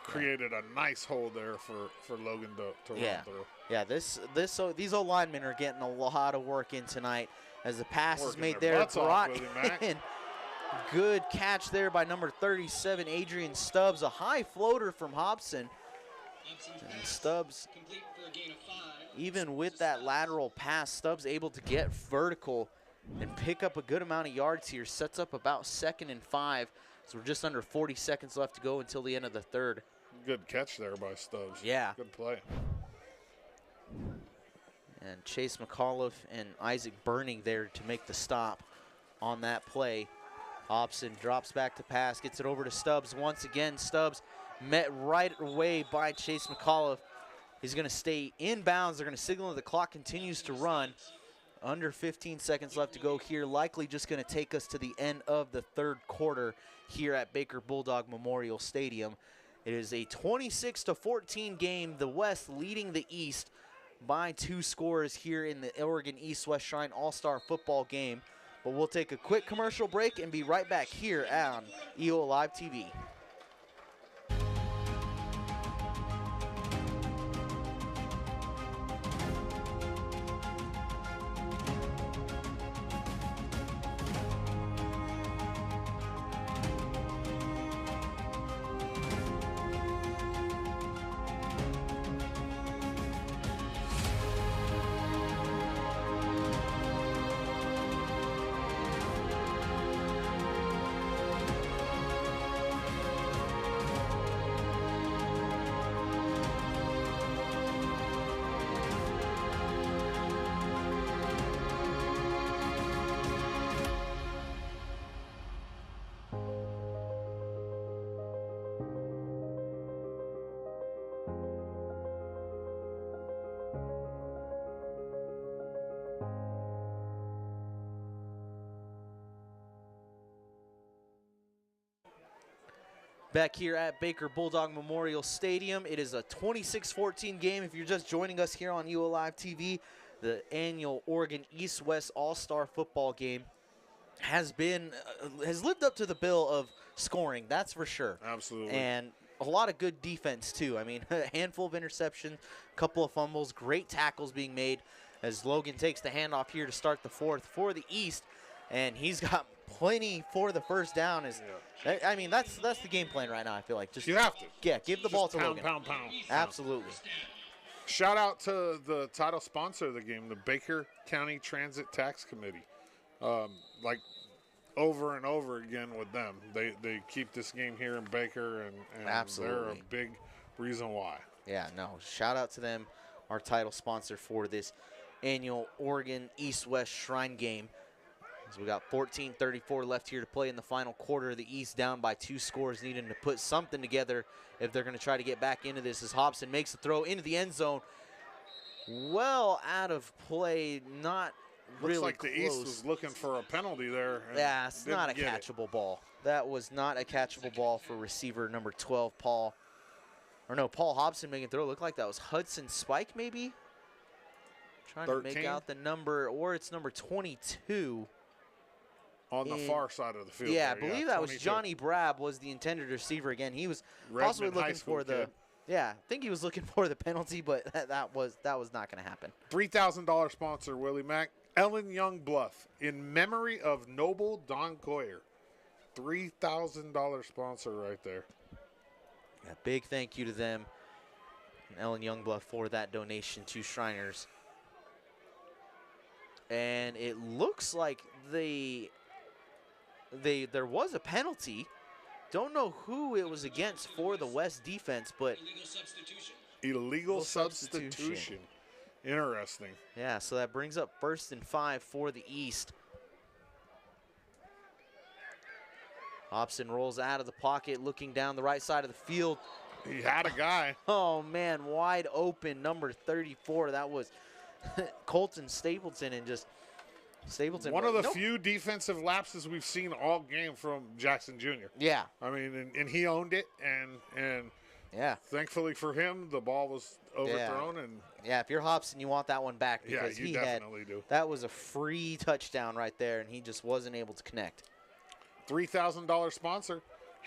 Created a nice hole there for Logan to run through. Yeah, these old linemen are getting a lot of work in tonight as the pass is made there. Brought in. Good catch there by number 37, Adrian Stubbs. A high floater from Hobson. And Stubbs, even with that lateral pass, Stubbs able to get vertical and pick up a good amount of yards here. Sets up about 2nd and 5. So we're just under 40 seconds left to go until the end of the third. Good catch there by Stubbs. Yeah. Good play. And Chase McAuliffe and Isaac Burning there to make the stop on that play. Hobson drops back to pass, gets it over to Stubbs once again. Stubbs met right away by Chase McAuliffe. He's going to stay in bounds. They're going to signal that the clock continues to run. Under 15 seconds left to go here. Likely just going to take us to the end of the third quarter here at Baker Bulldog Memorial Stadium. It is a 26-14 game. The West leading the East by 2 scores here in the Oregon East-West Shrine All-Star Football game. But we'll take a quick commercial break and be right back here on EO Live TV. Back here at Baker Bulldog Memorial Stadium, it is a 26-14 game. If you're just joining us here on UO Live TV, the annual Oregon East-West All-Star Football game has lived up to the bill of scoring, that's for sure. Absolutely. And a lot of good defense, too. I mean, a handful of interceptions, a couple of fumbles, great tackles being made as Logan takes the handoff here to start the fourth for the East, and he's got plenty for the first down. I mean, that's the game plan right now, I feel like. Just you have to. Yeah, give the ball to pound, Logan. Pound. Absolutely. Shout out to the title sponsor of the game, the Baker County Transit Tax Committee. Like over and over again with them. They keep this game here in Baker, and Absolutely. They're a big reason why. Yeah, no, shout out to them, our title sponsor for this annual Oregon East-West Shrine game. So we got 14:34 left here to play in the final quarter. The East down by 2 scores, needing to put something together if they're going to try to get back into this, as Hobson makes a throw into the end zone. Well out of play, not really Looks like close. the East was looking for a penalty there. Yeah, it's not a catchable ball. That was not a catchable ball for receiver number 12, Paul Hobson making a throw. Looked like that was Hudson Spike, maybe? Trying 13? to make out the number, or it's number 22. On the far side of the field. Yeah, there, I believe that 22. was Johnny Brab was the intended receiver again. He was Redmond possibly High looking School for the kid. Yeah, I think he was looking for the penalty, but that was not going to happen. $3,000 sponsor, Willie Mack. Ellen Youngbluff, in memory of Noble Don Coyer. $3,000 sponsor right there. A big thank you to them and Ellen Youngbluff for that donation to Shriners. And it looks like there was a penalty. Don't know who it was against for the West defense, but Illegal substitution. Interesting. Yeah, so that brings up 1st and 5 for the East. Hobson rolls out of the pocket, looking down the right side of the field. He had a guy. Oh, man, wide open, number 34. That was Colton Stapleton, and just Stapleton. One of the few defensive lapses we've seen all game from Jackson Jr. Yeah. I mean, and he owned it, and yeah. Thankfully for him, the ball was overthrown. Yeah. And yeah, if you're Hobson, you want that one back because you definitely do. That was a free touchdown right there, and he just wasn't able to connect. $3,000 sponsor,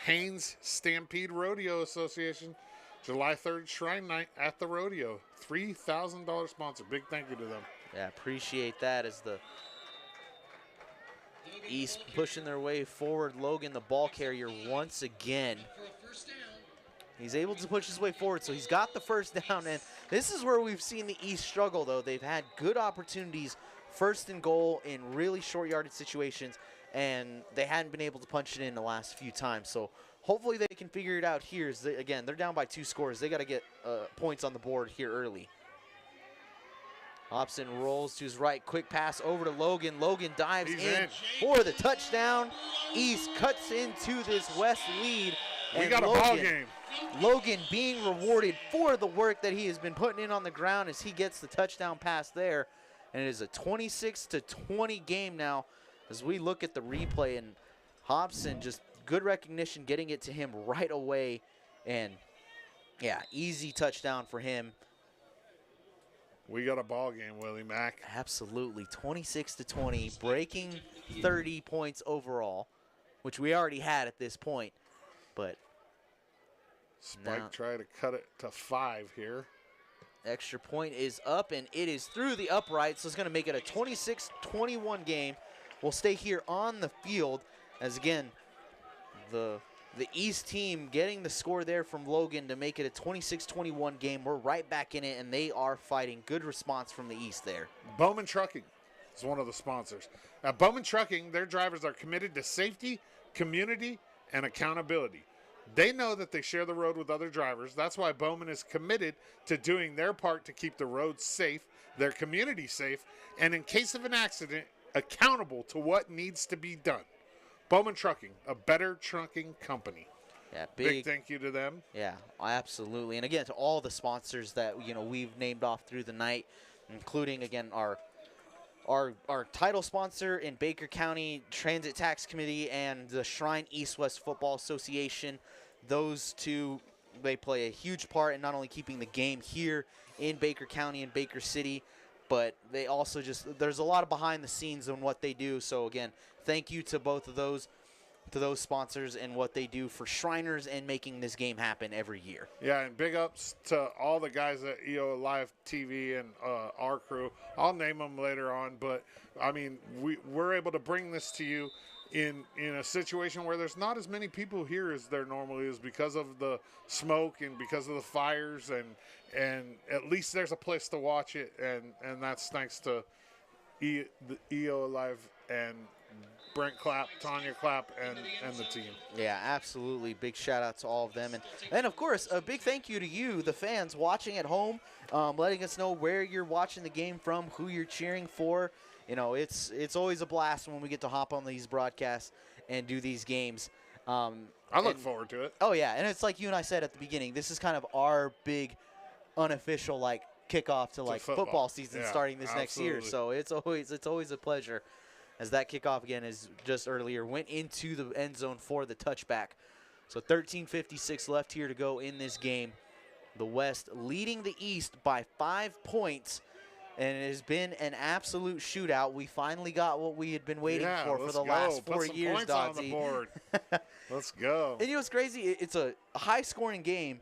Haynes Stampede Rodeo Association, July 3rd Shrine Night at the rodeo. $3,000 sponsor. Big thank you to them. Yeah, appreciate that as the East pushing their way forward. Logan, the ball carrier, once again. He's able to push his way forward, so he's got the first down. And this is where we've seen the East struggle, though. They've had good opportunities, 1st and goal in really short yardage situations, and they hadn't been able to punch it in the last few times. So hopefully they can figure it out here. Again, they're down by 2 scores. They got to get points on the board here early. Hobson rolls to his right, quick pass over to Logan. Logan dives in for the touchdown. East cuts into this West lead. We got a ball game. Logan being rewarded for the work that he has been putting in on the ground as he gets the touchdown pass there. and it is a 26-20 game now as we look at the replay, and Hobson just good recognition, getting it to him right away, and yeah, easy touchdown for him. We got a ball game, Willie Mack. Absolutely, 26-20, breaking 30 points overall, which we already had at this point, but Spike tried to cut it to 5 here. Extra point is up, and it is through the upright, so it's going to make it a 26-21 game. We'll stay here on the field as, again, the East team getting the score there from Logan to make it a 26-21 game. We're right back in it, and they are fighting. Good response from the East there. Bowman Trucking is one of the sponsors. At Bowman Trucking, their drivers are committed to safety, community, and accountability. They know that they share the road with other drivers. That's why Bowman is committed to doing their part to keep the roads safe, their community safe, and in case of an accident, accountable to what needs to be done. Bowman Trucking, a better trucking company. Yeah, big thank you to them. Yeah, absolutely. And again, to all the sponsors that we've named off through the night, including again our title sponsor in Baker County Transit Tax Committee and the Shrine East-West Football Association. Those two, they play a huge part in not only keeping the game here in Baker County and Baker City, but they also there's a lot of behind the scenes on what they do. So again, thank you to both of those sponsors and what they do for Shriners and making this game happen every year. Yeah, and big ups to all the guys at EO Live TV and our crew. I'll name them later on, but I mean, we're able to bring this to you in a situation where there's not as many people here as there normally is because of the smoke and because of the fires, and at least there's a place to watch it, and that's thanks to the EO Live and Brent Clapp, Tanya Clapp, and the team. Yeah, absolutely. Big shout out to all of them. And of course, a big thank you to you, the fans watching at home, letting us know where you're watching the game from, who you're cheering for. It's always a blast when we get to hop on these broadcasts and do these games. I look forward to it. Oh, yeah. And it's like you and I said at the beginning, this is kind of our big unofficial kickoff to football season starting this next year. So it's always a pleasure. As that kickoff, again, is just earlier, went into the end zone for the touchback. So 13:56 left here to go in this game. The West leading the East by 5 points, and it has been an absolute shootout. We finally got what we had been waiting for the last 4 years, Put some points on the board. Let's go. And what's crazy? It's a high-scoring game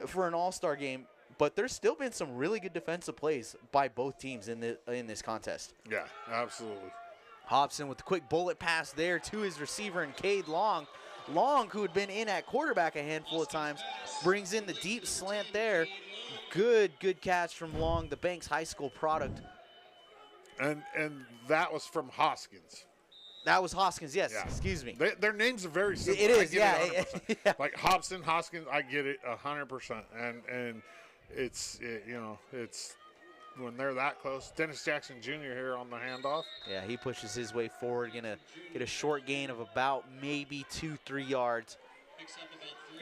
for an all-star game, but there's still been some really good defensive plays by both teams in this contest. Yeah, absolutely. Hobson with the quick bullet pass there to his receiver, and Cade Long. Long, who had been in at quarterback a handful of times, brings in the deep slant there. Good catch from Long, the Banks High School product. And that was from Hoskins. That was Hoskins, yes. Yeah. Excuse me. Their names are very similar. It is, yeah. Like Hobson, Hoskins, I get it 100%. And it's when they're that close. Dennis Jackson Jr. here on the handoff. Yeah, he pushes his way forward, gonna get a short gain of about maybe 2-3 yards.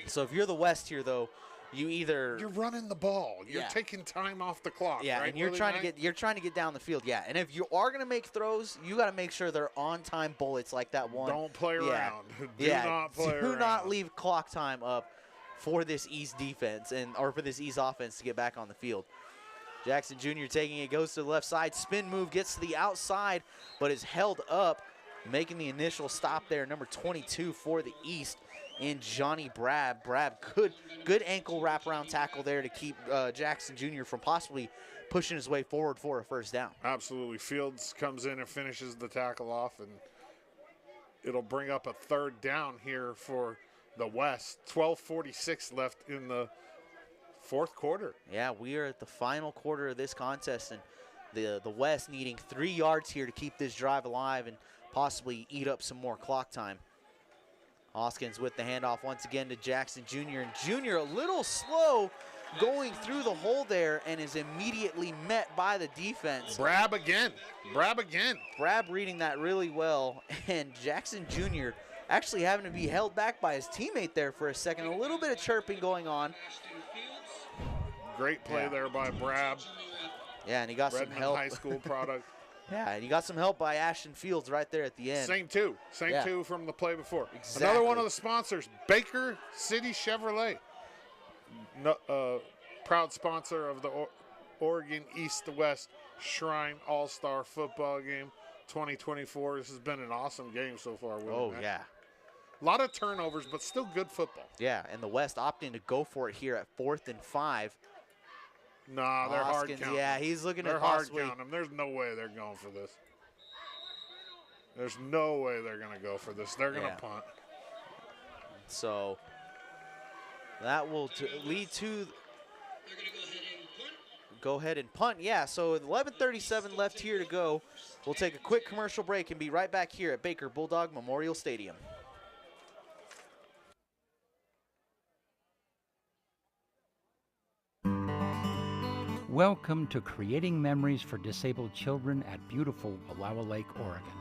So if you're the West here, though, you're running the ball. You're taking time off the clock. Yeah, right, and you're trying to get down the field. Yeah, and if you are gonna make throws, you got to make sure they're on-time bullets like that one. Don't play around. Do not play around. Do not leave clock time up for this East defense or for this East offense to get back on the field. Jackson Jr. taking it, goes to the left side, spin move, gets to the outside, but is held up, making the initial stop there. Number 22 for the East in Johnny Brab. Brab, good ankle wraparound tackle there to keep Jackson Jr. from possibly pushing his way forward for a first down. Absolutely. Fields comes in and finishes the tackle off, and it'll bring up a third down here for the West. 12:46 left in the fourth quarter. Yeah, we are at the final quarter of this contest, and the West needing 3 yards here to keep this drive alive and possibly eat up some more clock time. Hoskins with the handoff once again to Jackson Jr. And Jr. a little slow going through the hole there and is immediately met by the defense. Brab again. Brab reading that really well, and Jackson Jr. actually having to be held back by his teammate there for a second. A little bit of chirping going on. Great play there by Brab. Yeah, and he got some Redmond help. High School product. Yeah, and he got some help by Ashton Fields right there at the end. Same two from the play before. Exactly. Another one of the sponsors, Baker City Chevrolet. No, proud sponsor of the Oregon East to West Shrine All-Star Football Game 2024. This has been an awesome game so far. Oh, yeah. A lot of turnovers, but still good football. Yeah, and the West opting to go for it here at 4th and 5. Nah, they're hard counting. Yeah, he's looking they're at hard possibly. counting them. There's no way they're going for this. There's no way they're going to go for this. They're going to punt. So that will lead to go ahead and punt. Yeah, so 11:37 left here to go. We'll take a quick commercial break and be right back here at Baker Bulldog Memorial Stadium. Welcome to Creating Memories for Disabled Children at beautiful Wallowa Lake, Oregon.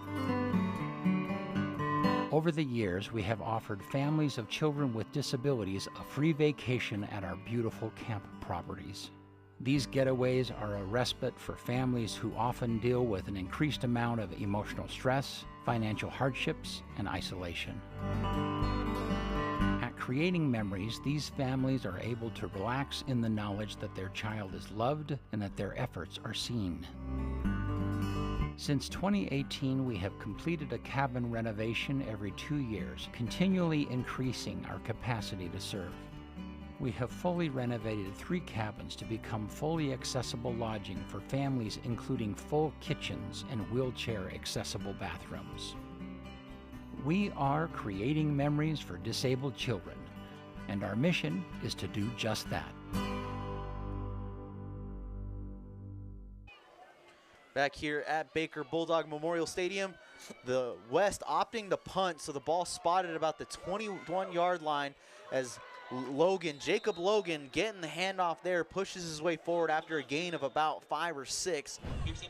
Over the years, we have offered families of children with disabilities a free vacation at our beautiful camp properties. These getaways are a respite for families who often deal with an increased amount of emotional stress, financial hardships, and isolation. At Creating Memories, these families are able to relax in the knowledge that their child is loved and that their efforts are seen. Since 2018, we have completed a cabin renovation every 2 years, continually increasing our capacity to serve. We have fully renovated 3 cabins to become fully accessible lodging for families, including full kitchens and wheelchair-accessible bathrooms. We are creating memories for disabled children, and our mission is to do just that. Back here at Baker Bulldog Memorial Stadium, the West opting to punt, so the ball spotted about the 21-yard line as Jacob Logan getting the handoff there, pushes his way forward after a gain of about 5 or 6.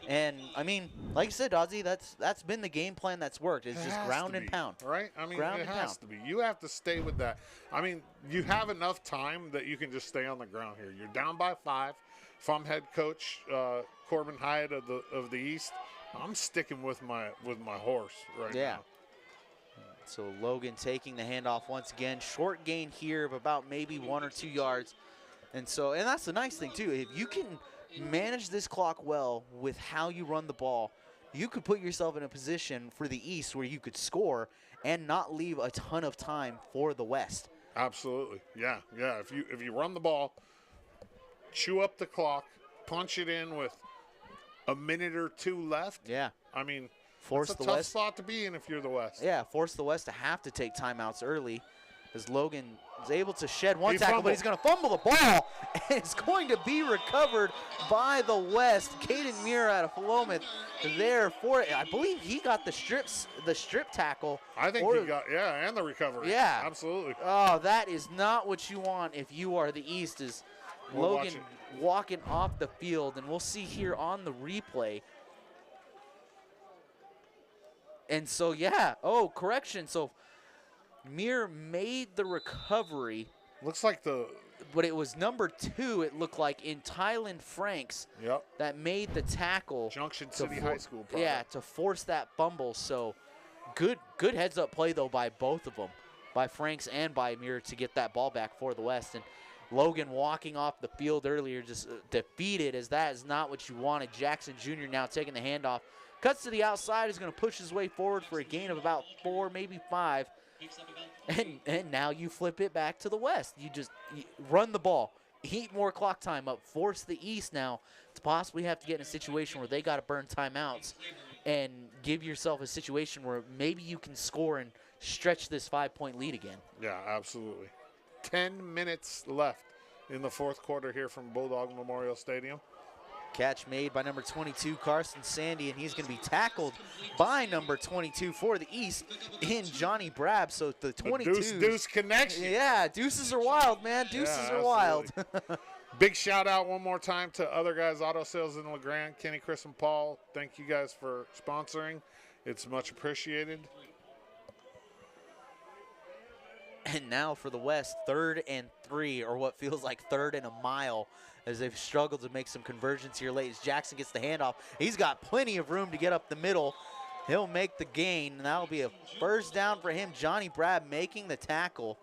And, I mean, like you said, Dodzy, that's been the game plan that's worked. It's just ground and pound. Right? I mean, ground it has to be. You have to stay with that. I mean, you have enough time that you can just stay on the ground here. You're down by 5. If I'm head coach Corbin Hyatt of the East, I'm sticking with my horse right now. So Logan taking the handoff once again. Short gain here of about maybe 1 or 2 yards. And that's the nice thing, too. If you can manage this clock well with how you run the ball, you could put yourself in a position for the East where you could score and not leave a ton of time for the West. Absolutely. Yeah. If you run the ball, chew up the clock, punch it in with a minute or 2 left. Yeah. I mean, force that's a the tough West spot to be in if you're the West. Yeah, force the West to have to take timeouts early, as Logan is able to shed one He tackle, fumbled. but he's going to fumble the ball, and it's going to be recovered by the West. Caden Muir out of Philomath there for it. I believe he got the strip tackle. I think he got, and the recovery. Yeah. Absolutely. Oh, that is not what you want if you are the East, is Logan walking off the field, and we'll see here on the replay. And so, correction. So, Muir made the recovery. Looks like but it was number 2, it looked like, in Tylen Franks that made the tackle. Junction City High School product. Yeah, to force that fumble. So, good heads-up play, though, by both of them, by Franks and by Muir, to get that ball back for the West. And Logan walking off the field earlier, just defeated, as that is not what you wanted. Jackson Jr. now taking the handoff. Cuts to the outside, is going to push his way forward for a gain of about 4, maybe 5. And now you flip it back to the West. You run the ball, heat more clock time up, force the East now to possibly have to get in a situation where they got to burn timeouts, and give yourself a situation where maybe you can score and stretch this 5-point lead again. Yeah, absolutely. 10 minutes left in the 4th quarter here from Bulldog Memorial Stadium. Catch made by number 22, Carson Sandy, and he's going to be tackled by number 22 for the East in Johnny Brab. So the 22. Deuce connection. Yeah, deuces are wild, man. Deuces are wild. Big shout out one more time to Other Guys Auto Sales in LeGrand, Kenny, Chris, and Paul. Thank you guys for sponsoring. It's much appreciated. And now for the West, 3rd and 3, or what feels like 3rd and a mile, as they've struggled to make some conversions here late. As Jackson gets the handoff, he's got plenty of room to get up the middle. He'll make the gain, and that'll be a first down for him. Johnny Brad making the tackle.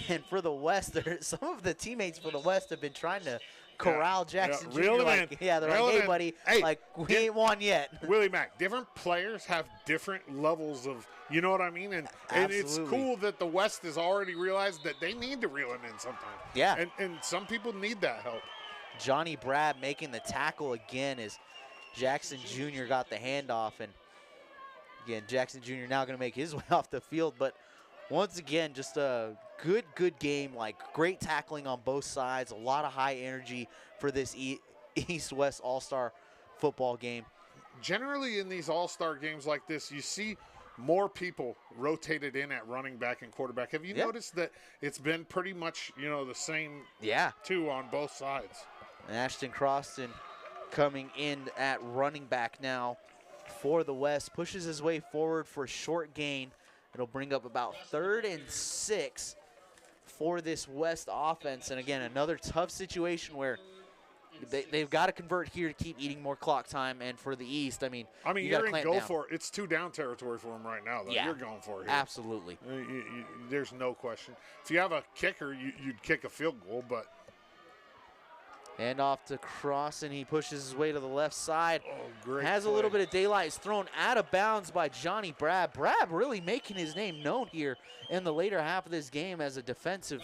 And for the West, some of the teammates for the West have been trying to corral Jackson Jr. Like, they're like, hey, buddy, like, we ain't won yet. Willie Mack, different players have different levels of, you know what I mean? And it's cool that the West has already realized that they need to reel him in sometimes. Yeah. And some people need that help. Johnny Brad making the tackle again as Jackson Jr. got the handoff. And, again, Jackson Jr. now going to make his way off the field. But, once again, just a good game, like great tackling on both sides, a lot of high energy for this East-West All-Star football game. Generally in these All-Star games like this, you see more people rotated in at running back and quarterback. Have you noticed that it's been pretty much, the same two on both sides? And Ashton Croston coming in at running back now for the West, pushes his way forward for a short gain. It'll bring up about 3rd and 6 for this West offense. And again, another tough situation where they've got to convert here to keep eating more clock time. And for the East, I mean you're in go for it. It's 2 down territory for them right now, though. Yeah, you're going for it here. Absolutely. There's no question. If you have a kicker, you'd kick a field goal, but. And off to Cross, and he pushes his way to the left side. Oh, great Has play. A little bit of daylight. Is thrown out of bounds by Johnny Brad. Brad really making his name known here in the later half of this game as a defensive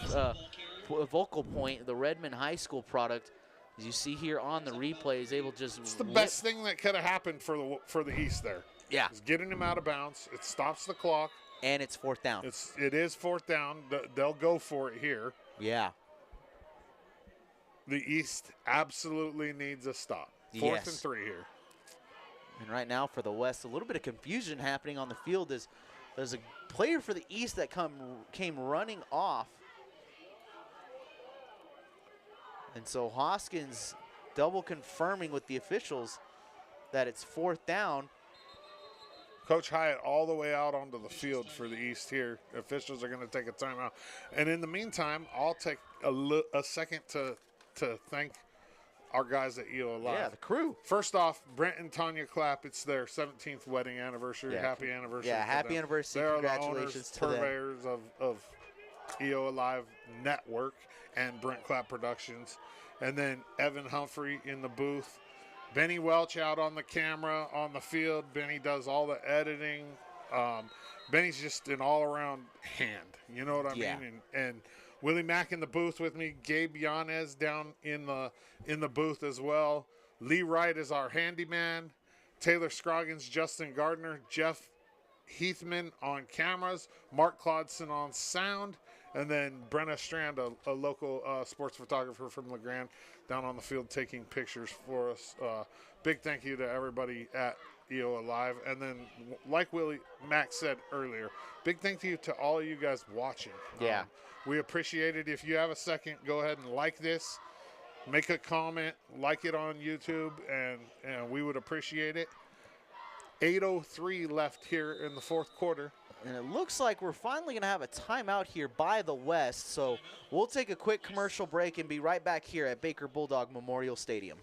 vocal point. The Redmond High School product, as you see here on the replay, is able to just. It's the best thing that could have happened for the East there. Yeah. Is getting him out of bounds. It stops the clock. And it's 4th down. It is 4th down. They'll go for it here. Yeah. The East absolutely needs a stop. 4th and 3 here. And right now for the West, a little bit of confusion happening on the field as there's a player for the East that came running off. And so Hoskins double confirming with the officials that it's 4th down. Coach Hyatt all the way out onto the field for the East here. Officials are going to take a timeout. And in the meantime, I'll take a second to thank our guys at EO Live. Yeah, the crew. First off, Brent and Tanya Clapp, it's their 17th wedding anniversary. Yeah. Happy anniversary. Yeah, happy anniversary. They are Congratulations the to them. purveyors of EO Live Network and Brent Clapp Productions. And then Evan Humphrey in the booth. Benny Welch out on the camera, on the field. Benny does all the editing. Benny's just an all-around hand. You know what I mean? And Willie Mack in the booth with me. Gabe Yanez down in the booth as well. Lee Wright is our handyman. Taylor Scroggins, Justin Gardner, Jeff Heathman on cameras. Mark Claudson on sound. And then Brenna Strand, a local sports photographer from LeGrand, down on the field taking pictures for us. Big thank you to everybody at EO Live. And then, like Willie Mack said earlier, big thank you to all of you guys watching. Yeah. We appreciate it. If you have a second, go ahead and like this. Make a comment, like it on YouTube, and we would appreciate it. 8:03 left here in the 4th quarter. And it looks like we're finally going to have a timeout here by the West. So we'll take a quick commercial break and be right back here at Baker Bulldog Memorial Stadium.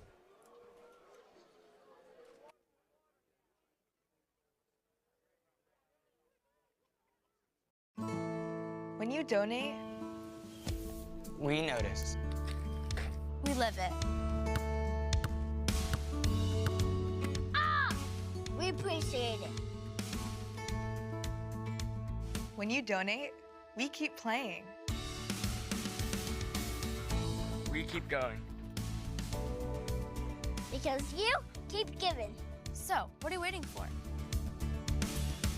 When you donate, we notice. We live it. We appreciate it. When you donate, we keep playing. We keep going. Because you keep giving. So, what are you waiting for?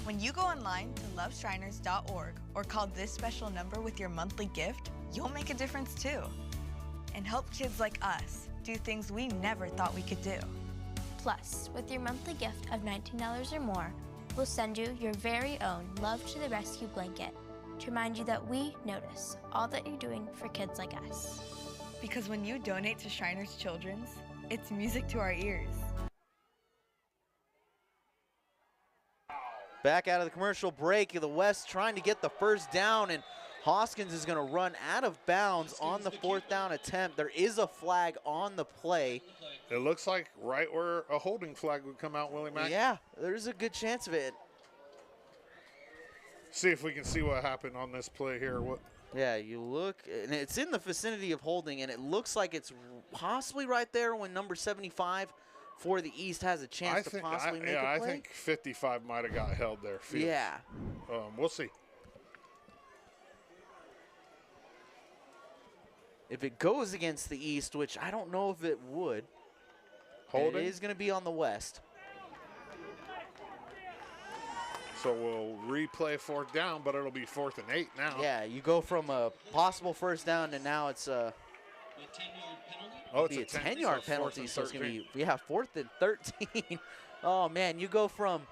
When you go online to loveshriners.org or call this special number with your monthly gift, you'll make a difference too. And help kids like us do things we never thought we could do. Plus, with your monthly gift of $19 or more, we'll send you your very own Love to the Rescue blanket to remind you that we notice all that you're doing for kids like us. Because when you donate to Shriners Children's, it's music to our ears. Back out of the commercial break, the West trying to get the first down, and Hoskins is going to run out of bounds on the 4th down attempt. There is a flag on the play. It looks like right where a holding flag would come out, Willie Mack. Yeah, there's a good chance of it. See if we can see what happened on this play here. Yeah, you look, and it's in the vicinity of holding, and it looks like it's possibly right there when number 75 for the East has a chance to possibly make a play. I think 55 might have got held there. Fields. Yeah. We'll see. If it goes against the East, which I don't know if it would, holding? It is going to be on the West. So we'll replay 4th down, but it'll be 4th and 8 now. Yeah, you go from a possible 1st down to now it's a 10-yard penalty. So it's going to be 4th and 13. Oh man, you go from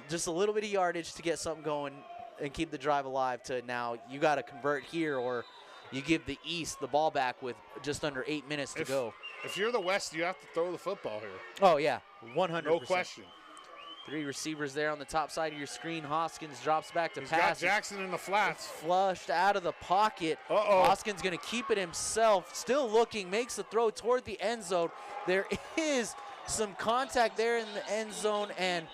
just a little bit of yardage to get something going and keep the drive alive to now you got to convert here, or you give the East the ball back with just under 8 minutes to go. If you're the West, you have to throw the football here. Oh yeah, 100%. No question. 3 receivers there on the top side of your screen. Hoskins drops back to He's pass. Got Jackson in the flats. It's flushed out of the pocket. Hoskins going to keep it himself. Still looking, makes the throw toward the end zone. There is some contact there in the end zone, and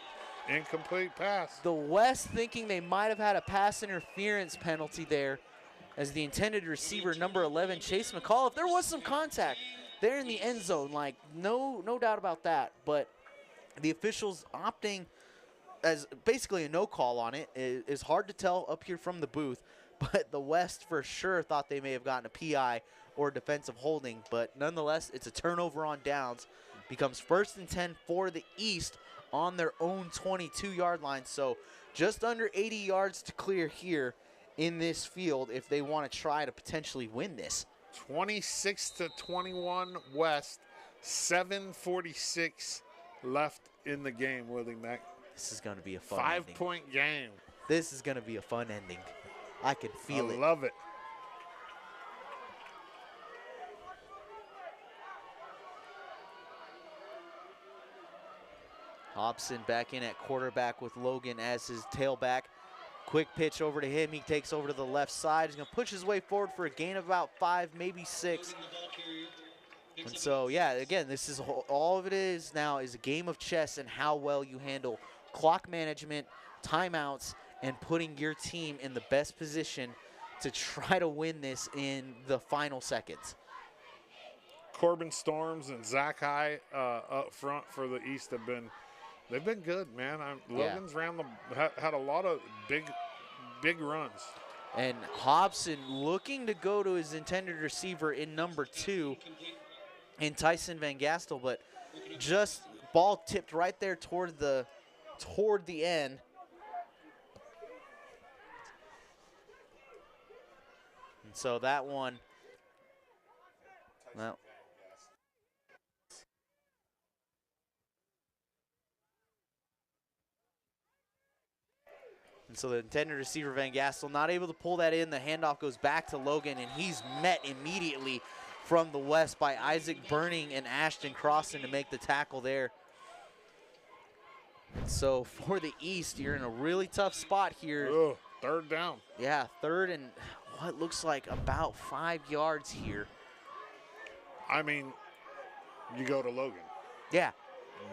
incomplete pass. The West thinking they might have had a pass interference penalty there as the intended receiver, number 11, Chase McCall. If there was some contact there in the end zone, like no doubt about that, but the officials opting as basically a no call on it is hard to tell up here from the booth, but the West for sure thought they may have gotten a PI or defensive holding, but nonetheless, it's a turnover on downs. Becomes 1st and 10 for the East on their own 22-yard line, so just under 80 yards to clear here in this field if they want to try to potentially win this. 26-21 West, 7:46 left in the game, Willie Mack. This is going to be a fun 5-point game. This is going to be a fun ending. I can feel it. I love it. Hobson back in at quarterback with Logan as his tailback. Quick pitch over to him. He takes over to the left side. He's going to push his way forward for a gain of about 5, maybe 6. And so, yeah, again, this is all of it is now is a game of chess and how well you handle clock management, timeouts, and putting your team in the best position to try to win this in the final seconds. Corbin Storms and Zach High up front for the East they've been good, man. Logan's had a lot of big runs. And Hobson looking to go to his intended receiver in number 2 in Tyson Van Gastel, but just ball tipped right there toward the end. And so that one, well, and so the intended receiver Van Gastel not able to pull that in. The handoff goes back to Logan, and he's met immediately from the West by Isaac Burning and Ashton Crossan to make the tackle there. So for the East, you're in a really tough spot here. Ugh, 3rd down. Yeah, 3rd and what looks like about 5 yards here. I mean, you go to Logan. Yeah.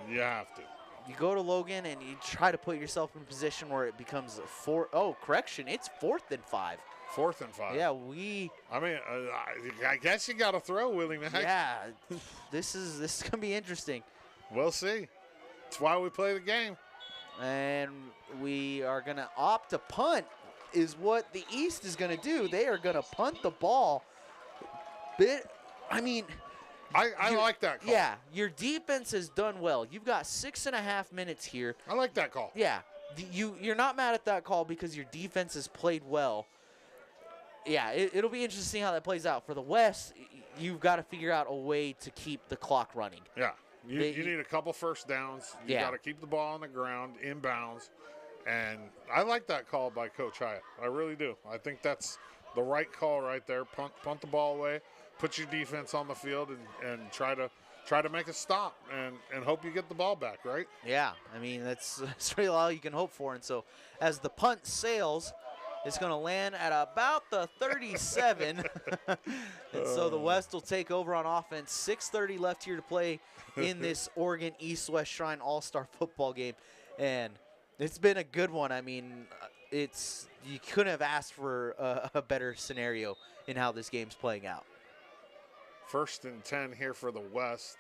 You have to. You go to Logan and you try to put yourself in a position where it becomes it's 4th and 5. 4th and 5. Yeah, I mean, I guess you got to throw, Willie Mack. Yeah, this is going to be interesting. We'll see. That's why we play the game. And we are going to opt to punt is what the East is going to do. They are going to punt the ball. I like that call. Yeah, your defense has done well. You've got 6.5 minutes here. I like that call. Yeah, you're not mad at that call because your defense has played well. Yeah, it'll be interesting how that plays out. For the West, you've got to figure out a way to keep the clock running. Yeah, you need a couple 1st downs. You got to keep the ball on the ground, inbounds. And I like that call by Coach Hyatt. I really do. I think that's the right call right there. Punt the ball away, put your defense on the field, and try to make a stop and hope you get the ball back, right? Yeah, I mean, that's really all you can hope for. And so as the punt sails, It's going to land at about the 37. And so the West will take over on offense. 6:30 left here to play in this Oregon East-West Shrine All-Star football game. And it's been a good one. I mean, you couldn't have asked for a better scenario in how this game's playing out. 1st and 10 here for the West.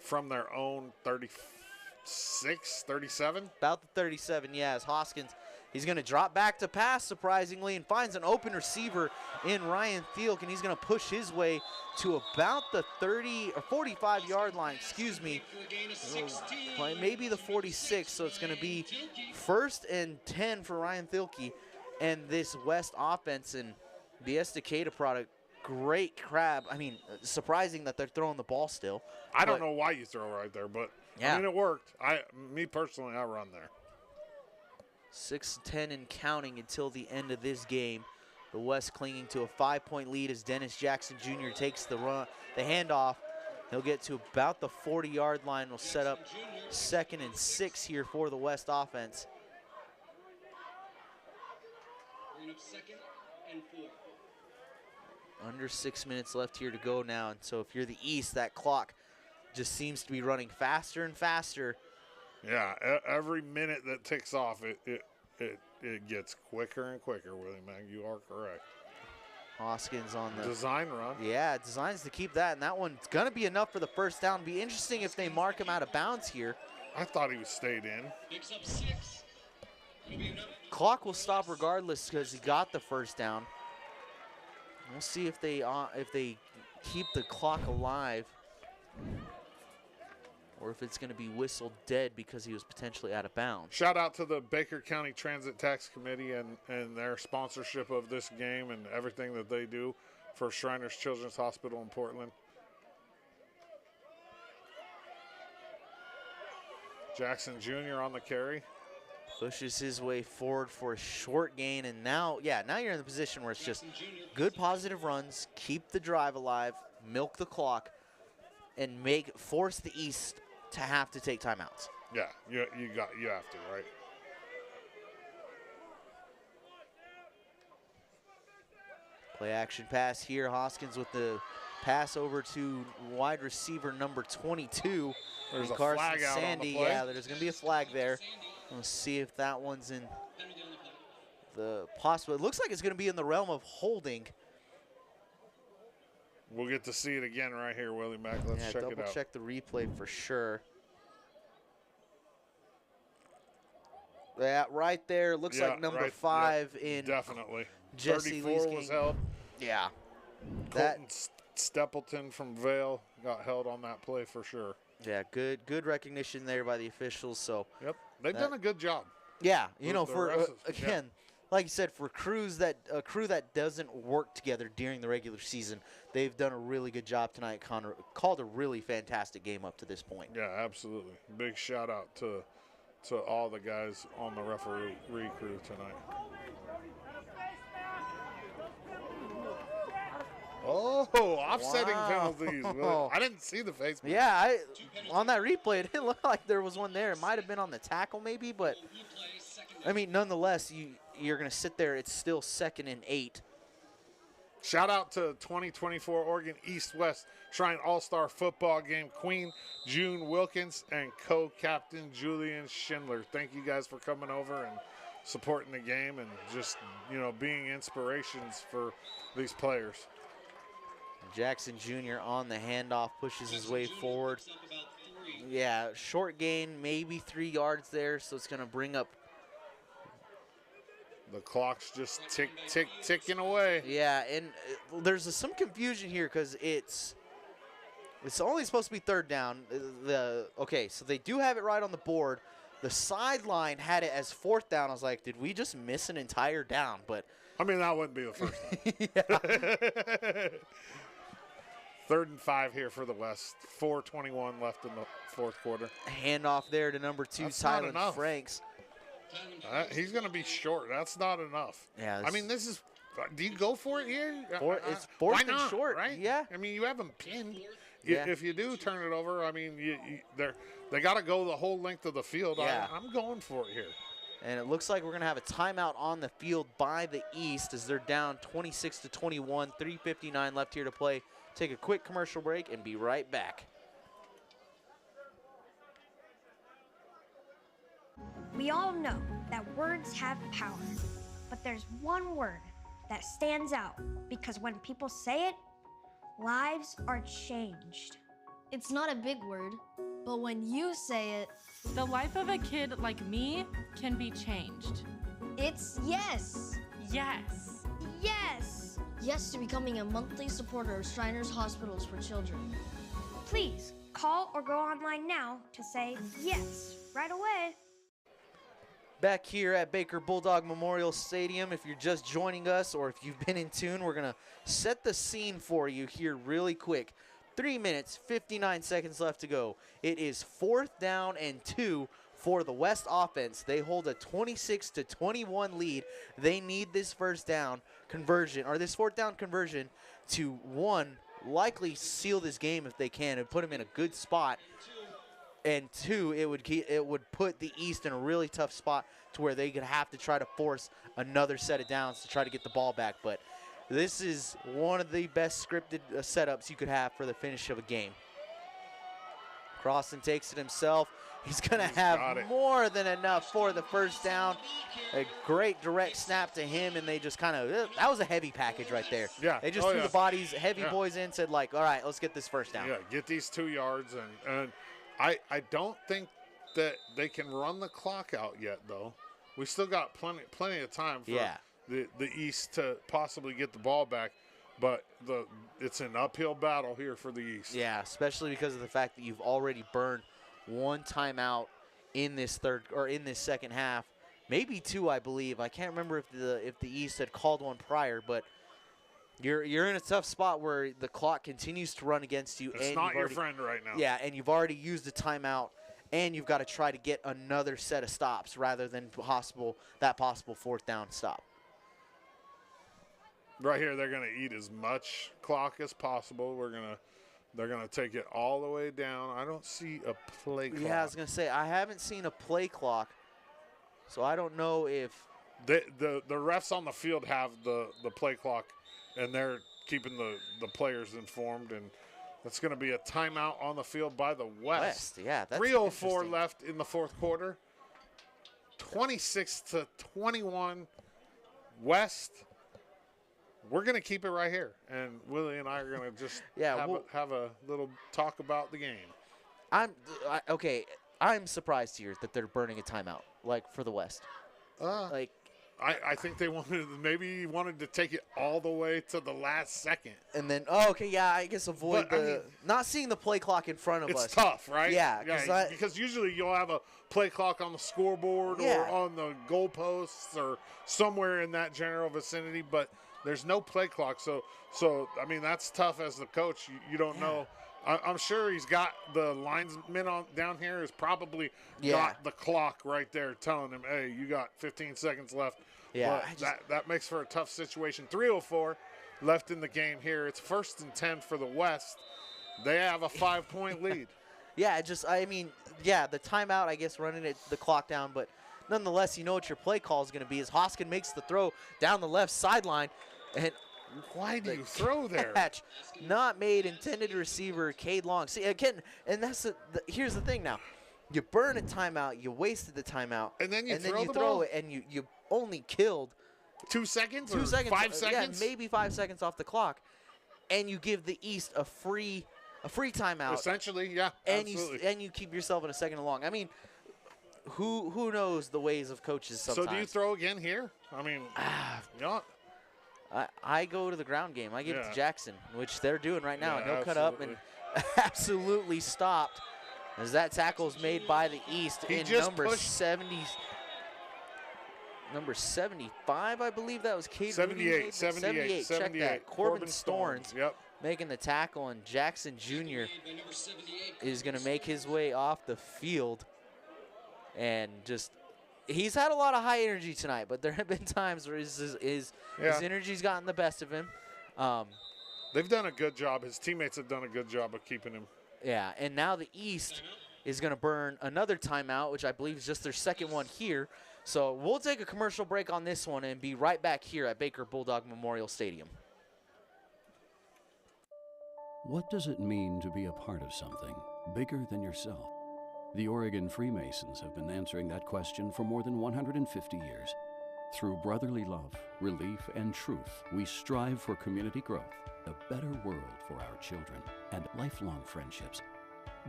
From their own 36, 37? About the 37, yes. Hoskins, he's going to drop back to pass, surprisingly, and finds an open receiver in Ryan Thielk, and he's going to push his way to about the 30 or 45-yard line, excuse me. Maybe the 46, so it's going to be 1st and 10 for Ryan Thielke and this West offense. And the Estacada product, great crab. I mean, surprising that they're throwing the ball still. I don't know why you throw right there, but yeah. I mean, it worked. Me personally, I run there. 6-10 and counting until the end of this game. The West clinging to a 5-point lead as Dennis Jackson Jr. takes the handoff. He'll get to about the 40-yard line. Will set up 2nd and 6 here for the West offense. Under 6 minutes left here to go now. And so if you're the East, that clock just seems to be running faster and faster. Yeah, every minute that ticks off, it gets quicker and quicker, Willie Mag. You are correct. Hoskins on the design run. Yeah, designs to keep that, and that one's going to be enough for the first down. Be interesting if they mark him out of bounds here. I thought he was stayed in. Clock will stop regardless because he got the first down. We'll see if they keep the clock alive, or if it's going to be whistled dead because he was potentially out of bounds. Shout out to the Baker County Transit Tax Committee and their sponsorship of this game and everything that they do for Shriners Children's Hospital in Portland. Jackson Jr. on the carry. Pushes his way forward for a short gain, and now you're in the position where it's just good positive runs, keep the drive alive, milk the clock, and force the East to have to take timeouts. Yeah, you have to, right? Play action pass here. Hoskins with the pass over to wide receiver number 22. There's a Carson flag out Sandy. on the play. Yeah, there's going to be a flag there. Let's see if that one's in the possible. It looks like it's going to be in the realm of holding. We'll get to see it again right here, Willie Mack. Let's check it out. Double check the replay for sure. Yeah, right there. Looks like number 5 in. Definitely. Jesse 34 Lee's was game. held. Yeah. Colton Stapleton from Vail got held on that play for sure. Yeah, good recognition there by the officials. So. Yep, they've done a good job. Yeah, Again, like you said, for a crew that doesn't work together during the regular season, they've done a really good job tonight. Called a really fantastic game up to this point. Yeah, absolutely. Big shout out to all the guys on the referee crew tonight. Oh, offsetting penalties. I didn't see the face. Yeah, on that replay, it didn't look like there was one there. It might have been on the tackle maybe, but, I mean, nonetheless, you're going to sit there. It's still 2nd and 8. Shout out to 2024 Oregon East-West Shrine All-Star Football Game Queen June Wilkins and co-captain Julian Schindler. Thank you guys for coming over and supporting the game and just, being inspirations for these players. Jackson Jr. on the handoff, pushes his way forward. Yeah, short gain, maybe 3 yards there, so it's going to bring up. The clock's just ticking away. Yeah, and there's some confusion here because it's only supposed to be 3rd down. Okay, so they do have it right on the board. The sideline had it as 4th down. I was like, did we just miss an entire down? But I mean, that wouldn't be the first time. 3rd and 5 here for the West. 4:21 left in the 4th quarter. Handoff there to number 2, Tylen Franks. He's going to be short. That's not enough. Yeah. I mean, this is. Do you go for it here? It's 4th and not, short, right? Yeah. I mean, you have them pinned. Yeah. If you do turn it over, I mean, they got to go the whole length of the field. Yeah. I'm going for it here. And it looks like we're going to have a timeout on the field by the East as they're down 26-21, 3:59 left here to play. Take a quick commercial break and be right back. We all know that words have power, but there's one word that stands out because when people say it, lives are changed. It's not a big word, but when you say it, the life of a kid like me can be changed. It's yes. Yes. Yes. Yes to becoming a monthly supporter of Shriners Hospitals for Children. Please call or go online now to say yes right away. Back here at Baker Bulldog Memorial Stadium, if you're just joining us or if you've been in tune, we're going to set the scene for you here really quick. 3 minutes, 59 seconds left to go. It is 4th down and 2 for the West offense. They hold a 26-21 lead. They need this first down conversion, or this 4th down conversion, to, one, likely seal this game if they can and put them in a good spot. And two, it would put the East in a really tough spot to where they could have to try to force another set of downs to try to get the ball back. But this is one of the best scripted setups you could have for the finish of a game. Crossan takes it himself. He's going to have more than enough for the first down. A great direct snap to him, and they just kind of, that was a heavy package right there. Yeah. They just threw the bodies, heavy boys in, said like, all right, let's get this first down. Yeah, get these 2 yards. And I don't think that they can run the clock out yet, though. We still got plenty of time for the East to possibly get the ball back, but it's an uphill battle here for the East. Yeah, especially because of the fact that you've already burned one timeout in this second half, maybe 2, I believe. I can't remember if the East had called one prior, but you're in a tough spot where the clock continues to run against you. It's not your friend right now. Yeah, and you've already used a timeout, and you've got to try to get another set of stops rather than that possible 4th down stop. Right here, they're going to eat as much clock as possible. They're gonna take it all the way down. I don't see a play clock. Yeah, I was gonna say I haven't seen a play clock, so I don't know if the refs on the field have the play clock, and they're keeping the players informed. And that's going to be a timeout on the field by the West. Yeah, that's 3:04 left in the 4th quarter. 26-21 West. We're going to keep it right here, and Willie and I are going to just have a little talk about the game. I'm surprised here that they're burning a timeout, like, for the West. I think they wanted to take it all the way to the last second. And then, I guess avoid not seeing the play clock in front of us. It's tough, right? Yeah. Because usually you'll have a play clock on the scoreboard or on the goalposts or somewhere in that general vicinity, but there's no play clock. So I mean, that's tough as the coach. You don't know. I'm sure he's got the linesman down here has probably got the clock right there telling him, hey, you got 15 seconds left. Yeah. But that makes for a tough situation. 3:04 left in the game here. It's 1st and 10 for the West. They have a 5-point lead. The timeout, I guess, running the clock down, but nonetheless, you know what your play call is going to be as Hoskin makes the throw down the left sideline. And why do you throw there? Catch not made, intended receiver, Cade Long. See, again, and that's here's the thing now. You burn a timeout, you wasted the timeout. And then you throw it, and you only killed 2 seconds? 2 seconds. 5 seconds? Yeah, maybe 5 seconds off the clock. And you give the East a free timeout. Essentially, yeah, absolutely. And you keep yourself in a second and long. I mean, who knows the ways of coaches sometimes. So do you throw again here? I mean, I go to the ground game. I give it to Jackson, which they're doing right now. Yeah, And he'll cut up and absolutely stopped as that tackle is made by the East in number 70. Number 75, I believe that was Cade. 78. Check that. Corbin Storns Yep. making the tackle, and Jackson Jr. is going to make his way off the field. And he's had a lot of high energy tonight, but there have been times where his energy's gotten the best of him. They've done a good job. His teammates have done a good job of keeping him. Yeah, and now the East is going to burn another timeout, which I believe is just their second one here. So we'll take a commercial break on this one and be right back here at Baker Bulldog Memorial Stadium. What does it mean to be a part of something bigger than yourself? The Oregon Freemasons have been answering that question for more than 150 years. Through brotherly love, relief, and truth, we strive for community growth, a better world for our children, and lifelong friendships.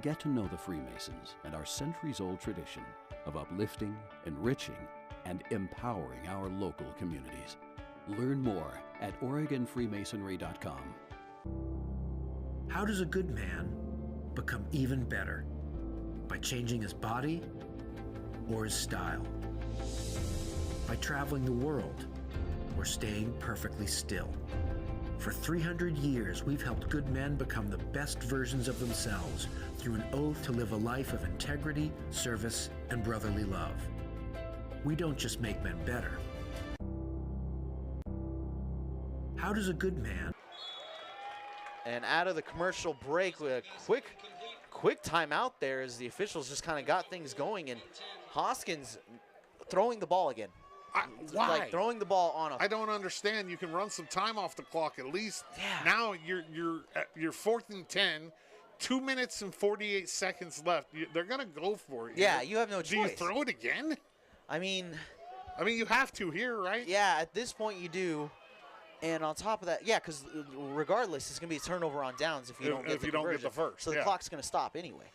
Get to know the Freemasons and our centuries-old tradition of uplifting, enriching, and empowering our local communities. Learn more at OregonFreemasonry.com. How does a good man become even better? By changing his body or his style? By traveling the world or staying perfectly still? For 300 years, we've helped good men become the best versions of themselves through an oath to live a life of integrity, service, and brotherly love. We don't just make men better. How does a good man... And out of the commercial break with a quick timeout there as the officials just kind of got things going, and Hoskins throwing the ball again. Why? Like throwing the ball on a... I don't understand. You can run some time off the clock at least. Yeah. Now you're 4th and 10, 2 minutes and 48 seconds left. They're going to go for it. Yeah, you have no choice. Do you throw it again? I mean, you have to here, right? Yeah, at this point you do. And on top of that, yeah, because regardless, it's going to be a turnover on downs if you don't get the first. So the clock's going to stop anyway.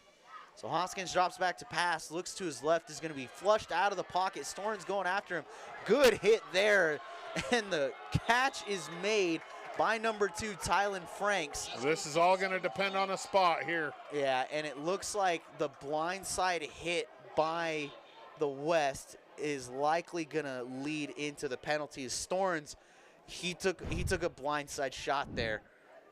So Hoskins drops back to pass, looks to his left, is going to be flushed out of the pocket. Storn's going after him. Good hit there, and the catch is made by number 2, Tylen Franks. This is all going to depend on a spot here. Yeah, and it looks like the blindside hit by the West is likely going to lead into the penalties. Storns, he took a blindside shot there,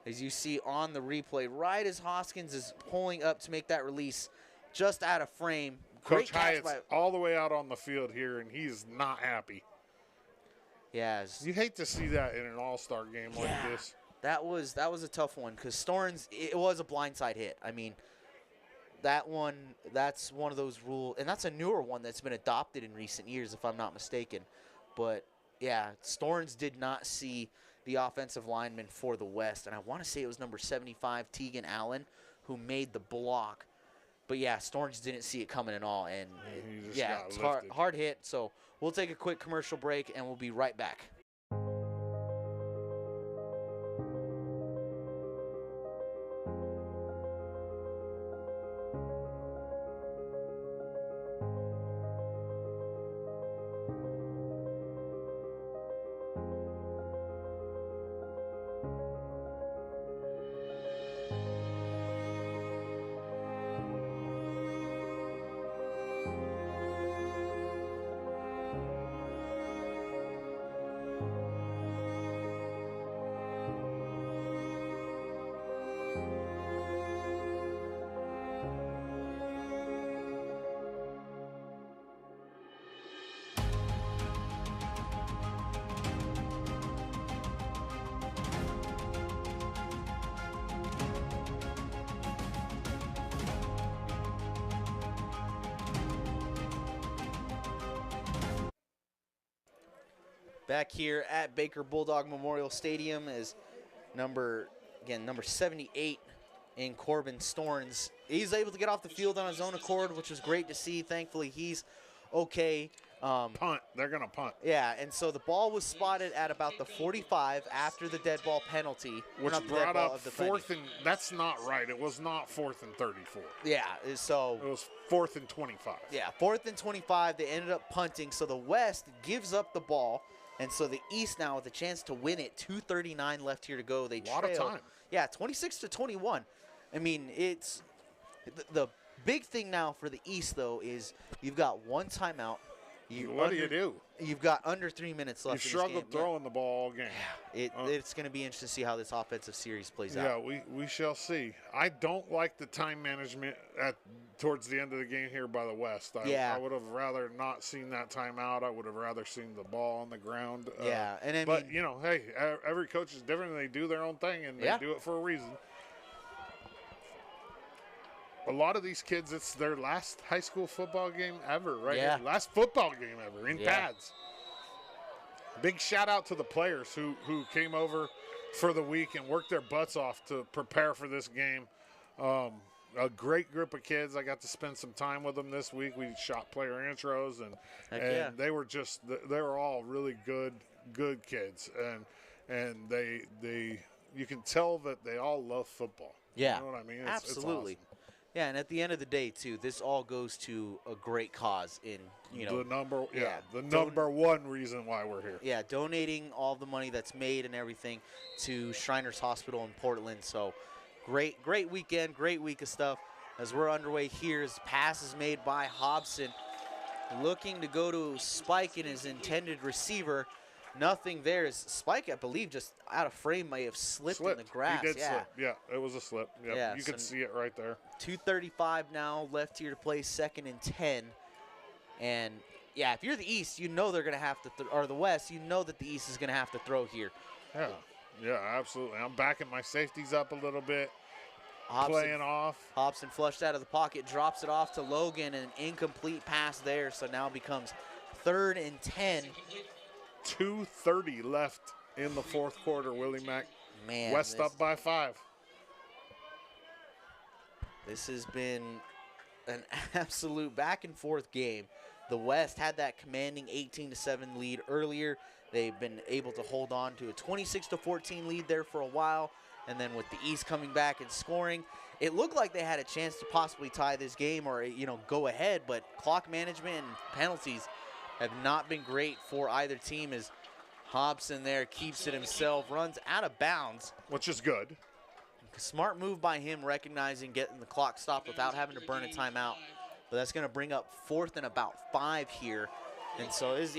as you see on the replay, right as Hoskins is pulling up to make that release, just out of frame. Coach Hyatt's all the way out on the field here, and he's not happy. Yeah, you hate to see that in an all-star game like this. That was a tough one because Storns, it was a blindside hit. I mean, that's one of those rules, and that's a newer one that's been adopted in recent years, if I'm not mistaken. But yeah, Storns did not see the offensive lineman for the West, and I want to say it was number 75, Tegan Allen, who made the block. But yeah, Storns didn't see it coming at all, and it's hard hit. So we'll take a quick commercial break, and we'll be right back. Back here at Baker Bulldog Memorial Stadium is number 78 in Corbin Storns. He's able to get off the field on his own accord, which was great to see. Thankfully, he's okay. Punt. They're going to punt. Yeah, and so the ball was spotted at about the 45 after the dead ball penalty. Which brought up 4th and – that's not right. It was not 4th and 34. Yeah, so – it was 4th and 25. Yeah, 4th and 25. They ended up punting, so the West gives up the ball. And so the East now with a chance to win it, 2:39 left here to go. They trail. A lot of time. Yeah, 26-21. I mean, it's the big thing now for the East, though, is you've got one timeout. What do you do? You've got under 3 minutes left. You've struggled throwing the ball all game. Yeah, it's going to be interesting to see how this offensive series plays out. Yeah, we shall see. I don't like the time management towards the end of the game here by the West. I would have rather not seen that timeout. I would have rather seen the ball on the ground. But hey, every coach is different, and they do their own thing, and they do it for a reason. a lot of these kids, it's their last high school football game ever, right? Yeah. Last football game ever in pads. Big shout out to the players who came over for the week and worked their butts off to prepare for this game. A great group of kids. I got to spend some time with them this week. We shot player intros, and they were all really good kids, and they you can tell that they all love football. Yeah, you know what I mean? Absolutely. It's awesome. Yeah, and at the end of the day, too, this all goes to a great cause in, the number one reason why we're here. Yeah, donating all the money that's made and everything to Shriners Hospital in Portland. So great weekend, great week of stuff. As we're underway here, as pass is made by Hobson, looking to go to Spike and his intended receiver. Nothing there. Is Spike, I believe, just out of frame, may have slipped in the grass. He did slip. Yeah, it was a slip. Yep. Yeah, you can see it right there. 2:35 now left here to play, 2nd and 10. And, yeah, if you're the East, you know they're going to have to, or the West, you know that the East is going to have to throw here. Yeah, absolutely. I'm backing my safeties up a little bit. Playing off. Hobson flushed out of the pocket, drops it off to Logan, and an incomplete pass there. So now it becomes 3rd and 10. 2:30 left in the fourth quarter, Willie Mack. Man, West up by 5. This has been an absolute back-and-forth game. The West had that commanding 18-7 lead earlier. They've been able to hold on to a 26-14 lead there for a while. And then with the East coming back and scoring, it looked like they had a chance to possibly tie this game or, go ahead. But clock management and penalties have not been great for either team, as Hobson there keeps it himself, runs out of bounds. Which is good. Smart move by him, recognizing getting the clock stopped without having to burn a timeout. But that's going to bring up 4th and about 5 here. And so, this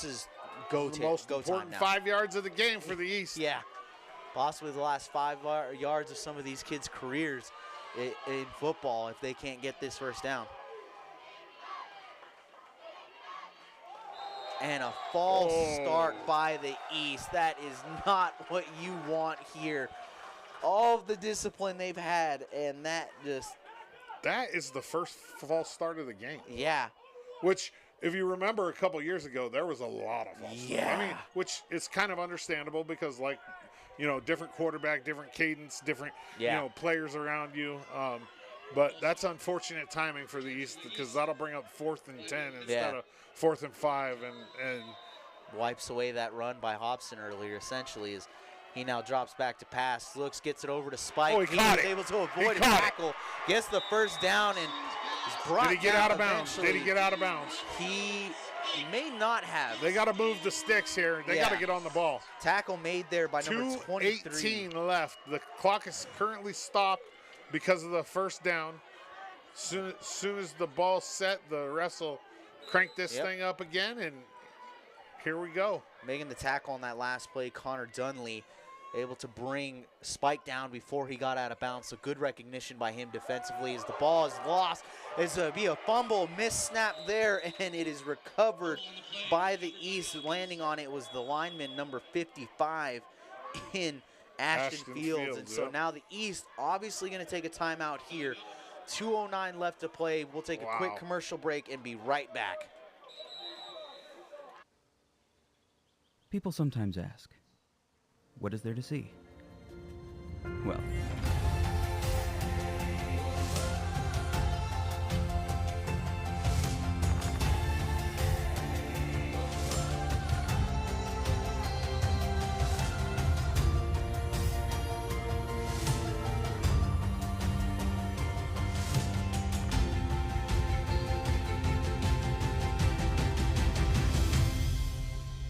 is go time now. Most important 5 yards of the game for the East. Yeah. Possibly the last 5 yards of some of these kids' careers in football if they can't get this first down. And a false start by the East. That is not what you want here. All of the discipline they've had, and that is the first false start of the game. Yeah. Which, if you remember a couple years ago, there was a lot of false starts. I mean, which is kind of understandable because, different quarterback, different cadence, different, players around you. But that's unfortunate timing for the East because that'll bring up 4th and 10 instead of 4th and 5, and wipes away that run by Hobson earlier. Essentially, as he now drops back to pass, gets it over to Spike. He was able to avoid a tackle, gets the first down, and is brought down. Did he get out of bounds? Did he get out of bounds? He may not have. They got to move the sticks here. They got to get on the ball. Tackle made there by number 23. 2:18 left. The clock is currently stopped because of the first down. Soon as the ball's set, the refs will crank this thing up again, and here we go. Making the tackle on that last play, Connor Dunley able to bring Spike down before he got out of bounds. So good recognition by him defensively as the ball is lost. It's going to be a fumble, miss snap there, and it is recovered by the East. Landing on it was the lineman number 55 in Ashton Fields. And so now the East obviously going to take a timeout here. 2:09 left to play. We'll take a quick commercial break and be right back. People sometimes ask, what is there to see? Well,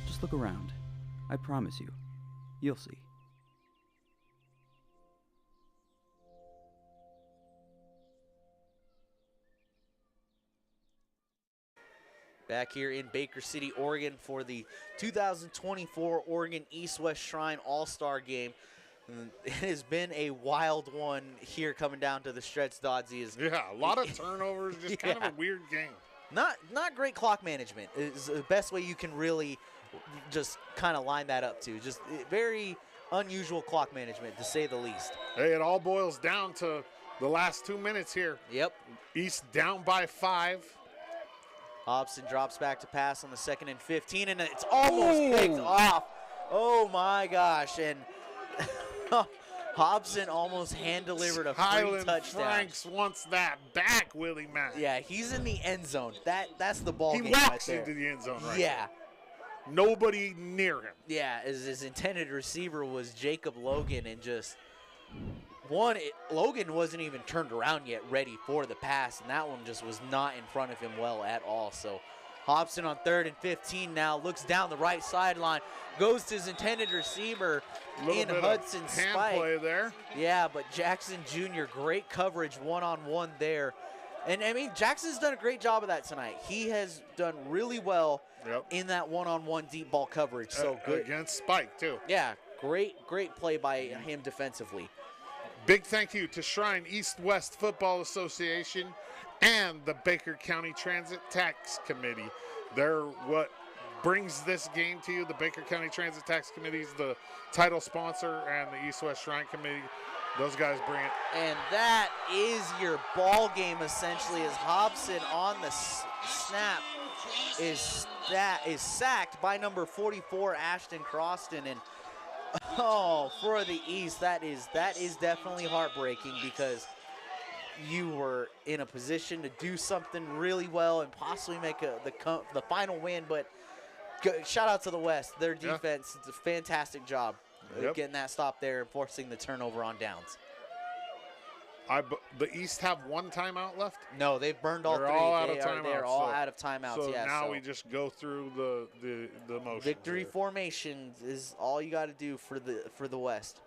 just look around. I promise you, you'll see. Back here in Baker City, Oregon for the 2024 Oregon East-West Shrine All-Star Game. It has been a wild one here coming down to the stretch, Dodsey. A lot of turnovers, just kind of a weird game. Not great clock management is the best way you can really just kind of line that up to. Just very unusual clock management, to say the least. Hey, it all boils down to the last 2 minutes here. Yep. East down by 5. Hobson drops back to pass on the 2nd and 15, and it's almost picked off. Oh, my gosh. And Hobson almost hand-delivered a free Highland touchdown. Franks wants that back, Willie Mack. Yeah, he's in the end zone. That's the ball game He right walks there. into the end zone right Yeah. now. Nobody near him. Yeah, his intended receiver was Jacob Logan, and just Logan wasn't even turned around yet, ready for the pass, and that one just was not in front of him well at all. So Hobson on 3rd and 15 now, looks down the right sideline, goes to his intended receiver in Hudson hand Spike. play there. Yeah, but Jackson Jr., great coverage one-on-one there. And, I mean, Jackson's done a great job of that tonight. He has done really well in that one-on-one deep ball coverage. So good. Against Spike, too. Yeah, great play by him defensively. Big thank you to Shrine East-West Football Association and the Baker County Transit Tax Committee. They're what brings this game to you. The Baker County Transit Tax Committee is the title sponsor, and the East-West Shrine Committee, those guys bring it. And that is your ball game, essentially, as Hobson on the snap is sacked by number 44, Ashton Croston. And for the East, that is definitely heartbreaking, because you were in a position to do something really well and possibly make the final win. But shout out to the West. Their defense did a fantastic job getting that stop there and forcing the turnover on downs. The East have one timeout left? No, they've burned all three. They're all out of timeouts. So yeah, now we just go through the motions. Victory formation is all you got to do for the West.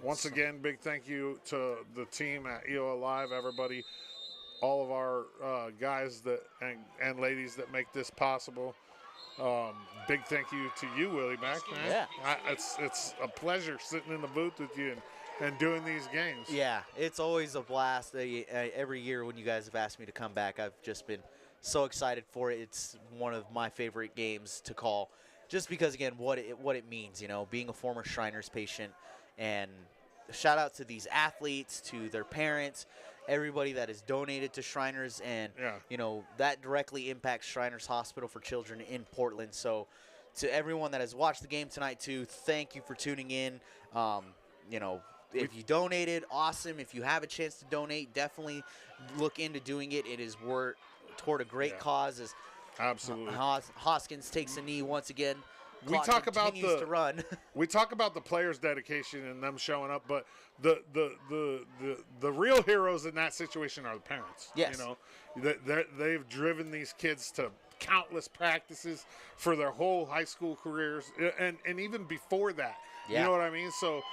Once again, big thank you to the team at EO Alive, everybody, all of our guys and ladies that make this possible. Big thank you to you, Willie Mack, man. Yeah. It's a pleasure sitting in the booth with you and doing these games. Yeah, it's always a blast. Every year when you guys have asked me to come back, I've just been so excited for it. It's one of my favorite games to call, just because, again, what it means, being a former Shriners patient. And shout out to these athletes, to their parents, everybody that has donated to Shriners, and that directly impacts Shriners Hospital for Children in Portland. So to everyone that has watched the game tonight too, thank you for tuning in. If you donated, awesome. If you have a chance to donate, definitely look into doing it. It is toward a great cause, as absolutely Hoskins takes a knee once again. We talk about to run. We talk about the players' dedication and them showing up, but the real heroes in that situation are the parents. Yes. They've driven these kids to countless practices for their whole high school careers, and even before that. Yeah. You know what I mean? So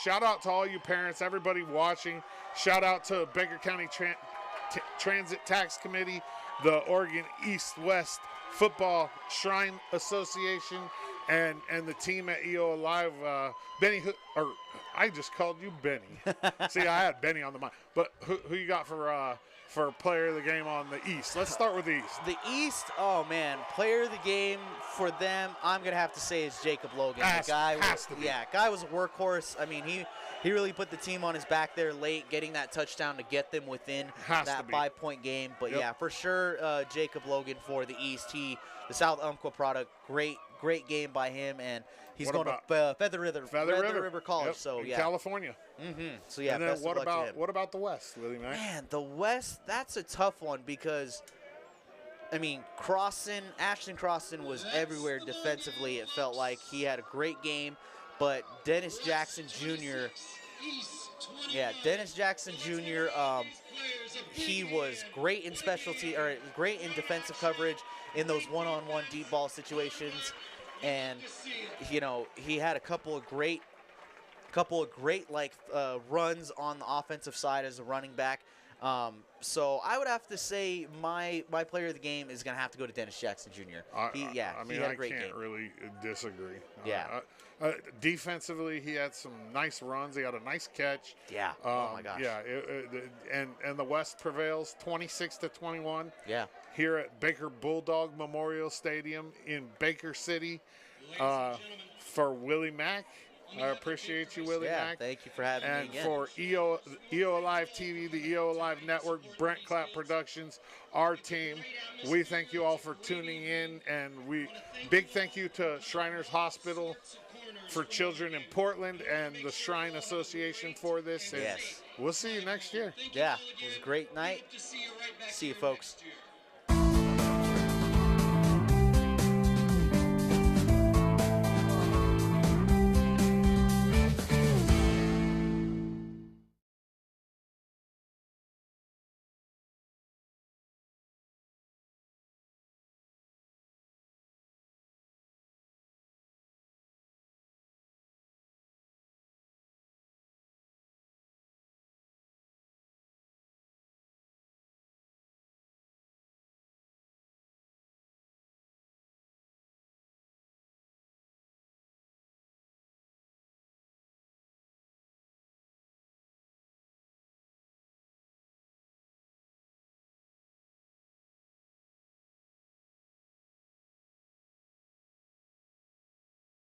shout out to all you parents, everybody watching. Shout out to Baker County Transit Tax Committee, the Oregon East-West Football Shrine Association, and the team at EO Alive. Benny, I just called you Benny. See, I had Benny on the mind. But who you got for player of the game on the East? Let's start with the East. The East, oh man, player of the game for them, I'm gonna have to say is Jacob Logan. Guy was a workhorse. I mean, he really put the team on his back there late, getting that touchdown to get them within that 5-point game. But yeah, for sure, Jacob Logan for the East. The South Umpqua product, great game by him, and he's going to Feather River College. Yep, so in California. So yeah, and then what about the West, Willie Mack? Man, the West, that's a tough one, because I mean, Ashton Croston was everywhere defensively. It felt like he had a great game, but Dennis Jackson Jr. He was great in great in defensive coverage in those one-on-one deep ball situations, and he had a couple of great runs on the offensive side as a running back. So I would have to say my player of the game is going to have to go to Dennis Jackson Jr. He had a great game. I can't really disagree. Yeah. Defensively, he had some nice runs. He had a nice catch. Yeah. Oh my gosh. Yeah. And the West prevails 26-21. Yeah. Here at Baker Bulldog Memorial Stadium in Baker City. For Willie Mack, I appreciate you, Willie Yeah, Mack. thank you for having me And again. for EO Alive TV, the EO Alive Network, Brent Clapp Productions, our team, we thank you all for tuning in. And big thank you to Shriners Hospital for Children in Portland and the Shrine Association for this. And yes. We'll see you next year. Yeah, it was a great night. See you, folks.